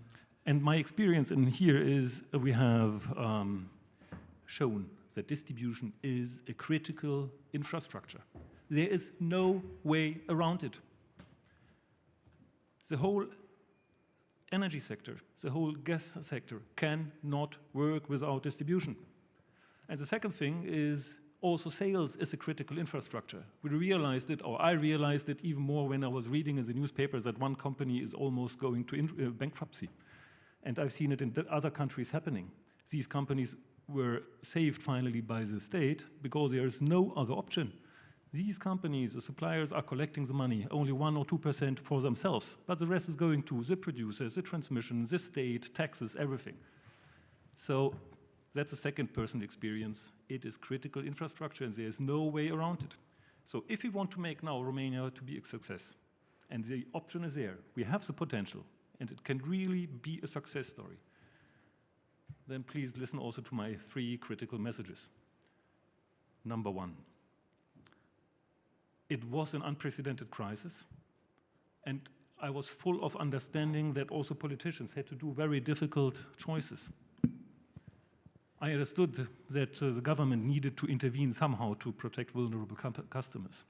my experience in here is we have shown that distribution is a critical infrastructure. There is no way around it. The whole energy sector, the whole gas sector cannot work without distribution. And the second thing is also sales is a critical infrastructure. We realized it, or I realized it even more when I was reading in the newspapers that one company is almost going to bankruptcy. And I've seen it in other countries happening. These companies were saved finally by the state because there is no other option. These companies, the suppliers, are collecting the money, only 1 or 2% for themselves, but the rest is going to the producers, the transmission, the state, taxes, everything. So that's a second-person experience. It is critical infrastructure, and there is no way around it. So if we want to make now Romania to be a success, and the option is there, we have the potential, and it can really be a success story, then please listen also to my 3 critical messages. Number 1, it was an unprecedented crisis, and I was full of understanding that also politicians had to do very difficult choices. I understood that the government needed to intervene somehow to protect vulnerable customers.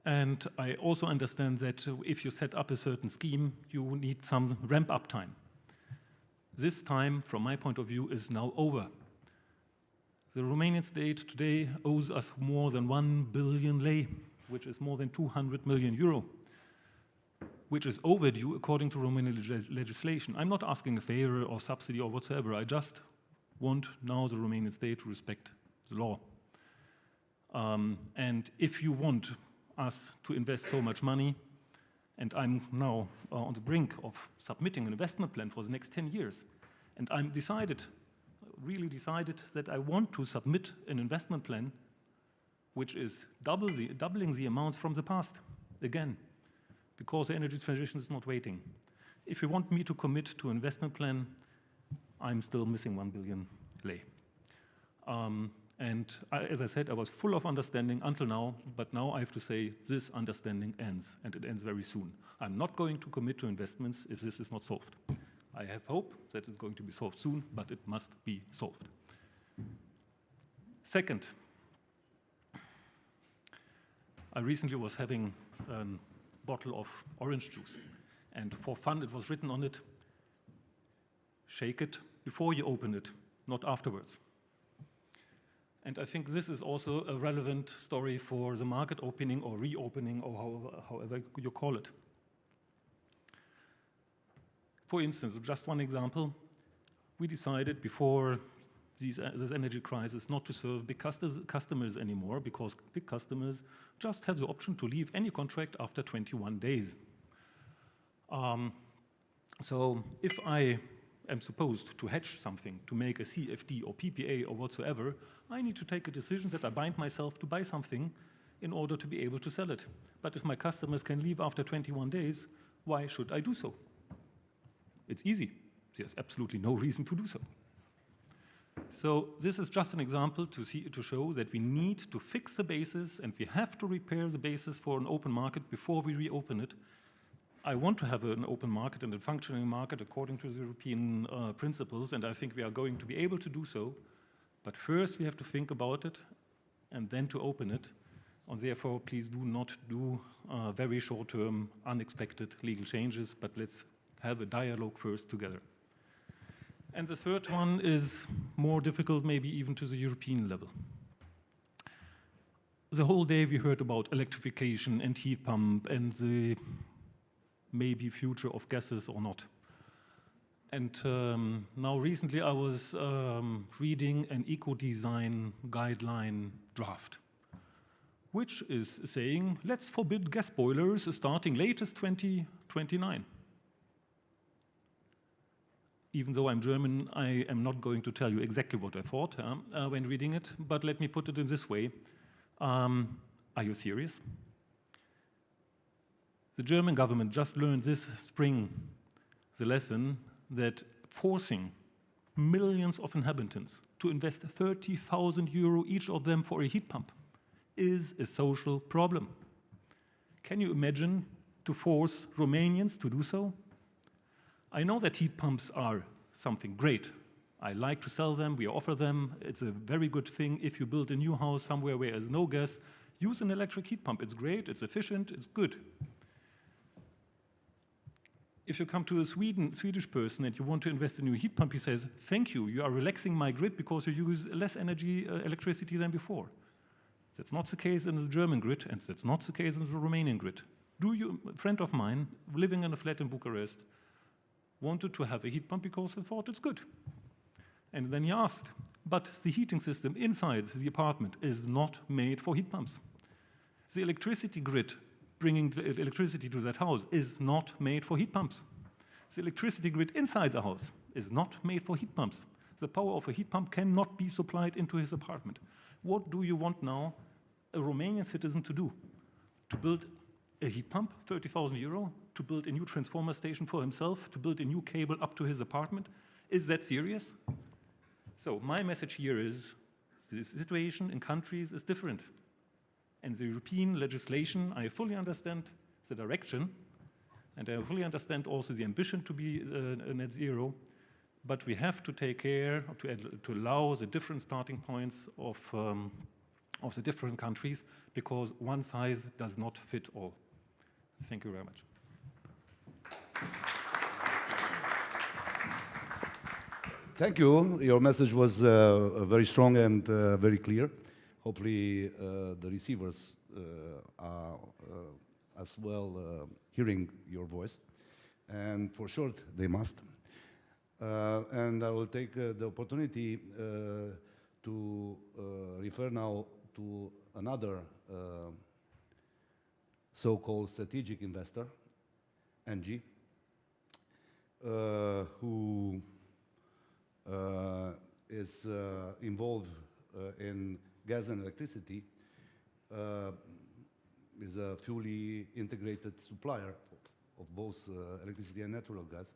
And I also understand that if you set up a certain scheme, you need some ramp-up time. This time, from my point of view, is now over. The Romanian state today owes us more than 1 billion lei, which is more than 200 million euro, which is overdue according to Romanian legislation. I'm not asking a favor or subsidy or whatsoever. I just want now the Romanian state to respect the law. And if you want us to invest so much money, and I'm now on the brink of submitting an investment plan for the next 10 years, and I'm really decided that I want to submit an investment plan which is doubling the amounts from the past, again, because the energy transition is not waiting. If you want me to commit to an investment plan, I'm still missing 1 billion lei. As I said, I was full of understanding until now, but now I have to say this understanding ends, and it ends very soon. I'm not going to commit to investments if this is not solved. I have hope that it's going to be solved soon, but it must be solved. Second, I recently was having a bottle of orange juice, and for fun it was written on it, shake it before you open it, not afterwards. And I think this is also a relevant story for the market opening or reopening or however you call it. For instance, just one example, we decided before this energy crisis not to serve big customers anymore because big customers just have the option to leave any contract after 21 days. So if I am supposed to hedge something, to make a CFD or PPA or whatsoever, I need to take a decision that I bind myself to buy something in order to be able to sell it. But if my customers can leave after 21 days, why should I do so? It's easy. There's absolutely no reason to do so. So this is just an example to show that we need to fix the basis and we have to repair the basis for an open market before we reopen it. I want to have an open market and a functioning market according to the European principles, and I think we are going to be able to do so. But first we have to think about it and then to open it. And therefore, please do not do very short-term, unexpected legal changes, but let's have a dialogue first together. And the third one is more difficult, maybe even to the European level. The whole day we heard about electrification and heat pump and the maybe future of gases or not. And now recently I was reading an eco-design guideline draft, which is saying, let's forbid gas boilers starting latest 2029. Even though I'm German, I am not going to tell you exactly what I thought when reading it, but let me put it in this way. Are you serious? The German government just learned this spring the lesson that forcing millions of inhabitants to invest 30,000 euro each of them for a heat pump is a social problem. Can you imagine to force Romanians to do so? I know that heat pumps are something great. I like to sell them, we offer them. It's a very good thing if you build a new house somewhere where there's no gas. Use an electric heat pump. It's great, it's efficient, it's good. If you come to a Swedish person and you want to invest in a new heat pump, he says, thank you, you are relaxing my grid because you use less electricity than before. That's not the case in the German grid, and that's not the case in the Romanian grid. A friend of mine, living in a flat in Bucharest, wanted to have a heat pump because he thought it's good. And then he asked, but the heating system inside the apartment is not made for heat pumps. The electricity grid bringing the electricity to that house is not made for heat pumps. The electricity grid inside the house is not made for heat pumps. The power of a heat pump cannot be supplied into his apartment. What do you want now a Romanian citizen to do? To build a heat pump, 30,000 euro, to build a new transformer station for himself, to build a new cable up to his apartment? Is that serious? So my message here is the situation in countries is different. And the European legislation, I fully understand the direction, and I fully understand also the ambition to be net zero, but we have to take care to allow the different starting points of the different countries, because one size does not fit all. Thank you very much. Thank you. Your message was very strong and very clear. Hopefully the receivers are as well hearing your voice. And for sure, they must. And I will take the opportunity to refer now to another so-called strategic investor, Engie, who is involved in gas and electricity, is a fully integrated supplier of both electricity and natural gas.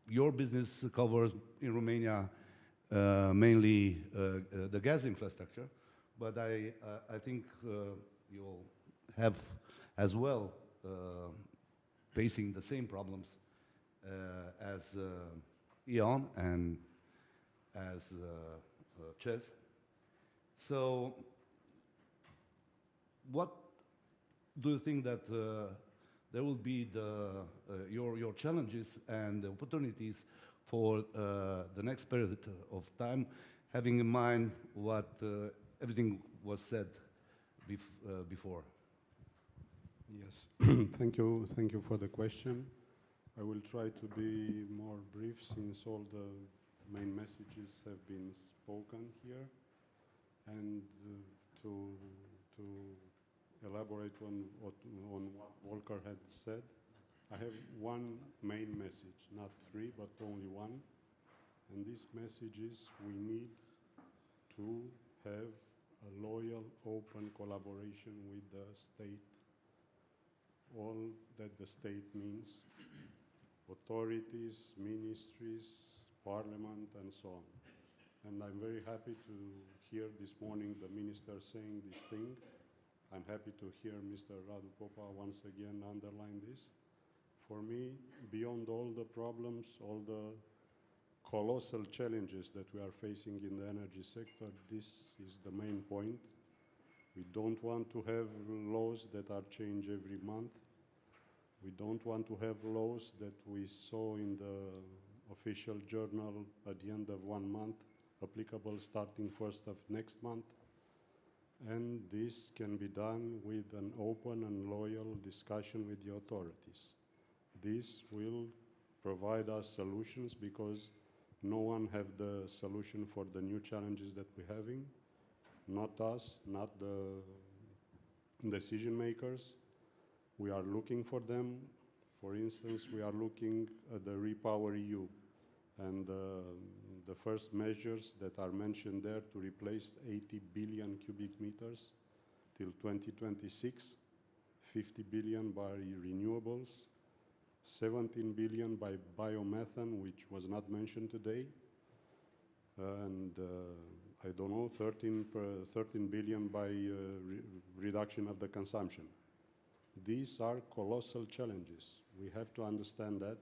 Your business covers in Romania mainly the gas infrastructure, but I think you'll have as well facing the same problems as E.ON and as CEZ. So what do you think that there will be your challenges and the opportunities for the next period of time, having in mind what everything was said before? Yes, thank you for the question. I will try to be more brief since all the main messages have been spoken here, and to elaborate on what Volker had said. I have one main message, not three, but only one. And this message is we need to have a loyal, open collaboration with the state. All that the state means, authorities, ministries, parliament, and so on. And I'm very happy to hear this morning the minister saying this thing. I'm happy to hear Mr. Radu Popa once again underline this. For me, beyond all the problems, all the colossal challenges that we are facing in the energy sector, this is the main point. We don't want to have laws that are changed every month. We don't want to have laws that we saw in the official journal at the end of 1 month, applicable starting 1st of next month. And this can be done with an open and loyal discussion with the authorities. This will provide us solutions because no one have the solution for the new challenges that we're having. Not us, not the decision makers. We are looking for them. For instance, we are looking at the Repower EU and the first measures that are mentioned there to replace 80 billion cubic meters till 2026, 50 billion by renewables. 17 billion by biomethane, which was not mentioned today, and I don't know, 13 billion by reduction of the consumption. These are colossal challenges. We have to understand that,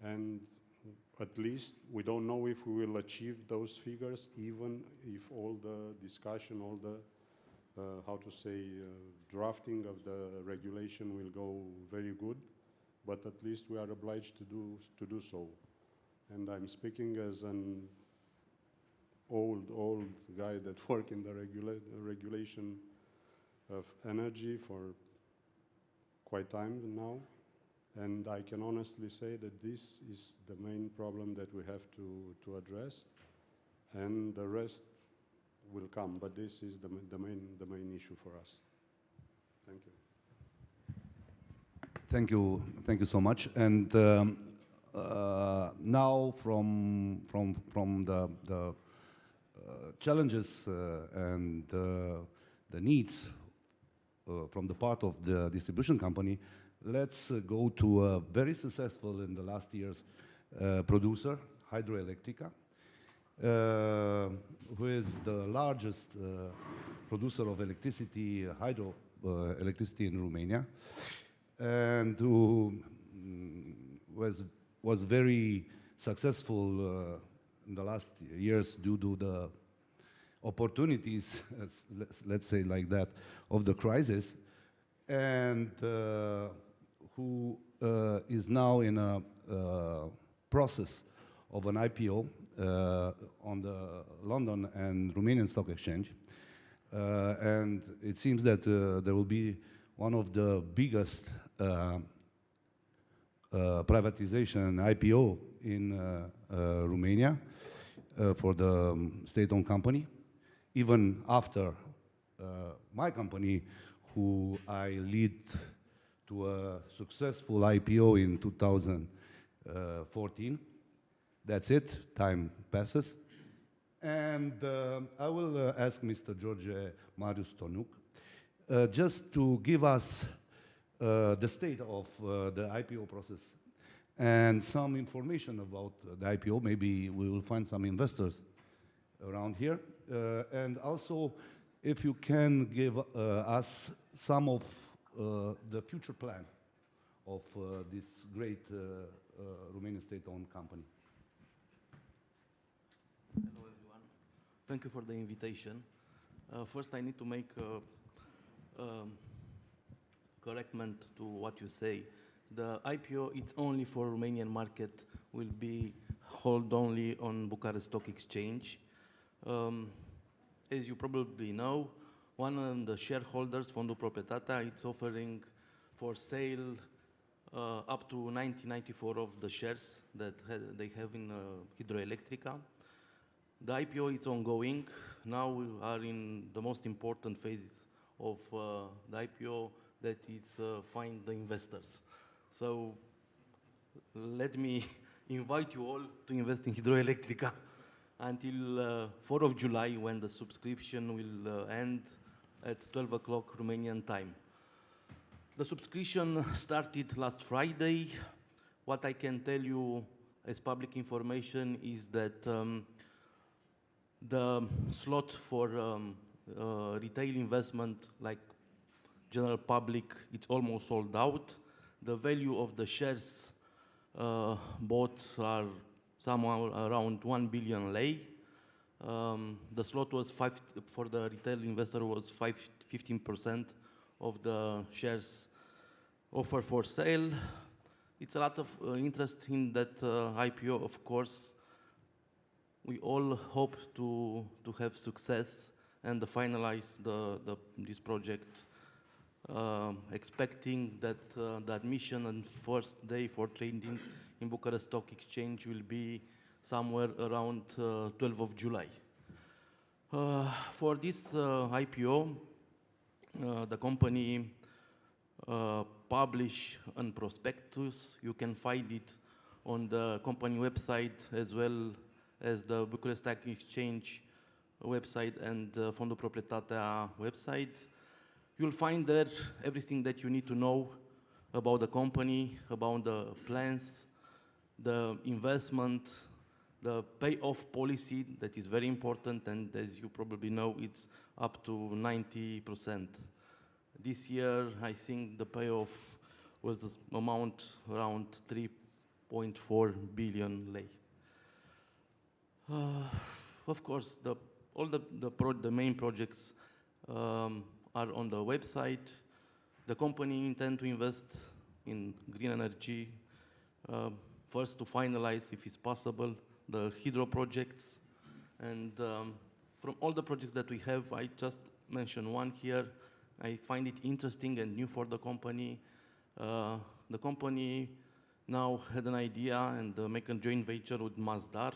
and at least we don't know if we will achieve those figures, even if all the discussion, all the drafting of the regulation will go very good, but at least we are obliged to do so. And I'm speaking as an old guy that worked in the regulation of energy for quite time now, and I can honestly say that this is the main problem that we have to address, and the rest will come, but this is the main issue for us. Thank you. Thank you so much. And now from the challenges and the needs from the part of the distribution company, let's go to a very successful in the last years producer, Hidroelectrica, who is the largest producer of electricity, hydroelectricity in Romania, and who was very successful in the last years due to the opportunities, let's say like that, of the crisis, and who is now in a process of an IPO on the London and Romanian Stock Exchange. And it seems that there will be one of the biggest privatization IPO in Romania for the state-owned company, even after my company, who I lead to a successful IPO in 2014. That's it, time passes. And I will ask Mr. George Marius Tonuc just to give us the state of the IPO process and some information about the IPO. Maybe we will find some investors around here. And also, if you can give us some of the future plan of this great Romanian state-owned company. Hello, everyone. Thank you for the invitation. First, I need to make a correctment to what you say. The IPO, it's only for Romanian market, will be held only on Bucharest Stock Exchange. As you probably know, one of the shareholders, Fondul Proprietatea, it's offering for sale up to 1994 of the shares that they have in Hidroelectrica. The IPO is ongoing. Now we are in the most important phase of the IPO, that is find the investors. So let me invite you all to invest in Hidroelectrica until 4th of July, when the subscription will end at 12 o'clock Romanian time. The subscription started last Friday. What I can tell you as public information is that the slot for retail investment, like general public, it's almost sold out. The value of the shares bought are somewhere around 1 billion lei. The slot was for the retail investor was 15% of the shares offered for sale. It's a lot of interest in that IPO, of course. We all hope to have success and finalize this project, expecting that the admission and first day for trading in Bucharest Stock Exchange will be somewhere around 12th of July. For this IPO, the company publish a prospectus. You can find it on the company website as well as the Bucharest Stock Exchange website and Fondul Proprietatea website. You'll find there everything that you need to know about the company, about the plans, the investment, the payoff policy that is very important, and as you probably know, it's up to 90%. This year, I think the payoff was amount around 3.4 billion lei. Of course, all the main projects are on the website. The company intends to invest in green energy, first to finalize, if it's possible, the hydro projects. And from all the projects that we have, I just mentioned one here. I find it interesting and new for the company. The company now had an idea and make a joint venture with Masdar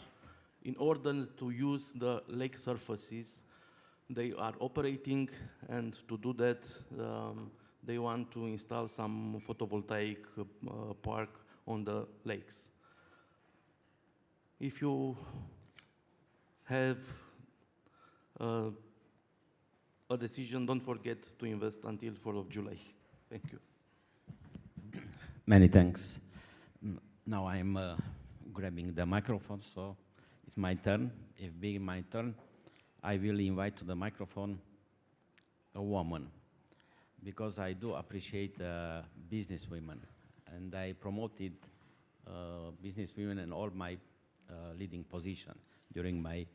in order to use the lake surfaces they are operating, and to do that, they want to install some photovoltaic park on the lakes. If you have a decision, don't forget to invest until 4th of July. Thank you. Many thanks. Now I'm grabbing the microphone, so it's my turn. If being my turn, I will invite to the microphone a woman, because I do appreciate business women, and I promoted business women in all my leading position during my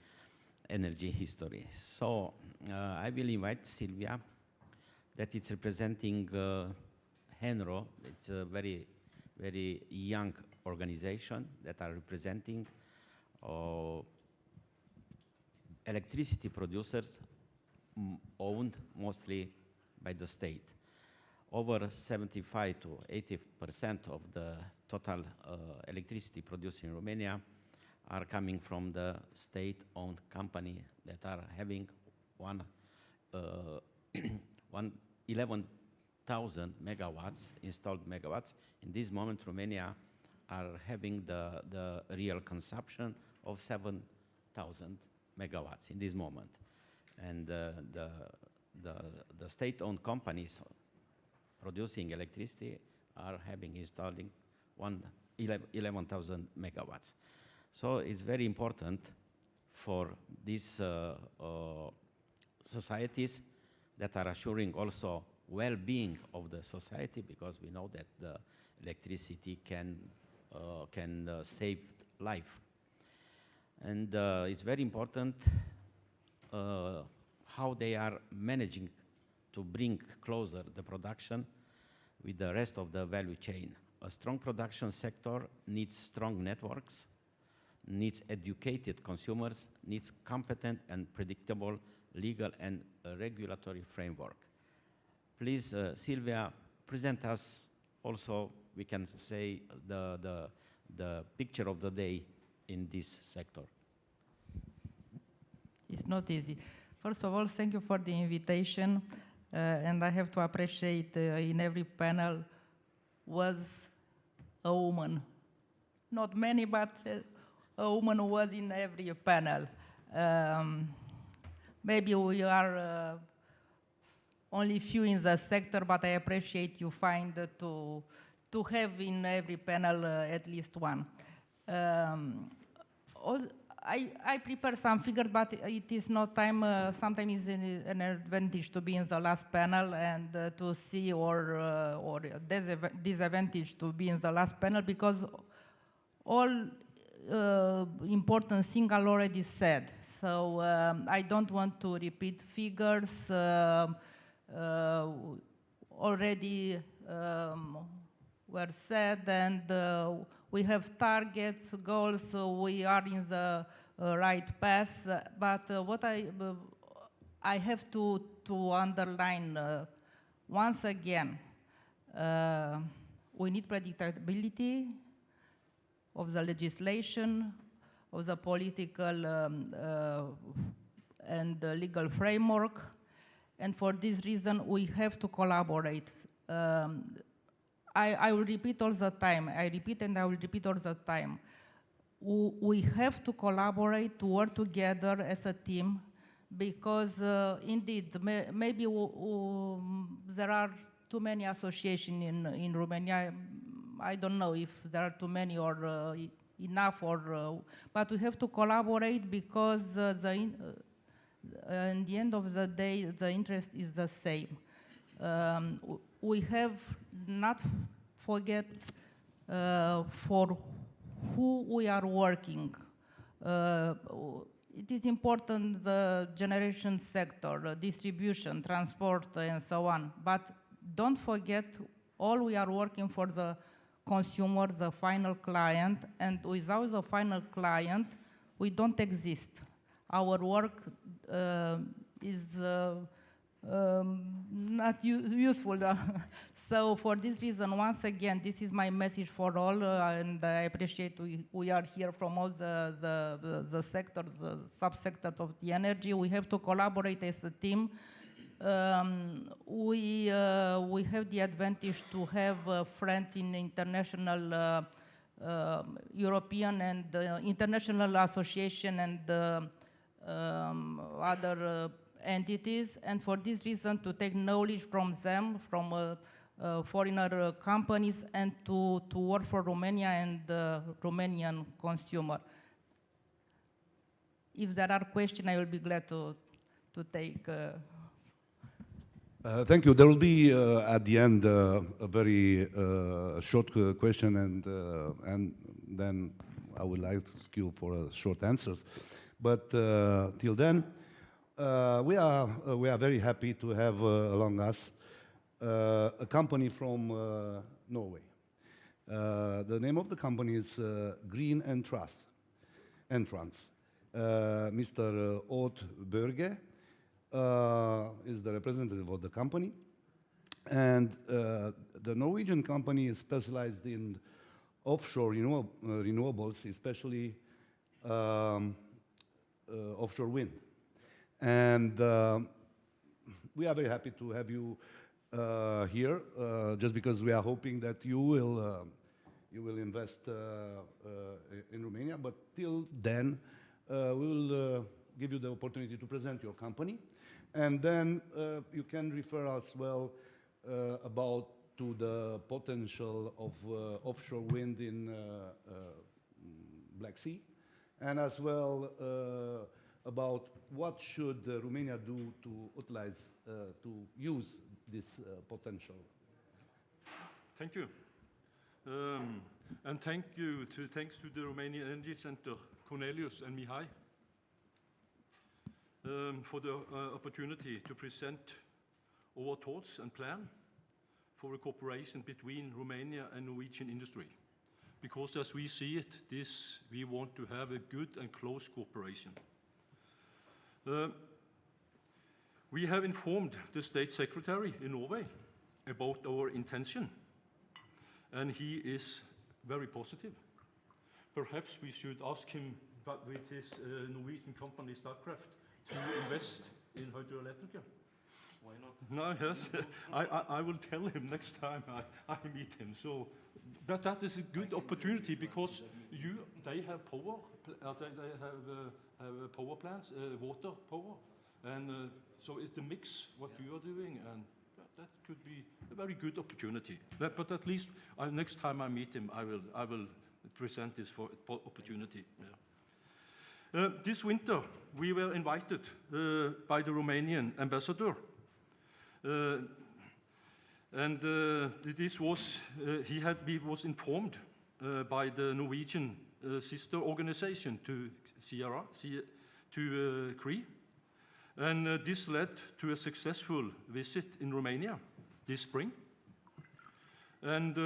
energy history. So I will invite Silvia, that is representing Henro. It's a very, very young organization that are representing electricity producers owned mostly by the state. Over 75 to 80% of the total electricity produced in Romania are coming from the state-owned company that are having 11,000 megawatts, installed megawatts. In this moment, Romania are having the real consumption of 7,000 megawatts in this moment. And the state-owned companies producing electricity are installing 11,000 megawatts. So it's very important for these societies that are assuring also well-being of the society, because we know that the electricity can save life. And it's very important how they are managing to bring closer the production with the rest of the value chain. A strong production sector needs strong networks, needs educated consumers, needs competent and predictable legal and regulatory framework. Please, Silvia, present us also, we can say, the picture of the day in this sector. It's not easy. First of all, thank you for the invitation. And I have to appreciate in every panel was a woman. Not many, but a woman was in every panel. Maybe we are only few in the sector, but I appreciate you find to have in every panel at least one. I prepare some figures, but it is not time. Sometimes it's an advantage to be in the last panel and to see, or disadvantage to be in the last panel, because all important things are already said. So I don't want to repeat figures. Already were said, and we have targets, goals, so we are in the right path. But what I have to underline once again, we need predictability of the legislation, of the political and legal framework, and for this reason we have to collaborate. I will repeat all the time. I repeat and I will repeat all the time. We have to collaborate, to work together as a team, because indeed, maybe there are too many associations in Romania. I don't know if there are too many or enough, but we have to collaborate because in the end of the day, the interest is the same. We have not forget for who we are working. It is important the generation sector, distribution, transport, and so on. But don't forget, all we are working for the consumer, the final client, and without the final client, we don't exist. Our work is not useful. So for this reason, once again, this is my message for all, and I appreciate we are here from all the sectors, the subsectors of the energy. We have to collaborate as a team. We have the advantage to have friends in international, European and international association and other entities, and for this reason to take knowledge from them, from foreigner companies, and to work for Romania and Romanian consumer. If there are questions, I will be glad to take. Thank you. There will be at the end a very short question, and then I would like to ask you for short answers. But till then, we are very happy to have along us a company from Norway. The name of the company is Green Entrance. Mr. Odd Børge is the representative of the company, and the Norwegian company is specialized in offshore renewables, especially offshore wind. And we are very happy to have you here, just because we are hoping that you will invest in Romania. But till then, we will give you the opportunity to present your company, and then you can refer as well about to the potential of offshore wind in Black Sea, and as well about what should Romania do to utilize, to use this potential. Thank you. And thanks to the Romanian Energy Center, Cornelius and Mihai, for the opportunity to present our thoughts and plan for a cooperation between Romania and Norwegian industry. Because as we see it, we want to have a good and close cooperation. We have informed the State Secretary in Norway about our intention, and he is very positive. Perhaps we should ask him, but with his Norwegian company Statkraft, to invest in hydroelectric. Why not? No, yes, I will tell him next time I meet him. So that is a good opportunity, because they have power, they have power plants, water power, and so it's the mix what you are doing, and that could be a very good opportunity. But at least next time I meet him, I will present this opportunity. Yeah. This winter, we were invited by the Romanian ambassador, and this was he was informed by the Norwegian sister organization to CRI, and this led to a successful visit in Romania this spring. And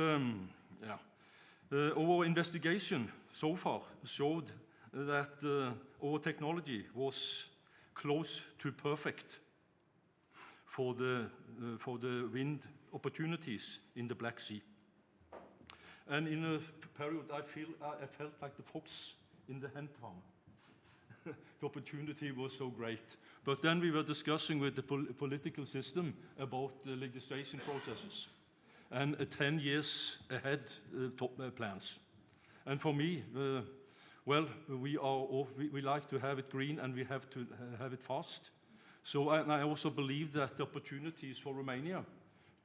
our investigation so far showed that our technology was close to perfect for the wind opportunities in the Black Sea. And in a period, I felt like the fox in the hen farm. The opportunity was so great. But then we were discussing with the political system about the legislation processes and 10 years ahead plans. And for me, well, we like to have it green, and we have to have it fast. So I also believe that the opportunities for Romania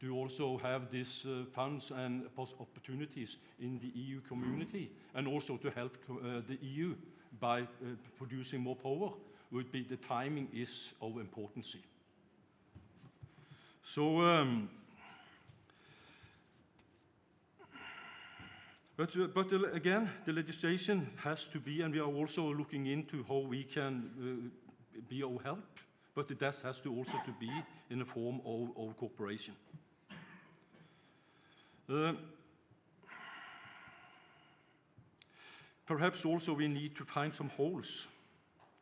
to also have these funds and opportunities in the EU community, and also to help the EU by producing more power, would be the timing is of importance. So, but again, the legislation has to be, and we are also looking into how we can be of help, but that has to also to be in the form of cooperation. Perhaps also we need to find some holes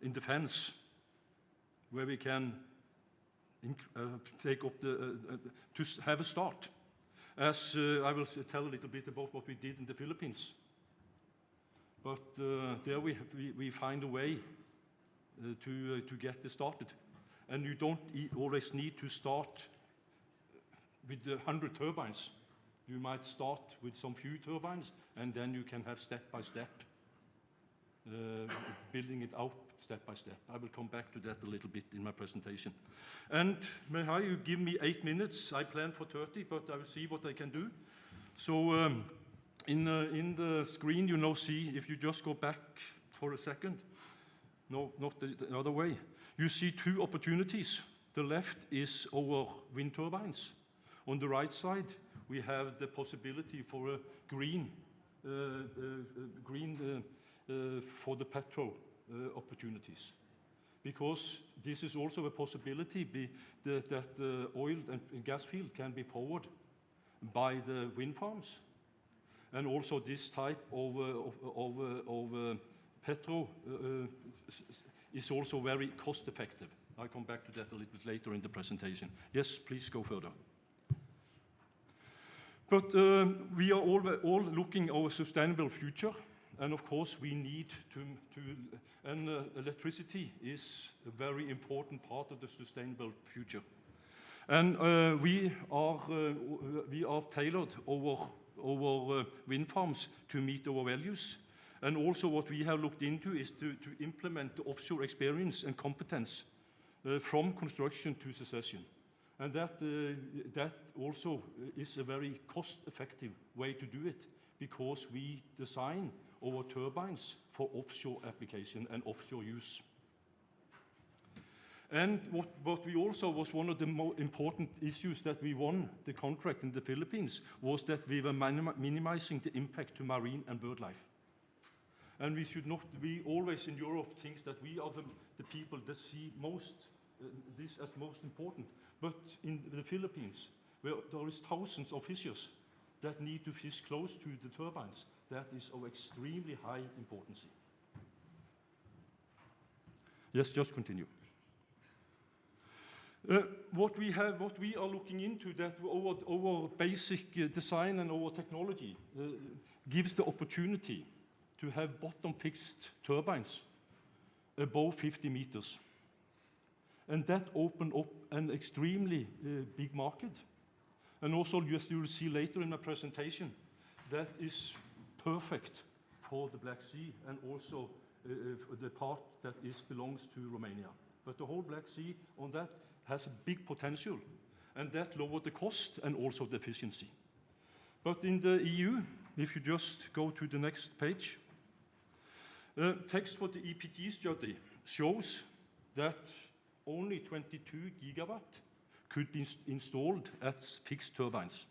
in the fence where we can take up to have a start. As I will tell a little bit about what we did in the Philippines. But there we find a way to get this started. And you don't always need to start with 100 turbines. You might start with some few turbines, and then you can have step by step, building it out step by step. I will come back to that a little bit in my presentation. And Mihai, you give me 8 minutes. I plan for 30, but I will see what I can do. So in the screen, you now see, if you just go back for a second, no, not the other way, you see two opportunities. The left is our wind turbines. On the right side, we have the possibility for a green for the petrol opportunities, because this is also a possibility that the oil and gas field can be powered by the wind farms, and also this type of petrol is also very cost effective. I'll come back to that a little bit later in the presentation. Yes, please go further. But we are all looking at our sustainable future, and of course we need and electricity is a very important part of the sustainable future. And we are tailored our wind farms to meet our values. And also what we have looked into is to implement the offshore experience and competence from construction to succession. And that also is a very cost-effective way to do it, because we design our turbines for offshore application and offshore use. And what we also was one of the more important issues that we won the contract in the Philippines was that we were minimizing the impact to marine and bird life. And we should not, we always in Europe think that we are the people that see this as most important. But in the Philippines, where there is thousands of fishers that need to fish close to the turbines, that is of extremely high importance. Yes, just continue. What we are looking into, that our basic design and our technology gives the opportunity to have bottom fixed turbines above 50 meters. And that opened up an extremely big market. And also, as you will see later in my presentation, that is perfect for the Black Sea and also the part that belongs to Romania. But the whole Black Sea on that has a big potential, and that lowered the cost and also the efficiency. But in the EU, if you just go to the next page, text for the EPG study shows that only 22 gigawatt could be installed as fixed turbines.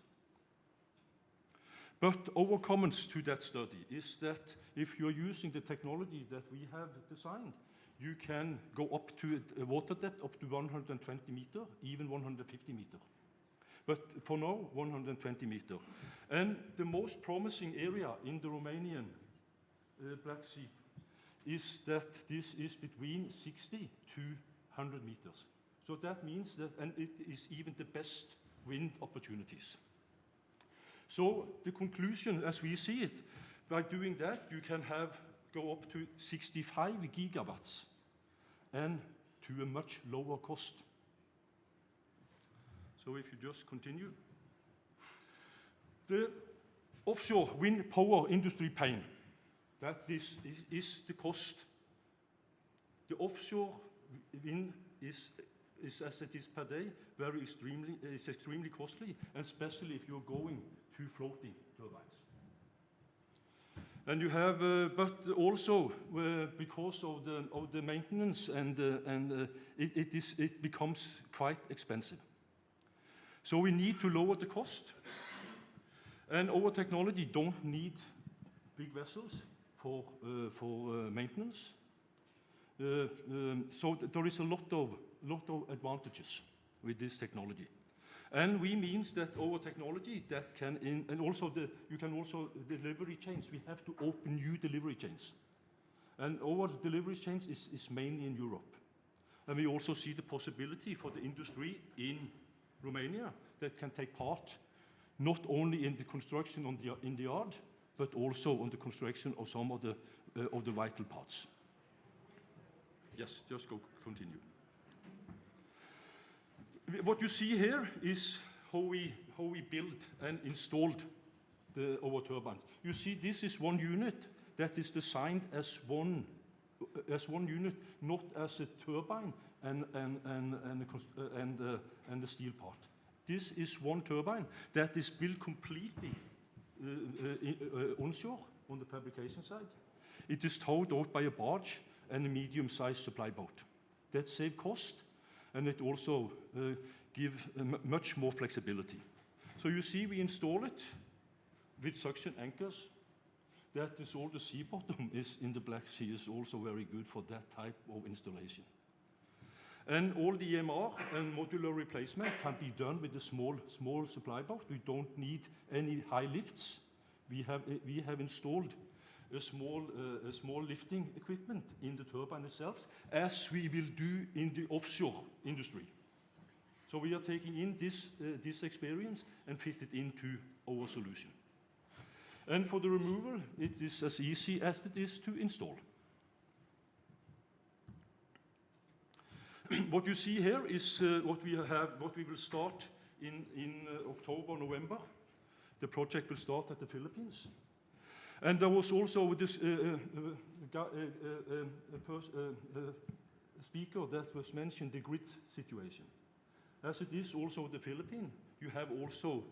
But our comments to that study is that if you're using the technology that we have designed, you can go up to a water depth up to 120 meter, even 150 meter. But for now, 120 meter. And the most promising area in the Romanian Black Sea is that this is between 60 to 100 meters. So that means that, and it is even the best wind opportunities. So the conclusion, as we see it, by doing that, you can go up to 65 gigawatts and to a much lower cost. So if you just continue. The offshore wind power industry pain, that this is the cost. The offshore wind is is as it is per day, is extremely costly, and especially if you're going to floating turbines. And you have, but also because of the maintenance it becomes quite expensive. So we need to lower the cost, and our technology don't need big vessels for maintenance. So there is a lot of advantages with this technology. And we means that our technology that can, and also you can also delivery chains. We have to open new delivery chains. And our delivery chains is mainly in Europe. And we also see the possibility for the industry in Romania that can take part not only in the construction in the yard, but also on the construction of some of the vital parts. Yes, just continue. What you see here is how we built and installed our turbines. You see, this is one unit that is designed as one unit, not as a turbine and the steel part. This is one turbine that is built completely onshore on the fabrication side. It is towed out by a barge and a medium-sized supply boat. That saves cost, and it also gives much more flexibility. So you see, we install it with suction anchors. That is all the sea bottom is in the Black Sea is also very good for that type of installation. And all the EMR and modular replacement can be done with a small supply boat. We don't need any high lifts. We have installed a small lifting equipment in the turbine itself, as we will do in the offshore industry. So we are taking in this experience and fit it into our solution. And for the removal, it is as easy as it is to install. What you see here is what we will start in October, November. The project will start at the Philippines. And there was also this speaker that was mentioned, the grid situation. As it is also the Philippines, you have also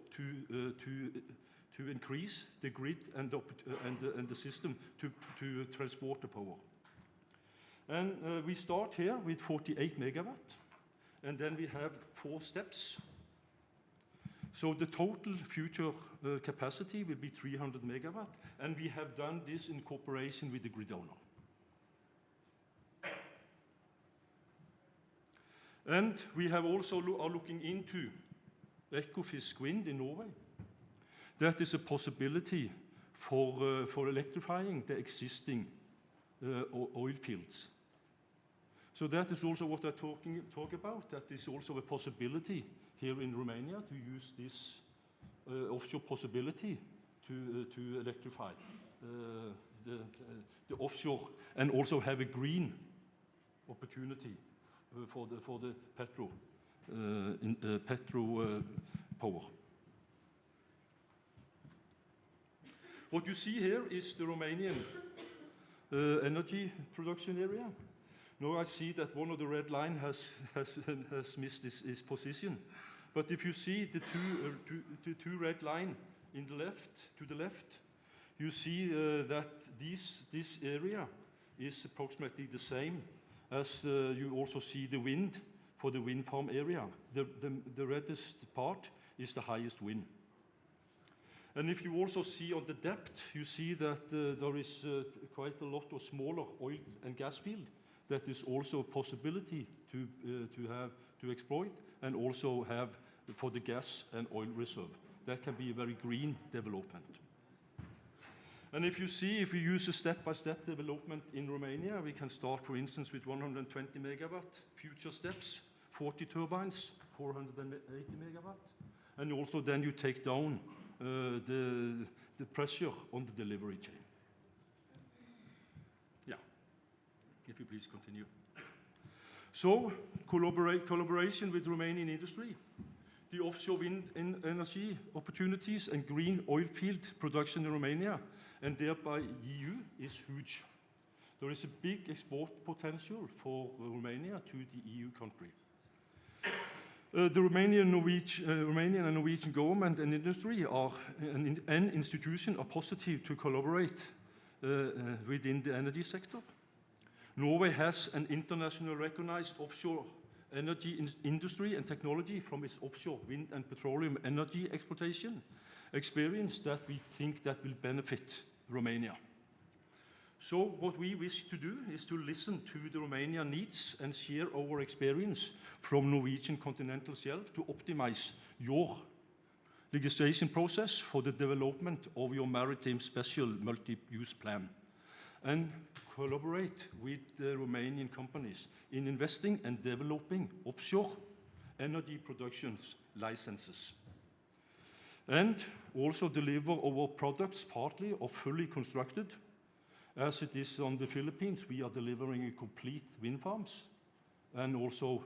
to increase the grid and the system to transport the power. And we start here with 48 megawatt, and then we have 4 steps. So the total future capacity will be 300 megawatt, and we have done this in cooperation with the grid owner. And we have also are looking into Ekofisk wind in Norway. That is a possibility for electrifying the existing oil fields. So that is also what I talk about. That is also a possibility here in Romania to use this offshore possibility to electrify the offshore and also have a green opportunity for the petro power. What you see here is the Romanian energy production area. Now I see that one of the red line has missed its position. But if you see the two red line in the left, to the left, you see that this area is approximately the same as you also see the wind for the wind farm area. The reddest part is the highest wind. And if you also see on the depth, you see that there is quite a lot of smaller oil and gas field. That is also a possibility to exploit and also have for the gas and oil reserve. That can be a very green development. And if you see, if we use a step-by-step development in Romania, we can start, for instance, with 120 megawatt, future steps, 40 turbines, 480 megawatt, and also then you take down the pressure on the delivery chain. If you please continue. So, collaboration with Romanian industry, the offshore wind energy opportunities and green oil field production in Romania, and thereby EU is huge. There is a big export potential for Romania to the EU country. The Romanian and Norwegian government and industry are an institution are positive to collaborate within the energy sector. Norway has an internationally recognized offshore energy industry and technology from its offshore wind and petroleum energy exploitation experience that we think that will benefit Romania. So what we wish to do is to listen to the Romanian needs and share our experience from Norwegian continental shelf to optimize your legislation process for the development of your maritime special multi-use plan, and collaborate with the Romanian companies in investing and developing offshore energy productions licenses, and also deliver our products partly or fully constructed. As it is on the Philippines, we are delivering a complete wind farms and also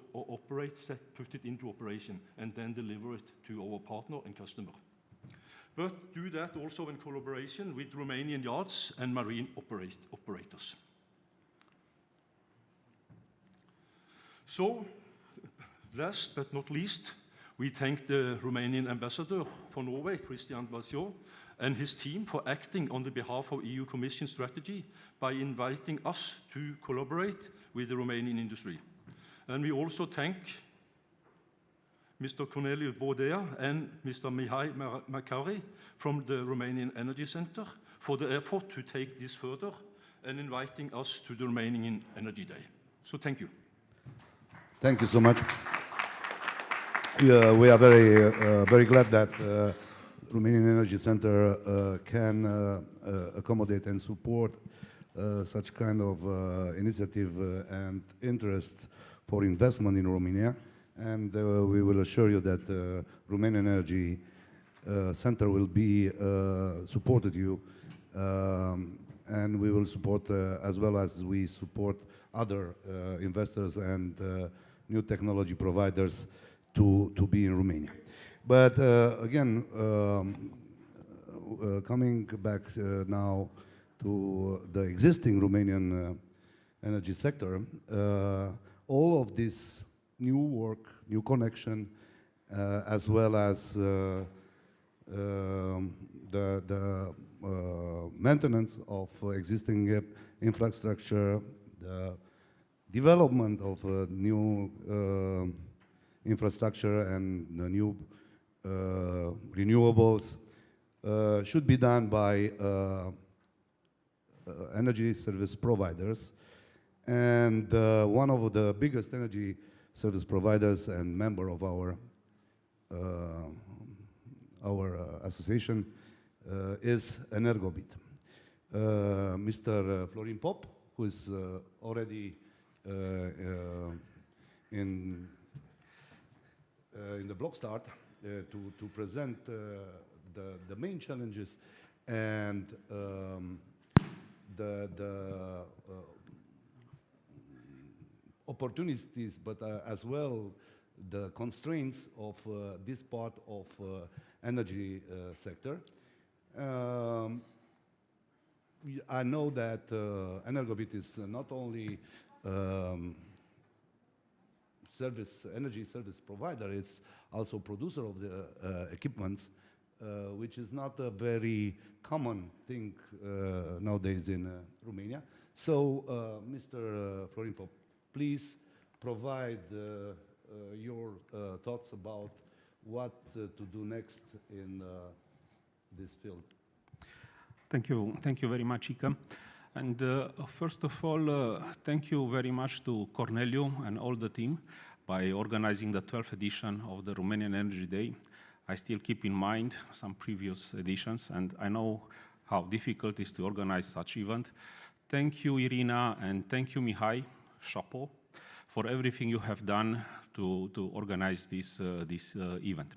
put it into operation and then deliver it to our partner and customer. But do that also in collaboration with Romanian yards and marine operators. So, last but not least, we thank the Romanian ambassador for Norway, Christian Balciot, and his team for acting on the behalf of EU Commission strategy by inviting us to collaborate with the Romanian industry. And we also thank Mr. Corneliu Bodea and Mr. Mihai Macari from the Romanian Energy Center for the effort to take this further and inviting us to the Romanian Energy Day. So thank you. Thank you so much. We are very glad that Romanian Energy Center can accommodate and support such kind of initiative and interest for investment in Romania. And we will assure you that Romanian Energy Center will be supported you, and we will support as well as we support other investors and new technology providers to be in Romania. But again, coming back now to the existing Romanian energy sector, all of this new work, new connection, as well as the maintenance of existing infrastructure, the development of new infrastructure and the new renewables should be done by energy service providers. And one of the biggest energy service providers and member of our association is Energobit. Mr. Florin Pop, who is already in the block start to present the main challenges and the opportunities, but as well the constraints of this part of energy sector. I know that Energobit is not only energy service provider, it's also producer of the equipment, which is not a very common thing nowadays in Romania. So, Mr. Florin Pop, please provide your thoughts about what to do next in this field. Thank you very much, Ika. And first of all, thank you very much to Corneliu and all the team by organizing the 12th edition of the Romanian Energy Day. I still keep in mind some previous editions, and I know how difficult it is to organize such event. Thank you, Irina, and thank you, Mihai, chapeau, for everything you have done to organize this event.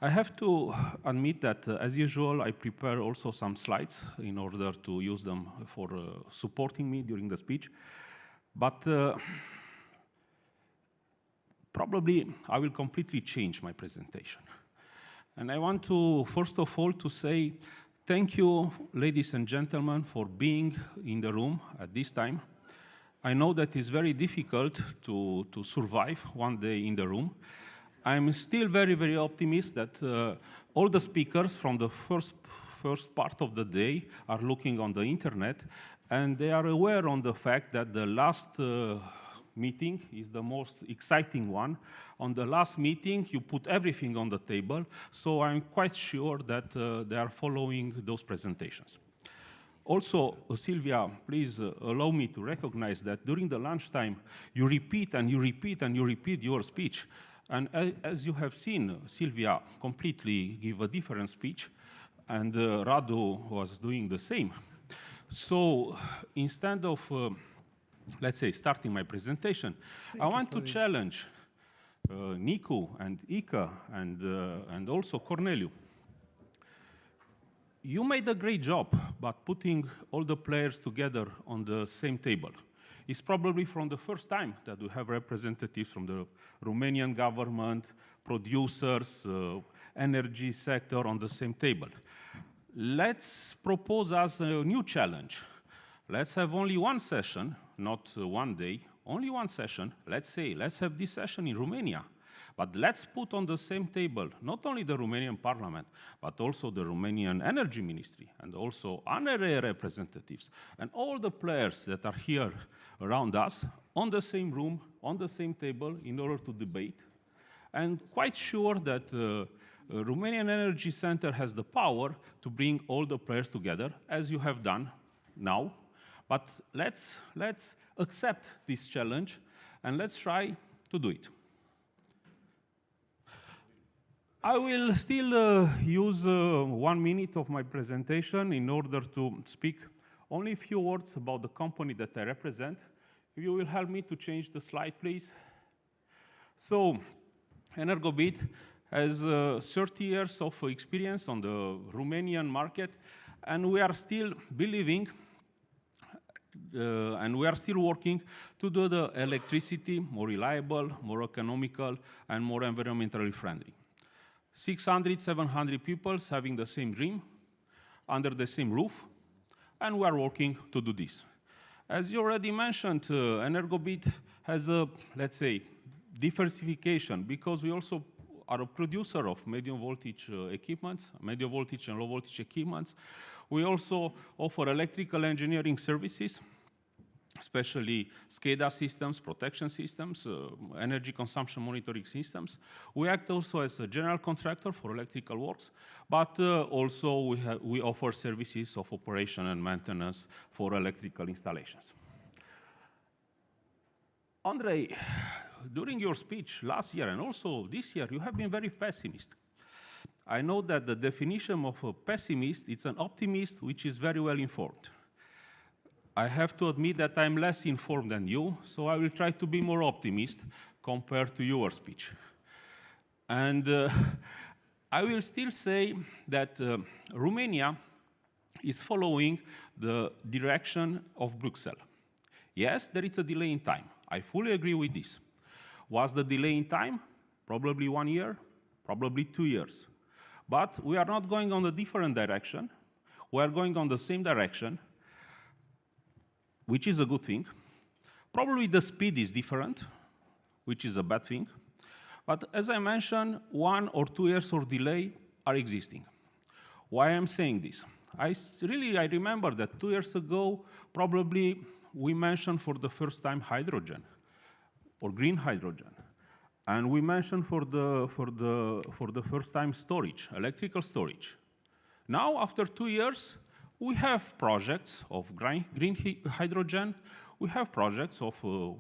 I have to admit that, as usual, I prepare also some slides in order to use them for supporting me during the speech. But probably I will completely change my presentation. And I want to, first of all, to say thank you, ladies and gentlemen, for being in the room at this time. I know that it's very difficult to survive one day in the room. I'm still very, very optimistic that all the speakers from the first part of the day are looking on the internet, and they are aware on the fact that the last meeting is the most exciting one. On the last meeting, you put everything on the table, so I'm quite sure that they are following those presentations. Also, Sylvia, please allow me to recognize that during the lunchtime, you repeat and you repeat and you repeat your speech. And as you have seen, Sylvia completely gave a different speech, and Radu was doing the same. So instead of, let's say, starting my presentation, I want to challenge Nicu and Ika and also Corneliu. You made a great job, but putting all the players together on the same table. It's probably from the first time that we have representatives from the Romanian government, producers, energy sector on the same table. Let's propose as a new challenge. Let's have only one session, not one day, only one session. Let's say, let's have this session in Romania. But let's put on the same table not only the Romanian parliament, but also the Romanian Energy Ministry and also ANRE representatives and all the players that are here around us on the same room, on the same table in order to debate. And quite sure that Romanian Energy Center has the power to bring all the players together, as you have done now. But let's accept this challenge and let's try to do it. I will still use 1 minute of my presentation in order to speak only a few words about the company that I represent. If you will help me to change the slide, please. So, Energobit has 30 years of experience on the Romanian market, and we are still believing and we are still working to do the electricity more reliable, more economical, and more environmentally friendly. 600, 700 people having the same dream, under the same roof, and we are working to do this. As you already mentioned, Energobit has a, let's say, diversification, because we also are a producer of medium voltage equipments, medium voltage and low voltage equipments. We also offer electrical engineering services, especially SCADA systems, protection systems, energy consumption monitoring systems. We act also as a general contractor for electrical works, but also we offer services of operation and maintenance for electrical installations. Andrei, during your speech last year and also this year, you have been very pessimist. I know that the definition of a pessimist is an optimist which is very well informed. I have to admit that I'm less informed than you, so I will try to be more optimist compared to your speech. And I will still say that Romania is following the direction of Brussels. Yes, there is a delay in time. I fully agree with this. Was the delay in time? Probably 1 year, probably 2 years. But we are not going on a different direction. We are going on the same direction, which is a good thing. Probably the speed is different, which is a bad thing. But as I mentioned, 1 or 2 years of delay are existing. Why I'm saying this? I remember that 2 years ago, probably we mentioned for the first time hydrogen or green hydrogen. And we mentioned for the first time storage, electrical storage. Now, after 2 years, we have projects of green hydrogen. We have projects of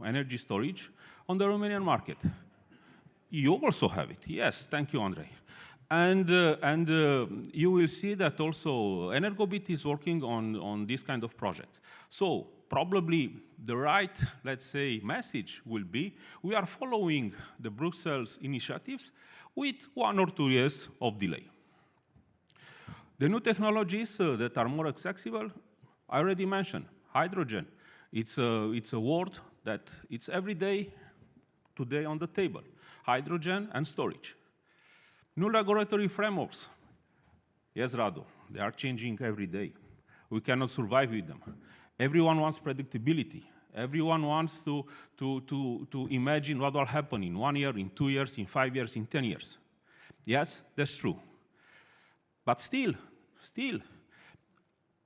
energy storage on the Romanian market. You also have it. Yes, thank you, Andrei. And you will see that also Energobit is working on this kind of projects. So probably the right, let's say, message will be we are following the Brussels initiatives with 1 or 2 years of delay. The new technologies that are more accessible, I already mentioned, hydrogen. It's a word that it's every day, today on the table, hydrogen and storage. New regulatory frameworks. Yes, Radu, they are changing every day. We cannot survive with them. Everyone wants predictability. Everyone wants to imagine what will happen in 1 year, in 2 years, in 5 years, in 10 years. Yes, that's true. But still,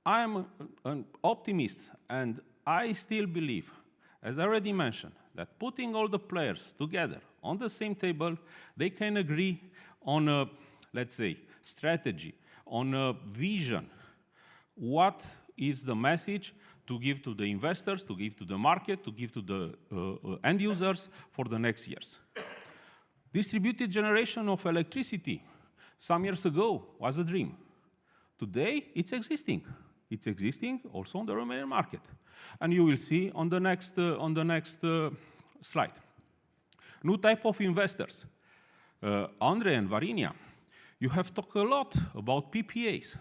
I am an optimist, and I still believe, as I already mentioned, that putting all the players together on the same table, they can agree on a, let's say, strategy, on a vision. What is the message to give to the investors, to give to the market, to give to the end users for the next years? Distributed generation of electricity some years ago was a dream. Today, it's existing. It's existing also on the Romanian market. And you will see on the next slide. New type of investors. Andre and Varinia, you have talked a lot about PPAs.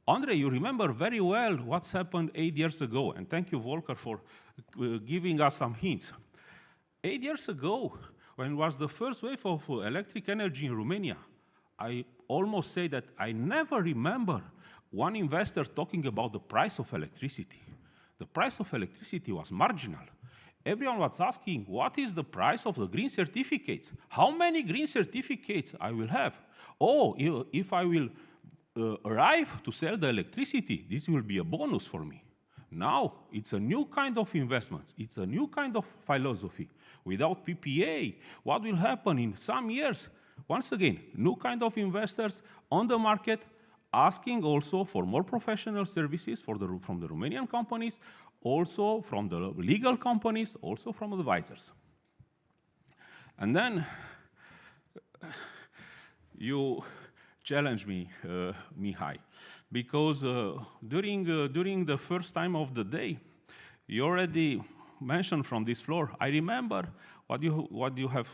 Andre, you remember very well what's happened 8 years ago, and thank you, Volker, for giving us some hints. 8 years ago, when was the first wave of electric energy in Romania, I almost say that I never remember one investor talking about the price of electricity. The price of electricity was marginal. Everyone was asking, what is the price of the green certificates? How many green certificates I will have? Oh, if I will arrive to sell the electricity, this will be a bonus for me. Now, it's a new kind of investment. It's a new kind of philosophy. Without PPA, what will happen in some years? Once again, new kind of investors on the market, asking also for more professional services from the Romanian companies, also from the legal companies, also from advisors. And then you challenge me, Mihai, because during the first time of the day, you already mentioned from this floor, I remember what you have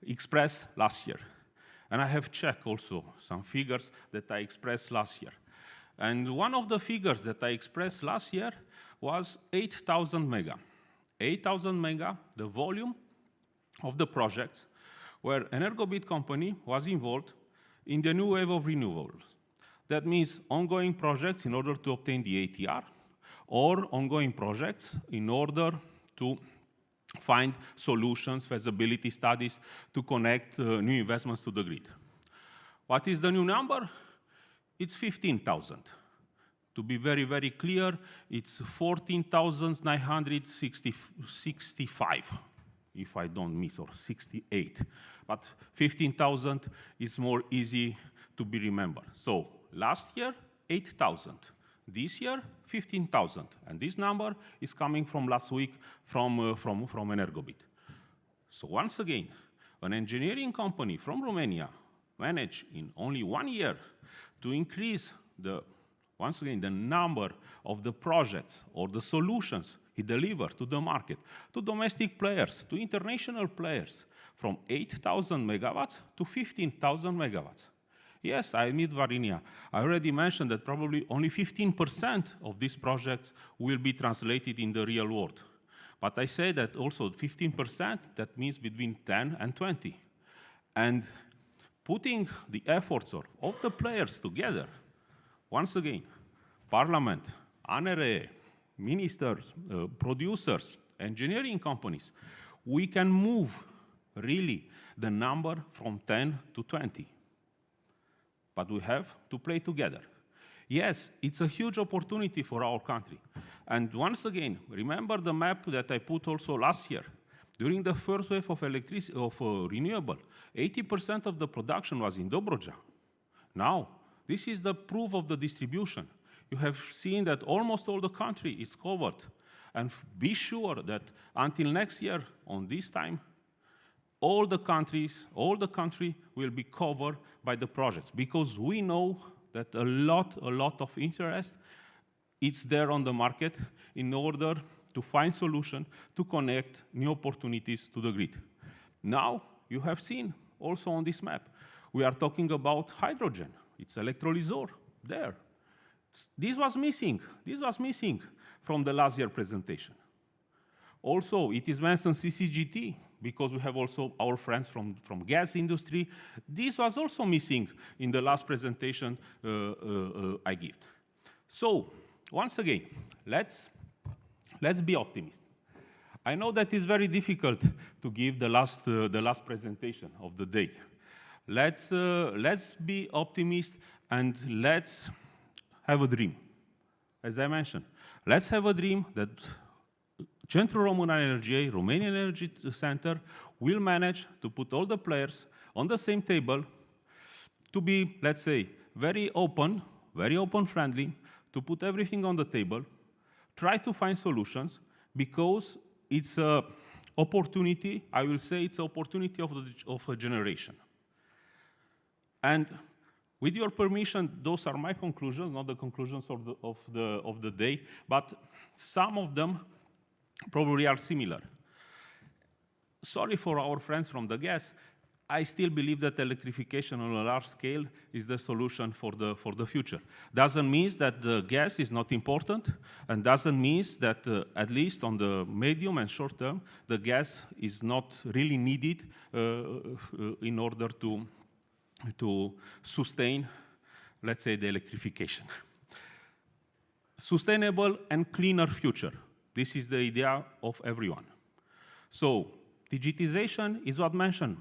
expressed last year. And I have checked also some figures that I expressed last year. And one of the figures that I expressed last year was 8,000 mega. 8,000 mega, the volume of the projects where Energobit company was involved in the new wave of renewables. That means ongoing projects in order to obtain the ATR, or ongoing projects in order to find solutions, feasibility studies to connect new investments to the grid. What is the new number? It's 15,000. To be very, very clear, it's 14,965, if I don't miss, or 68. But 15,000 is more easy to be remembered. So last year, 8,000. This year, 15,000. And this number is coming from last week from Energobit. So once again, an engineering company from Romania managed in only 1 year to increase once again, the number of the projects or the solutions he delivered to the market, to domestic players, to international players, from 8,000 megawatts to 15,000 megawatts. Yes, I admit, Varinia, I already mentioned that probably only 15% of these projects will be translated in the real world. But I say that also 15%, that means between 10 and 20. And putting the efforts of the players together, once again, Parliament, ANRE, ministers, producers, engineering companies, we can move really the number from 10 to 20. But we have to play together. Yes, it's a huge opportunity for our country. And once again, remember the map that I put also last year. During the first wave of renewable, 80% of the production was in Dobroja. Now, this is the proof of the distribution. You have seen that almost all the country is covered. And be sure that until next year, on this time, all the country will be covered by the projects, because we know that a lot of interest is there on the market in order to find solution to connect new opportunities to the grid. Now, you have seen also on this map, we are talking about hydrogen. It's electrolyzer there. This was missing from the last year presentation. Also, it is mentioned CCGT, because we have also our friends from gas industry. This was also missing in the last presentation I gave. So, once again, let's let's be optimists. I know that it's very difficult to give the last presentation of the day. Let's be optimists and let's have a dream. As I mentioned, let's have a dream that Centrul Român al Energiei, Romanian Energy Center, will manage to put all the players on the same table to be, let's say, very open friendly, to put everything on the table, try to find solutions, because it's an opportunity, I will say it's an opportunity of a generation. And with your permission, those are my conclusions, not the conclusions of the day, but some of them probably are similar. Sorry for our friends from the gas. I still believe that electrification on a large scale is the solution for the future. Doesn't mean that the gas is not important, and doesn't mean that at least on the medium and short term, the gas is not really needed in order to sustain, let's say, the electrification. Sustainable and cleaner future. This is the idea of everyone. So digitization is what mentioned.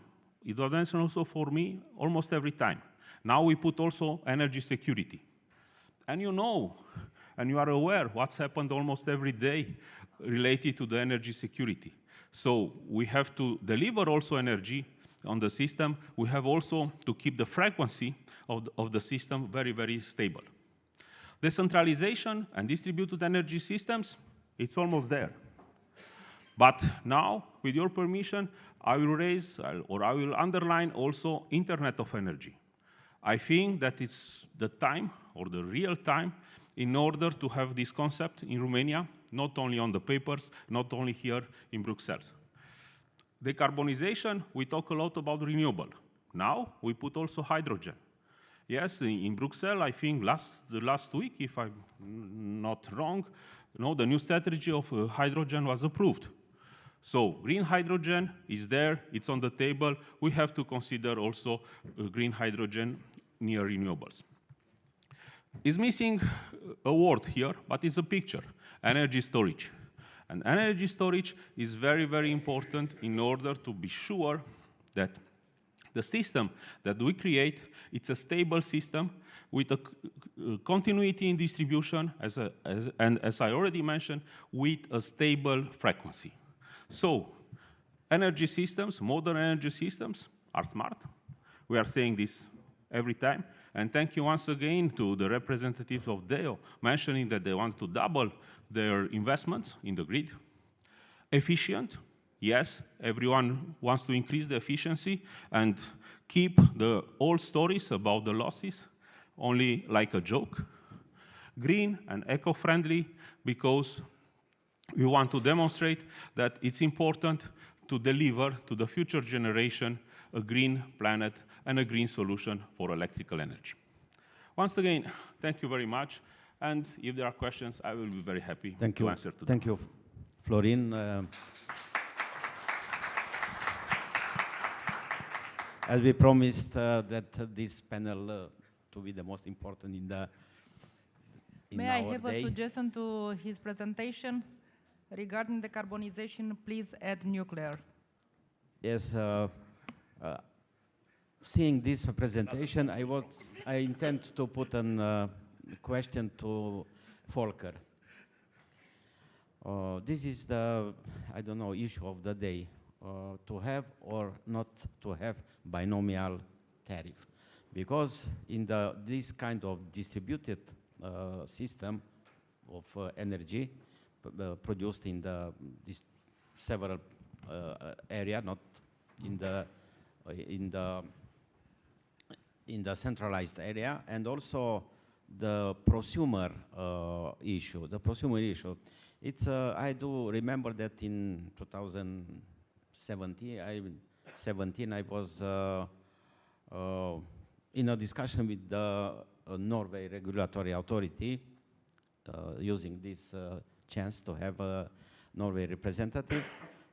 It was mentioned also for me almost every time. Now we put also energy security. And you know, and you are aware what's happened almost every day related to the energy security. So we have to deliver also energy on the system. We have also to keep the frequency of the system very, very stable. Decentralization and distributed energy systems, it's almost there. But now, with your permission, I will raise, or I will underline also Internet of Energy. I think that it's the time, or the real time, in order to have this concept in Romania, not only on the papers, not only here in Brussels. Decarbonization, we talk a lot about renewable. Now, we put also hydrogen. Yes, in Brussels, I think last week, if I'm not wrong, the new strategy of hydrogen was approved. So green hydrogen is there, it's on the table. We have to consider also green hydrogen near renewables. It's missing a word here, but it's a picture, energy storage. And energy storage is very, very important in order to be sure that the system that we create, it's a stable system with a continuity in distribution, and as I already mentioned, with a stable frequency. So, energy systems, modern energy systems, are smart. We are saying this every time. And thank you once again to the representatives of DEO mentioning that they want to double their investments in the grid. Efficient, yes, everyone wants to increase the efficiency and keep the old stories about the losses only like a joke. Green and eco-friendly, because we want to demonstrate that it's important to deliver to the future generation a green planet and a green solution for electrical energy. Once again, thank you very much. And if there are questions, I will be very happy to answer to them. Thank you, Florin. As we promised that this panel to be the most important in our day. May I have a suggestion to his presentation? Regarding decarbonization, please add nuclear. Yes, seeing this presentation, I intend to put a question to Volker. This is the, I don't know, issue of the day, to have or not to have binomial tariff. Because in this kind of distributed system of energy, produced in this several area, not in the centralized area, and also the prosumer issue. The prosumer issue. It's I do remember that in 2017, I was in a discussion with the Norway Regulatory Authority, using this chance to have a Norway representative,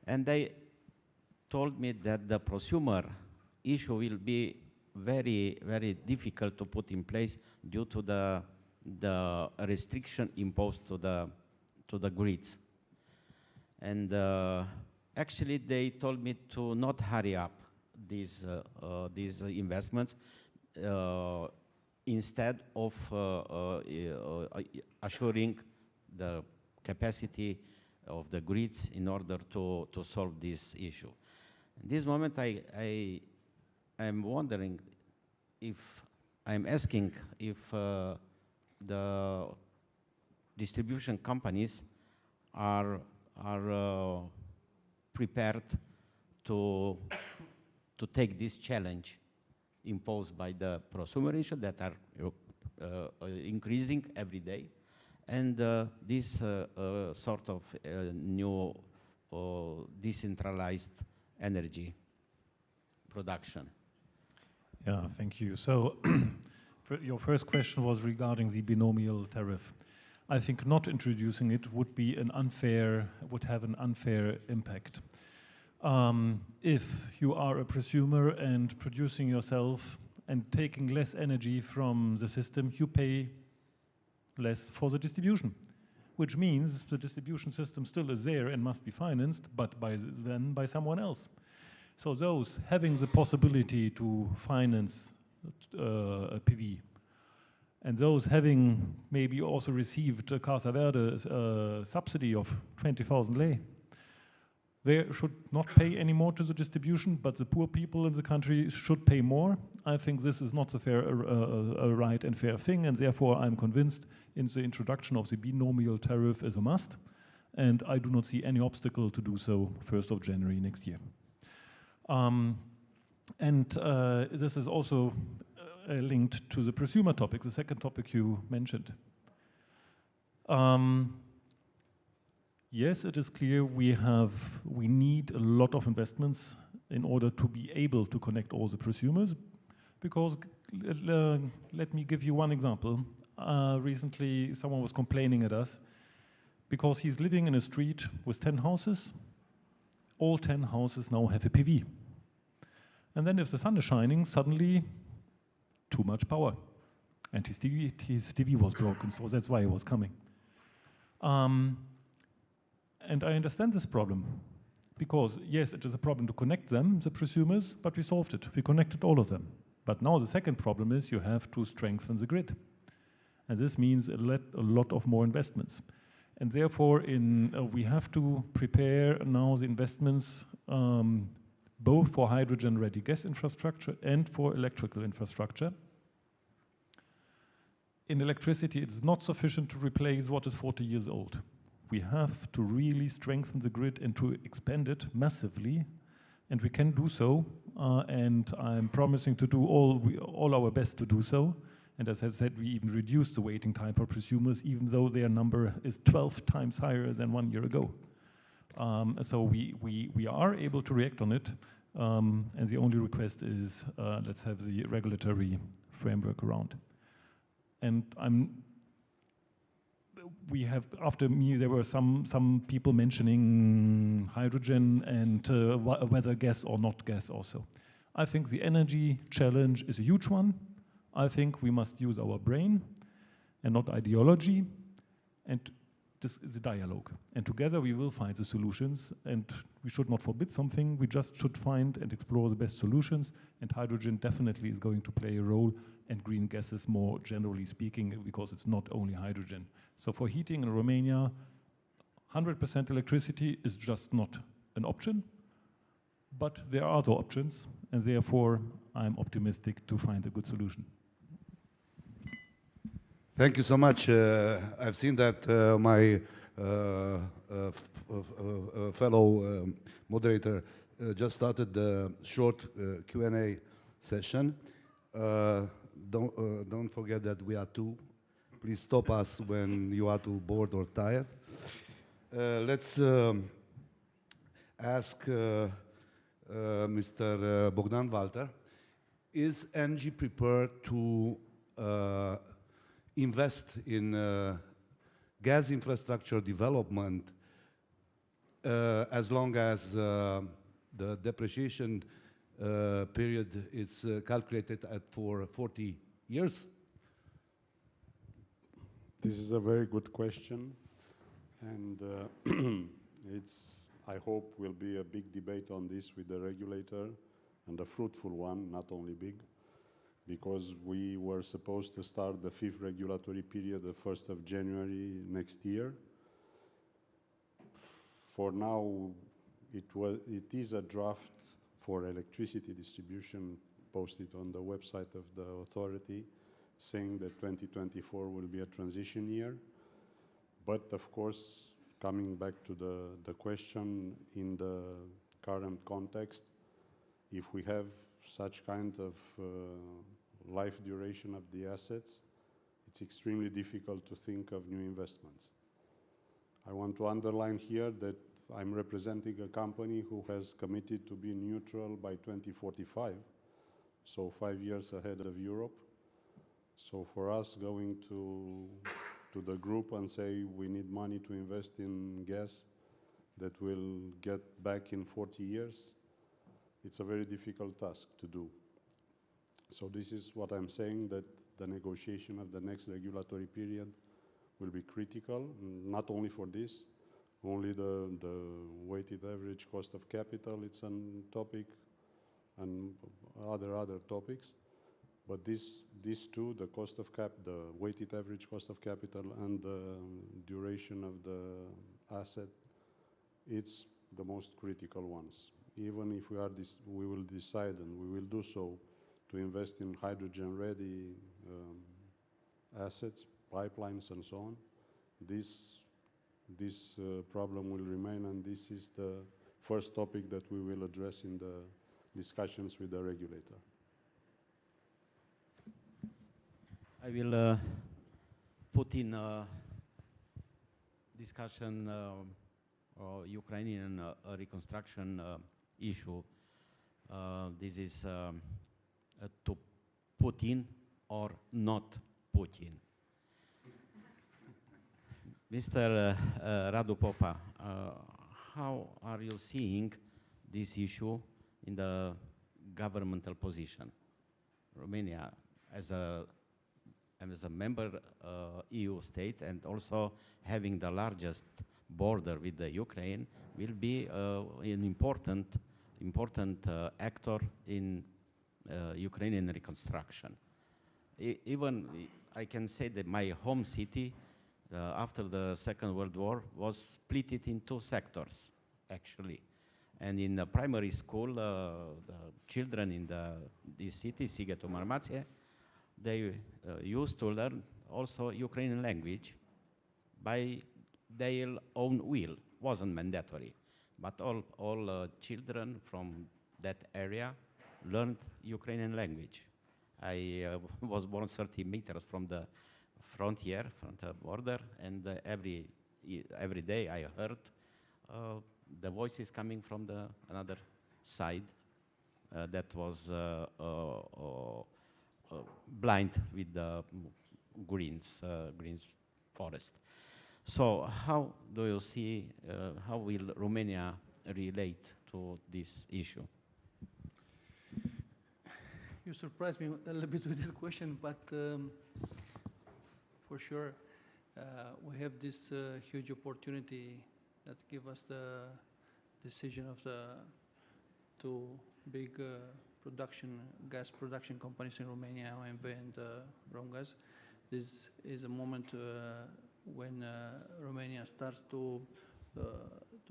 and they told me that the prosumer issue will be very, very difficult to put in place due to the restriction imposed to the grids. And actually, they told me to not hurry up these investments instead of assuring the capacity of the grids in order to solve this issue. In this moment, I'm wondering if I'm asking if the distribution companies are prepared to take this challenge imposed by the prosumeration that are increasing every day, and this sort of new decentralized energy production. Yeah, thank you. So your first question was regarding the binomial tariff. I think not introducing it would have an unfair impact. If you are a prosumer and producing yourself and taking less energy from the system, you pay less for the distribution, which means the distribution system still is there and must be financed, but then by someone else. So those having the possibility to finance a PV, and those having maybe also received a Casa Verde subsidy of 20,000 lei, they should not pay any more to the distribution, but the poor people in the country should pay more. I think this is not a right and fair thing, and therefore I'm convinced in the introduction of the binomial tariff is a must, and I do not see any obstacle to do so 1st of January next year. This is also linked to the prosumer topic, the second topic you mentioned. Yes, it is clear we need a lot of investments in order to be able to connect all the prosumers, because let me give you one example. Recently, someone was complaining at us because he's living in a street with 10 houses. All 10 houses now have a PV. And then if the sun is shining, suddenly too much power. And his TV was broken, so that's why he was coming. And I understand this problem, because yes, it is a problem to connect them, the prosumers, but we solved it. We connected all of them. But now the second problem is you have to strengthen the grid. And this means a lot of more investments. And therefore, we have to prepare now the investments both for hydrogen-ready gas infrastructure and for electrical infrastructure. In electricity, it's not sufficient to replace what is 40 years old. We have to really strengthen the grid and to expand it massively, and we can do so, and I'm promising to do all our best to do so. And as I said, we even reduced the waiting time for prosumers, even though their number is 12 times higher than 1 year ago. So we are able to react on it, and the only request is let's have the regulatory framework around. And we have, after me, there were some people mentioning hydrogen and whether gas or not gas also. I think the energy challenge is a huge one. I think we must use our brain and not ideology, and this is a dialogue. And together we will find the solutions, and we should not forbid something, we just should find and explore the best solutions, and hydrogen definitely is going to play a role, and green gases more generally speaking, because it's not only hydrogen. So for heating in Romania, 100% electricity is just not an option, but there are other options, and therefore I'm optimistic to find a good solution. Thank you so much. I've seen that my fellow moderator just started the short Q&A session. Don't forget that we are two. Please stop us when you are too bored or tired. Let's ask Mr. Bogdan Walter. Is ENGIE prepared to invest in gas infrastructure development as long as the depreciation period is calculated for 40 years? This is a very good question, and I hope will be a big debate on this with the regulator, and a fruitful one, not only big, because we were supposed to start the 5th regulatory period the 1st of January next year. For now, it is a draft for electricity distribution posted on the website of the authority, saying that 2024 will be a transition year. But of course, coming back to the question, in the current context, if we have such kind of life duration of the assets, it's extremely difficult to think of new investments. I want to underline here that I'm representing a company who has committed to be neutral by 2045, so 5 years ahead of Europe. So for us, going to the group and say we need money to invest in gas that will get back in 40 years, it's a very difficult task to do. So this is what I'm saying, that the negotiation of the next regulatory period will be critical, not only for this, only the weighted average cost of capital, it's a topic, and other topics. But these two, the weighted average cost of capital and the duration of the asset, it's the most critical ones. Even if we will decide, and we will do so, to invest in hydrogen-ready assets, pipelines, and so on, this problem will remain, and this is the first topic that we will address in the discussions with the regulator. I will put in discussion Ukrainian reconstruction issue. This is to put in or not put in. Mr. Radu Popa, how are you seeing this issue in the governmental position? Romania, as a member EU state and also having the largest border with the Ukraine, will be an important actor in Ukrainian reconstruction. Even I can say that my home city, after the Second World War, was split in two sectors, actually. And in the primary school, the children in this city, Sighetul Marmație, they used to learn also Ukrainian language by their own will. Wasn't mandatory, but all children from that area learned Ukrainian language. I was born 30 meters from the frontier, from the border, and every day I heard the voices coming from another side that was blind with the greens forest. So how do you see, how will Romania relate to this issue? You surprised me a little bit with this question, but for sure we have this huge opportunity that give us the decision of the two big gas production companies in Romania, OMV and Romgaz. This is a moment when Romania starts to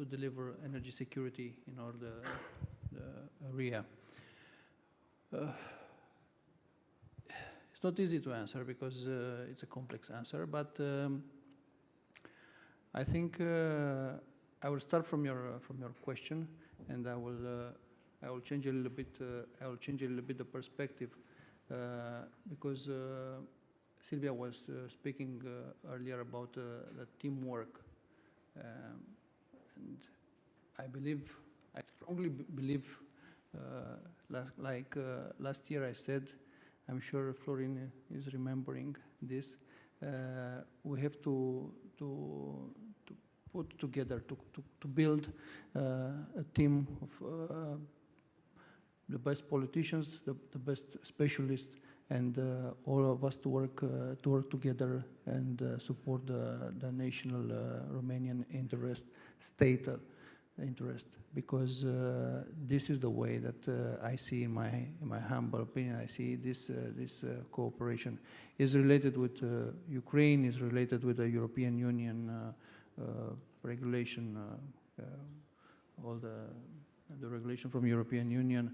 deliver energy security in all the area. It's not easy to answer because it's a complex answer, but I think I will start from your question, and I will change a little bit. I will change a little bit the perspective because Silvia was speaking earlier about the teamwork, and I strongly believe, last year I said, I'm sure Florin is remembering this. We have to put together, to build a team of the best politicians, the best specialists, and all of us to work together and support the national Romanian interest, state interest, because this is the way that I see, in my humble opinion, I see this cooperation is related with Ukraine, is related with the European Union regulation, all the regulation from European Union,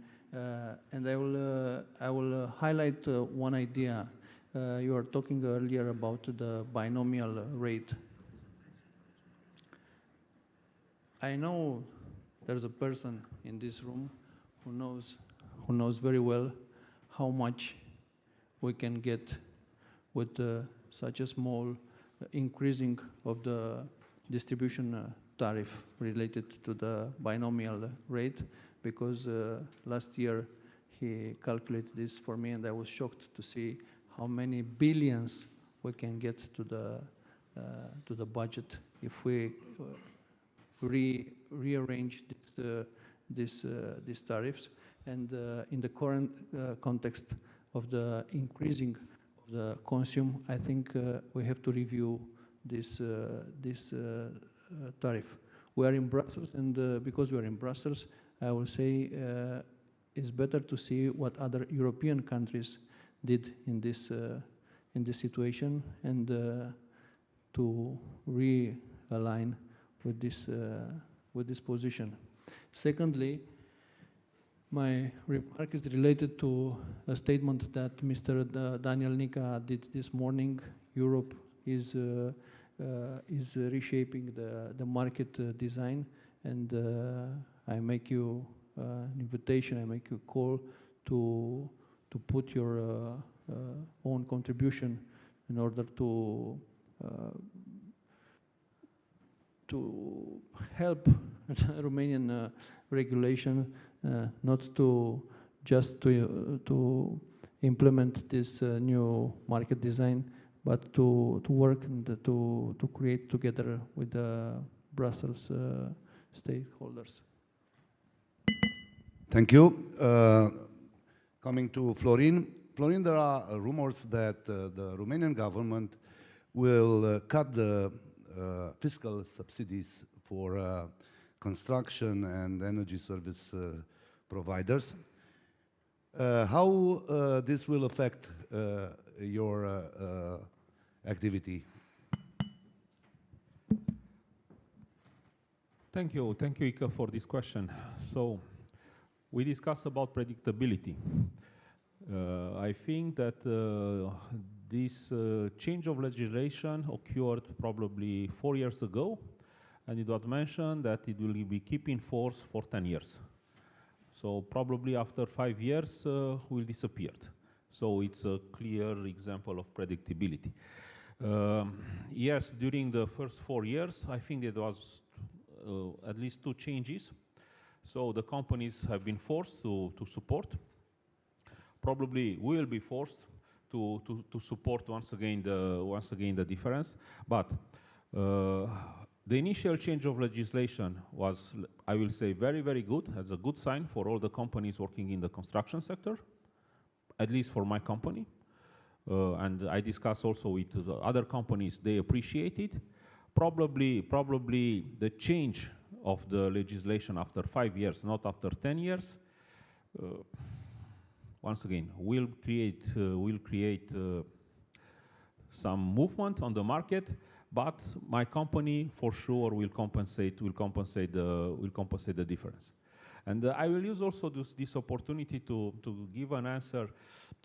and I will highlight one idea. You were talking earlier about the binomial rate. I know there's a person in this room who knows very well how much we can get with such a small increasing of the distribution tariff related to the binomial rate, because last year he calculated this for me and I was shocked to see how many billions we can get to the budget if we rearrange these tariffs. And in the current context of the increasing of the consume, I think we have to review this tariff. We are in Brussels, and because we are in Brussels, I will say it's better to see what other European countries did in this situation, and to realign with this position. Secondly, my remark is related to a statement that Mr. Daniel Nica did this morning. Europe is reshaping the market design, and I make you an invitation, I make you a call to put your own contribution in order to help Romanian regulation not to just to implement this new market design, but to work and to create together with the Brussels stakeholders. Thank you. Coming to Florin. Florin, there are rumors that the Romanian government will cut the fiscal subsidies for construction and energy service providers. How this will affect your activity? Thank you, Ika, for this question. So, we discussed about predictability. I think that this change of legislation occurred probably 4 years ago, and it was mentioned that it will be kept in force for 10 years. So probably after 5 years will disappear. So it's a clear example of predictability. Yes, during the first 4 years, I think there was at least 2 changes. So the companies have been forced to support. Probably will be forced to support once again the difference. But the initial change of legislation was, I will say, very, very good, as a good sign for all the companies working in the construction sector, at least for my company. And I discussed also with the other companies, they appreciate it. Probably the change of the legislation after 5 years, not after 10 years, once again, will create some movement on the market. But my company, for sure, will compensate the difference. And I will use also this opportunity to give an answer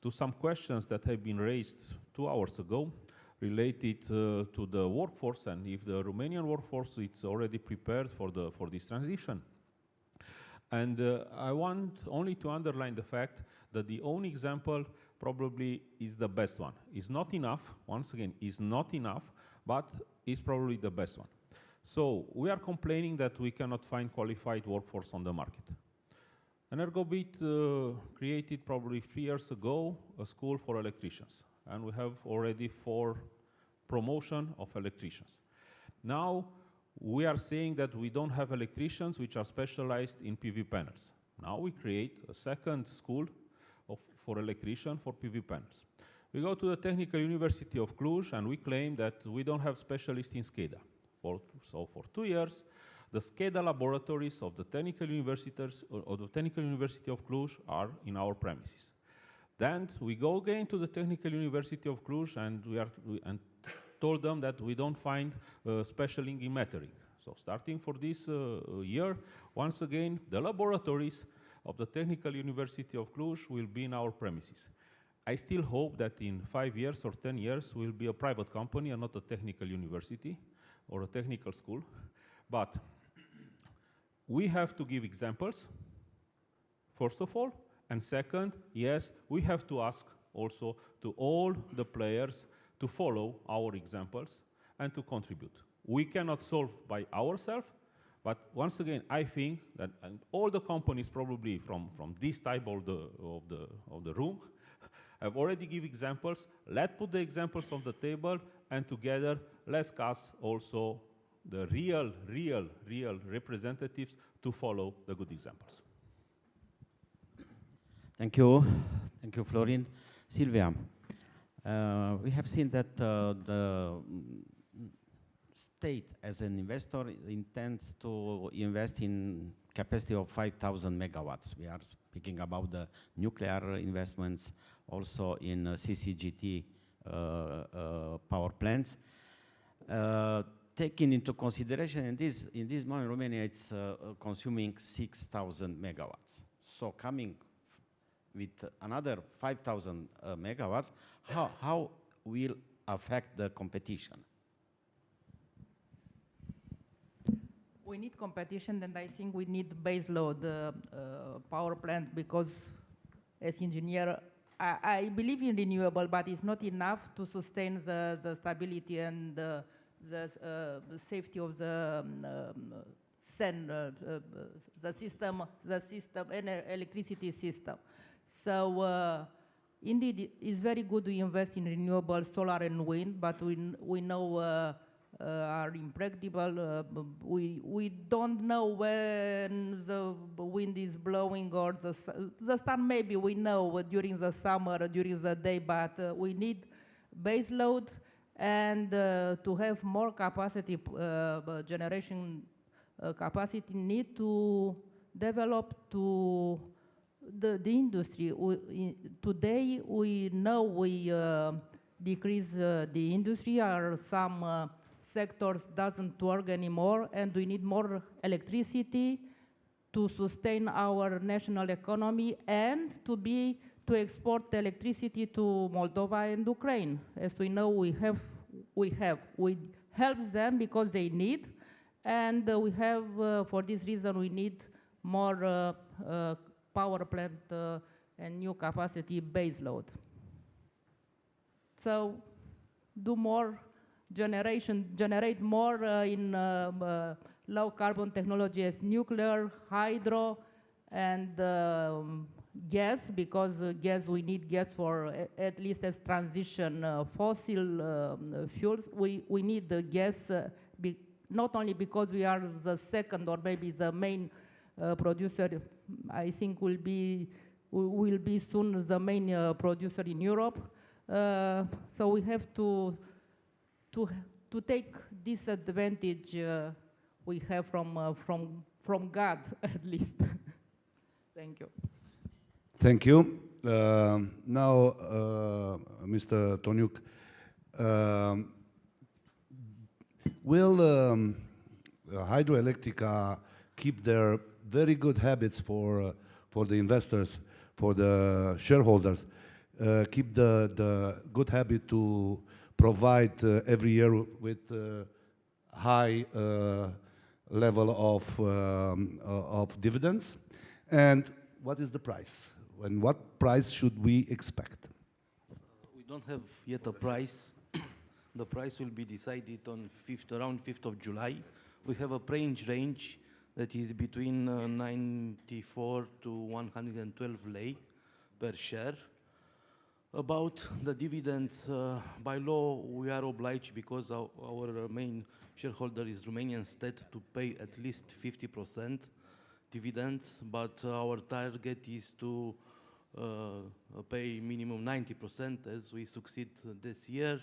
to some questions that have been raised 2 hours ago related to the workforce, and if the Romanian workforce is already prepared for this transition. And I want only to underline the fact that the own example probably is the best one. It's not enough, once again, it's not enough, but it's probably the best one. So we are complaining that we cannot find qualified workforce on the market. Energobit created probably 3 years ago a school for electricians, and we have already 4 promotion of electricians. Now we are saying that we don't have electricians which are specialized in PV panels. Now we create a second school for electrician for PV panels. We go to the Technical University of Cluj and we claim that we don't have specialists in SCADA. So for 2 years, the SCADA laboratories of the Technical University of Cluj are in our premises. Then we go again to the Technical University of Cluj and we told them that we don't find specialing in metering. So starting for this year, once again, the laboratories of the Technical University of Cluj will be in our premises. I still hope that in 5 years or 10 years we'll be a private company and not a technical university or a technical school. But we have to give examples, first of all, and second, yes, we have to ask also to all the players to follow our examples and to contribute. We cannot solve by ourselves, but once again, I think that all the companies probably from this type of the room have already give examples. Let's put the examples on the table, and together let's ask also the real representatives to follow the good examples. Thank you, Florin. Silvia, we have seen that the state, as an investor, intends to invest in capacity of 5,000 megawatts. We are speaking about the nuclear investments, also in CCGT power plants. Taking into consideration, in this moment, Romania it's consuming 6,000 megawatts. So coming with another 5,000 megawatts, how will affect the competition? We need competition, and I think we need baseload power plant, because as engineer, I believe in renewable, but it's not enough to sustain the stability and the safety of the electricity system. So indeed, it's very good to invest in renewable solar and wind, but we know are impracticable. We don't know when the wind is blowing, or the sun maybe we know during the summer, during the day, but we need base load, and to have more capacity, generation capacity, need to develop to the industry. Today we know we decrease the industry, or some sectors doesn't work anymore, and we need more electricity to sustain our national economy and to export electricity to Moldova and Ukraine. As we know, we help them because they need, and we have, for this reason, we need more power plant and new capacity base load. So do more generate more in low carbon technology as nuclear, hydro, and gas, because gas, we need gas for at least as transition fossil fuels. We need the gas not only because we are the second or maybe the main producer. I think will be soon the main producer in Europe. So we have to take this advantage we have from God, at least. Thank you. Thank you. Now, Mr. Toniuk, will Hydroelectrica keep their very good habits for the investors, for the shareholders, keep the good habit to provide every year with high level of dividends? And what is the price? And what price should we expect? We don't have yet a price. The price will be decided on around 5th of July. We have a range that is between 94 to 112 lei per share. About the dividends, by law, we are obliged, because our main shareholder is Romanian state, to pay at least 50% dividends, but our target is to pay minimum 90% as we succeed this year.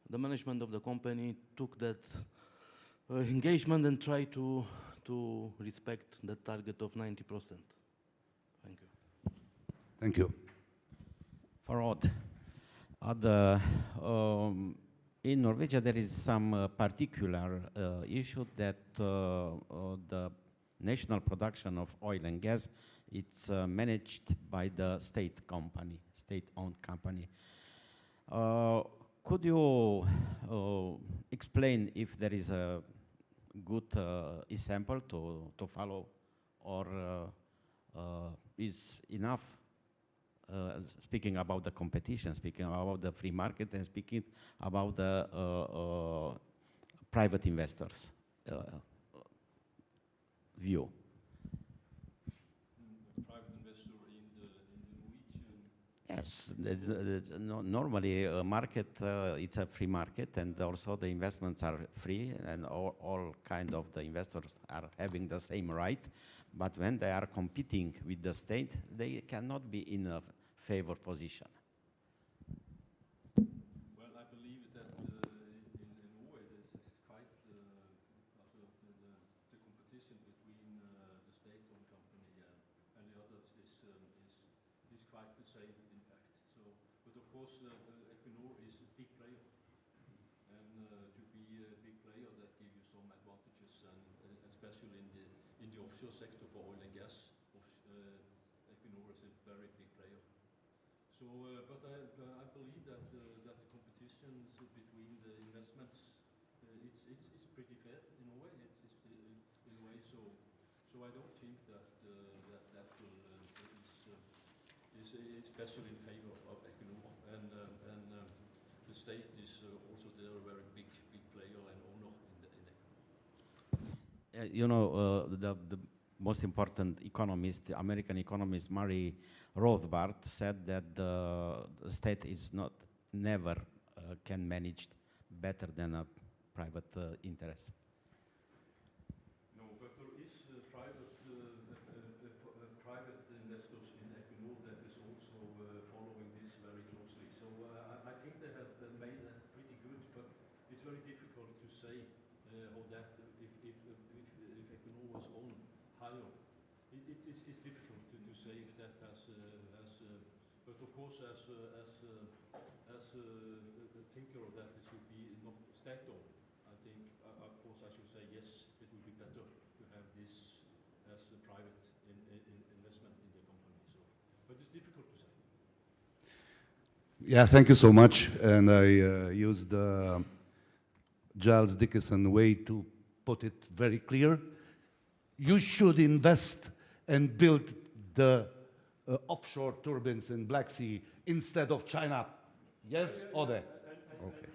The management of the company took that engagement and tried to respect the target of 90%. Thank you. Thank you. For Odd, in Norwegia there is some particular issue that the national production of oil and gas, it's managed by the state company, state-owned company. Could you explain if there is a good example to follow, or is enough speaking about the competition, speaking about the free market, and speaking about the private investors' view? Yes, normally a market, it's a free market, and also the investments are free, and all kind of the investors are having the same right. But when they are competing with the state, they cannot be in a favored position. Well, I believe that in Norway this is quite the competition between the state-owned company and the others is quite the same, in fact. So, but of course, Equinor is a big player, and to be a big player that gives you some advantages, and especially in the offshore sector for oil and gas, Equinor is a very big player. So, but I believe that the competitions between the investments, it's pretty fair in a way. It's in a way. So I don't think that that will is especially in favor of Equinor, and the state is also there a very big player and owner in Equinor. You know, the most important economist, the American economist Murray Rothbard, said that the state is never can manage better than a private interest. No, but there is private investors in Equinor that is also following this very closely. So I think they have made that pretty good, but it's very difficult to say how that if Equinor was owned higher. It's difficult to say if that has but of course as a thinker of that, it should be not state-owned. I think of course I should say yes, it would be better to have this as a private investment in the company. So, but it's difficult to say. Yeah, thank you so much. And I used the Giles Dickinson way to put it very clear. You should invest and build the offshore turbines in Black Sea instead of China. Yes, or there? Okay.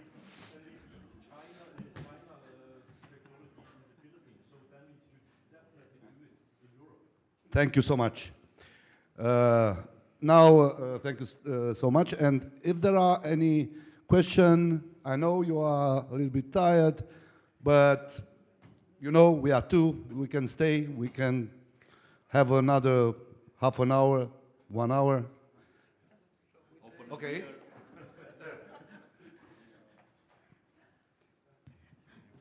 Thank you so much. Now, thank you so much. And if there are any questions, I know you are a little bit tired, but you know, we are two. We can stay. We can have another half an hour, 1 hour. Okay.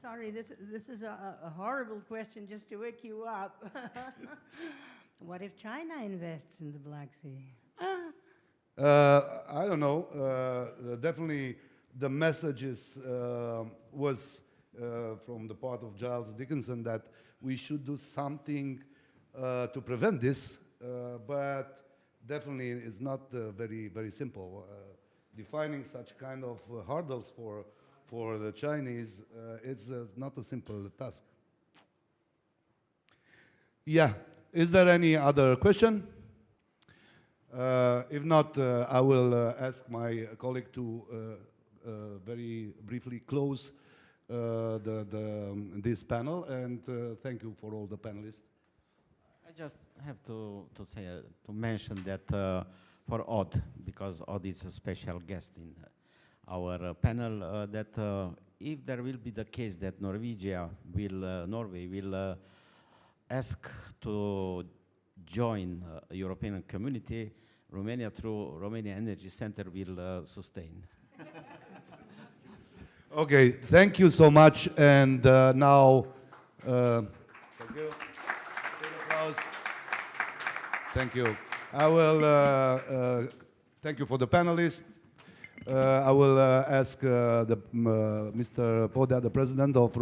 Sorry, this is a horrible question just to wake you up. What if China invests in the Black Sea? I don't know. Definitely the message was from the part of Giles Dickinson that we should do something to prevent this, but definitely it's not very, very simple. Defining such kind of hurdles for the Chinese, it's not a simple task. Yeah, is there any other question? If not, I will ask my colleague to very briefly close this panel, and thank you for all the panelists. I just have to say, to mention that for Odd, because Odd is a special guest in our panel, that if there will be the case that Norway will ask to join European community, Romania through Romanian Energy Center will sustain. Okay, thank you so much. And now, thank you. Big applause. Thank you. I will thank you for the panelists. I will ask Mr. Podea, the president of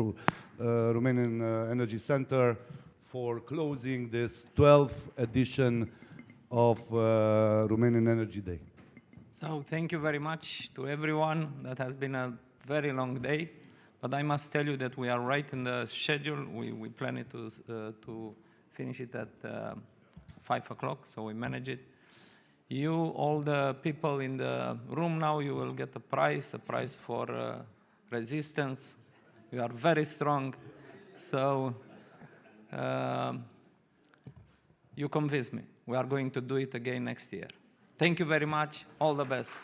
Romanian Energy Center, for closing this 12th edition of Romanian Energy Day. So thank you very much to everyone. That has been a very long day, but I must tell you that we are right in the schedule. We plan it to finish it at 5 o'clock, so we manage it. You, all the people in the room now, you will get a prize for resistance. You are very strong, so you convince me. We are going to do it again next year. Thank you very much. All the best.